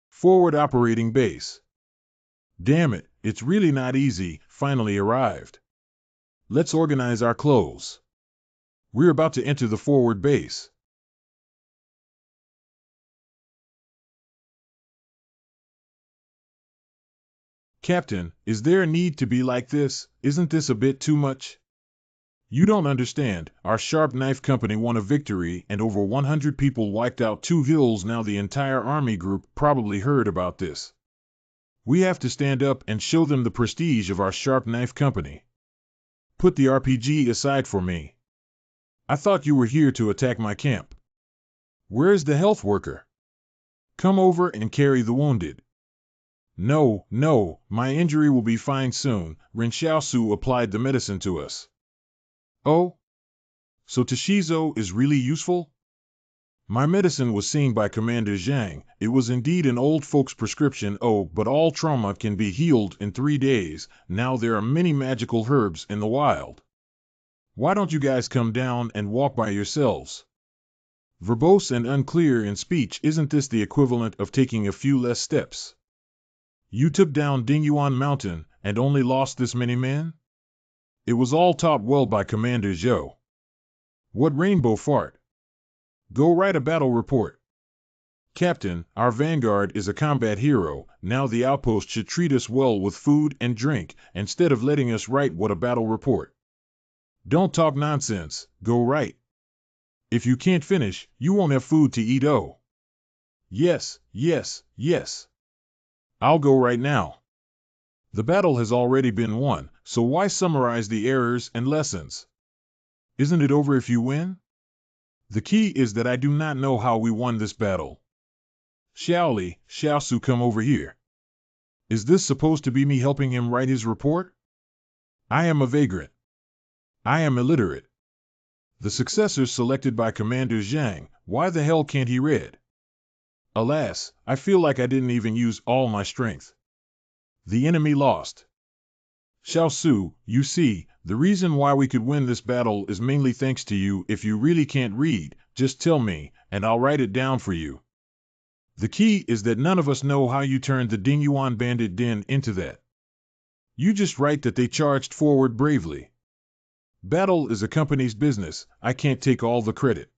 Forward operating base. Damn it, it's really not easy. Finally arrived. Let's organize our clothes. We're about to enter the forward base. Captain, is there a need to be like this? Isn't this a bit too much? You don't understand. Our Sharp Knife Company won a victory and over 100 people wiped out 2 hills. Now the entire army group probably heard about this. We have to stand up and show them the prestige of our Sharp Knife Company. Put the RPG aside for me. I thought you were here to attack my camp. Where's the health worker? Come over and carry the wounded. No, my injury will be fine soon. Ren Xiaosu applied the medicine to us. Oh? So Tashizo is really useful? My medicine was seen by Commander Zhang. It was indeed an old folks prescription. Oh, but all trauma can be healed in 3 days. Now there are many magical herbs in the wild. Why don't you guys come down and walk by yourselves? Verbose and unclear in speech. Isn't this the equivalent of taking a few less steps? You took down Dingyuan Mountain and only lost this many men? It was all taught well by Commander Zhou. What rainbow fart? Go write a battle report. Captain, our vanguard is a combat hero. Now the outpost should treat us well with food and drink, instead of letting us write what a battle report. Don't talk nonsense, go write. If you can't finish, you won't have food to eat. Oh. Yes. I'll go right now. The battle has already been won, so why summarize the errors and lessons? Isn't it over if you win? The key is that I do not know how we won this battle. Xiaosu, come over here. Is this supposed to be me helping him write his report? I am a vagrant. I am illiterate. The successor selected by Commander Zhang, why the hell can't he read? Alas, I feel like I didn't even use all my strength. The enemy lost. Xiaosu, you see, the reason why we could win this battle is mainly thanks to you. If you really can't read, just tell me, and I'll write it down for you. The key is that none of us know how you turned the Dingyuan bandit den into that. You just write that they charged forward bravely. Battle is a company's business, I can't take all the credit.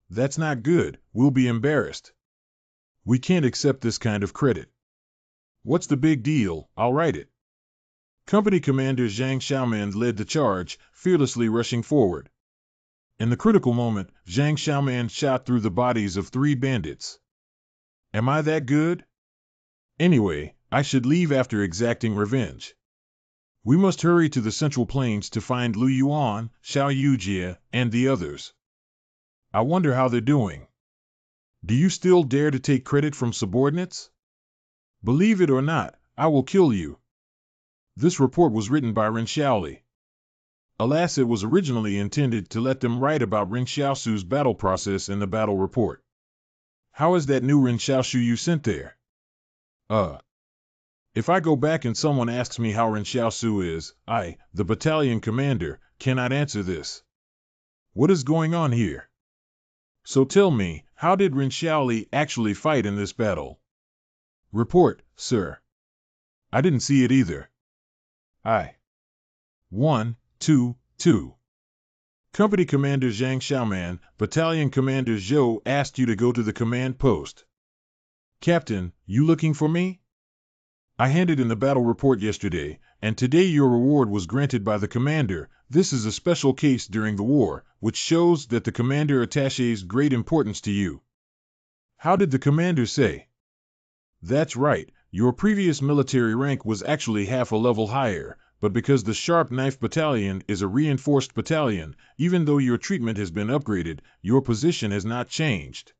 That's not good, we'll be embarrassed. We can't accept this kind of credit. What's the big deal? I'll write it. Company Commander Zhang Xiaoman led the charge, fearlessly rushing forward. In the critical moment, Zhang Xiaoman shot through the bodies of 3 bandits. Am I that good? Anyway, I should leave after exacting revenge. We must hurry to the Central Plains to find Lu Yuan, Xiao Yujie, and the others. I wonder how they're doing. Do you still dare to take credit from subordinates? Believe it or not, I will kill you. This report was written by Ren Xiaoli. Alas, it was originally intended to let them write about Ren Xiaosu's battle process in the battle report. How is that new Ren Xiaoshu you sent there? If I go back and someone asks me how Ren Xiaosu is, I, the battalion commander, cannot answer this. What is going on here? So tell me, how did Ren Xiaoli actually fight in this battle? Report, sir. I didn't see it either. 1, 2, 2. Company Commander Zhang Xiaoman, Battalion Commander Zhou asked you to go to the command post. Captain, you looking for me? I handed in the battle report yesterday, and today your reward was granted by the commander. This is a special case during the war, which shows that the commander attaches great importance to you. How did the commander say? That's right, your previous military rank was actually half a level higher, but because the Sharp Knife Battalion is a reinforced battalion, even though your treatment has been upgraded, your position has not changed.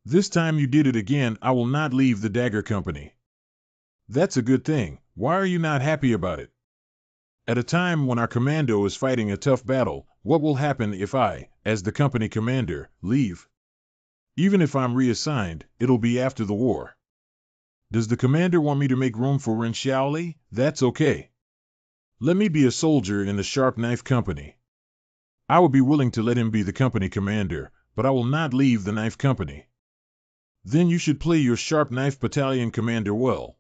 This time you did it again. I will not leave the Dagger Company. That's a good thing. Why are you not happy about it? At a time when our commando is fighting a tough battle, what will happen if I, as the company commander, leave? Even if I'm reassigned, it'll be after the war. Does the commander want me to make room for Ren Xiaoli? That's okay. Let me be a soldier in the Sharp Knife Company. I would be willing to let him be the company commander, but I will not leave the Knife Company. Then you should play your Sharp Knife Battalion commander well.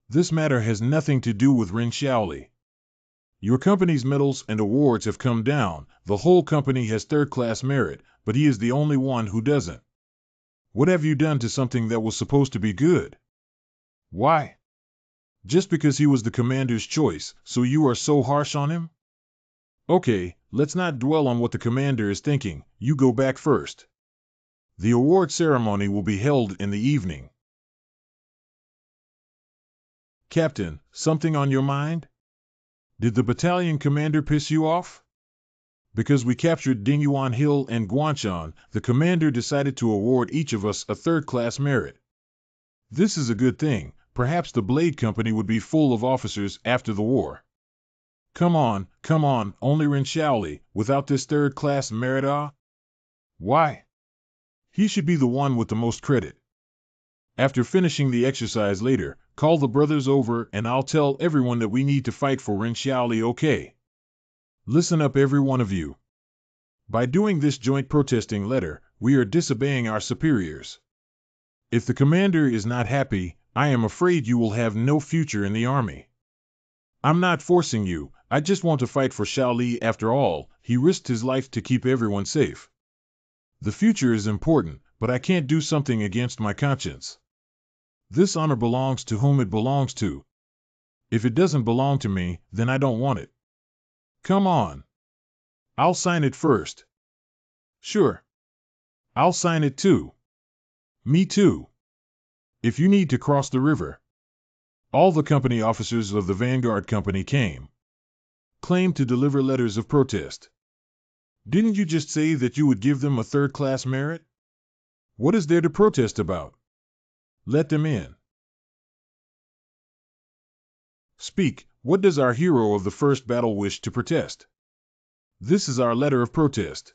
This matter has nothing to do with Ren Xiaoli. Your company's medals and awards have come down. The whole company has third-class merit, but he is the only one who doesn't. What have you done to something that was supposed to be good? Why? Just because he was the commander's choice, so you are so harsh on him? Okay, let's not dwell on what the commander is thinking. You go back first. The award ceremony will be held in the evening. Captain, something on your mind? Did the battalion commander piss you off? Because we captured Dingyuan Hill and Guanshan, the commander decided to award each of us a third-class merit. This is a good thing. Perhaps the Blade Company would be full of officers after the war. Come on, only Ren Xiaoli, without this third-class merit. Why? He should be the one with the most credit. After finishing the exercise later, call the brothers over and I'll tell everyone that we need to fight for Ren Xiaoli, okay? Listen up, every one of you. By doing this joint protesting letter, we are disobeying our superiors. If the commander is not happy, I am afraid you will have no future in the army. I'm not forcing you, I just want to fight for Xiaoli. After all, he risked his life to keep everyone safe. The future is important, but I can't do something against my conscience. This honor belongs to whom it belongs to. If it doesn't belong to me, then I don't want it. Come on. I'll sign it first. Sure. I'll sign it too. Me too. If you need to cross the river. All the company officers of the Vanguard Company claimed to deliver letters of protest. Didn't you just say that you would give them a third-class merit? What is there to protest about? Let them in. Speak, what does our hero of the first battle wish to protest? This is our letter of protest.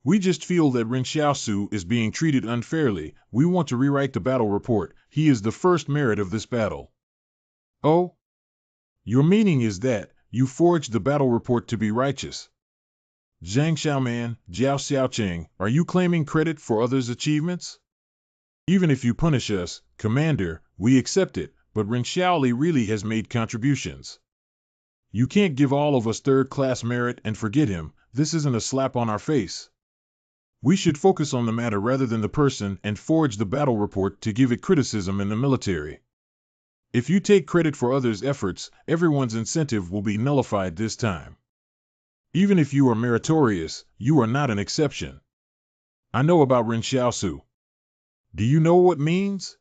We just feel that Ren Xiaosu is being treated unfairly. We want to rewrite the battle report. He is the first merit of this battle. Oh? Your meaning is that you forged the battle report to be righteous. Zhang Xiaoman, Jiao Xiaocheng, are you claiming credit for others' achievements? Even if you punish us, Commander, we accept it, but Ren Xiaoli really has made contributions. You can't give all of us third-class merit and forget him. This isn't a slap on our face. We should focus on the matter rather than the person and forge the battle report to give it criticism in the military. If you take credit for others' efforts, everyone's incentive will be nullified this time. Even if you are meritorious, you are not an exception. I know about Ren Xiaosu. Do you know what means?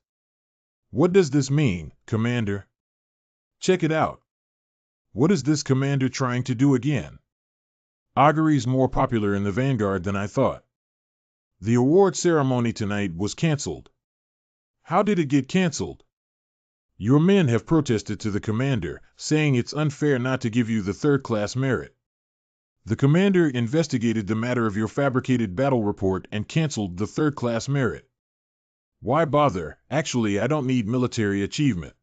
What does this mean, Commander? Check it out. What is this Commander trying to do again? Augury's more popular in the Vanguard than I thought. The award ceremony tonight was cancelled. How did it get cancelled? Your men have protested to the Commander, saying it's unfair not to give you the third-class merit. The Commander investigated the matter of your fabricated battle report and cancelled the third-class merit. Why bother? Actually, I don't need military achievement.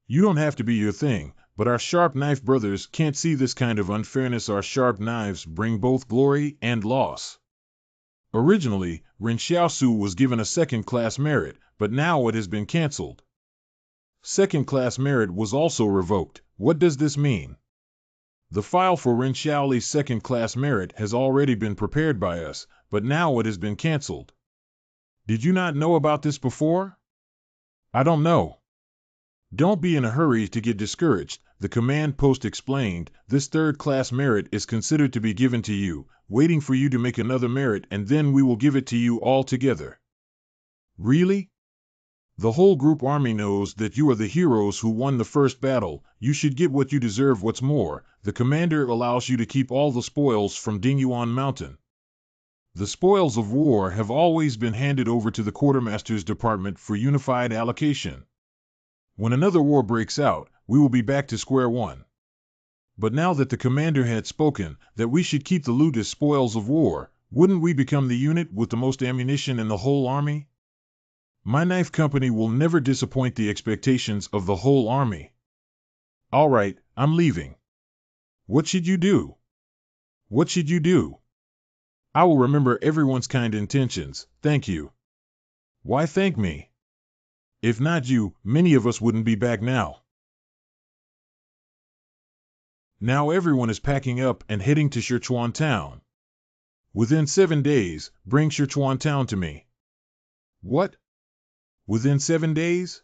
You don't have to be your thing, but our sharp knife brothers can't see this kind of unfairness. Our sharp knives bring both glory and loss. Originally, Ren Xiaosu was given a second-class merit, but now it has been cancelled. Second-class merit was also revoked. What does this mean? The file for Ren Xiaoli's second-class merit has already been prepared by us, but now it has been cancelled. Did you not know about this before? I don't know. Don't be in a hurry to get discouraged, the command post explained. This third-class merit is considered to be given to you, waiting for you to make another merit, and then we will give it to you all together. Really? The whole group army knows that you are the heroes who won the first battle. You should get what you deserve. What's more, the commander allows you to keep all the spoils from Dingyuan Mountain. The spoils of war have always been handed over to the Quartermaster's Department for unified allocation. When another war breaks out, we will be back to square one. But now that the commander had spoken that we should keep the loot as spoils of war, wouldn't we become the unit with the most ammunition in the whole army? My knife company will never disappoint the expectations of the whole army. All right, I'm leaving. What should you do? What should you do? I will remember everyone's kind intentions, thank you. Why thank me? If not you, many of us wouldn't be back now. Now everyone is packing up and heading to Sichuan Town. Within 7 days, bring Sichuan Town to me. What? Within 7 days?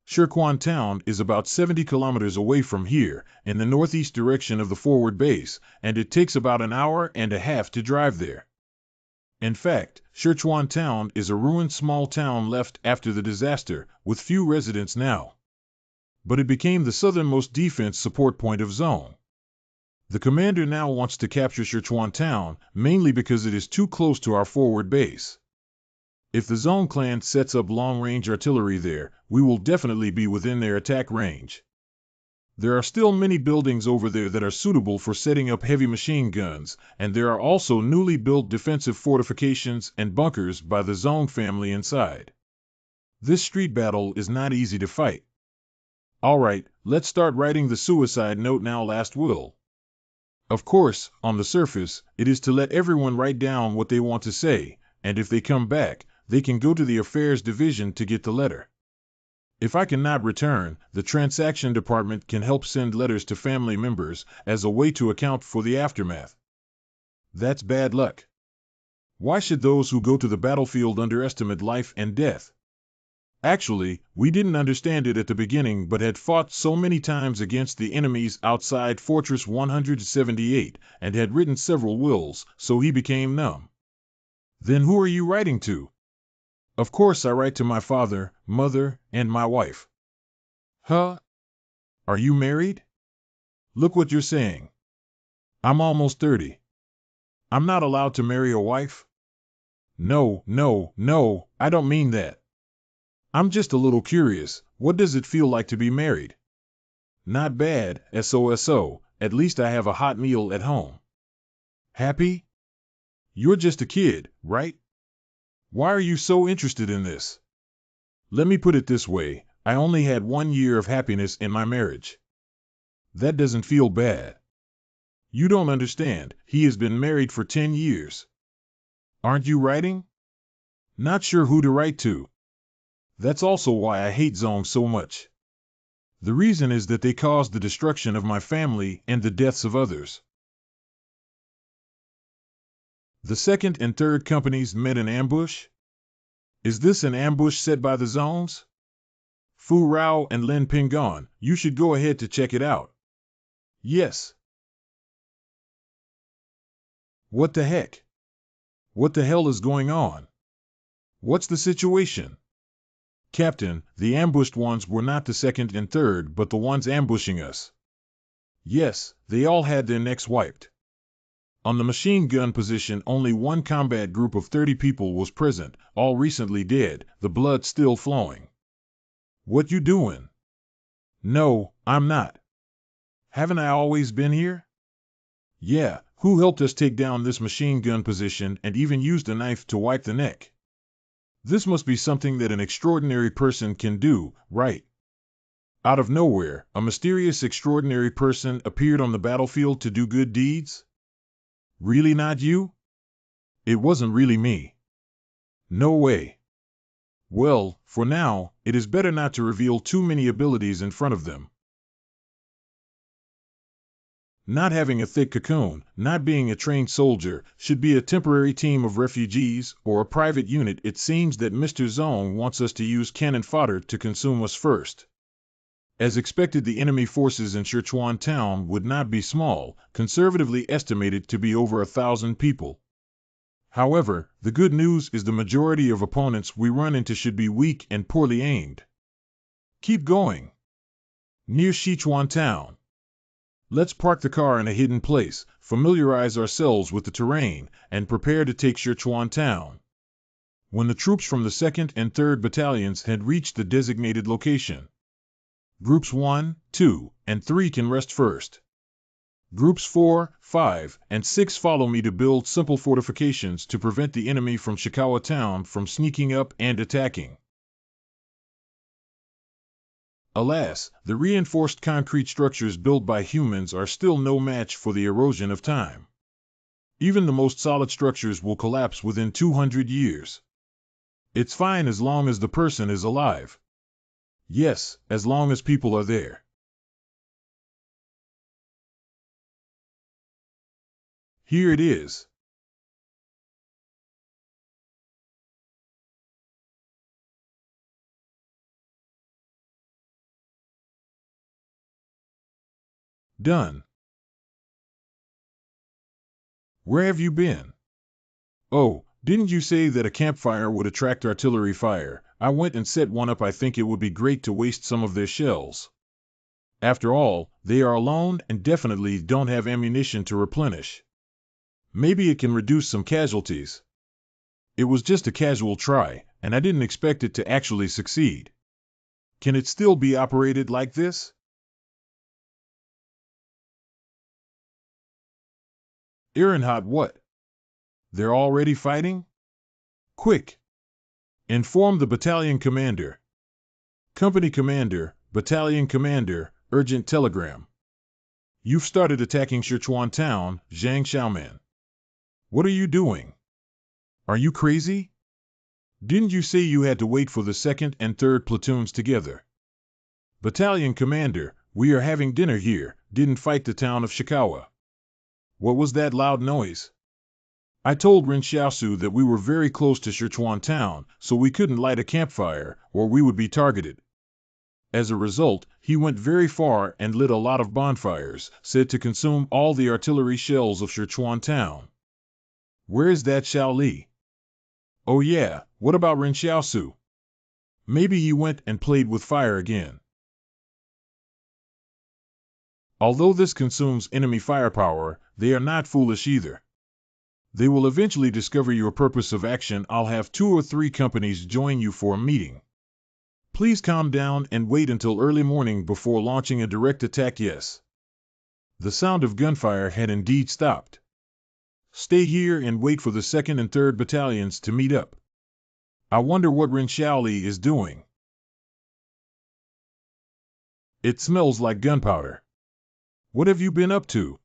Sichuan Town is about 70 kilometers away from here, in the northeast direction of the forward base, and it takes about an hour and a half to drive there. In fact, Sichuan Town is a ruined small town left after the disaster, with few residents now. But it became the southernmost defense support point of Zone. The commander now wants to capture Sichuan Town, mainly because it is too close to our forward base. If the Zone clan sets up long-range artillery there, we will definitely be within their attack range. There are still many buildings over there that are suitable for setting up heavy machine guns, and there are also newly built defensive fortifications and bunkers by the Zone family inside. This street battle is not easy to fight. All right, let's start writing the suicide note now. Last will. Of course, on the surface, it is to let everyone write down what they want to say, and if they come back, they can go to the affairs division to get the letter. If I cannot return, the transaction department can help send letters to family members as a way to account for the aftermath. That's bad luck. Why should those who go to the battlefield underestimate life and death? Actually, we didn't understand it at the beginning but had fought so many times against the enemies outside Fortress 178 and had written several wills, so he became numb. Then who are you writing to? Of course I write to my father, mother, and my wife. Huh? Are you married? Look what you're saying. I'm almost 30. I'm not allowed to marry a wife? No, no, no, I don't mean that. I'm just a little curious. What does it feel like to be married? Not bad, SOSO. At least I have a hot meal at home. Happy? You're just a kid, right? Why are you so interested in this? Let me put it this way. I only had 1 year of happiness in my marriage. That doesn't feel bad. You don't understand. He has been married for 10 years. Aren't you writing? Not sure who to write to. That's also why I hate zongs so much. The reason is that they caused the destruction of my family and the deaths of others. The second and third companies met in ambush? Is this an ambush set by the zones? Fu Rao and Lin Pingon, you should go ahead to check it out. Yes. What the heck? What the hell is going on? What's the situation? Captain, the ambushed ones were not the second and third, but the ones ambushing us. Yes, they all had their necks wiped. On the machine gun position, only one combat group of 30 people was present, all recently dead, the blood still flowing. What you doing? No, I'm not. Haven't I always been here? Yeah, who helped us take down this machine gun position and even used a knife to wipe the neck? This must be something that an extraordinary person can do, right? Out of nowhere, a mysterious extraordinary person appeared on the battlefield to do good deeds? Really not you? It wasn't really me. No way. Well, for now, it is better not to reveal too many abilities in front of them. Not having a thick cocoon, not being a trained soldier, should be a temporary team of refugees, or a private unit. It seems that Mr. Zong wants us to use cannon fodder to consume us first. As expected, the enemy forces in Sichuan town would not be small, conservatively estimated to be over 1,000 people. However, the good news is the majority of opponents we run into should be weak and poorly aimed. Keep going. Near Sichuan town. Let's park the car in a hidden place, familiarize ourselves with the terrain, and prepare to take Sichuan town. When the troops from the 2nd and 3rd battalions had reached the designated location, Groups 1, 2, and 3 can rest first. Groups 4, 5, and 6 follow me to build simple fortifications to prevent the enemy from Shikawa town from sneaking up and attacking. Alas, the reinforced concrete structures built by humans are still no match for the erosion of time. Even the most solid structures will collapse within 200 years. It's fine as long as the person is alive. Yes, as long as people are there. Here it is. Done. Where have you been? Oh, didn't you say that a campfire would attract artillery fire? I went and set one up. I think it would be great to waste some of their shells. After all, they are alone and definitely don't have ammunition to replenish. Maybe it can reduce some casualties. It was just a casual try, and I didn't expect it to actually succeed. Can it still be operated like this? Ironhot, what? They're already fighting? Quick! Inform the battalion commander. Company commander, battalion commander, urgent telegram. You've started attacking Sichuan town, Zhang Xiaoman. What are you doing? Are you crazy? Didn't you say you had to wait for the 2nd and 3rd platoons together? Battalion commander, we are having dinner here, didn't fight the town of Shikawa. What was that loud noise? I told Ren Xiaosu that we were very close to Sichuan town, so we couldn't light a campfire, or we would be targeted. As a result, he went very far and lit a lot of bonfires, said to consume all the artillery shells of Sichuan town. Where is that Xiao Li? Oh yeah, what about Ren Xiaosu? Maybe he went and played with fire again. Although this consumes enemy firepower, they are not foolish either. They will eventually discover your purpose of action. I'll have 2 or 3 companies join you for a meeting. Please calm down and wait until early morning before launching a direct attack. Yes. The sound of gunfire had indeed stopped. Stay here and wait for the 2nd and 3rd battalions to meet up. I wonder what Ren Xiaoli is doing. It smells like gunpowder. What have you been up to?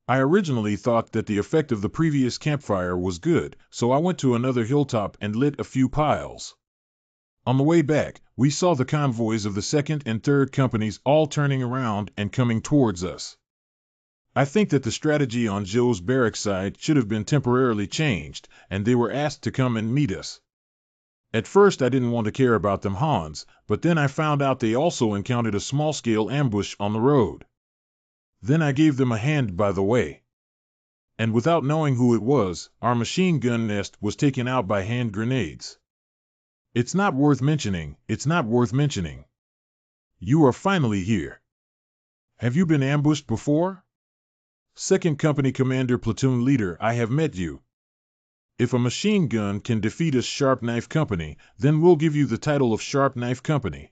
I originally thought that the effect of the previous campfire was good, so I went to another hilltop and lit a few piles. On the way back, we saw the convoys of the 2nd and 3rd companies all turning around and coming towards us. I think that the strategy on Zhou's barrack side should have been temporarily changed, and they were asked to come and meet us. At first I didn't want to care about them Hans, but then I found out they also encountered a small-scale ambush on the road. Then I gave them a hand by the way. And without knowing who it was, our machine gun nest was taken out by hand grenades. It's not worth mentioning. You are finally here. Have you been ambushed before? 2nd Company Commander Platoon Leader, I have met you. If a machine gun can defeat a Sharp Knife Company, then we'll give you the title of Sharp Knife Company.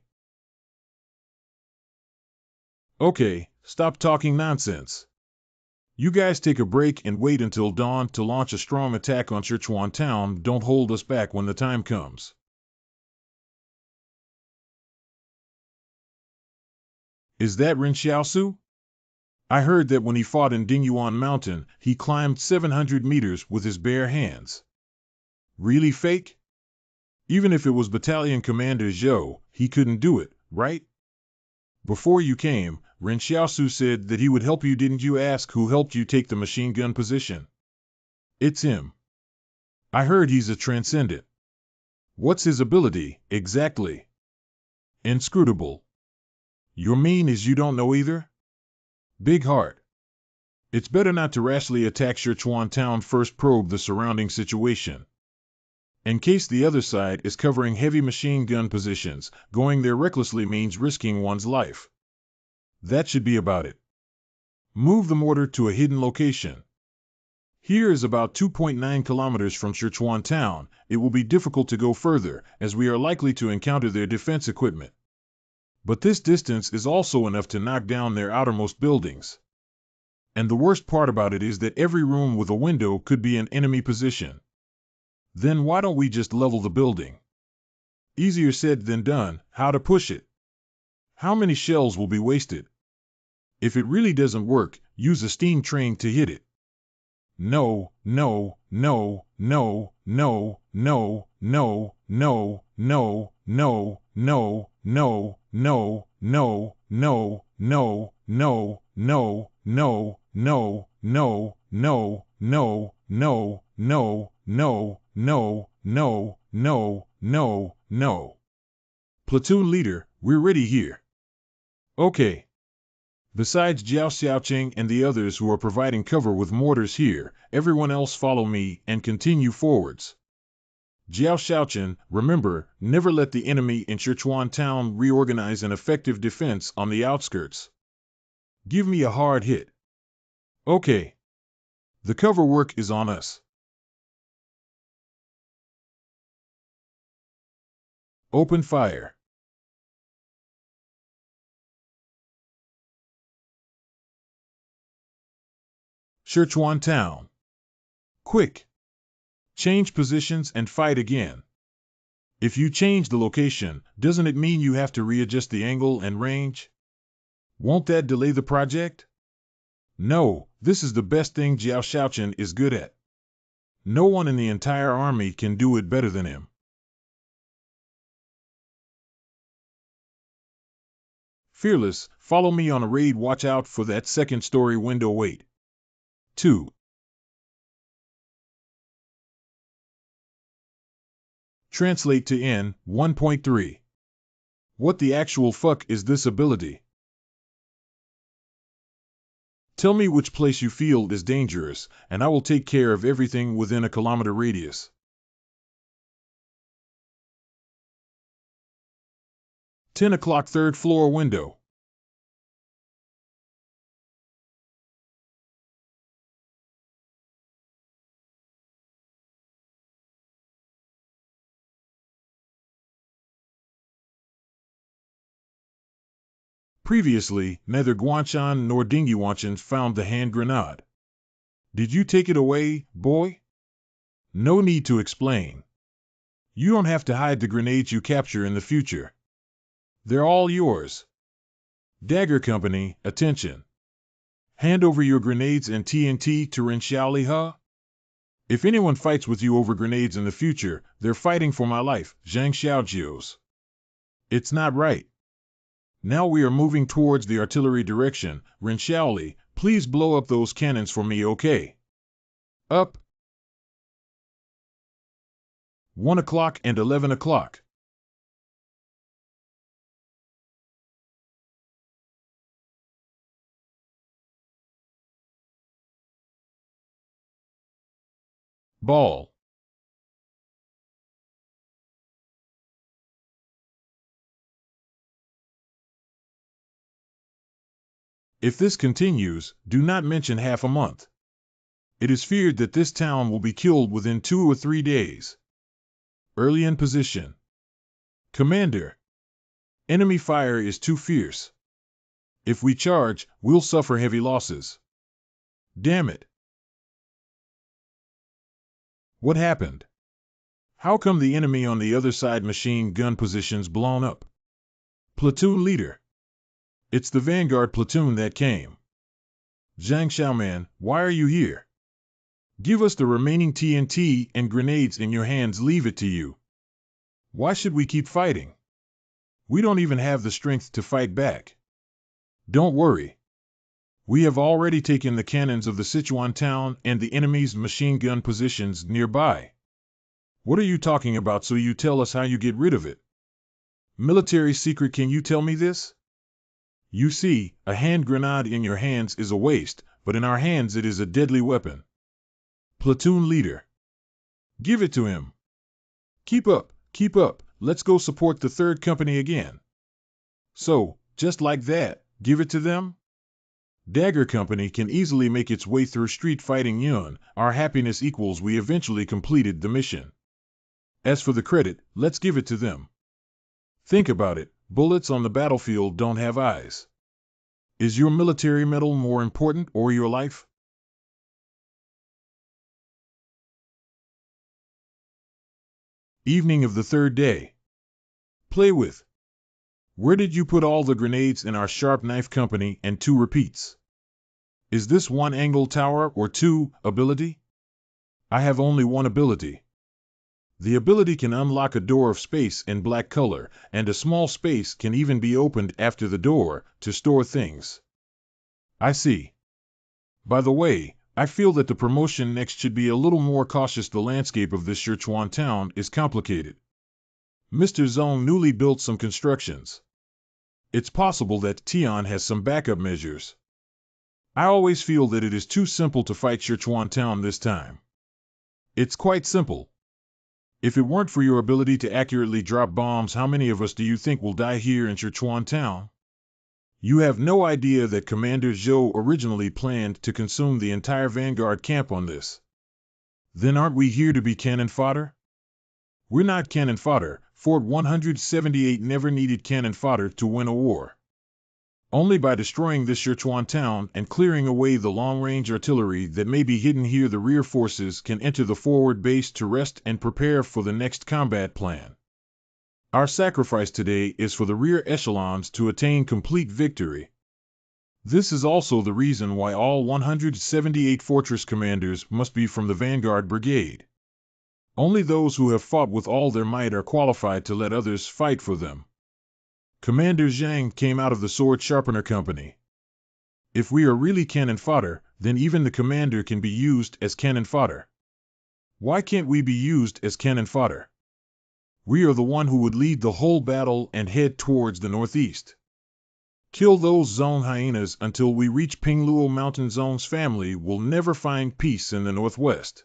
Okay, stop talking nonsense. You guys take a break and wait until dawn to launch a strong attack on Sichuan Town. Don't hold us back when the time comes. Is that Ren Xiaosu? I heard that when he fought in Dingyuan Mountain, he climbed 700 meters with his bare hands. Really fake? Even if it was Battalion Commander Zhou, he couldn't do it, right? Before you came, Ren Xiaosu said that he would help you. Didn't you ask who helped you take the machine gun position? It's him. I heard he's a transcendent. What's his ability, exactly? Inscrutable. You mean is you don't know either? Big heart. It's better not to rashly attack Sichuan Town. First probe the surrounding situation. In case the other side is covering heavy machine gun positions, going there recklessly means risking one's life. That should be about it. Move the mortar to a hidden location. Here is about 2.9 kilometers from Sichuan Town. It will be difficult to go further, as we are likely to encounter their defense equipment. But this distance is also enough to knock down their outermost buildings. And the worst part about it is that every room with a window could be an enemy position. Then why don't we just level the building? Easier said than done. How to push it? How many shells will be wasted? If it really doesn't work, use a steam train to hit it. No. Platoon leader, we're ready here. Okay. Besides Jiao Xiaoqing and the others who are providing cover with mortars here, everyone else follow me and continue forwards. Jiao Xiaoqing, remember, never let the enemy in Sichuan Town reorganize an effective defense on the outskirts. Give me a hard hit. Okay. The cover work is on us. Open fire. Sichuan Town. Quick. Change positions and fight again. If you change the location, doesn't it mean you have to readjust the angle and range? Won't that delay the project? No, this is the best thing Jiao Xiaoqing is good at. No one in the entire army can do it better than him. Fearless, follow me on a raid. Watch out for that second-story window. Wait. 2. Translate to N, 1.3. What the actual fuck is this ability? Tell me which place you feel is dangerous, and I will take care of everything within a kilometer radius. 10 o'clock, 3rd floor window. Previously, neither Guanchan nor Dingyuanchan found the hand grenade. Did you take it away, boy? No need to explain. You don't have to hide the grenades you capture in the future. They're all yours. Dagger Company, attention. Hand over your grenades and TNT to Ren Xiaoli. If anyone fights with you over grenades in the future, they're fighting for my life, Zhang Xiaojiu's. It's not right. Now we are moving towards the artillery direction. Ren Xiaoli, please blow up those cannons for me, okay? Up. 1 o'clock and 11 o'clock. Ball. If this continues, do not mention half a month. It is feared that this town will be killed within 2 or 3 days. Early in position. Commander. Enemy fire is too fierce. If we charge, we'll suffer heavy losses. Damn it. What happened? How come the enemy on the other side machine gun positions blown up? Platoon leader. It's the Vanguard platoon that came. Zhang Xiaoman, why are you here? Give us the remaining TNT and grenades in your hands, leave it to you. Why should we keep fighting? We don't even have the strength to fight back. Don't worry. We have already taken the cannons of the Sichuan town and the enemy's machine gun positions nearby. What are you talking about? So you tell us how you get rid of it. Military secret, can you tell me this? You see, a hand grenade in your hands is a waste, but in our hands it is a deadly weapon. Platoon leader. Give it to him. Keep up, let's go support the 3rd Company again. So, just like that, give it to them? Dagger Company can easily make its way through street fighting Yun. Our happiness equals we eventually completed the mission. As for the credit, let's give it to them. Think about it, bullets on the battlefield don't have eyes. Is your military medal more important or your life? Evening of the 3rd day. Play with. Where did you put all the grenades in our Sharp Knife Company and 2 repeats? Is this 1 angle tower or 2 ability? I have only 1 ability. The ability can unlock a door of space in black color, and a small space can even be opened after the door to store things. I see. By the way, I feel that the promotion next should be a little more cautious. The landscape of this Sichuan town is complicated. Mr. Zong newly built some constructions. It's possible that Tian has some backup measures. I always feel that it is too simple to fight Sichuan town this time. It's quite simple. If it weren't for your ability to accurately drop bombs, how many of us do you think will die here in Sichuan town? You have no idea that Commander Zhou originally planned to consume the entire Vanguard camp on this. Then aren't we here to be cannon fodder? We're not cannon fodder. Fort 178 never needed cannon fodder to win a war. Only by destroying this Sichuan town and clearing away the long-range artillery that may be hidden here, the rear forces can enter the forward base to rest and prepare for the next combat plan. Our sacrifice today is for the rear echelons to attain complete victory. This is also the reason why all 178 fortress commanders must be from the Vanguard Brigade. Only those who have fought with all their might are qualified to let others fight for them. Commander Zhang came out of the Sword Sharpener Company. If we are really cannon fodder, then even the commander can be used as cannon fodder. Why can't we be used as cannon fodder? We are the one who would lead the whole battle and head towards the northeast. Kill those zone hyenas until we reach Pingluo Mountain. Zone's family will never find peace in the northwest.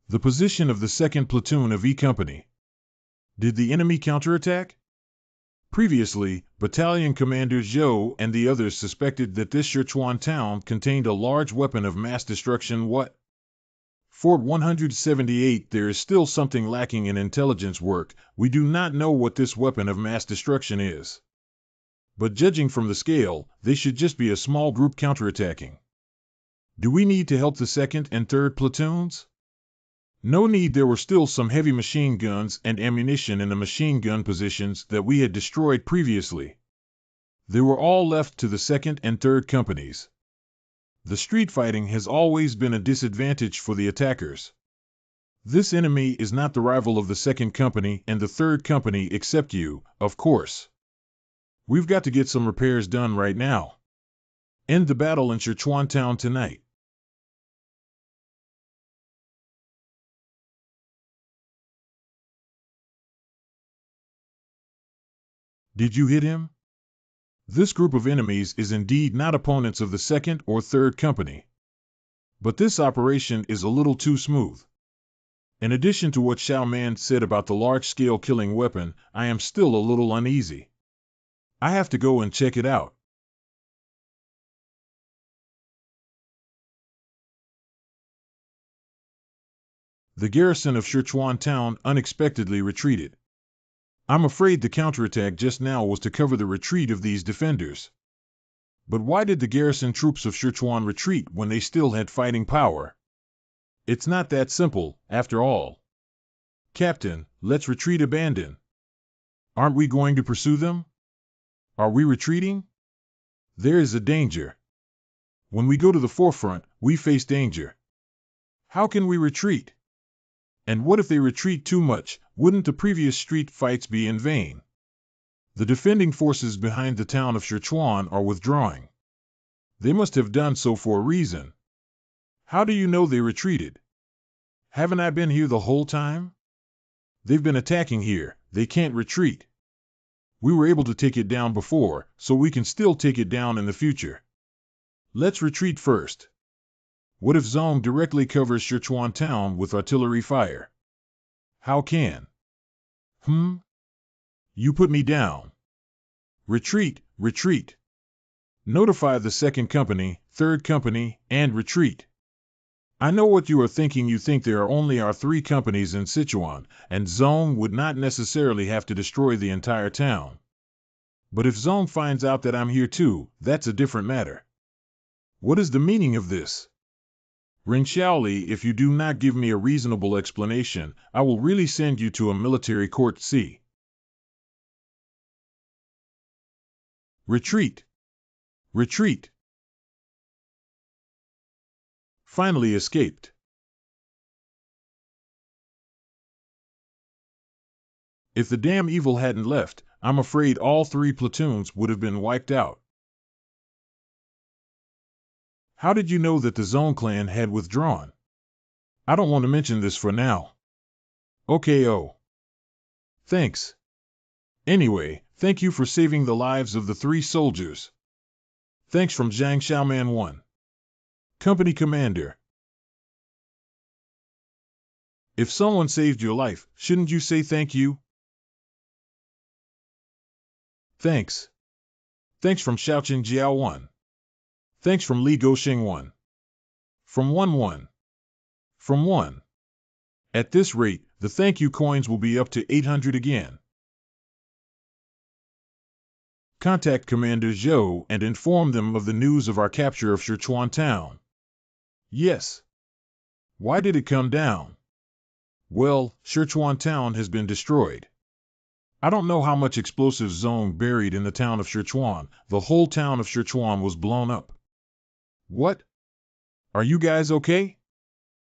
The position of the 2nd Platoon of E Company. Did the enemy counterattack? Previously, Battalion Commander Zhou and the others suspected that this Sichuan town contained a large weapon of mass destruction. What? Fort 178. There is still something lacking in intelligence work. We do not know what this weapon of mass destruction is. But judging from the scale, they should just be a small group counterattacking. Do we need to help the 2nd and 3rd platoons? No need. There were still some heavy machine guns and ammunition in the machine gun positions that we had destroyed previously. They were all left to the 2nd and 3rd companies. The street fighting has always been a disadvantage for the attackers. This enemy is not the rival of the 2nd company and the 3rd company except you, of course. We've got to get some repairs done right now. End the battle in Sichuan town tonight. Did you hit him? This group of enemies is indeed not opponents of the 2nd or 3rd company. But this operation is a little too smooth. In addition to what Xiao Man said about the large-scale killing weapon, I am still a little uneasy. I have to go and check it out. The garrison of Sichuan town unexpectedly retreated. I'm afraid the counterattack just now was to cover the retreat of these defenders. But why did the garrison troops of Sichuan retreat when they still had fighting power? It's not that simple, after all. Captain, let's retreat. Abandon. Aren't we going to pursue them? Are we retreating? There is a danger. When we go to the forefront, we face danger. How can we retreat? And what if they retreat too much? Wouldn't the previous street fights be in vain? The defending forces behind the town of Sichuan are withdrawing. They must have done so for a reason. How do you know they retreated? Haven't I been here the whole time? They've been attacking here. They can't retreat. We were able to take it down before, so we can still take it down in the future. Let's retreat first. What if Zong directly covers Sichuan town with artillery fire? How can? You put me down. Retreat, retreat. Notify the 2nd company, 3rd company, and retreat. I know what you are thinking. You think there are only our 3 companies in Sichuan, and Zong would not necessarily have to destroy the entire town. But if Zong finds out that I'm here too, that's a different matter. What is the meaning of this? Ren Xiaoli, if you do not give me a reasonable explanation, I will really send you to a military court. See. Retreat. Retreat. Finally escaped. If the damn evil hadn't left, I'm afraid all 3 platoons would have been wiped out. How did you know that the Zone clan had withdrawn? I don't want to mention this for now. Okay, oh. Thanks. Anyway, thank you for saving the lives of the 3 soldiers. Thanks from Zhang Xiaoman 1. Company Commander. If someone saved your life, shouldn't you say thank you? Thanks. Thanks from Xiaoqin Jiao 1. Thanks from Li Goxing 1. From 1-1. From 1. At this rate, the thank you coins will be up to 800 again. Contact Commander Zhou and inform them of the news of our capture of Sichuan town. Yes. Why did it come down? Well, Sichuan town has been destroyed. I don't know how much explosive zone buried in the town of Sichuan. The whole town of Sichuan was blown up. What? Are you guys okay?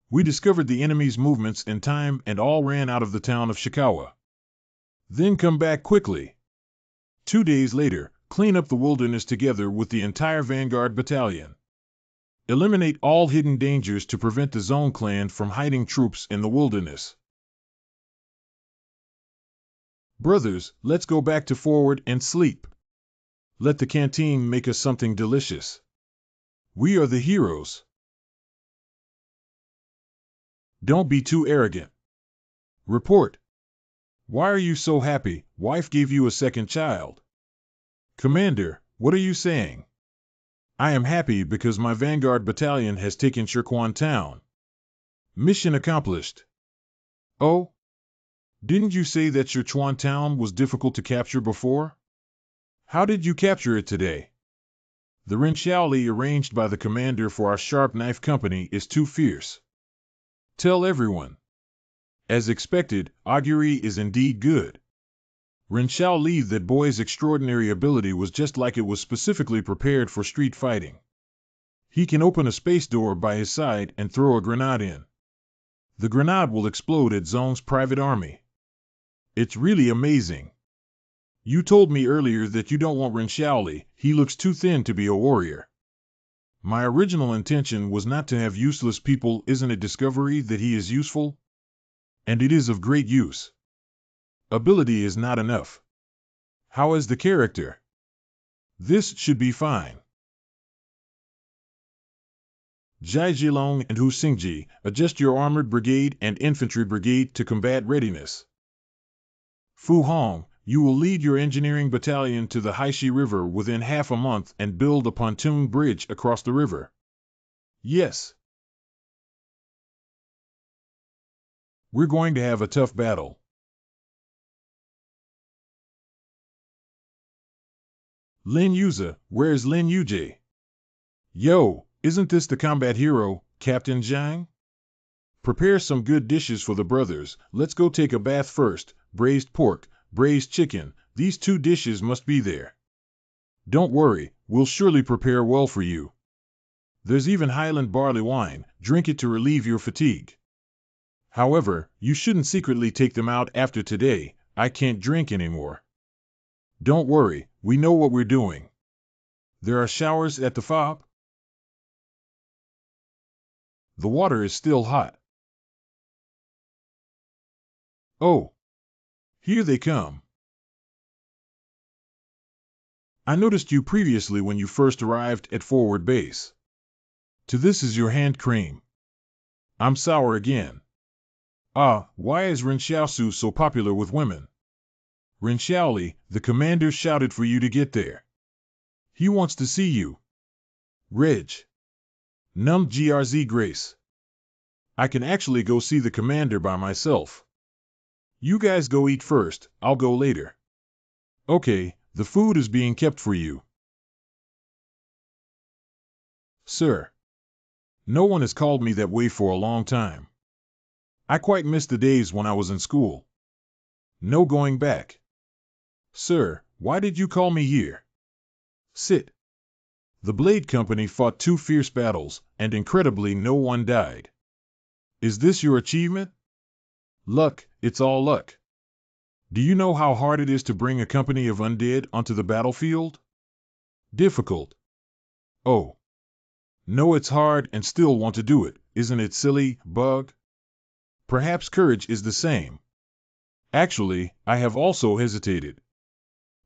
We discovered the enemy's movements in time and all ran out of the town of Shikawa. Then come back quickly. 2 days later, clean up the wilderness together with the entire Vanguard Battalion. Eliminate all hidden dangers to prevent the Zone clan from hiding troops in the wilderness. Brothers, let's go back to forward and sleep. Let the canteen make us something delicious. We are the heroes. Don't be too arrogant. Report. Why are you so happy? Wife gave you a second child. Commander, what are you saying? I am happy because my Vanguard Battalion has taken Sichuan town. Mission accomplished. Oh, didn't you say that your Chuan town was difficult to capture before? How did you capture it today? The Rinxiaoli arranged by the commander for our sharp knife company is too fierce. Tell everyone. As expected, augury is indeed good. Rinxiaoli that boy's extraordinary ability was just like it was specifically prepared for street fighting. He can open a space door by his side and throw a grenade in. The grenade will explode at Zone's private army. It's really amazing. You told me earlier that you don't want Rinxiaoli, he looks too thin to be a warrior. My original intention was not to have useless people. Isn't it discovery that he is useful? And it is of great use. Ability is not enough. How is the character? This should be fine. Jai Jilong and Hu Xingji, adjust your armored brigade and infantry brigade to combat readiness. Fu Hong, you will lead your engineering battalion to the Haishi River within half a month and build a pontoon bridge across the river. Yes. We're going to have a tough battle. Lin Yuza, where is Lin Yujie? Yo, isn't this the combat hero, Captain Zhang? Prepare some good dishes for the brothers. Let's go take a bath first. Braised pork, braised chicken, these 2 dishes must be there. Don't worry, we'll surely prepare well for you. There's even Highland barley wine, drink it to relieve your fatigue. However, you shouldn't secretly take them out after today. I can't drink anymore. Don't worry, we know what we're doing. There are showers at the fob? The water is still hot. Oh, here they come. I noticed you previously when you first arrived at forward base. To this is your hand cream. I'm sour again. Ah, why is Rinxiaosu so popular with women? Rinxiaoli, the commander shouted for you to get there. He wants to see you. Reg. Num grz Grace. I can actually go see the commander by myself. You guys go eat first, I'll go later. Okay, the food is being kept for you. Sir. No one has called me that way for a long time. I quite miss the days when I was in school. No going back. Sir, why did you call me here? Sit. The Blade Company fought 2 fierce battles, and incredibly no one died. Is this your achievement? Luck, it's all luck. Do you know how hard it is to bring a company of undead onto the battlefield? Difficult. Oh. No, it's hard and still want to do it, isn't it silly, Bug? Perhaps courage is the same. Actually, I have also hesitated.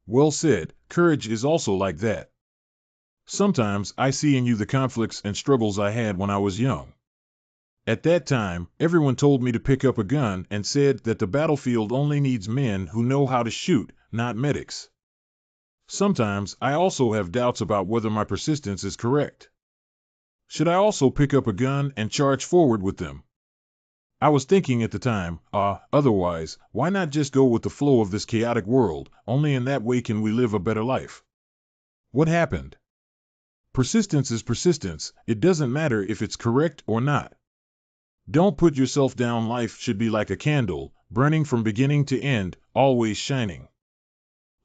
Well said, courage is also like that. Sometimes I see in you the conflicts and struggles I had when I was young. At that time, everyone told me to pick up a gun and said that the battlefield only needs men who know how to shoot, not medics. Sometimes I also have doubts about whether my persistence is correct. Should I also pick up a gun and charge forward with them? I was thinking at the time, otherwise, why not just go with the flow of this chaotic world? Only in that way can we live a better life. What happened? Persistence is persistence, it doesn't matter if it's correct or not. Don't put yourself down. Life should be like a candle, burning from beginning to end, always shining.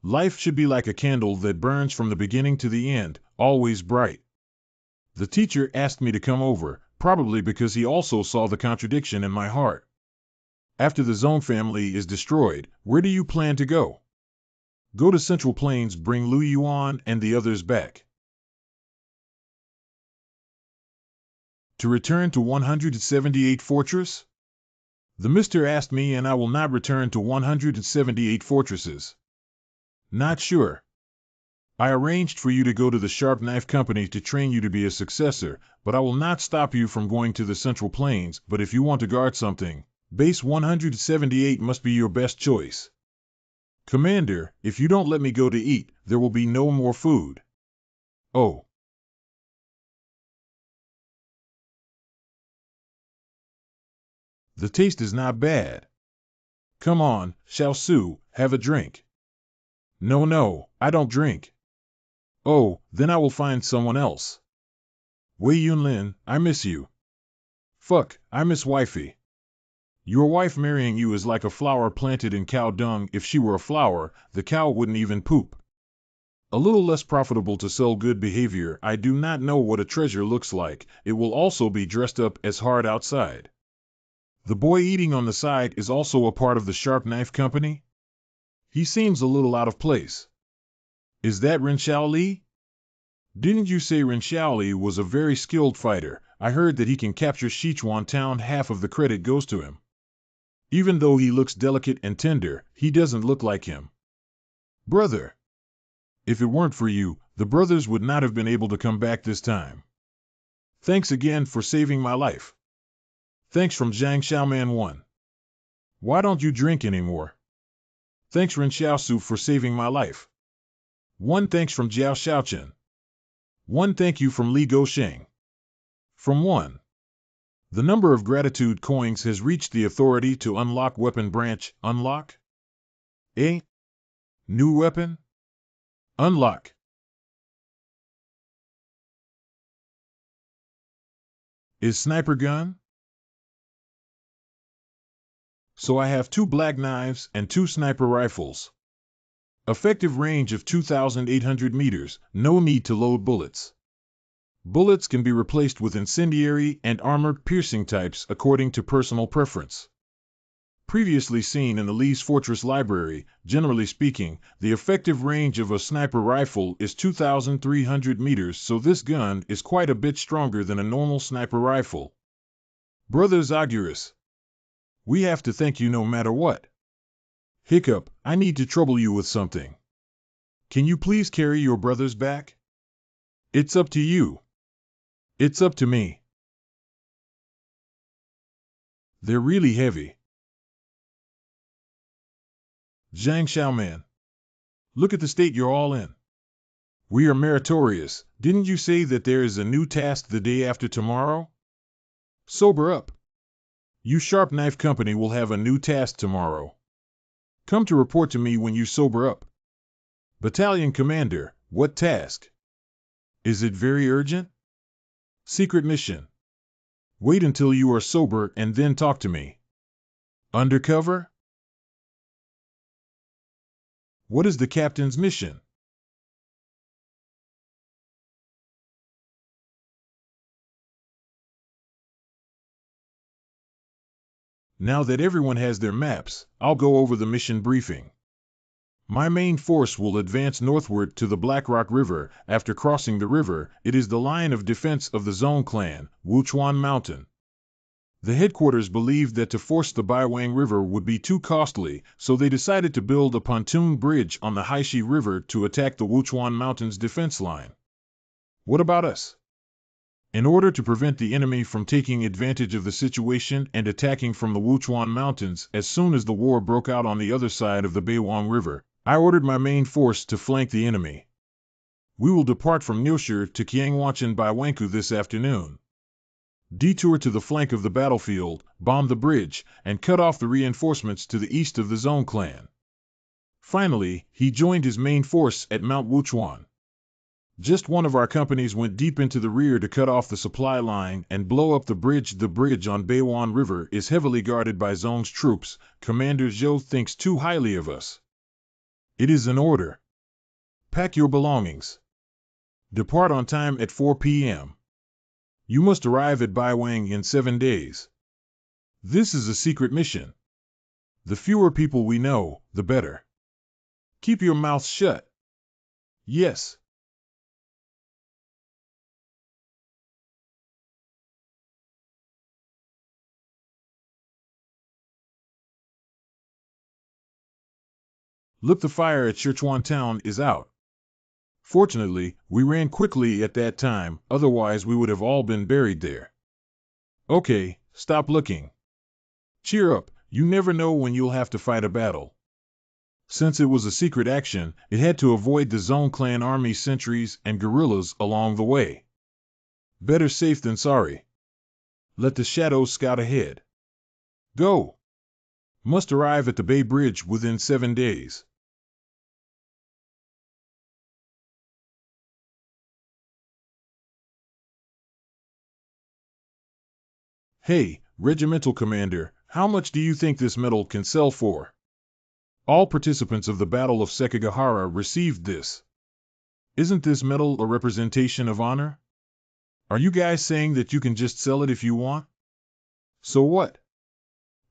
Life should be like a candle that burns from the beginning to the end, always bright. The teacher asked me to come over, probably because he also saw the contradiction in my heart. After the Zone family is destroyed, where do you plan to go? Go to Central Plains, bring Lu Yuan and the others back. To return to 178 Fortress? The Mister asked me, and I will not return to 178 fortresses. Not sure. I arranged for you to go to the Sharp Knife Company to train you to be a successor, but I will not stop you from going to the Central Plains. But if you want to guard something, Base 178 must be your best choice. Commander, if you don't let me go to eat, there will be no more food. Oh. The taste is not bad. Come on, Xiao Su, have a drink. No, no, I don't drink. Oh, then I will find someone else. Wei Yunlin, I miss you. Fuck, I miss wifey. Your wife marrying you is like a flower planted in cow dung. If she were a flower, the cow wouldn't even poop. A little less profitable to sell good behavior. I do not know what a treasure looks like. It will also be dressed up as hard outside. The boy eating on the side is also a part of the sharp knife company? He seems a little out of place. Is that Ren Xiaoli? Didn't you say Ren Xiaoli was a very skilled fighter? I heard that he can capture Sichuan town. Half of the credit goes to him. Even though he looks delicate and tender, he doesn't look like him. Brother. If it weren't for you, the brothers would not have been able to come back this time. Thanks again for saving my life. Thanks from Zhang Xiaoman 1. Why don't you drink anymore? Thanks Ren Xiaosu for saving my life. 1 thanks from Jiao Xiaochen. 1 thank you from Li Gosheng. From 1. The number of gratitude coins has reached the authority to unlock weapon branch. Unlock? Eh? New weapon? Unlock. Is sniper gun? So I have 2 black knives and 2 sniper rifles. Effective range of 2,800 meters, no need to load bullets. Bullets can be replaced with incendiary and armor-piercing types according to personal preference. Previously seen in the Lee's Fortress Library, generally speaking, the effective range of a sniper rifle is 2,300 meters, so this gun is quite a bit stronger than a normal sniper rifle. Brothers Augurus, we have to thank you no matter what. Hiccup, I need to trouble you with something. Can you please carry your brothers back? It's up to you. It's up to me. They're really heavy. Zhang Xiaoman. Look at the state you're all in. We are meritorious. Didn't you say that there is a new task the day after tomorrow? Sober up. You Sharp Knife Company will have a new task tomorrow. Come to report to me when you sober up. Battalion Commander, what task? Is it very urgent? Secret mission. Wait until you are sober and then talk to me. Undercover? What is the captain's mission? Now that everyone has their maps, I'll go over the mission briefing. My main force will advance northward to the Blackrock River. After crossing the river, it is the line of defense of the Zone clan, Wuchuan Mountain. The headquarters believed that to force the Baiwang River would be too costly, so they decided to build a pontoon bridge on the Haishi River to attack the Wuchuan Mountain's defense line. What about us? In order to prevent the enemy from taking advantage of the situation and attacking from the Wuchuan Mountains as soon as the war broke out on the other side of the Baiwang River, I ordered my main force to flank the enemy. We will depart from Neosher to Kiangwachen by Wanku this afternoon. Detour to the flank of the battlefield, bomb the bridge, and cut off the reinforcements to the east of the Zone clan. Finally, he joined his main force at Mount Wuchuan. Just one of our companies went deep into the rear to cut off the supply line and blow up the bridge. The bridge on Baiwan River is heavily guarded by Zong's troops. Commander Zhou thinks too highly of us. It is an order. Pack your belongings. Depart on time at 4 p.m. You must arrive at Baiwang in 7 days. This is a secret mission. The fewer people we know, the better. Keep your mouth shut. Yes. Look, the fire at Sichuan town is out. Fortunately, we ran quickly at that time, otherwise we would have all been buried there. Okay, stop looking. Cheer up, you never know when you'll have to fight a battle. Since it was a secret action, it had to avoid the Zone clan army sentries and guerrillas along the way. Better safe than sorry. Let the shadows scout ahead. Go! Must arrive at the Bay Bridge within 7 days. Hey, Regimental Commander, how much do you think this medal can sell for? All participants of the Battle of Sekigahara received this. Isn't this medal a representation of honor? Are you guys saying that you can just sell it if you want? So what?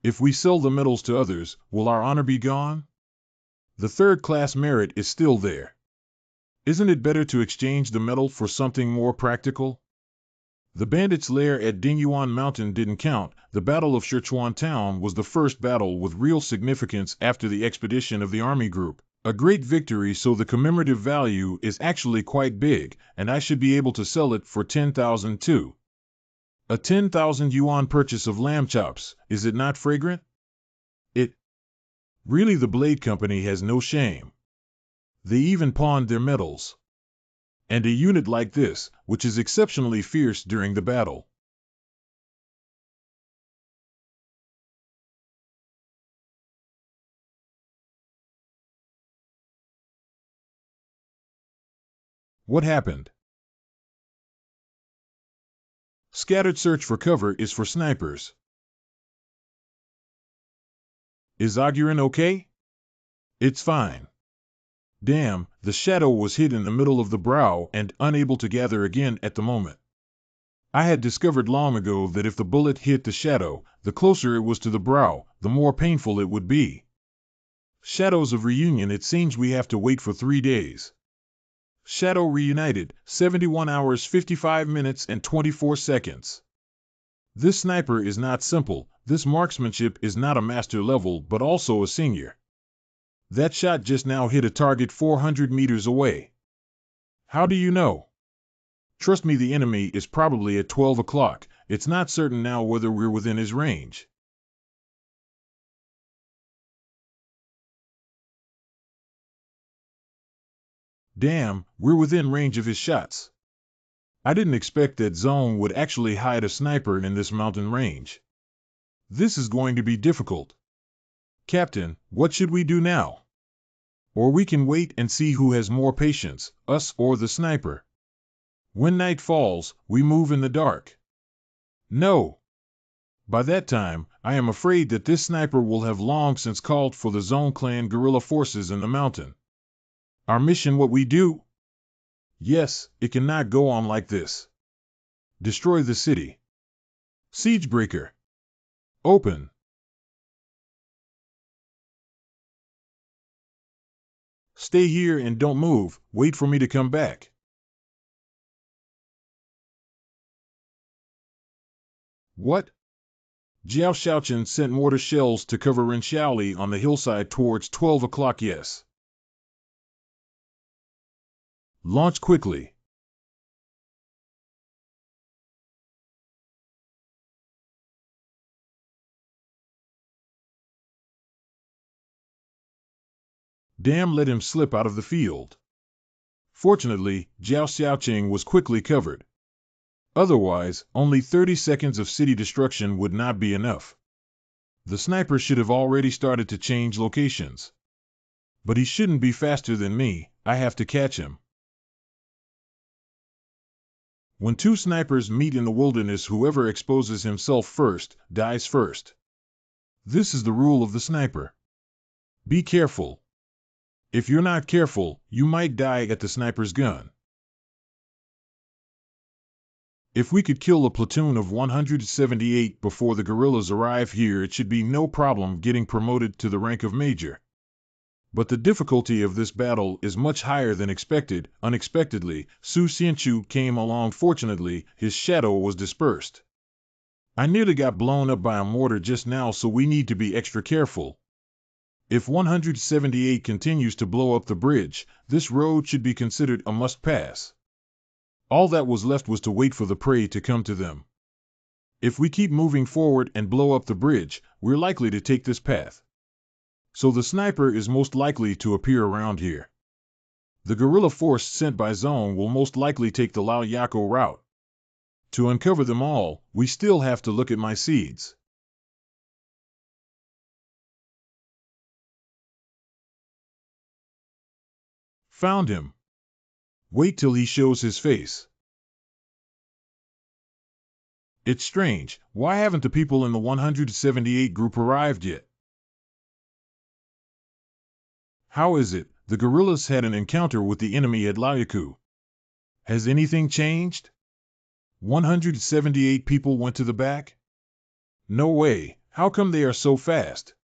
If we sell the medals to others, will our honor be gone? The third-class merit is still there. Isn't it better to exchange the medal for something more practical? The bandits' lair at Dingyuan Mountain didn't count. The Battle of Sichuan Town was the first battle with real significance after the expedition of the army group. A great victory, so the commemorative value is actually quite big, and I should be able to sell it for 10,000 too. A 10,000 yuan purchase of lamb chops, is it not fragrant? Really, the Blade Company has no shame. They even pawned their medals. And a unit like this, which is exceptionally fierce during the battle. What happened? Scattered search for cover is for snipers. Is Augurin okay? It's fine. Damn, the shadow was hid in the middle of the brow and unable to gather again at the moment. I had discovered long ago that if the bullet hit the shadow, the closer it was to the brow, the more painful it would be. Shadows of reunion, it seems we have to wait for 3 days. Shadow reunited, 71 hours 55 minutes and 24 seconds. This sniper is not simple, this marksmanship is not a master level but also a senior. That shot just now hit a target 400 meters away. How do you know? Trust me, the enemy is probably at 12 o'clock. It's not certain now whether we're within his range. Damn, we're within range of his shots. I didn't expect that Zone would actually hide a sniper in this mountain range. This is going to be difficult. Captain, what should we do now? Or we can wait and see who has more patience, us or the sniper. When night falls, we move in the dark. No. By that time, I am afraid that this sniper will have long since called for the Zone clan guerrilla forces in the mountain. Our mission, what we do? Yes, it cannot go on like this. Destroy the city. Siegebreaker. Open. Stay here and don't move, wait for me to come back. What? Jiao Shaochen sent mortar shells to cover Ren Xiaoli on the hillside towards 12 o'clock, yes. Launch quickly. Damn, let him slip out of the field. Fortunately, Jiao Xiaoqing was quickly covered. Otherwise, only 30 seconds of city destruction would not be enough. The sniper should have already started to change locations. But he shouldn't be faster than me, I have to catch him. When two snipers meet in the wilderness, whoever exposes himself first, dies first. This is the rule of the sniper. Be careful. If you're not careful, you might die at the sniper's gun. If we could kill a platoon of 178 before the guerrillas arrive here, it should be no problem getting promoted to the rank of major. But the difficulty of this battle is much higher than expected. Unexpectedly, Su Xianchu came along. Fortunately, his shadow was dispersed. I nearly got blown up by a mortar just now, so we need to be extra careful. If 178 continues to blow up the bridge, this road should be considered a must-pass. All that was left was to wait for the prey to come to them. If we keep moving forward and blow up the bridge, we're likely to take this path. So the sniper is most likely to appear around here. The guerrilla force sent by Zone will most likely take the Lao Yako route. To uncover them all, we still have to look at my seeds. Found him. Wait till he shows his face. It's strange, why haven't the people in the 178 group arrived yet? How is it, the guerrillas had an encounter with the enemy at Layaku? Has anything changed? 178 people went to the back? No way, how come they are so fast?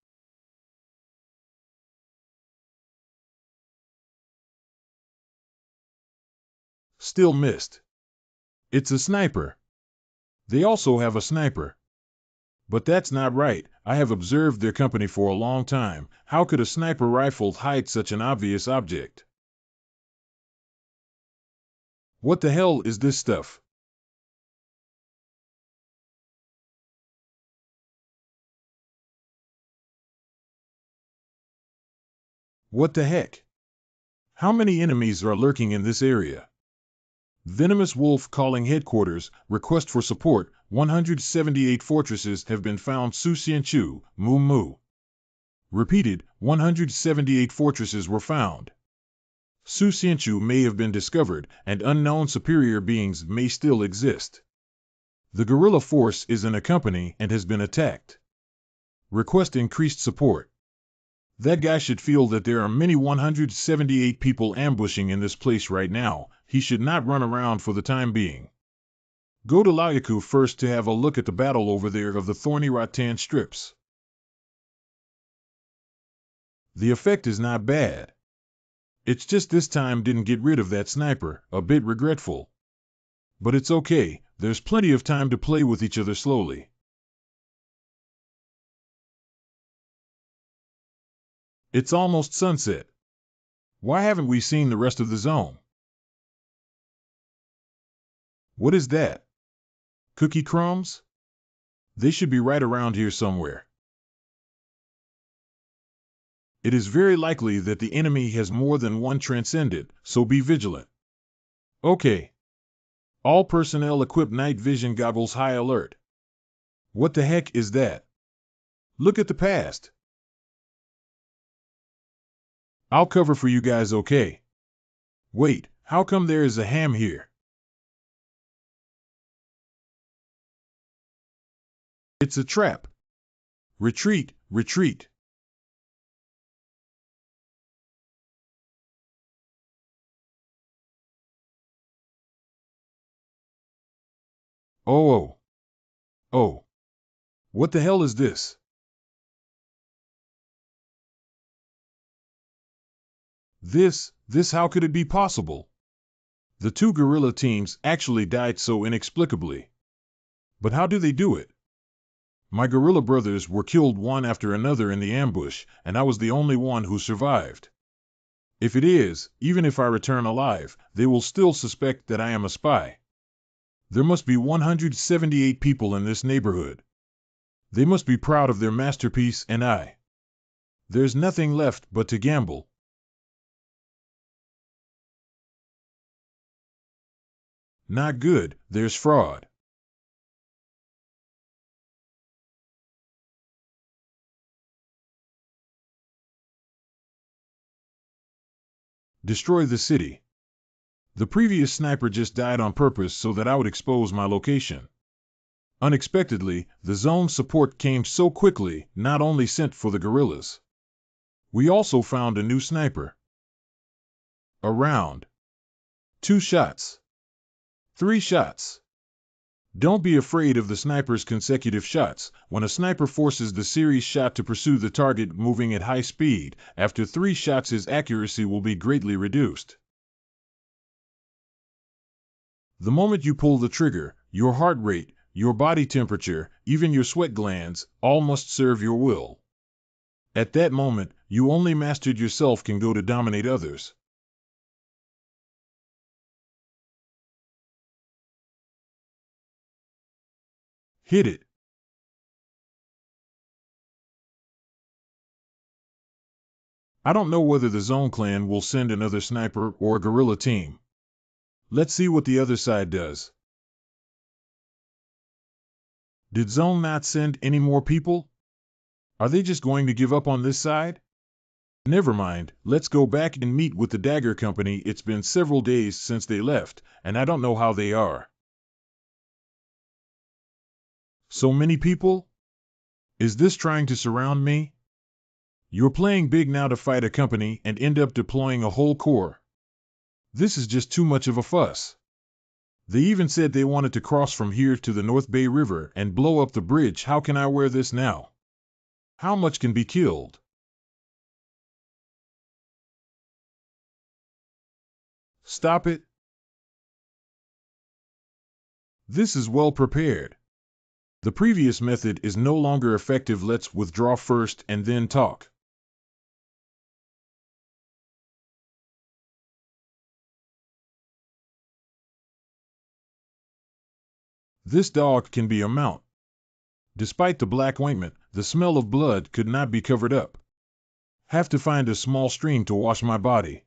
Still missed. It's a sniper. They also have a sniper. But that's not right, I have observed their company for a long time. How could a sniper rifle hide such an obvious object? What the hell is this stuff? What the heck? How many enemies are lurking in this area? Venomous Wolf calling headquarters, request for support, 178 fortresses have been found. Su Xianchu, Mu Mu. Repeated, 178 fortresses were found. Su Xianchu may have been discovered, and unknown superior beings may still exist. The guerrilla force is in a company and has been attacked. Request increased support. That guy should feel that there are many 178 people ambushing in this place right now. He should not run around for the time being. Go to Layaku first to have a look at the battle over there of the thorny rattan strips. The effect is not bad. It's just this time didn't get rid of that sniper, a bit regretful. But it's okay, there's plenty of time to play with each other slowly. It's almost sunset. Why haven't we seen the rest of the zone? What is that? Cookie crumbs? They should be right around here somewhere. It is very likely that the enemy has more than one transcendent, so be vigilant. Okay. All personnel equip night vision goggles, high alert. What the heck is that? Look at the past. I'll cover for you guys, okay? Wait, how come there is a ham here? It's a trap. Retreat, retreat. Oh. Oh. What the hell is this? This, how could it be possible? The two guerrilla teams actually died so inexplicably. But how do they do it? My guerrilla brothers were killed one after another in the ambush, and I was the only one who survived. If it is, even if I return alive, they will still suspect that I am a spy. There must be 178 people in this neighborhood. They must be proud of their masterpiece, and there's nothing left but to gamble. Not good, there's fraud. Destroy the city. The previous sniper just died on purpose so that I would expose my location. Unexpectedly, the zone support came so quickly, not only sent for the guerrillas. We also found a new sniper. A round. 2 shots. 3 shots. Don't be afraid of the sniper's consecutive shots. When a sniper forces the series shot to pursue the target moving at high speed, after 3 shots his accuracy will be greatly reduced. The moment you pull the trigger, your heart rate, your body temperature, even your sweat glands, all must serve your will. At that moment, you only mastered yourself can go to dominate others. Hit it. I don't know whether the Zone clan will send another sniper or a guerrilla team. Let's see what the other side does. Did Zone not send any more people? Are they just going to give up on this side? Never mind, let's go back and meet with the Dagger Company. It's been several days since they left, and I don't know how they are. So many people? Is this trying to surround me? You're playing big now to fight a company and end up deploying a whole corps. This is just too much of a fuss. They even said they wanted to cross from here to the North Bay River and blow up the bridge. How can I wear this now? How much can be killed? Stop it. This is well prepared. The previous method is no longer effective. Let's withdraw first and then talk. This dog can be a mount. Despite the black ointment, the smell of blood could not be covered up. Have to find a small stream to wash my body.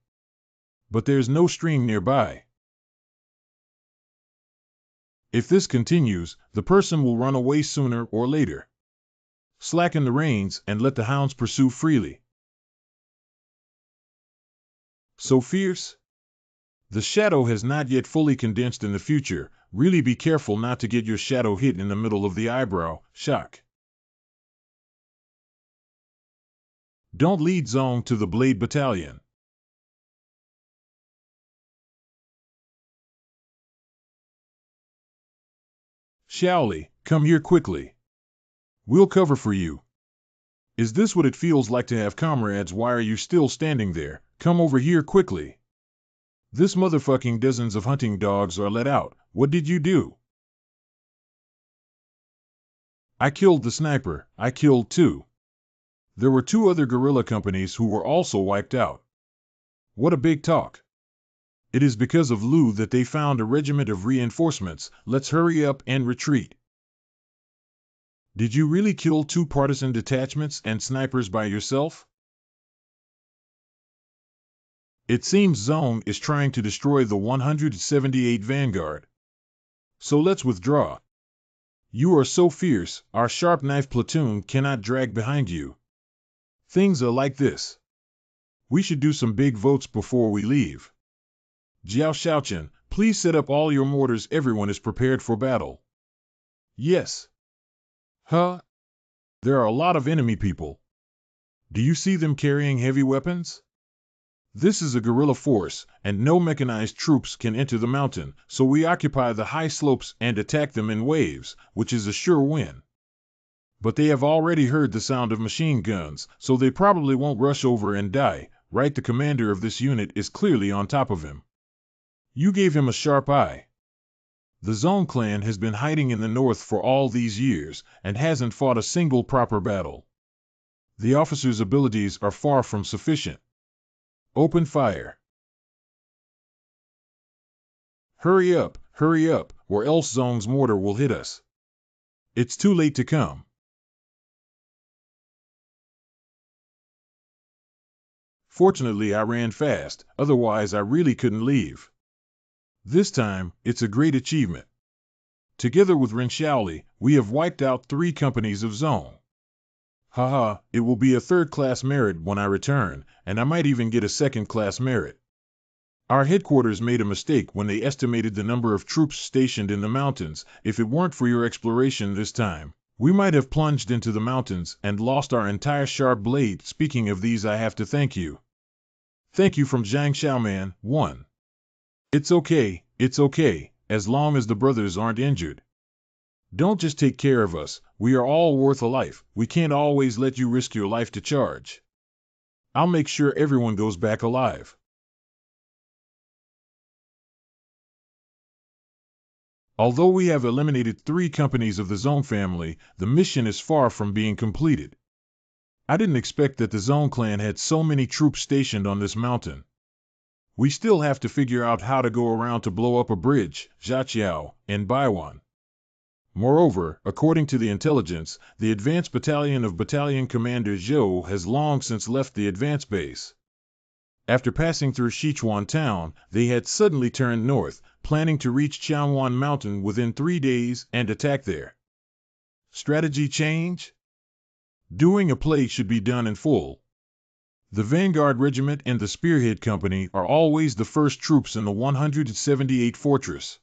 But there's no stream nearby. If this continues, the person will run away sooner or later. Slacken the reins and let the hounds pursue freely. So fierce? The shadow has not yet fully condensed. In the future. Really be careful not to get your shadow hit in the middle of the eyebrow. Shock. Don't lead Zong to the Blade Battalion. Shaoli, come here quickly. We'll cover for you. Is this what it feels like to have comrades? Why are you still standing there? Come over here quickly. This motherfucking dozens of hunting dogs are let out. What did you do? I killed the sniper. I killed two. There were two other guerrilla companies who were also wiped out. What a big talk. It is because of Lu that they found a regiment of reinforcements. Let's hurry up and retreat. Did you really kill two partisan detachments and snipers by yourself? It seems Zone is trying to destroy the 178 Vanguard. So let's withdraw. You are so fierce, our sharp knife platoon cannot drag behind you. Things are like this. We should do some big votes before we leave. Jiao Shaochen, please set up all your mortars. Everyone is prepared for battle. Yes. Huh? There are a lot of enemy people. Do you see them carrying heavy weapons? This is a guerrilla force, and no mechanized troops can enter the mountain, so we occupy the high slopes and attack them in waves, which is a sure win. But they have already heard the sound of machine guns, so they probably won't rush over and die. Right, the commander of this unit is clearly on top of him. You gave him a sharp eye. The Zone clan has been hiding in the north for all these years and hasn't fought a single proper battle. The officer's abilities are far from sufficient. Open fire. Hurry up, or else Zone's mortar will hit us. It's too late to come. Fortunately, I ran fast, otherwise I really couldn't leave. This time, it's a great achievement. Together with Ren Shaoli, we have wiped out 3 companies of Zone. Haha, it will be a 3rd-class merit when I return, and I might even get a 2nd-class merit. Our headquarters made a mistake when they estimated the number of troops stationed in the mountains. If it weren't for your exploration this time, we might have plunged into the mountains and lost our entire sharp blade. Speaking of these, I have to thank you. Thank you from Zhang Xiaoman, 1. It's okay, as long as the brothers aren't injured. Don't just take care of us, we are all worth a life. We can't always let you risk your life to charge. I'll make sure everyone goes back alive. Although we have eliminated 3 companies of the Zone family, the mission is far from being completed. I didn't expect that the Zone clan had so many troops stationed on this mountain. We still have to figure out how to go around to blow up a bridge, Jiaqiao, in Baiwan. Moreover, according to the intelligence, the advance battalion of Battalion Commander Zhou has long since left the advance base. After passing through Sichuan town, they had suddenly turned north, planning to reach Qianwan Mountain within 3 days and attack there. Strategy change? Doing a play should be done in full. The Vanguard Regiment and the Spearhead Company are always the first troops in the 178th Fortress.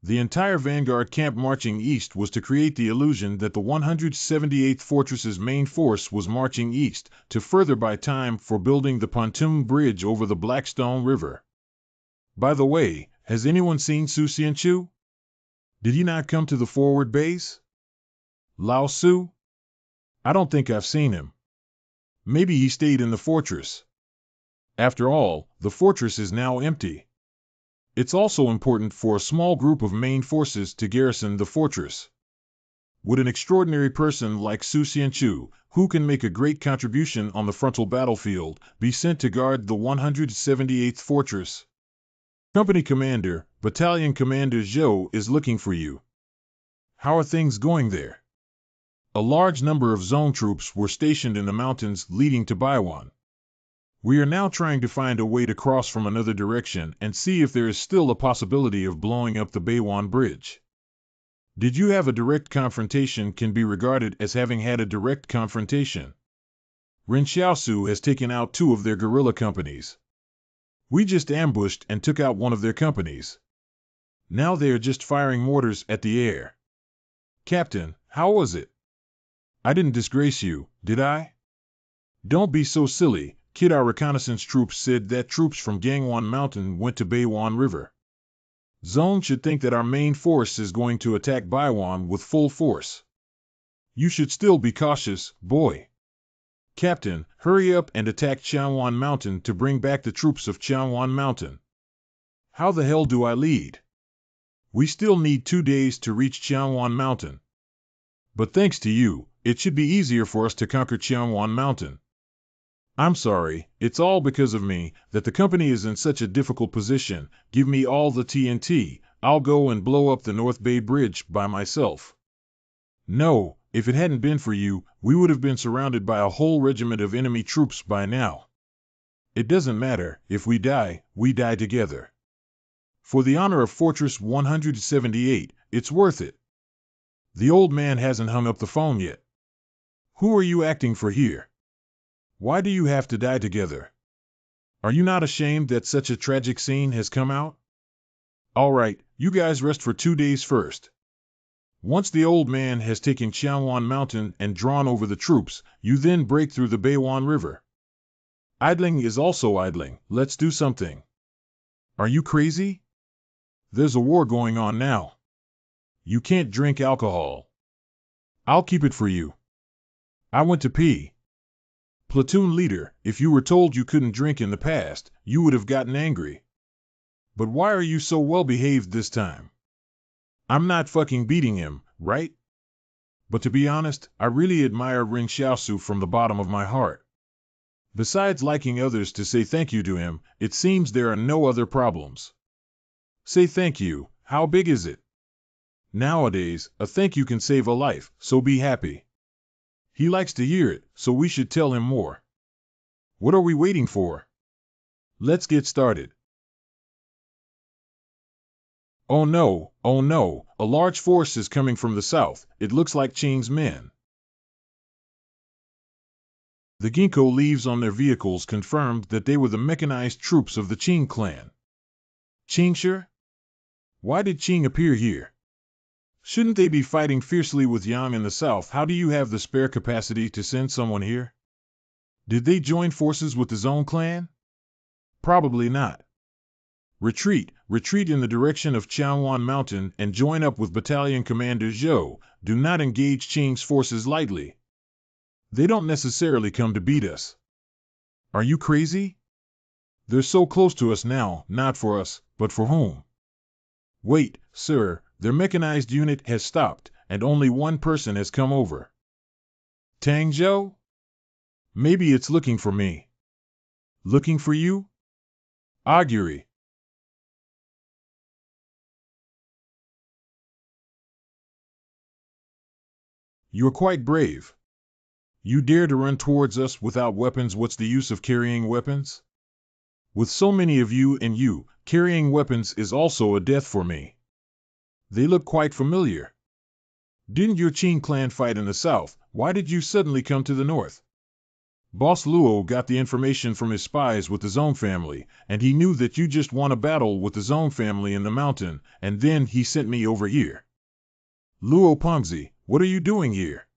The entire Vanguard camp marching east was to create the illusion that the 178th Fortress's main force was marching east to further buy time for building the pontoon bridge over the Blackstone River. By the way, has anyone seen Su Xianchu? Did he not come to the forward base? Lao Su? I don't think I've seen him. Maybe he stayed in the fortress. After all, the fortress is now empty. It's also important for a small group of main forces to garrison the fortress. Would an extraordinary person like Su Xianchu, who can make a great contribution on the frontal battlefield, be sent to guard the 178th Fortress? Company Commander, Battalion Commander Zhou is looking for you. How are things going there? A large number of zone troops were stationed in the mountains leading to Baiwan. We are now trying to find a way to cross from another direction and see if there is still a possibility of blowing up the Baiwan Bridge. Did you have a direct confrontation? Can be regarded as having had a direct confrontation. Ren Xiaosu has taken out 2 of their guerrilla companies. We just ambushed and took out one of their companies. Now they are just firing mortars at the air. Captain, how was it? I didn't disgrace you, did I? Don't be so silly, kid. Our reconnaissance troops said that troops from Gangwon Mountain went to Baiwan River. Zone should think that our main force is going to attack Baiwan with full force. You should still be cautious, boy. Captain, hurry up and attack Changwon Mountain to bring back the troops of Changwon Mountain. How the hell do I lead? We still need 2 days to reach Changwon Mountain. But thanks to you, it should be easier for us to conquer Changwon Mountain. I'm sorry, it's all because of me that the company is in such a difficult position. Give me all the TNT, I'll go and blow up the North Bay Bridge by myself. No, if it hadn't been for you, we would have been surrounded by a whole regiment of enemy troops by now. It doesn't matter, if we die together. For the honor of Fortress 178, it's worth it. The old man hasn't hung up the phone yet. Who are you acting for here? Why do you have to die together? Are you not ashamed that such a tragic scene has come out? All right, you guys rest for 2 days first. Once the old man has taken Changwon Mountain and drawn over the troops, you then break through the Baiwan River. Idling is also idling. Let's do something. Are you crazy? There's a war going on now. You can't drink alcohol. I'll keep it for you. I went to pee. Platoon leader, if you were told you couldn't drink in the past, you would have gotten angry. But why are you so well behaved this time? I'm not fucking beating him, right? But to be honest, I really admire Ren Xiaosu from the bottom of my heart. Besides liking others to say thank you to him, it seems there are no other problems. Say thank you, how big is it? Nowadays, a thank you can save a life, so be happy. He likes to hear it, so we should tell him more. What are we waiting for? Let's get started. Oh no, a large force is coming from the south. It looks like Qing's men. The Ginkgo leaves on their vehicles confirmed that they were the mechanized troops of the Qing clan. Qingshi? Why did Qing appear here? Shouldn't they be fighting fiercely with Yang in the south? How do you have the spare capacity to send someone here? Did they join forces with the Zone clan? Probably not. Retreat in the direction of Changwon Mountain and join up with Battalion Commander Zhou. Do not engage Qing's forces lightly. They don't necessarily come to beat us. Are you crazy? They're so close to us now, not for us, but for whom? Wait, sir, their mechanized unit has stopped, and only one person has come over. Tang Zhou? Maybe it's looking for me. Looking for you? Augury. You're quite brave. You dare to run towards us without weapons. What's the use of carrying weapons? With so many of you and you, carrying weapons is also a death for me. They look quite familiar. Didn't your Qing clan fight in the south? Why did you suddenly come to the north? Boss Luo got the information from his spies with the Zone family, and he knew that you just won a battle with the Zone family in the mountain, and then he sent me over here. Luo Pongzi, what are you doing here?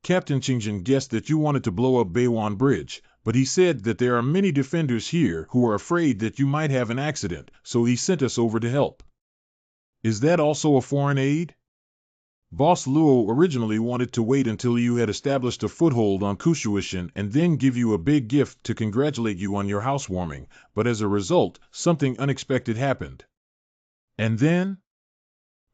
Captain Qingjin guessed that you wanted to blow up Beiwan Bridge, but he said that there are many defenders here who are afraid that you might have an accident, so he sent us over to help. Is that also a foreign aid? Boss Luo originally wanted to wait until you had established a foothold on Kushuishan and then give you a big gift to congratulate you on your housewarming, but as a result, something unexpected happened. And then?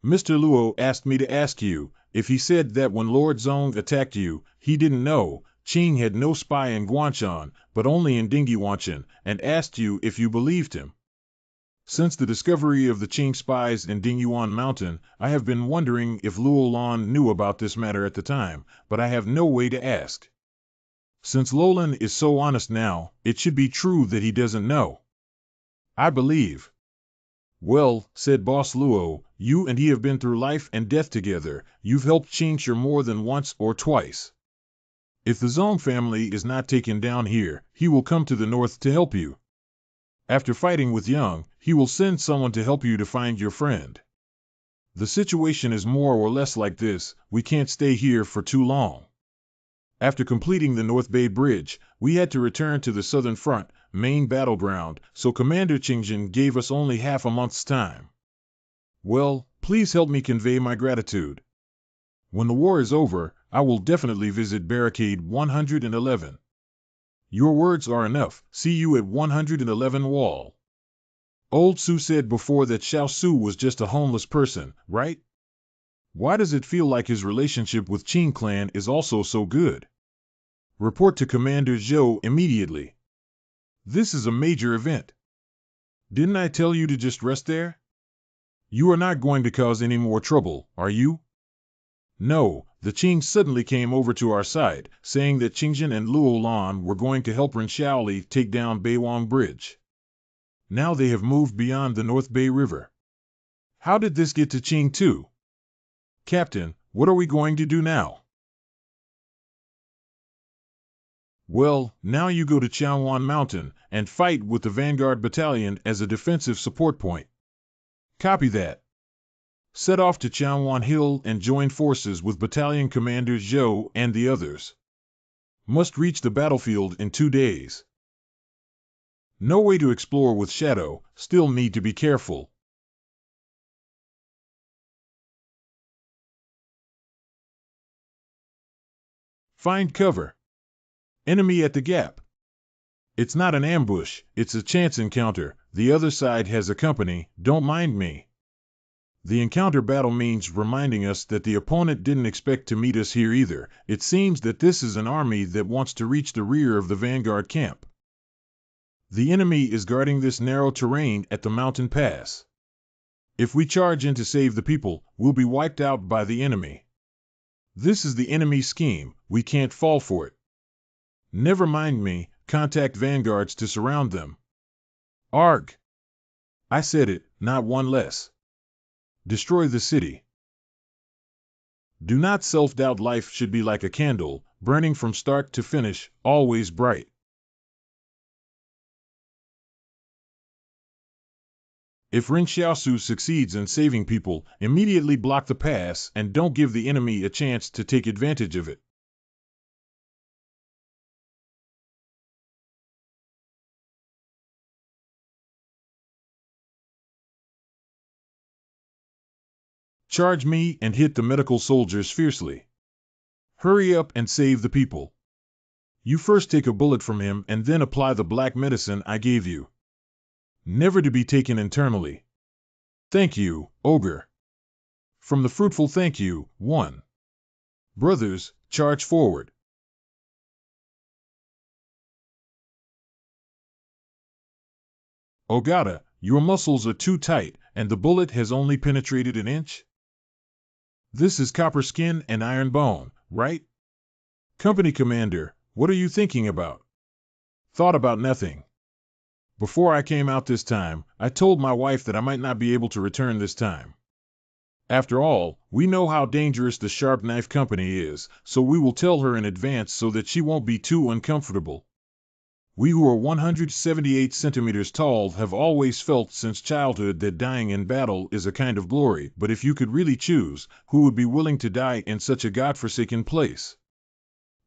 Mr. Luo asked me to ask you, if he said that when Lord Zong attacked you, he didn't know, Qing had no spy in Guanshan, but only in Dingyiwanshan, and asked you if you believed him. Since the discovery of the Qing spies in Dingyuan Mountain, I have been wondering if Luo Lan knew about this matter at the time, but I have no way to ask. Since Lolan is so honest now, it should be true that he doesn't know. I believe. Well, said Boss Luo, you and he have been through life and death together. You've helped Qingshi more than once or twice. If the Zong family is not taken down here, he will come to the north to help you. After fighting with Yang, he will send someone to help you to find your friend. The situation is more or less like this: we can't stay here for too long. After completing the North Bay Bridge, we had to return to the Southern Front, main battleground, so Commander Qingjin gave us only half a month's time. Well, please help me convey my gratitude. When the war is over, I will definitely visit Barricade 111. Your words are enough. See you at 111 Wall. Old Su said before that Xiao Su was just a homeless person, right? Why does it feel like his relationship with Qing clan is also so good? Report to Commander Zhou immediately. This is a major event. Didn't I tell you to just rest there? You are not going to cause any more trouble, are you? No, the Qing suddenly came over to our side, saying that Qingjin and Luo Lan were going to help Ren Xiaoli take down Beiwang Bridge. Now they have moved beyond the North Bay River. How did this get to Qing too? Captain, what are we going to do now? Well, now you go to Changwan Mountain and fight with the Vanguard Battalion as a defensive support point. Copy that. Set off to Changwan Hill and join forces with Battalion Commander Zhou and the others. Must reach the battlefield in 2 days. No way to explore with Shadow, still need to be careful. Find cover. Enemy at the gap. It's not an ambush, it's a chance encounter. The other side has a company, don't mind me. The encounter battle means reminding us that the opponent didn't expect to meet us here either. It seems that this is an army that wants to reach the rear of the vanguard camp. The enemy is guarding this narrow terrain at the mountain pass. If we charge in to save the people, we'll be wiped out by the enemy. This is the enemy's scheme, we can't fall for it. Never mind me, contact vanguards to surround them. Arg! I said it, not one less. Destroy the city. Do not self-doubt. Life should be like a candle, burning from start to finish, always bright. If Ren Xiaosu succeeds in saving people, immediately block the pass and don't give the enemy a chance to take advantage of it. Charge me and hit the medical soldiers fiercely. Hurry up and save the people. You first take a bullet from him and then apply the black medicine I gave you. Never to be taken internally. Thank you, Ogre. From the fruitful thank you, 1. Brothers, charge forward. Ogata, your muscles are too tight, and the bullet has only penetrated an inch? This is copper skin and iron bone, right? Company commander, what are you thinking about? Thought about nothing. Before I came out this time, I told my wife that I might not be able to return this time. After all, we know how dangerous the Sharp Knife Company is, so we will tell her in advance so that she won't be too uncomfortable. We who are 178 centimeters tall have always felt since childhood that dying in battle is a kind of glory, but if you could really choose, who would be willing to die in such a godforsaken place?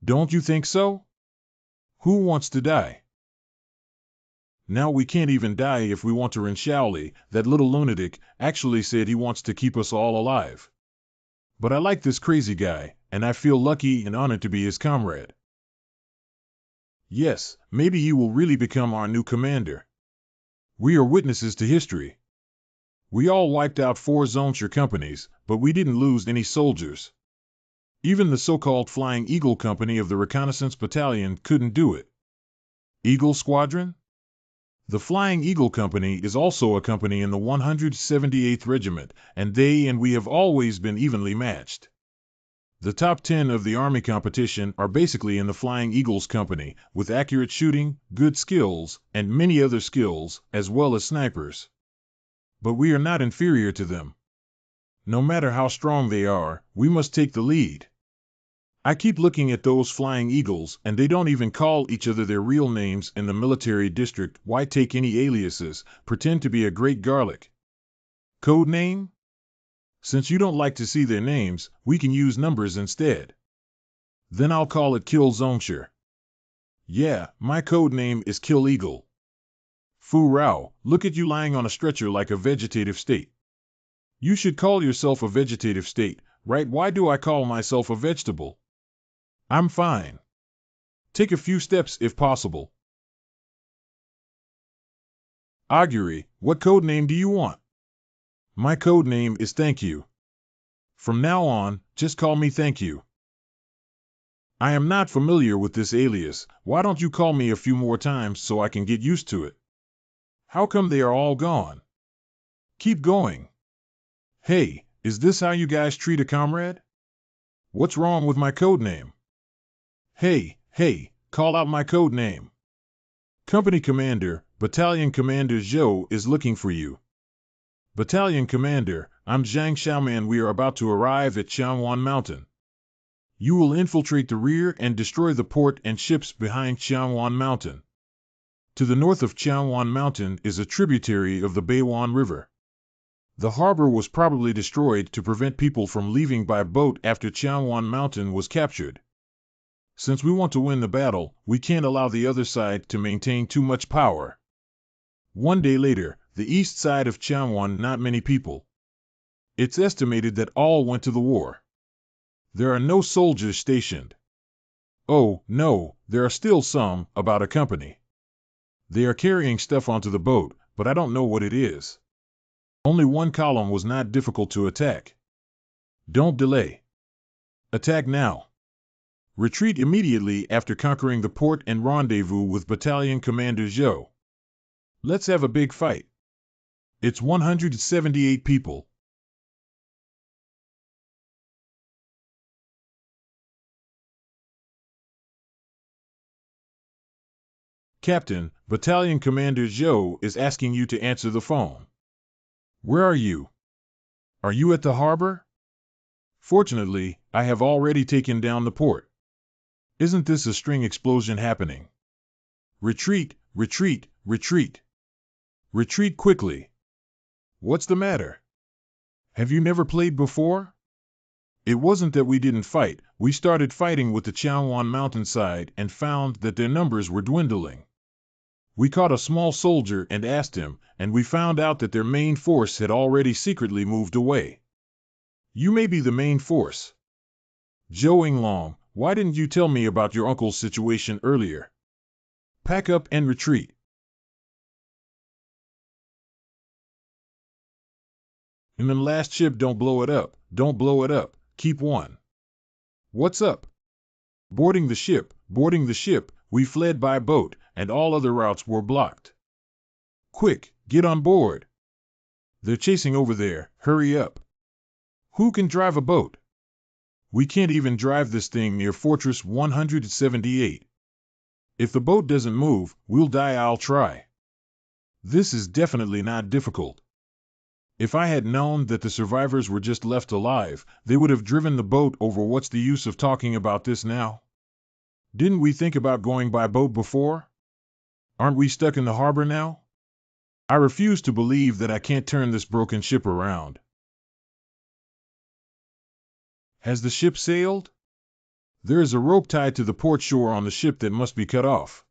Don't you think so? Who wants to die? Now we can't even die if we want to. Shaoli, that little lunatic, actually said he wants to keep us all alive. But I like this crazy guy, and I feel lucky and honored to be his comrade. Yes, maybe he will really become our new commander. We are witnesses to history. We all wiped out 4 Dronzer companies, but we didn't lose any soldiers. Even the so-called Flying Eagle Company of the Reconnaissance Battalion couldn't do it. Eagle Squadron? The Flying Eagle Company is also a company in the 178th Regiment, and they and we have always been evenly matched. The top 10 of the Army competition are basically in the Flying Eagles Company, with accurate shooting, good skills, and many other skills, as well as snipers. But we are not inferior to them. No matter how strong they are, we must take the lead. I keep looking at those Flying Eagles, and they don't even call each other their real names in the military district. Why take any aliases, pretend to be a great garlic? Code name? Since you don't like to see their names, we can use numbers instead. Then I'll call it Kill Dronzer. Yeah, my code name is Kill Eagle. Fu Rao, look at you lying on a stretcher like a vegetative state. You should call yourself a vegetative state, right? Why do I call myself a vegetable? I'm fine. Take a few steps if possible. Augury, what code name do you want? My code name is Thank You. From now on, just call me Thank You. I am not familiar with this alias. Why don't you call me a few more times so I can get used to it? How come they are all gone? Keep going. Hey, is this how you guys treat a comrade? What's wrong with my code name? Hey, call out my code name. Company Commander, Battalion Commander Zhou is looking for you. Battalion Commander, I'm Zhang Xiaoman. We are about to arrive at Qianwan Mountain. You will infiltrate the rear and destroy the port and ships behind Qianwan Mountain. To the north of Qianwan Mountain is a tributary of the Beiwan River. The harbor was probably destroyed to prevent people from leaving by boat after Qianwan Mountain was captured. Since we want to win the battle, we can't allow the other side to maintain too much power. One day later, the east side of Qianwan, not many people. It's estimated that all went to the war. There are no soldiers stationed. Oh, no, there are still some, about a company. They are carrying stuff onto the boat, but I don't know what it is. Only one column was not difficult to attack. Don't delay. Attack now. Retreat immediately after conquering the port and rendezvous with Battalion Commander Zhou. Let's have a big fight. It's 178 people. Captain, Battalion Commander Zhou is asking you to answer the phone. Where are you? Are you at the harbor? Fortunately, I have already taken down the port. Isn't this a string explosion happening? Retreat, retreat, retreat. Retreat quickly. What's the matter? Have you never played before? It wasn't that we didn't fight. We started fighting with the Qianwan mountainside and found that their numbers were dwindling. We caught a small soldier and asked him, and we found out that their main force had already secretly moved away. You may be the main force. Zhou Yinglong, why didn't you tell me about your uncle's situation earlier? Pack up and retreat. And then last ship, don't blow it up. Don't blow it up. Keep one. What's up? Boarding the ship, boarding the ship. We fled by boat, and all other routes were blocked. Quick, get on board. They're chasing over there. Hurry up. Who can drive a boat? We can't even drive this thing near Fortress 178. If the boat doesn't move, we'll die. I'll try. This is definitely not difficult. If I had known that the survivors were just left alive, they would have driven the boat over. What's the use of talking about this now? Didn't we think about going by boat before? Aren't we stuck in the harbor now? I refuse to believe that I can't turn this broken ship around. Has the ship sailed? There is a rope tied to the port shore on the ship that must be cut off.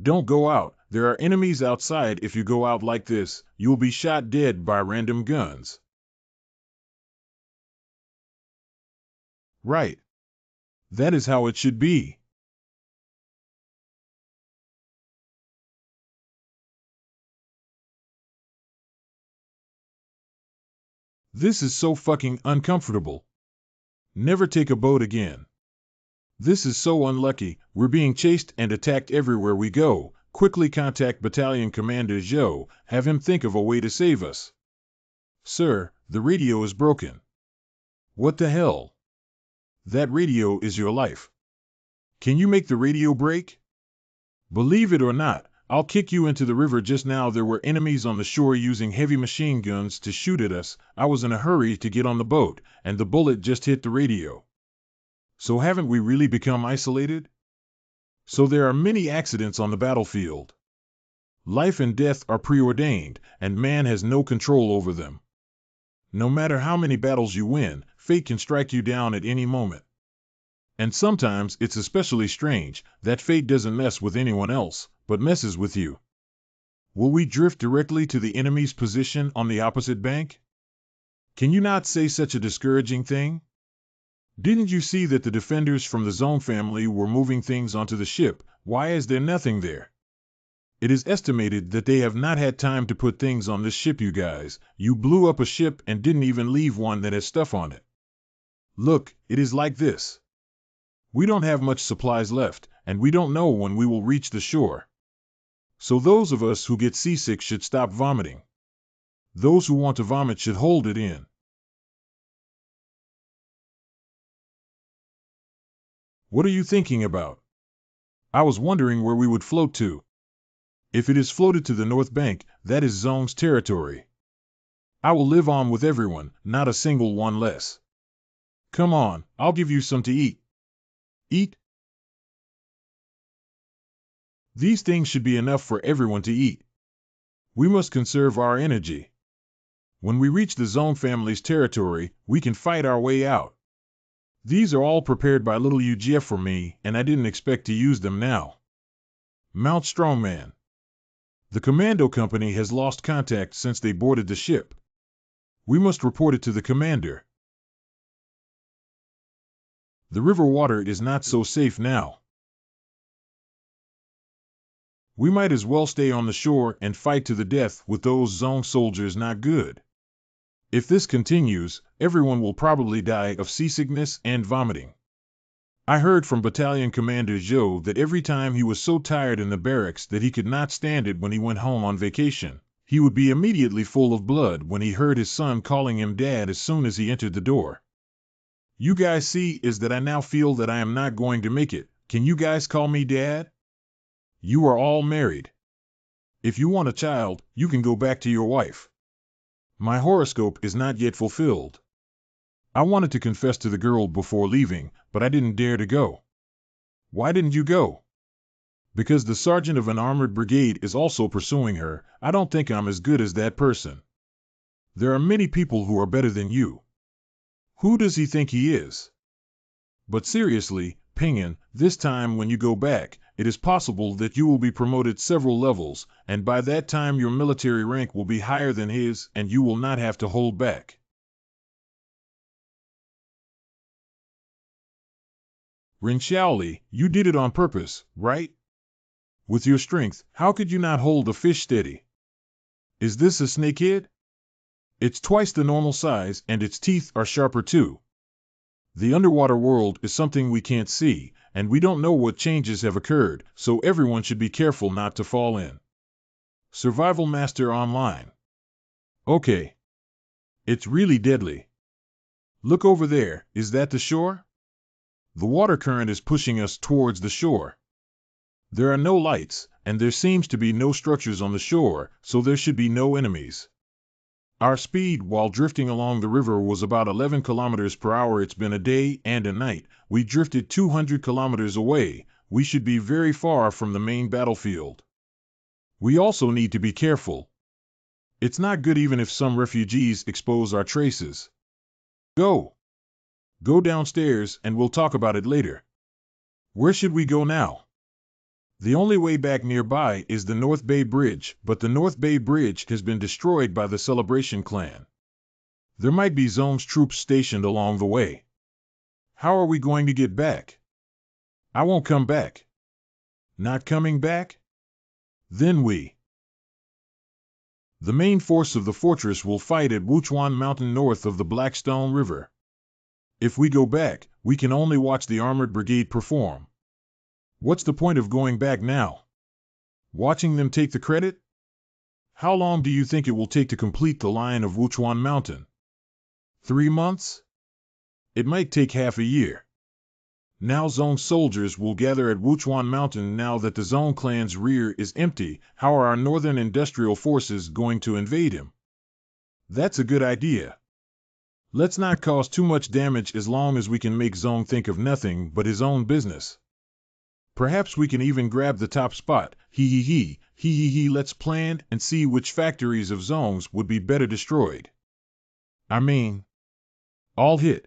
Don't go out. There are enemies outside. If you go out like this, you'll be shot dead by random guns. Right. That is how it should be. This is so fucking uncomfortable. Never take a boat again. This is so unlucky. We're being chased and attacked everywhere we go. Quickly contact Battalion Commander Zhou. Have him think of a way to save us. Sir, the radio is broken. What the hell? That radio is your life. Can you make the radio break? Believe it or not, I'll kick you into the river. Just now there were enemies on the shore using heavy machine guns to shoot at us. I was in a hurry to get on the boat, and the bullet just hit the radio. So haven't we really become isolated? So there are many accidents on the battlefield. Life and death are preordained, and man has no control over them. No matter how many battles you win, fate can strike you down at any moment. And sometimes it's especially strange that fate doesn't mess with anyone else, but messes with you. Will we drift directly to the enemy's position on the opposite bank? Can you not say such a discouraging thing? Didn't you see that the defenders from the Zone family were moving things onto the ship? Why is there nothing there? It is estimated that they have not had time to put things on this ship. You guys, you blew up a ship and didn't even leave one that has stuff on it. Look, it is like this. We don't have much supplies left, and we don't know when we will reach the shore. So those of us who get seasick should stop vomiting. Those who want to vomit should hold it in. What are you thinking about? I was wondering where we would float to. If it is floated to the North Bank, that is Zone's territory. I will live on with everyone, not a single one less. Come on, I'll give you some to eat. Eat? These things should be enough for everyone to eat. We must conserve our energy. When we reach the Zone family's territory, we can fight our way out. These are all prepared by little UGF for me, and I didn't expect to use them now. Mount Strongman. The commando company has lost contact since they boarded the ship. We must report it to the commander. The river water is not so safe now. We might as well stay on the shore and fight to the death with those Zone soldiers. Not good. If this continues, everyone will probably die of seasickness and vomiting. I heard from Battalion Commander Zhou that every time he was so tired in the barracks that he could not stand it when he went home on vacation, he would be immediately full of blood when he heard his son calling him dad as soon as he entered the door. You guys see is that I now feel that I am not going to make it. Can you guys call me dad? You are all married. If you want a child, you can go back to your wife. My horoscope is not yet fulfilled. I wanted to confess to the girl before leaving, but I didn't dare to go. Why didn't you go? Because the sergeant of an armored brigade is also pursuing her. I don't think I'm as good as that person. There are many people who are better than you. Who does he think he is? But seriously, Pinyin, this time when you go back, it is possible that you will be promoted several levels, and by that time your military rank will be higher than his, and you will not have to hold back. Rin Xiaoli, you did it on purpose, right? With your strength, how could you not hold a fish steady? Is this a snakehead? It's twice the normal size, and its teeth are sharper too. The underwater world is something we can't see, and we don't know what changes have occurred, so everyone should be careful not to fall in. Survival Master Online. Okay. It's really deadly. Look over there, is that the shore? The water current is pushing us towards the shore. There are no lights, and there seems to be no structures on the shore, so there should be no enemies. Our speed while drifting along the river was about 11 kilometers per hour. It's been a day and a night. We drifted 200 kilometers away. We should be very far from the main battlefield. We also need to be careful. It's not good even if some refugees expose our traces. Go downstairs and we'll talk about it later. Where should we go now? The only way back nearby is the North Bay Bridge, but the North Bay Bridge has been destroyed by the Celebration clan. There might be Zone's troops stationed along the way. How are we going to get back? I won't come back. Not coming back? Then the main force of the fortress will fight at Wuchuan Mountain north of the Blackstone River. If we go back, we can only watch the armored brigade perform. What's the point of going back now? Watching them take the credit? How long do you think it will take to complete the line of Wuchuan Mountain? 3 months? It might take half a year. Now Zone soldiers will gather at Wuchuan Mountain now that the Zone clan's rear is empty. How are our northern industrial forces going to invade him? That's a good idea. Let's not cause too much damage as long as we can make Zone think of nothing but his own business. Perhaps we can even grab the top spot. Let's plan and see which factories of Zones would be better destroyed. I mean, all hit.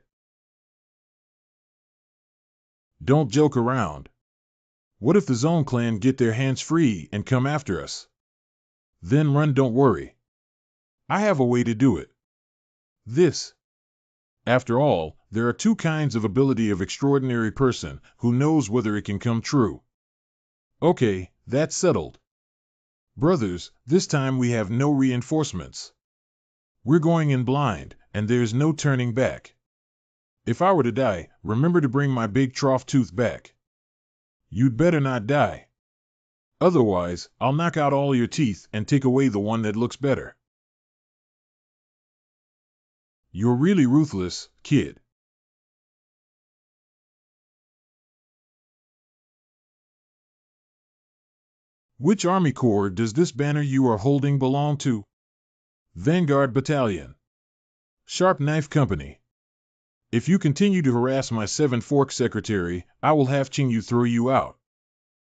Don't joke around. What if the Zone clan get their hands free and come after us? Then run, don't worry. I have a way to do it. After all, there are 2 kinds of ability of extraordinary person, who knows whether it can come true. Okay, that's settled. Brothers, this time we have no reinforcements. We're going in blind, and there's no turning back. If I were to die, remember to bring my big trough tooth back. You'd better not die. Otherwise, I'll knock out all your teeth and take away the one that looks better. You're really ruthless, kid. Which army corps does this banner you are holding belong to? Vanguard Battalion. Sharp Knife Company. If you continue to harass my Seven Forks secretary, I will have Ching Yu throw you out.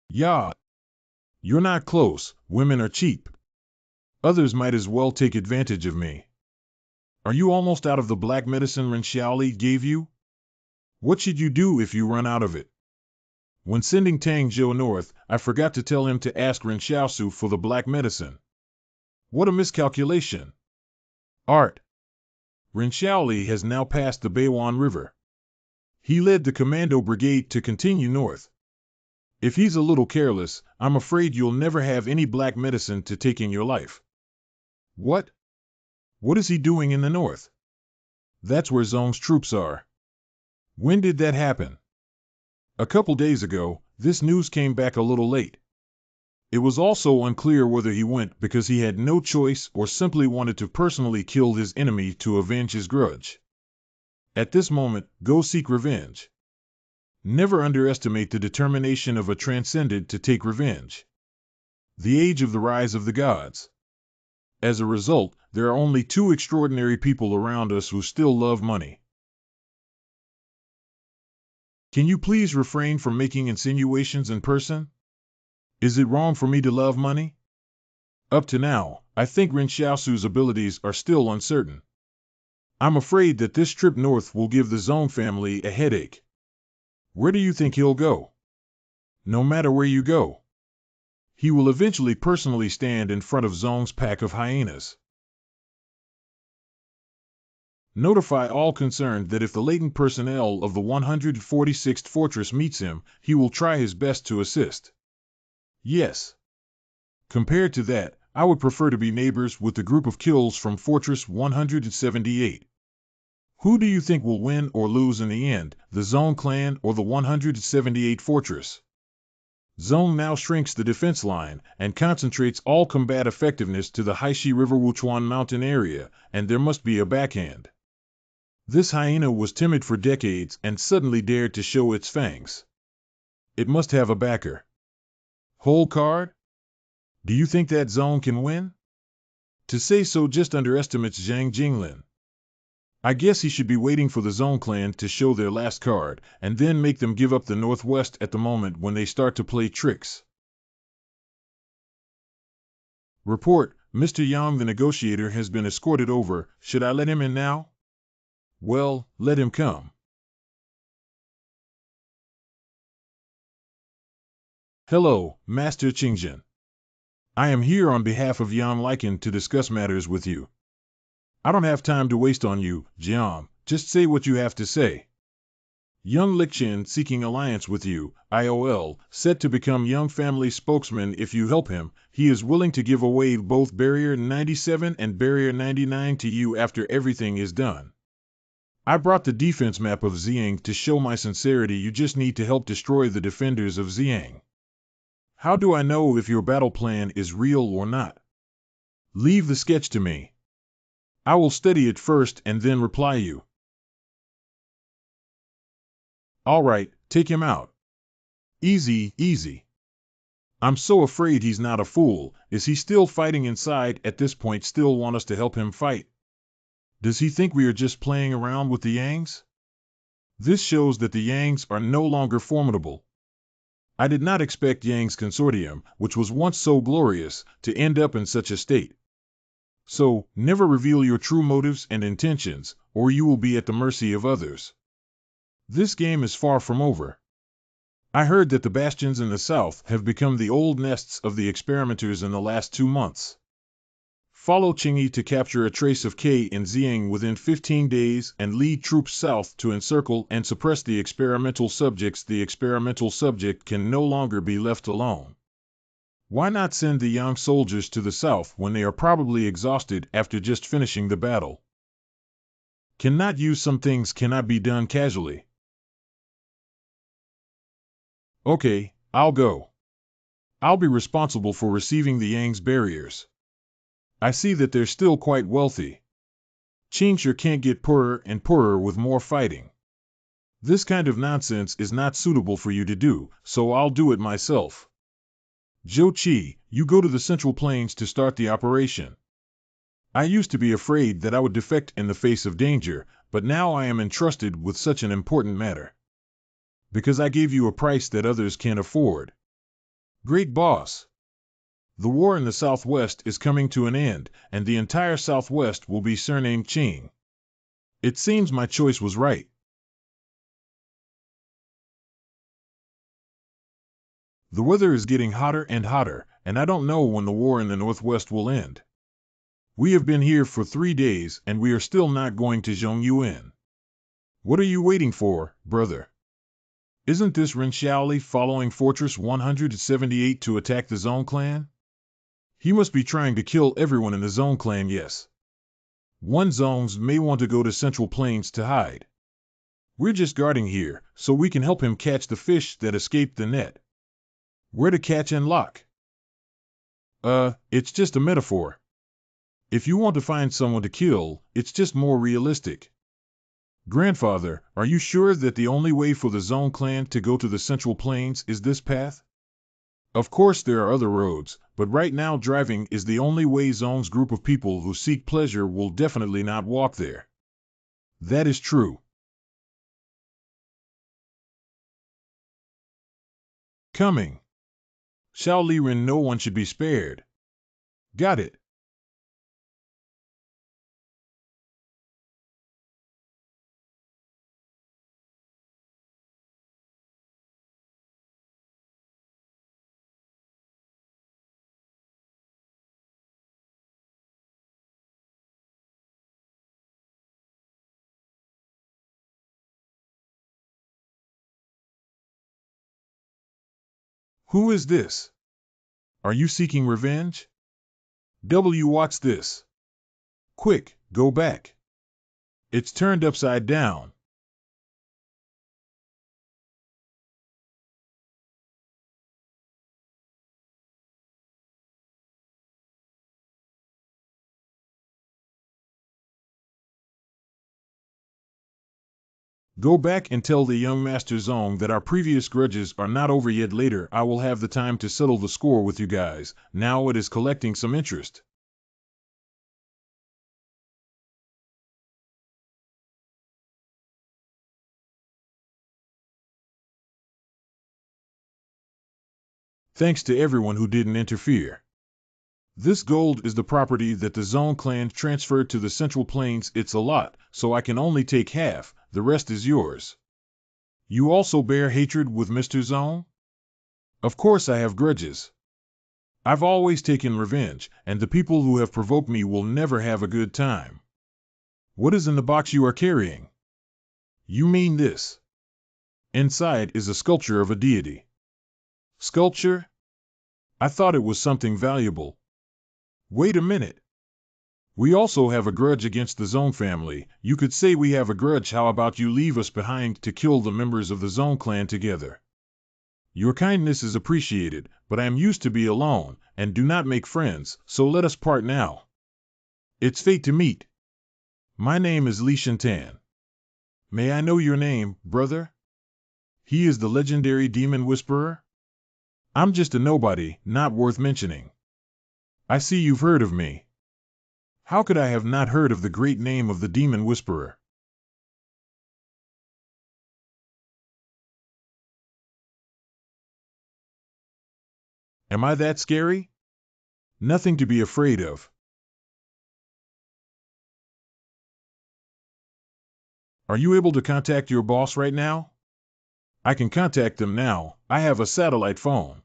Yeah. You're not close, women are cheap. Others might as well take advantage of me. Are you almost out of the black medicine Ren Xiaoli gave you? What should you do if you run out of it? When sending Tang Zhou north, I forgot to tell him to ask Ren Xiaosu for the black medicine. What a miscalculation. Art. Ren Xiaoli has now passed the Beiwan River. He led the commando brigade to continue north. If he's a little careless, I'm afraid you'll never have any black medicine to take in your life. What? What is he doing in the north? That's where Zone's troops are. When did that happen? A couple days ago. This news came back a little late. It was also unclear whether he went because he had no choice or simply wanted to personally kill his enemy to avenge his grudge. At this moment, go seek revenge. Never underestimate the determination of a transcendent to take revenge. The age of the rise of the gods. As a result, there are only 2 extraordinary people around us who still love money. Can you please refrain from making insinuations in person? Is it wrong for me to love money? Up to now, I think Ren Xiaosu's abilities are still uncertain. I'm afraid that this trip north will give the Zone family a headache. Where do you think he'll go? No matter where you go, he will eventually personally stand in front of Zone's pack of hyenas. Notify all concerned that if the latent personnel of the 146th Fortress meets him, he will try his best to assist. Yes. Compared to that, I would prefer to be neighbors with the group of kills from Fortress 178. Who do you think will win or lose in the end, the Zone clan or the 178 Fortress? Zone now shrinks the defense line and concentrates all combat effectiveness to the Haishi River Wuchuan Mountain area, and there must be a backhand. This hyena was timid for decades and suddenly dared to show its fangs. It must have a backer. Whole card? Do you think that Zone can win? To say so just underestimates Zhang Jinglin. I guess he should be waiting for the Zone Clan to show their last card, and then make them give up the Northwest at the moment when they start to play tricks. Report, Mr. Yang the negotiator has been escorted over. Should I let him in now? Well, let him come. Hello, Master Qingjin. I am here on behalf of Yang Lycan to discuss matters with you. I don't have time to waste on you, Jiang. Just say what you have to say. Young Liqin seeking alliance with you, IOL, set to become Young family spokesman if you help him. He is willing to give away both Barrier 97 and Barrier 99 to you after everything is done. I brought the defense map of Xiang to show my sincerity. You just need to help destroy the defenders of Xiang. How do I know if your battle plan is real or not? Leave the sketch to me. I will study it first and then reply you. All right, take him out. Easy, easy. I'm so afraid he's not a fool. Is he still fighting inside at this point? Still want us to help him fight? Does he think we are just playing around with the Yangs? This shows that the Yangs are no longer formidable. I did not expect Yang's consortium, which was once so glorious, to end up in such a state. So, never reveal your true motives and intentions, or you will be at the mercy of others. This game is far from over. I heard that the bastions in the south have become the old nests of the experimenters in the last 2 months. Follow Qingyi to capture a trace of K in Xiang within 15 days and lead troops south to encircle and suppress the experimental subjects. The experimental subject can no longer be left alone. Why not send the young soldiers to the south when they are probably exhausted after just finishing the battle? Cannot use some things cannot be done casually. Okay, I'll go. I'll be responsible for receiving the Yang's barriers. I see that they're still quite wealthy. Qingshi can't get poorer and poorer with more fighting. This kind of nonsense is not suitable for you to do, so I'll do it myself. Zhou Qi, you go to the Central Plains to start the operation. I used to be afraid that I would defect in the face of danger, but now I am entrusted with such an important matter. Because I gave you a price that others can't afford. Great boss. The war in the Southwest is coming to an end, and the entire Southwest will be surnamed Qing. It seems my choice was right. The weather is getting hotter and hotter, and I don't know when the war in the Northwest will end. We have been here for 3 days, and we are still not going to Zhongyuan. What are you waiting for, brother? Isn't this Ren Xiaoli following Fortress 178 to attack the Zone Clan? He must be trying to kill everyone in the Zone Clan, yes. One Zones may want to go to Central Plains to hide. We're just guarding here, so we can help him catch the fish that escaped the net. Where to catch and lock? It's just a metaphor. If you want to find someone to kill, it's just more realistic. Grandfather, are you sure that the only way for the Zone Clan to go to the Central Plains is this path? Of course there are other roads, but right now driving is the only way. Zone's group of people who seek pleasure will definitely not walk there. That is true. Coming. Xiao Liren, no one should be spared. Got it. Who is this? Are you seeking revenge? What's this? Quick, go back. It's turned upside down. Go back and tell the young Master Zong that our previous grudges are not over yet. Later I will have the time to settle the score with you guys. Now it is collecting some interest. Thanks to everyone who didn't interfere. This gold is the property that the Zone clan transferred to the Central Plains. It's a lot, so I can only take half, the rest is yours. You also bear hatred with Mr. Zone? Of course I have grudges. I've always taken revenge, and the people who have provoked me will never have a good time. What is in the box you are carrying? You mean this? Inside is a sculpture of a deity. Sculpture? I thought it was something valuable. Wait a minute. We also have a grudge against the Zone family. You could say we have a grudge. How about you leave us behind to kill the members of the Zone clan together? Your kindness is appreciated, but I am used to be alone, and do not make friends, so let us part now. It's fate to meet. My name is Li Shintan. May I know your name, brother? He is the legendary demon whisperer? I'm just a nobody, not worth mentioning. I see you've heard of me. How could I have not heard of the great name of the demon whisperer? Am I that scary? Nothing to be afraid of. Are you able to contact your boss right now? I can contact them now. I have a satellite phone.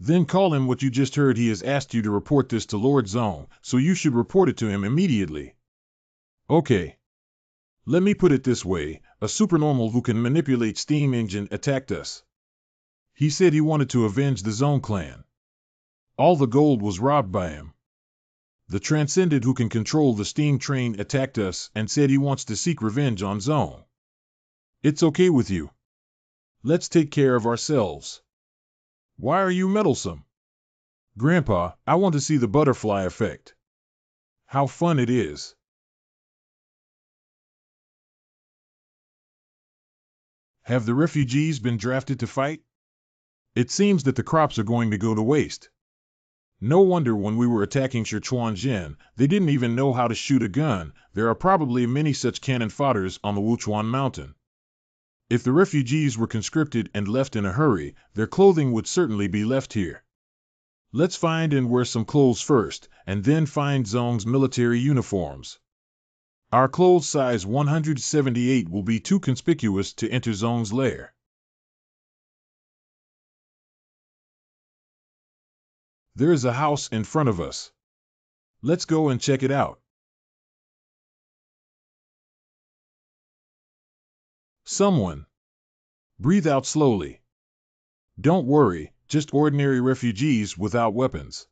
Then call him. What you just heard, he has asked you to report this to Lord Zone, so you should report it to him immediately. Okay. Let me put it this way, a supernormal who can manipulate steam engine attacked us. He said he wanted to avenge the Zone clan. All the gold was robbed by him. The Transcended who can control the steam train attacked us and said he wants to seek revenge on Zone. It's okay with you. Let's take care of ourselves. Why are you meddlesome? Grandpa, I want to see the butterfly effect. How fun it is. Have the refugees been drafted to fight? It seems that the crops are going to go to waste. No wonder when we were attacking Sichuan, they didn't even know how to shoot a gun. There are probably many such cannon fodders on the Wuchuan mountain. If the refugees were conscripted and left in a hurry, their clothing would certainly be left here. Let's find and wear some clothes first, and then find Zone's military uniforms. Our clothes size 178 will be too conspicuous to enter Zone's lair. There is a house in front of us. Let's go and check it out. Someone. Breathe out slowly. Don't worry, just ordinary refugees without weapons.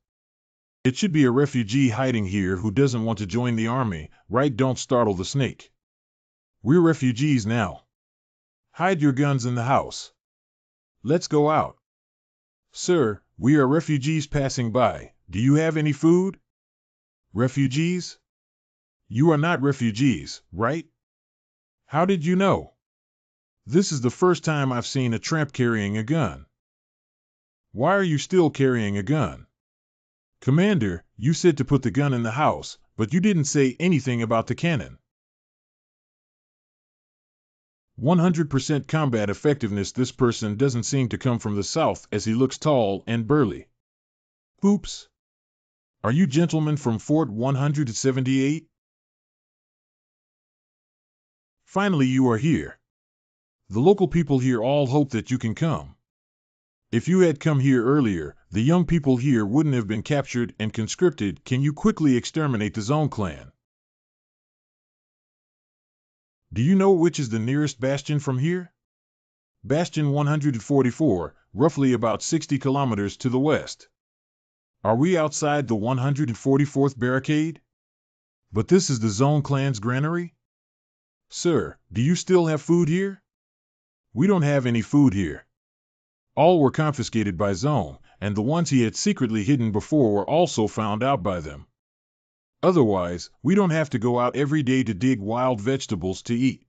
It should be a refugee hiding here who doesn't want to join the army, right? Don't startle the snake. We're refugees now. Hide your guns in the house. Let's go out. Sir, we are refugees passing by. Do you have any food? Refugees? You are not refugees, right? How did you know? This is the first time I've seen a tramp carrying a gun. Why are you still carrying a gun? Commander, you said to put the gun in the house, but you didn't say anything about the cannon. 100% combat effectiveness. This person doesn't seem to come from the south as he looks tall and burly. Oops. Are you gentlemen from Fort 178? Finally you are here. The local people here all hope that you can come. If you had come here earlier, the young people here wouldn't have been captured and conscripted. Can you quickly exterminate the Zone clan? Do you know which is the nearest bastion from here? Bastion 144, roughly about 60 kilometers to the west. Are we outside the 144th barricade? But this is the Zone clan's granary? Sir, do you still have food here? We don't have any food here. All were confiscated by Zone, and the ones he had secretly hidden before were also found out by them. Otherwise, we don't have to go out every day to dig wild vegetables to eat.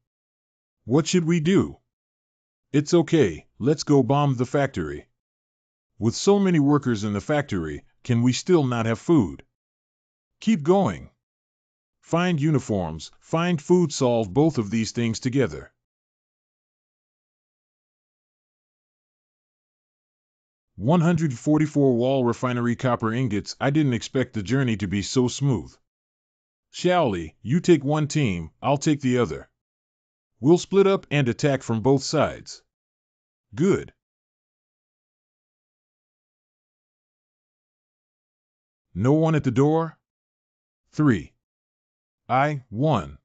What should we do? It's okay, let's go bomb the factory. With so many workers in the factory, can we still not have food? Keep going. Find uniforms, find food, solve both of these things together. 144 wall refinery copper ingots. I didn't expect the journey to be so smooth. Xiaoli, you take one team, I'll take the other. We'll split up and attack from both sides. Good. No one at the door? 3. 1.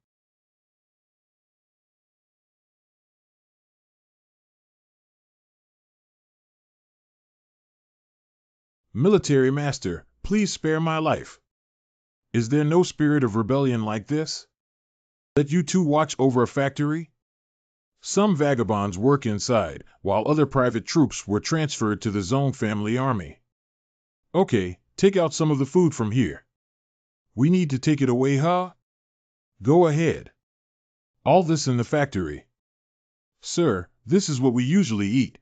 Military master, please spare my life. Is there no spirit of rebellion like this? Let you two watch over a factory? Some vagabonds work inside, while other private troops were transferred to the Zone family army. Okay, take out some of the food from here. We need to take it away, huh? Go ahead. All this in the factory. Sir, this is what we usually eat.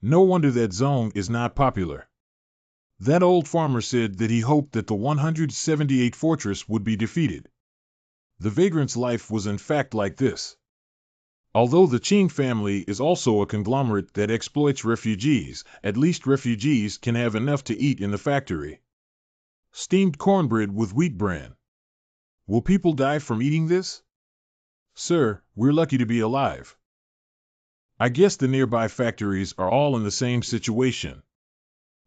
No wonder that Zone is not popular. That old farmer said that he hoped that the 178 fortress would be defeated. The vagrant's life was in fact like this. Although the Qing family is also a conglomerate that exploits refugees, at least refugees can have enough to eat in the factory. Steamed cornbread with wheat bran. Will people die from eating this? Sir, we're lucky to be alive. I guess the nearby factories are all in the same situation.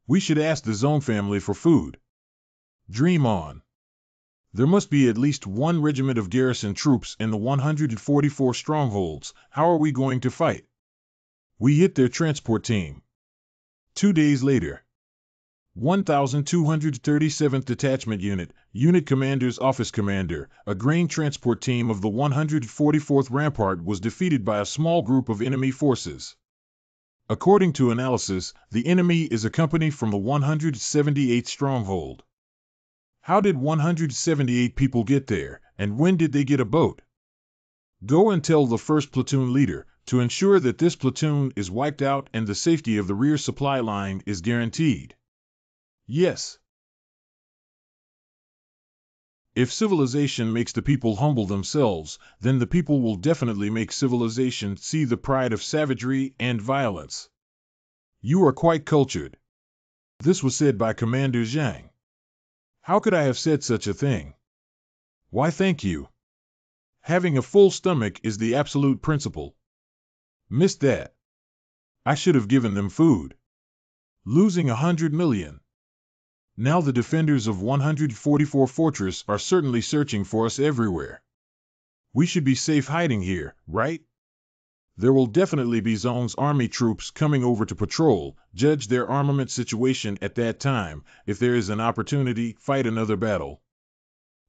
We should ask the Zone family for food. Dream on. There must be at least one regiment of garrison troops in the 144 strongholds. How are we going to fight? We hit their transport team. 2 days later. 1237th Detachment Unit, Unit Commander's Office Commander, a grain transport team of the 144th Rampart was defeated by a small group of enemy forces. According to analysis, the enemy is a company from the 178th stronghold. How did 178 people get there, and when did they get a boat? Go and tell the first platoon leader to ensure that this platoon is wiped out and the safety of the rear supply line is guaranteed. Yes. If civilization makes the people humble themselves, then the people will definitely make civilization see the pride of savagery and violence. You are quite cultured. This was said by Commander Zhang. How could I have said such a thing? Why, thank you. Having a full stomach is the absolute principle. Missed that. I should have given them food. Losing 100 million. Now the defenders of 144 Fortress are certainly searching for us everywhere. We should be safe hiding here, right? There will definitely be Zone's army troops coming over to patrol, judge their armament situation at that time. If there is an opportunity, fight another battle.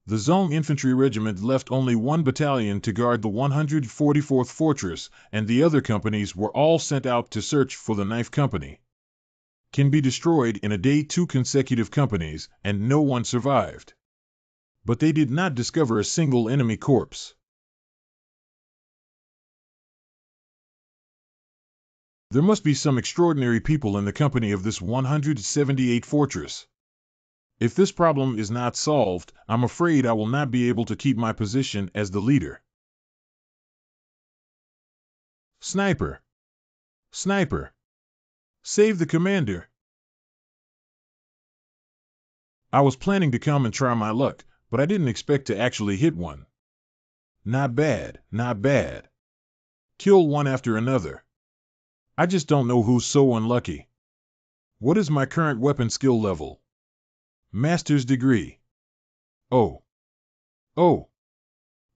The Zone Infantry Regiment left only one battalion to guard the 144th Fortress, and the other companies were all sent out to search for the Knife Company. Can be destroyed in a day. 2 consecutive companies, and no one survived. But they did not discover a single enemy corpse. There must be some extraordinary people in the company of this 178 fortress. If this problem is not solved, I'm afraid I will not be able to keep my position as the leader. Sniper! Sniper! Save the commander! I was planning to come and try my luck, but I didn't expect to actually hit one. Not bad, not bad. Kill one after another. I just don't know who's so unlucky. What is my current weapon skill level? Master's degree. Oh. Oh.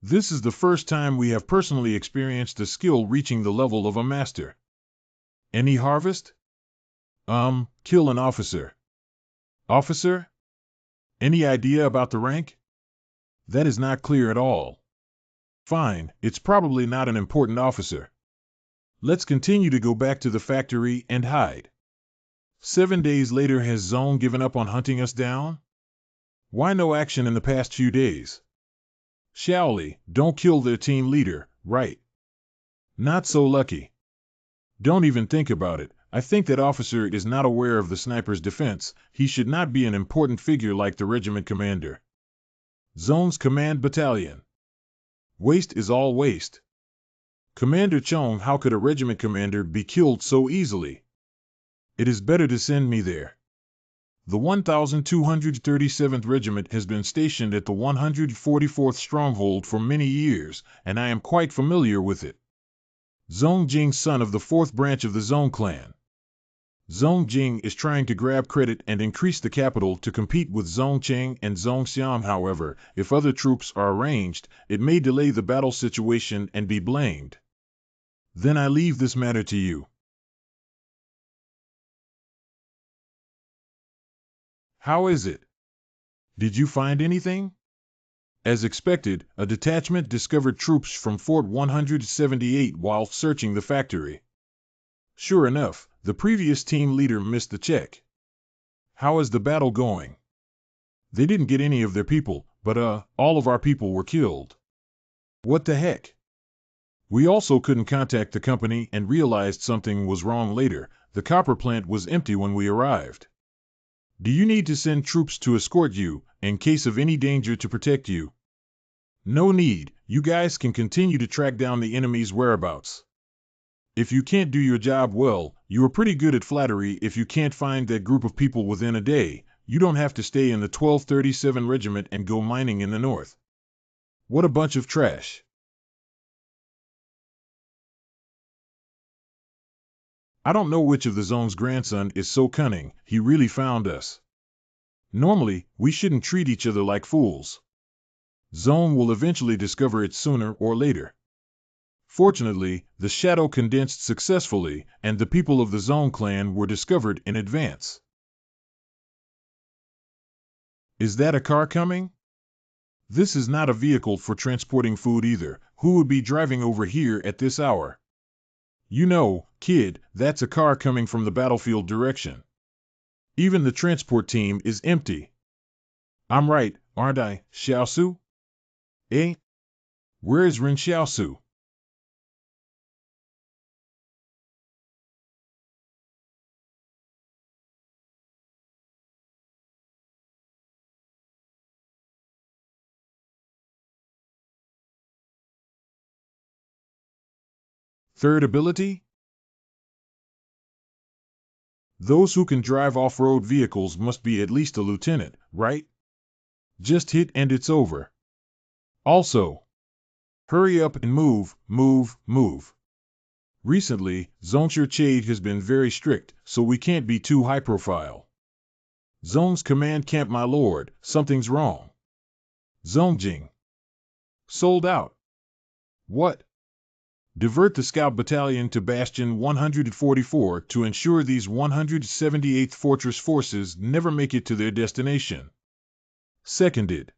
This is the first time we have personally experienced a skill reaching the level of a master. Any harvest? Kill an officer. Officer? Any idea about the rank? That is not clear at all. Fine, it's probably not an important officer. Let's continue to go back to the factory and hide. 7 days later, has Zone given up on hunting us down? Why no action in the past few days? Xiaoli, don't kill their team leader, right? Not so lucky. Don't even think about it. I think that officer is not aware of the sniper's defense. He should not be an important figure like the regiment commander. Zone's command battalion. Waste is all waste. Commander Chong, how could a regiment commander be killed so easily? It is better to send me there. The 1237th Regiment has been stationed at the 144th Stronghold for many years, and I am quite familiar with it. Zhong Jing, son of the 4th branch of the Zhong clan. Zhong Jing is trying to grab credit and increase the capital to compete with Zhong Cheng and Zhong Xiam. However, if other troops are arranged, it may delay the battle situation and be blamed. Then I leave this matter to you. How is it? Did you find anything? As expected, a detachment discovered troops from Fort 178 while searching the factory. Sure enough, the previous team leader missed the check. How is the battle going? They didn't get any of their people, but all of our people were killed. What the heck? We also couldn't contact the company and realized something was wrong later. The copper plant was empty when we arrived. Do you need to send troops to escort you, in case of any danger, to protect you? No need, you guys can continue to track down the enemy's whereabouts. If you can't do your job well, you are pretty good at flattery. If you can't find that group of people within a day, you don't have to stay in the 1237 Regiment and go mining in the north. What a bunch of trash. I don't know which of the Zong's grandson is so cunning, he really found us. Normally, we shouldn't treat each other like fools. Zong will eventually discover it sooner or later. Fortunately, the shadow condensed successfully, and the people of the Zong clan were discovered in advance. Is that a car coming? This is not a vehicle for transporting food either. Who would be driving over here at this hour? You know, kid, that's a car coming from the battlefield direction. Even the transport team is empty. I'm right, aren't I, Xiaosu? Eh? Where is Ren Xiaosu? Third ability? Those who can drive off-road vehicles must be at least a lieutenant, right? Just hit and it's over. Also, hurry up and move, move, move. Recently, Zongshire Chade has been very strict, so we can't be too high-profile. Zong's command camp, my lord, something's wrong. Zongjing. Sold out. What? Divert the scout battalion to Bastion 144 to ensure these 178th Fortress forces never make it to their destination. Seconded.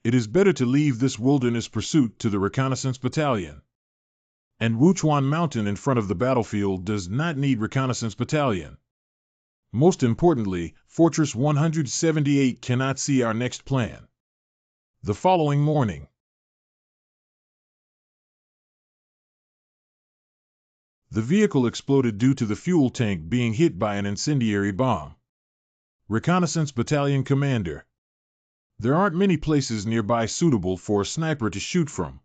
It is better to leave this wilderness pursuit to the reconnaissance battalion. And Wuchuan Mountain in front of the battlefield does not need reconnaissance battalion. Most importantly, Fortress 178 cannot see our next plan. The following morning. The vehicle exploded due to the fuel tank being hit by an incendiary bomb. Reconnaissance Battalion Commander. There aren't many places nearby suitable for a sniper to shoot from.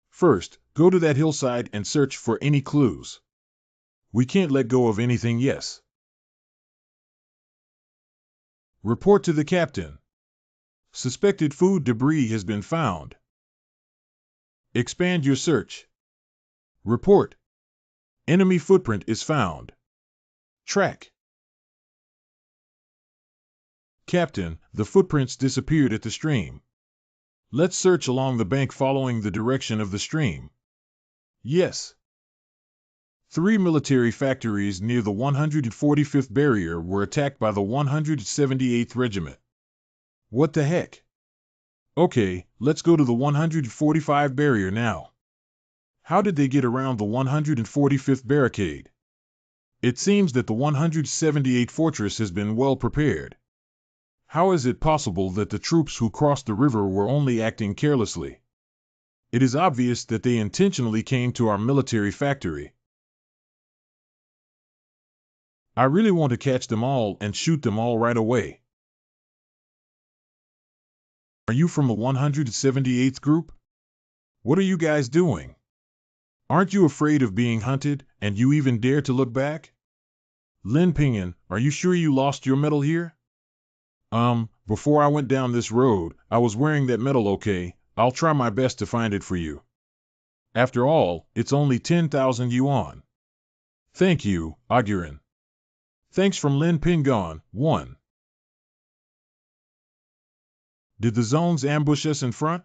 First, go to that hillside and search for any clues. We can't let go of anything, yes. Report to the captain. Suspected food debris has been found. Expand your search. Report. Enemy footprint is found. Track. Captain, the footprints disappeared at the stream. Let's search along the bank following the direction of the stream. Yes. 3 military factories near the 145th barrier were attacked by the 178th Regiment. What the heck? Okay, let's go to the 145 barrier now. How did they get around the 145th barricade? It seems that the 178th fortress has been well prepared. How is it possible that the troops who crossed the river were only acting carelessly? It is obvious that they intentionally came to our military factory. I really want to catch them all and shoot them all right away. Are you from a 178th group? What are you guys doing? Aren't you afraid of being hunted, and you even dare to look back? Lin Pingyan, are you sure you lost your medal here? Before I went down this road, I was wearing that medal. Okay, I'll try my best to find it for you. After all, it's only 10,000 yuan. Thank you, Augurin. Thanks from Lin Pingyan. 1. Did the zones ambush us in front?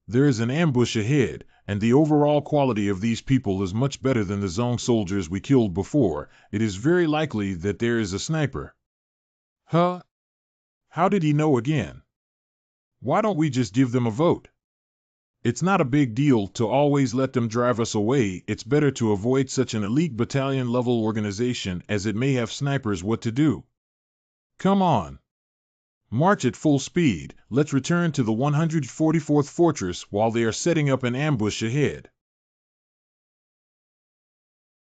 There is an ambush ahead, and the overall quality of these people is much better than the zone soldiers we killed before. It is very likely that there is a sniper. Huh? How did he know again? Why don't we just give them a vote? It's not a big deal to always let them drive us away. It's better to avoid such an elite battalion level organization, as it may have snipers. What to do? Come on. March at full speed. Let's return to the 144th fortress while they are setting up an ambush ahead.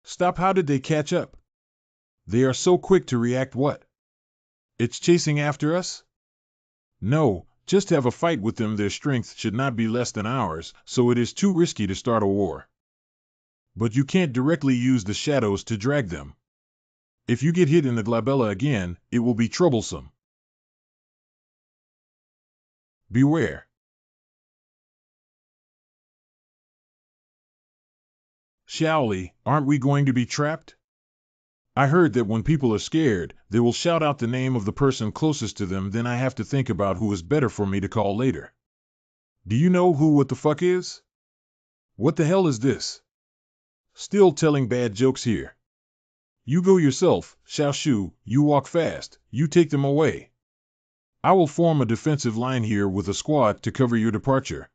Stop! How did they catch up? They are so quick to react. What? It's chasing after us? No, just have a fight with them. Their strength should not be less than ours, so it is too risky to start a war. But you can't directly use the shadows to drag them. If you get hit in the glabella again, it will be troublesome. Beware. Shaoli, aren't we going to be trapped? I heard that when people are scared, they will shout out the name of the person closest to them. Then I have to think about who is better for me to call later. Do you know who what the fuck is? What the hell is this? Still telling bad jokes here. You go yourself, Xiao Shu, you walk fast, you take them away. I will form a defensive line here with a squad to cover your departure.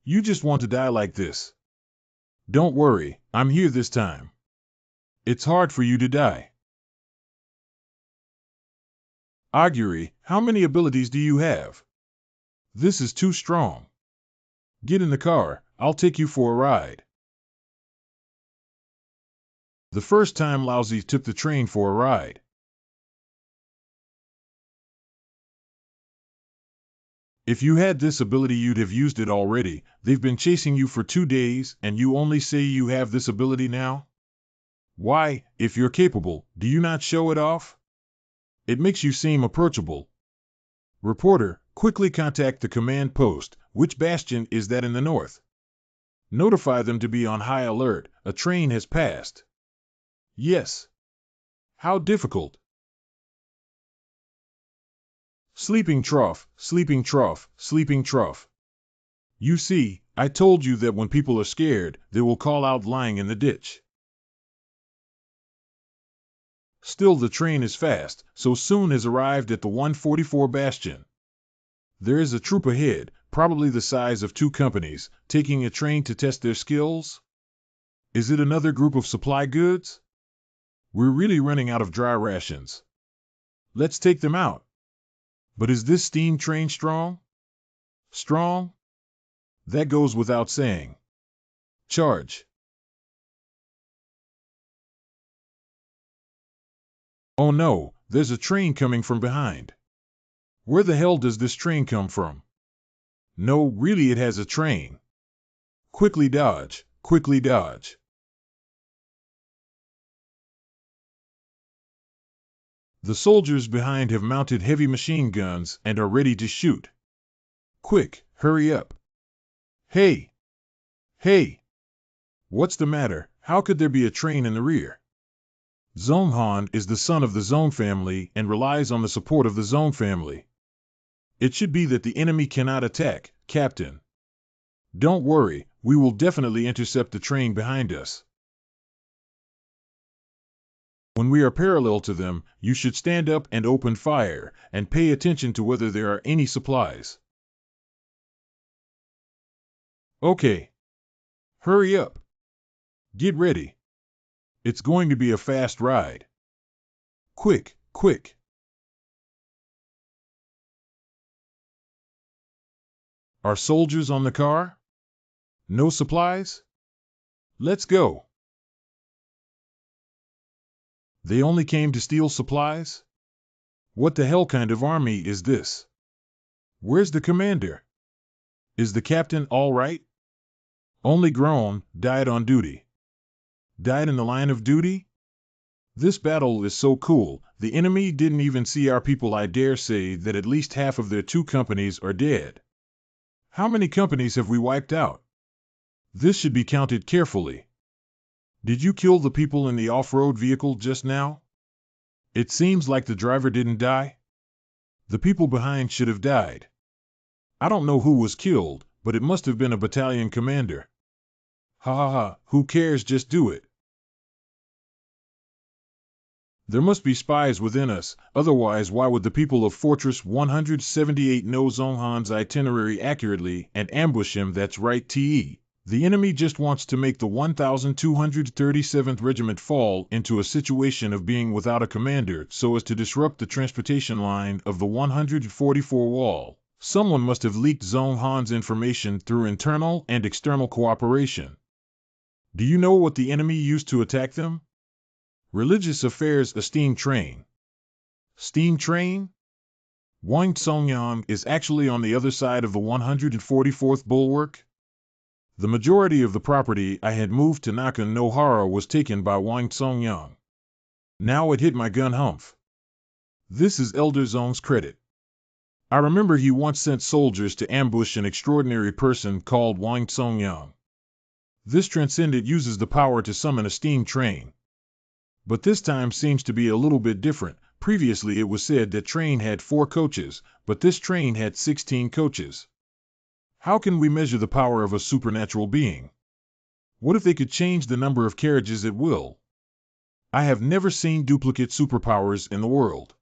You just want to die like this. Don't worry, I'm here this time. It's hard for you to die. Augury, how many abilities do you have? This is too strong. Get in the car, I'll take you for a ride. The first time Lousy took the train for a ride. If you had this ability, you'd have used it already. They've been chasing you for 2 days, and you only say you have this ability now? Why, if you're capable, do you not show it off? It makes you seem approachable. Reporter, quickly contact the command post. Which bastion is that in the north? Notify them to be on high alert. A train has passed. Yes. How difficult? Sleeping trough, sleeping trough, sleeping trough. You see, I told you that when people are scared, they will call out lying in the ditch. Still, the train is fast, so soon has arrived at the 144 bastion. There is a troop ahead, probably the size of 2 companies, taking a train to test their skills. Is it another group of supply goods? We're really running out of dry rations. Let's take them out. But is this steam train strong? Strong? That goes without saying. Charge. Oh no, there's a train coming from behind. Where the hell does this train come from? No, really, it has a train. Quickly dodge, quickly dodge. The soldiers behind have mounted heavy machine guns and are ready to shoot. Quick, hurry up. Hey! Hey! What's the matter? How could there be a train in the rear? Zonghan is the son of the Zone family and relies on the support of the Zone family. It should be that the enemy cannot attack, Captain. Don't worry, we will definitely intercept the train behind us. When we are parallel to them, you should stand up and open fire, and pay attention to whether there are any supplies. Okay. Hurry up. Get ready. It's going to be a fast ride. Quick, quick. Are soldiers on the car? No supplies? Let's go. They only came to steal supplies? What the hell kind of army is this? Where's the commander? Is the captain all right? Only grown, died on duty. Died in the line of duty? This battle is so cool, the enemy didn't even see our people. I dare say that at least half of their 2 companies are dead. How many companies have we wiped out? This should be counted carefully. Did you kill the people in the off-road vehicle just now? It seems like the driver didn't die. The people behind should have died. I don't know who was killed, but it must have been a battalion commander. Ha ha ha, who cares, just do it. There must be spies within us, otherwise why would the people of Fortress 178 know Zhonghan's itinerary accurately and ambush him? That's right, TE. The enemy just wants to make the 1237th Regiment fall into a situation of being without a commander so as to disrupt the transportation line of the 144 wall. Someone must have leaked Zhonghan's information through internal and external cooperation. Do you know what the enemy used to attack them? Religious affairs, a steam train. Steam train? Wang Tsongyang is actually on the other side of the 144th bulwark. The majority of the property I had moved to Nakanohara was taken by Wang Tsongyang. Now it hit my gun humph. This is Elder Zong's credit. I remember he once sent soldiers to ambush an extraordinary person called Wang Tsongyang. This transcendent uses the power to summon a steam train. But this time seems to be a little bit different. Previously it was said that train had 4 coaches, but this train had 16 coaches. How can we measure the power of a supernatural being? What if they could change the number of carriages at will? I have never seen duplicate superpowers in the world.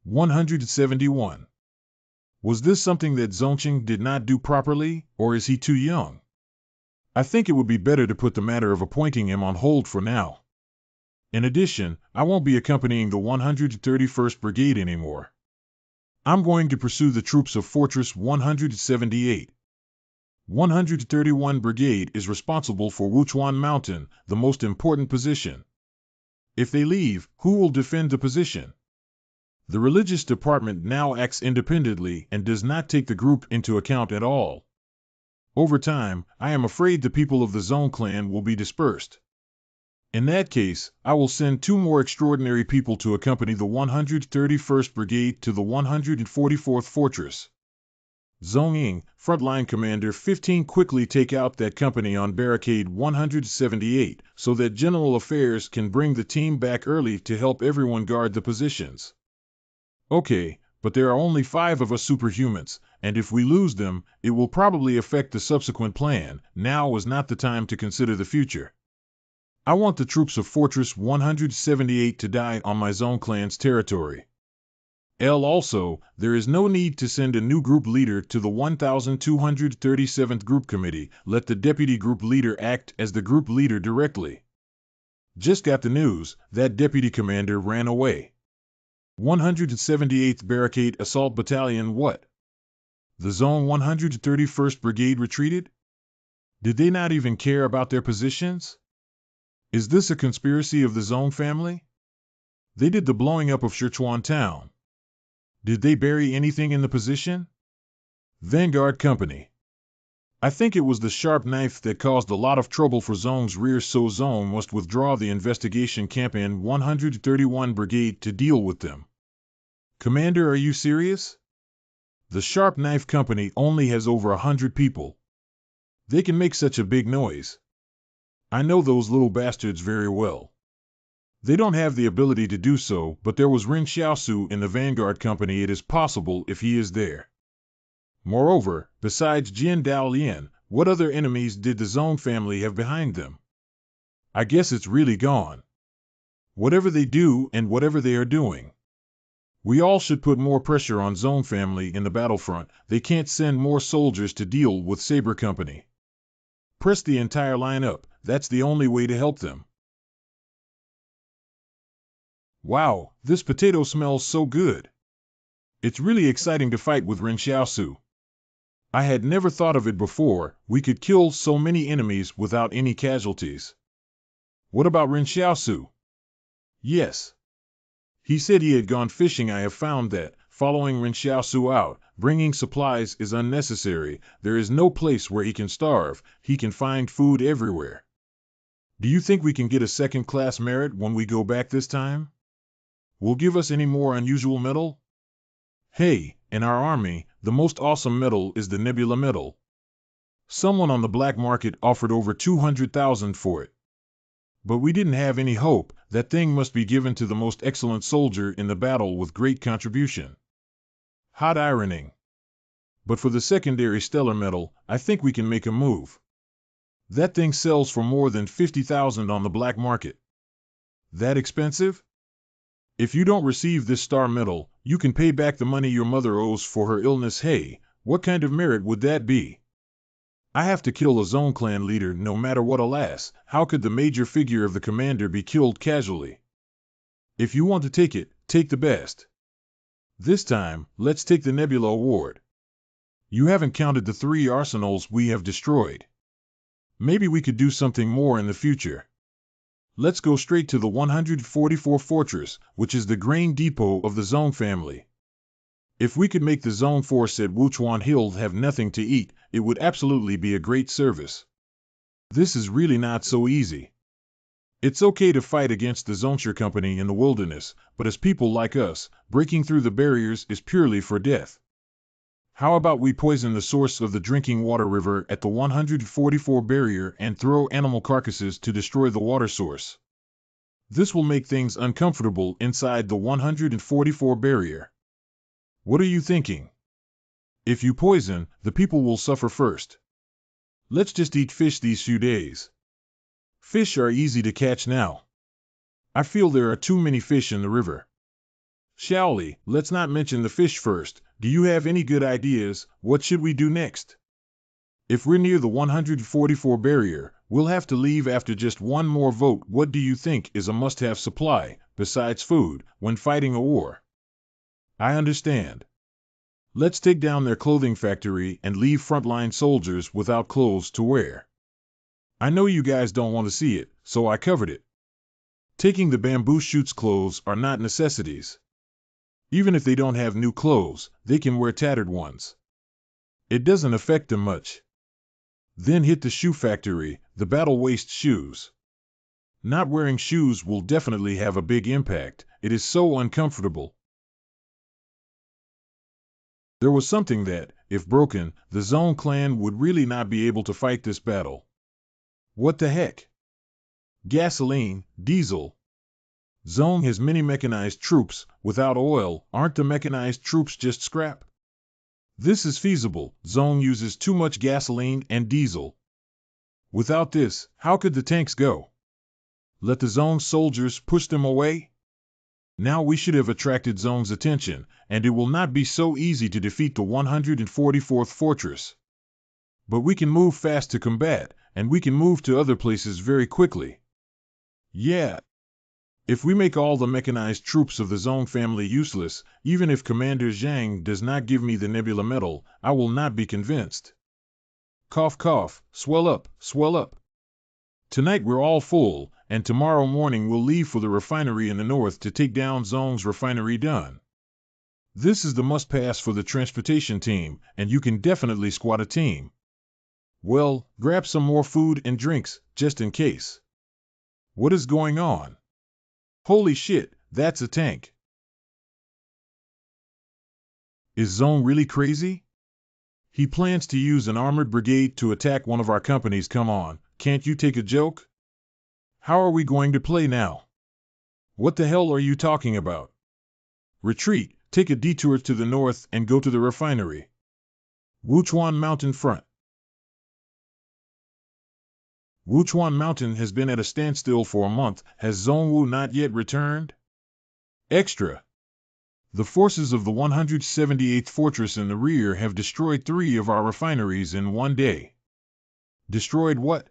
171. Was this something that Zongqing did not do properly, or is he too young? I think it would be better to put the matter of appointing him on hold for now. In addition, I won't be accompanying the 131st Brigade anymore. I'm going to pursue the troops of Fortress 178. 131 Brigade is responsible for Wuchuan Mountain, the most important position. If they leave, who will defend the position? The religious department now acts independently and does not take the group into account at all. Over time, I am afraid the people of the Zone clan will be dispersed. In that case, I will send 2 more extraordinary people to accompany the 131st Brigade to the 144th Fortress. Zhongying, frontline commander 15, quickly take out that company on barricade 178 so that general affairs can bring the team back early to help everyone guard the positions. Okay, but there are only 5 of us superhumans, and if we lose them, it will probably affect the subsequent plan. Now is not the time to consider the future. I want the troops of Fortress 178 to die on my Zone clan's territory. Also, there is no need to send a new group leader to the 1237th Group Committee. Let the deputy group leader act as the group leader directly. Just got the news, that deputy commander ran away. 178th Barricade Assault Battalion what? The Zone 131st Brigade retreated? Did they not even care about their positions? Is this a conspiracy of the Zone family? They did the blowing up of Sichuan town. Did they bury anything in the position? Vanguard Company. I think it was the sharp knife that caused a lot of trouble for Zone's rear, so Zone must withdraw the investigation camp in 131 Brigade to deal with them. Commander, are you serious? The Sharp Knife Company only has over 100 people. They can make such a big noise. I know those little bastards very well. They don't have the ability to do so, but there was Ren Xiaosu in the Vanguard Company. It is possible if he is there. Moreover, besides Jin Daolian, what other enemies did the Zone family have behind them? I guess it's really gone. Whatever they do and whatever they are doing. We all should put more pressure on Zone family in the battlefront. They can't send more soldiers to deal with Saber Company. Press the entire line up. That's the only way to help them. Wow, this potato smells so good. It's really exciting to fight with Ren Xiaosu. I had never thought of it before. We could kill so many enemies without any casualties. What about Ren Xiaosu? Yes. He said he had gone fishing. I have found that, following Ren Xiaosu out, bringing supplies is unnecessary. There is no place where he can starve. He can find food everywhere. Do you think we can get a second-class merit when we go back this time? Will give us any more unusual metal? Hey, in our army, the most awesome metal is the nebula metal. Someone on the black market offered over 200,000 for it. But we didn't have any hope. That thing must be given to the most excellent soldier in the battle with great contribution. Hot ironing. But for the secondary stellar metal, I think we can make a move. That thing sells for more than 50,000 on the black market. That expensive? If you don't receive this star metal, you can pay back the money your mother owes for her illness. Hey, what kind of merit would that be? I have to kill a zone clan leader no matter what. Alas, how could the major figure of the commander be killed casually? If you want to take it, take the best. This time, let's take the Nebula Award. You haven't counted the 3 arsenals we have destroyed. Maybe we could do something more in the future. Let's go straight to the 144 Fortress, which is the grain depot of the Zone family. If we could make the Zone force at Wuchuan Hill have nothing to eat, it would absolutely be a great service. This is really not so easy. It's okay to fight against the Zonshire Company in the wilderness, but as people like us, breaking through the barriers is purely for death. How about we poison the source of the drinking water river at the 144 barrier and throw animal carcasses to destroy the water source? This will make things uncomfortable inside the 144 barrier. What are you thinking? If you poison, the people will suffer first. Let's just eat fish these few days. Fish are easy to catch now. I feel there are too many fish in the river. Shaoli, let's not mention the fish first. Do you have any good ideas? What should we do next? If we're near the 144 barrier, we'll have to leave after just one more vote. What do you think is a must-have supply, besides food, when fighting a war? I understand. Let's take down their clothing factory and leave frontline soldiers without clothes to wear. I know you guys don't want to see it, so I covered it. Taking the bamboo shoots clothes are not necessities. Even if they don't have new clothes, they can wear tattered ones. It doesn't affect them much. Then hit the shoe factory, the battle waste shoes. Not wearing shoes will definitely have a big impact. It is so uncomfortable. There was something that, if broken, the Zone clan would really not be able to fight this battle. What the heck? Gasoline, diesel. Zone has many mechanized troops. Without oil, aren't the mechanized troops just scrap? This is feasible. Zone uses too much gasoline and diesel. Without this, how could the tanks go? Let the Zone soldiers push them away? Now we should have attracted Zone's attention, and it will not be so easy to defeat the 144th Fortress. But we can move fast to combat, and we can move to other places very quickly. Yeah. If we make all the mechanized troops of the Zone family useless, even if Commander Zhang does not give me the Nebula Medal, I will not be convinced. Cough cough, swell up, swell up. Tonight we're all full, and tomorrow morning we'll leave for the refinery in the north to take down Zone's refinery done. This is the must-pass for the transportation team, and you can definitely squad a team. Well, grab some more food and drinks, just in case. What is going on? Holy shit, that's a tank. Is Zone really crazy? He plans to use an armored brigade to attack one of our companies. Come on, can't you take a joke? How are we going to play now? What the hell are you talking about? Retreat, take a detour to the north and go to the refinery. Wuchuan Mountain Front. Wuchuan Mountain has been at a standstill for a month. Has Zhongwu not yet returned? Extra. The forces of the 178th Fortress in the rear have destroyed 3 of our refineries in one day. Destroyed what?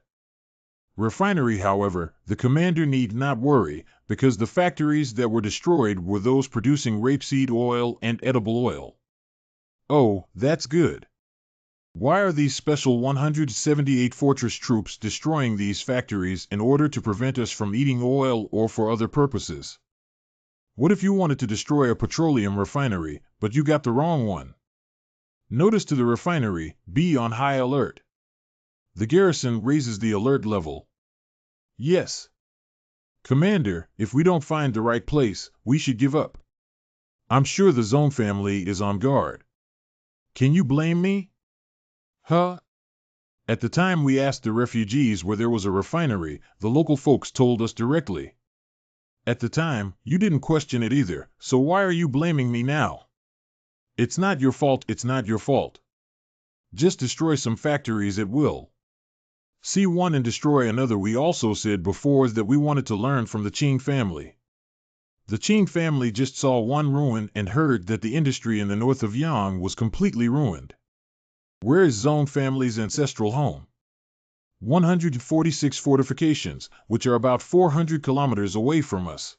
Refinery, however, the commander need not worry, because the factories that were destroyed were those producing rapeseed oil and edible oil. Oh, that's good. Why are these special 178 Fortress troops destroying these factories in order to prevent us from eating oil or for other purposes? What if you wanted to destroy a petroleum refinery, but you got the wrong one? Notice to the refinery, be on high alert. The garrison raises the alert level. Yes. Commander, if we don't find the right place, we should give up. I'm sure the Zone family is on guard. Can you blame me? Huh? At the time we asked the refugees where there was a refinery, the local folks told us directly. At the time, you didn't question it either, so why are you blaming me now? It's not your fault, it's not your fault. Just destroy some factories at will. See one and destroy another. We also said before that we wanted to learn from the Qing family. The Qing family just saw one ruin and heard that the industry in the north of Yang was completely ruined. Where is Zone family's ancestral home? 146 fortifications, which are about 400 kilometers away from us.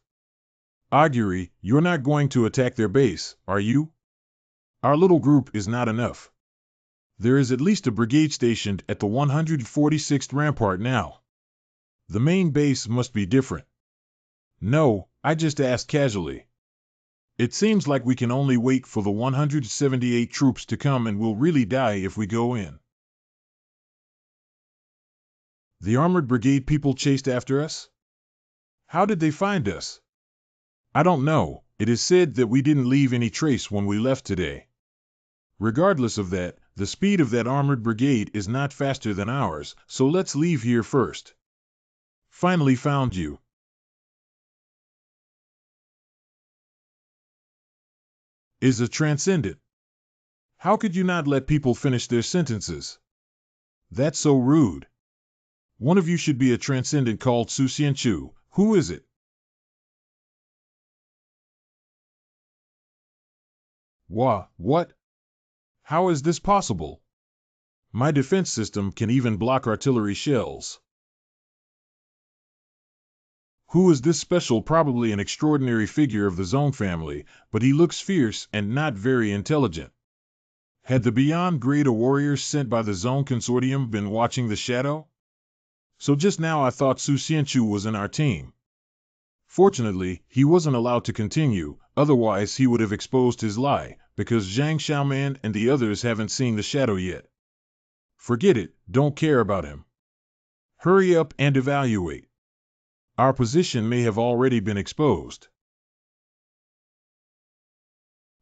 Augury, you're not going to attack their base, are you? Our little group is not enough. There is at least a brigade stationed at the 146th rampart now. The main base must be different. No, I just asked casually. It seems like we can only wait for the 178 troops to come and we'll really die if we go in. The armored brigade people chased after us? How did they find us? I don't know. It is said that we didn't leave any trace when we left today. Regardless of that, the speed of that armored brigade is not faster than ours, so let's leave here first. Finally found you. Is a transcendent. How could you not let people finish their sentences? That's so rude. One of you should be a transcendent called Su Xianchu. Who is it? What? How is this possible? My defense system can even block artillery shells. Who is this special? Probably an extraordinary figure of the Zone family, but he looks fierce and not very intelligent. Had the Beyond Grade warriors sent by the Zone Consortium been watching the shadow? So just now I thought Su Xianchu was in our team. Fortunately, he wasn't allowed to continue, otherwise he would have exposed his lie, because Zhang Xiaoman and the others haven't seen the shadow yet. Forget it, don't care about him. Hurry up and evaluate. Our position may have already been exposed.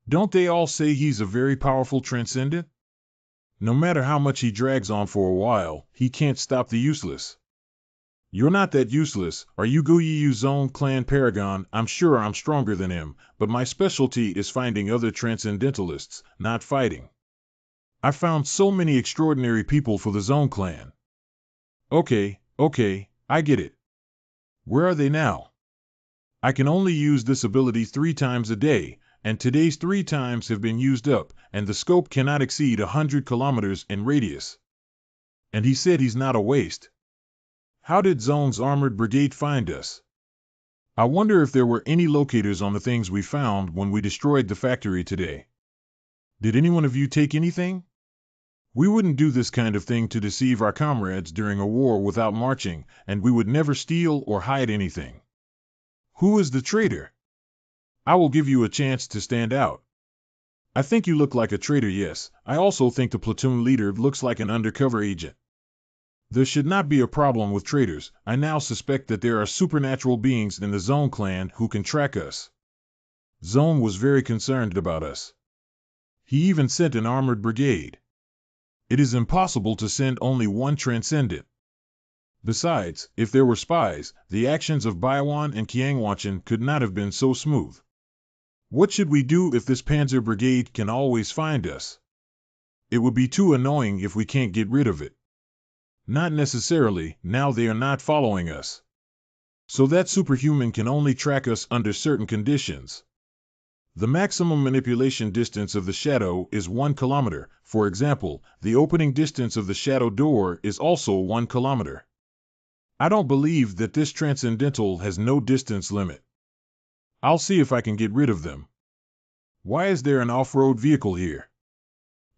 Don't they all say he's a very powerful transcendent? No matter how much he drags on for a while, he can't stop the useless. You're not that useless, are you? Goyiyu Zone Clan Paragon? I'm sure I'm stronger than him, but my specialty is finding other transcendentalists, not fighting. I found so many extraordinary people for the Zone Clan. Okay, I get it. Where are they now? I can only use this ability 3 times a day, and today's 3 times have been used up, and the scope cannot exceed 100 kilometers in radius. And he said he's not a waste. How did Zone's armored brigade find us? I wonder if there were any locators on the things we found when we destroyed the factory today. Did any one of you take anything? We wouldn't do this kind of thing to deceive our comrades during a war without marching, and we would never steal or hide anything. Who is the traitor? I will give you a chance to stand out. I think you look like a traitor, yes. I also think the platoon leader looks like an undercover agent. There should not be a problem with traitors. I now suspect that there are supernatural beings in the Zone clan who can track us. Zone was very concerned about us. He even sent an armored brigade. It is impossible to send only one transcendent. Besides, if there were spies, the actions of Baiwan and Qiangwachen could not have been so smooth. What should we do if this Panzer Brigade can always find us? It would be too annoying if we can't get rid of it. Not necessarily, now they are not following us. So that superhuman can only track us under certain conditions. The maximum manipulation distance of the shadow is 1 kilometer. For example, the opening distance of the shadow door is also 1 kilometer. I don't believe that this transcendental has no distance limit. I'll see if I can get rid of them. Why is there an off-road vehicle here?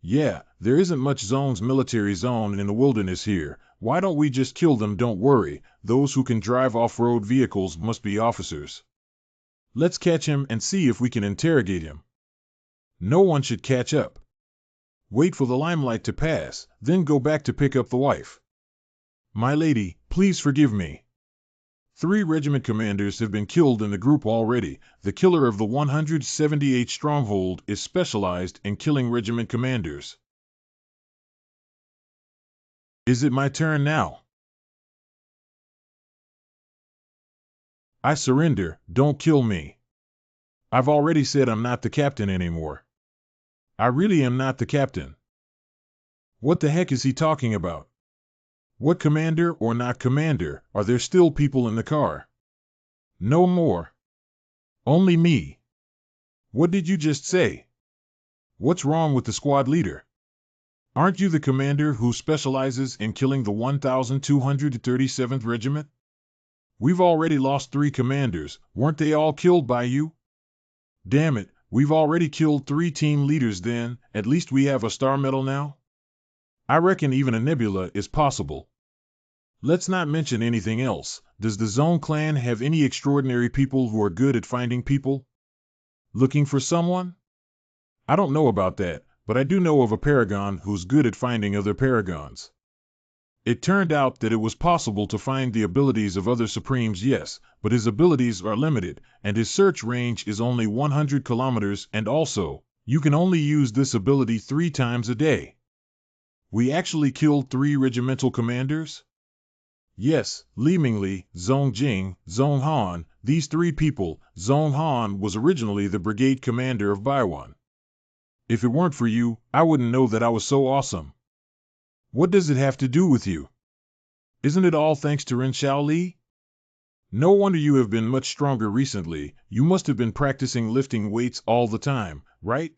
Yeah, there isn't much Zone's military zone in the wilderness here. Why don't we just kill them? Don't worry, those who can drive off-road vehicles must be officers. Let's catch him and see if we can interrogate him. No one should catch up. wait for the limelight to pass, then go back to pick up the wife. My lady, please forgive me. 3 regiment commanders have been killed in the group already. The killer of the 178 stronghold is specialized in killing regiment commanders. Is it my turn now? I surrender, don't kill me. I've already said I'm not the captain anymore. I really am not the captain. What the heck is he talking about? What commander or not commander? Are there still people in the car? No more. Only me. What did you just say? What's wrong with the squad leader? Aren't you the commander who specializes in killing the 1237th Regiment? We've already lost 3 commanders. Weren't they all killed by you? Damn it, we've already killed 3 team leaders then. At least we have a star medal now? I reckon even a nebula is possible. Let's not mention anything else. Does the Zone clan have any extraordinary people who are good at finding people? Looking for someone? I don't know about that, but I do know of a paragon who's good at finding other paragons. It turned out that it was possible to find the abilities of other Supremes, yes, but his abilities are limited, and his search range is only 100 kilometers, and also, you can only use this ability 3 times a day. We actually killed 3 regimental commanders? Yes, Li Mingli, Zhong Jing, Zhong Han, these 3 people. Zhong Han was originally the brigade commander of Baiwan. If it weren't for you, I wouldn't know that I was so awesome. What does it have to do with you? Isn't it all thanks to Ren Xiaoli? No wonder you have been much stronger recently. You must have been practicing lifting weights all the time, right?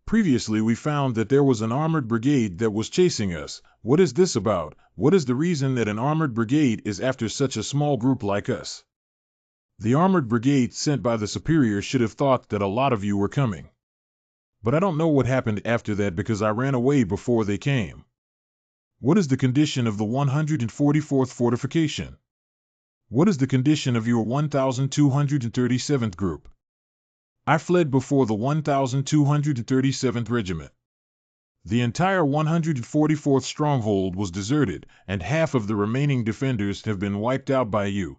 Previously we found that there was an armored brigade that was chasing us. What is this about? What is the reason that an armored brigade is after such a small group like us? The armored brigade sent by the superior should have thought that a lot of you were coming. But I don't know what happened after that because I ran away before they came. What is the condition of the 144th fortification? What is the condition of your 1237th group? I fled before the 1237th Regiment. The entire 144th stronghold was deserted, and half of the remaining defenders have been wiped out by you.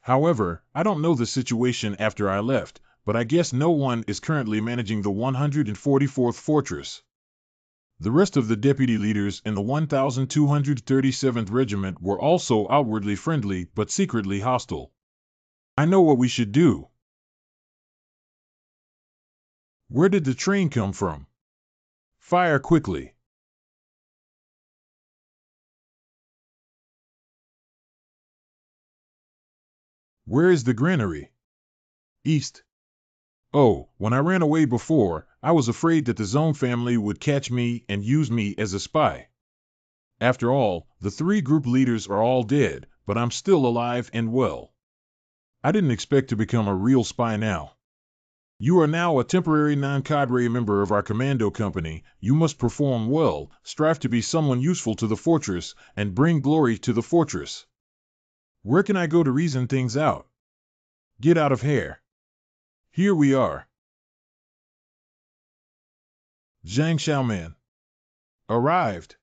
However, I don't know the situation after I left, but I guess no one is currently managing the 144th fortress. The rest of the deputy leaders in the 1237th Regiment were also outwardly friendly but secretly hostile. I know what we should do. Where did the train come from? Fire quickly. Where is the granary? East. Oh, when I ran away before, I was afraid that the Zone family would catch me and use me as a spy. After all, the 3 group leaders are all dead, but I'm still alive and well. I didn't expect to become a real spy now. You are now a temporary non-cadre member of our commando company. You must perform well, strive to be someone useful to the fortress, and bring glory to the fortress. Where can I go to reason things out? Get out of here. Here we are. Zhang Xiaoman. Arrived.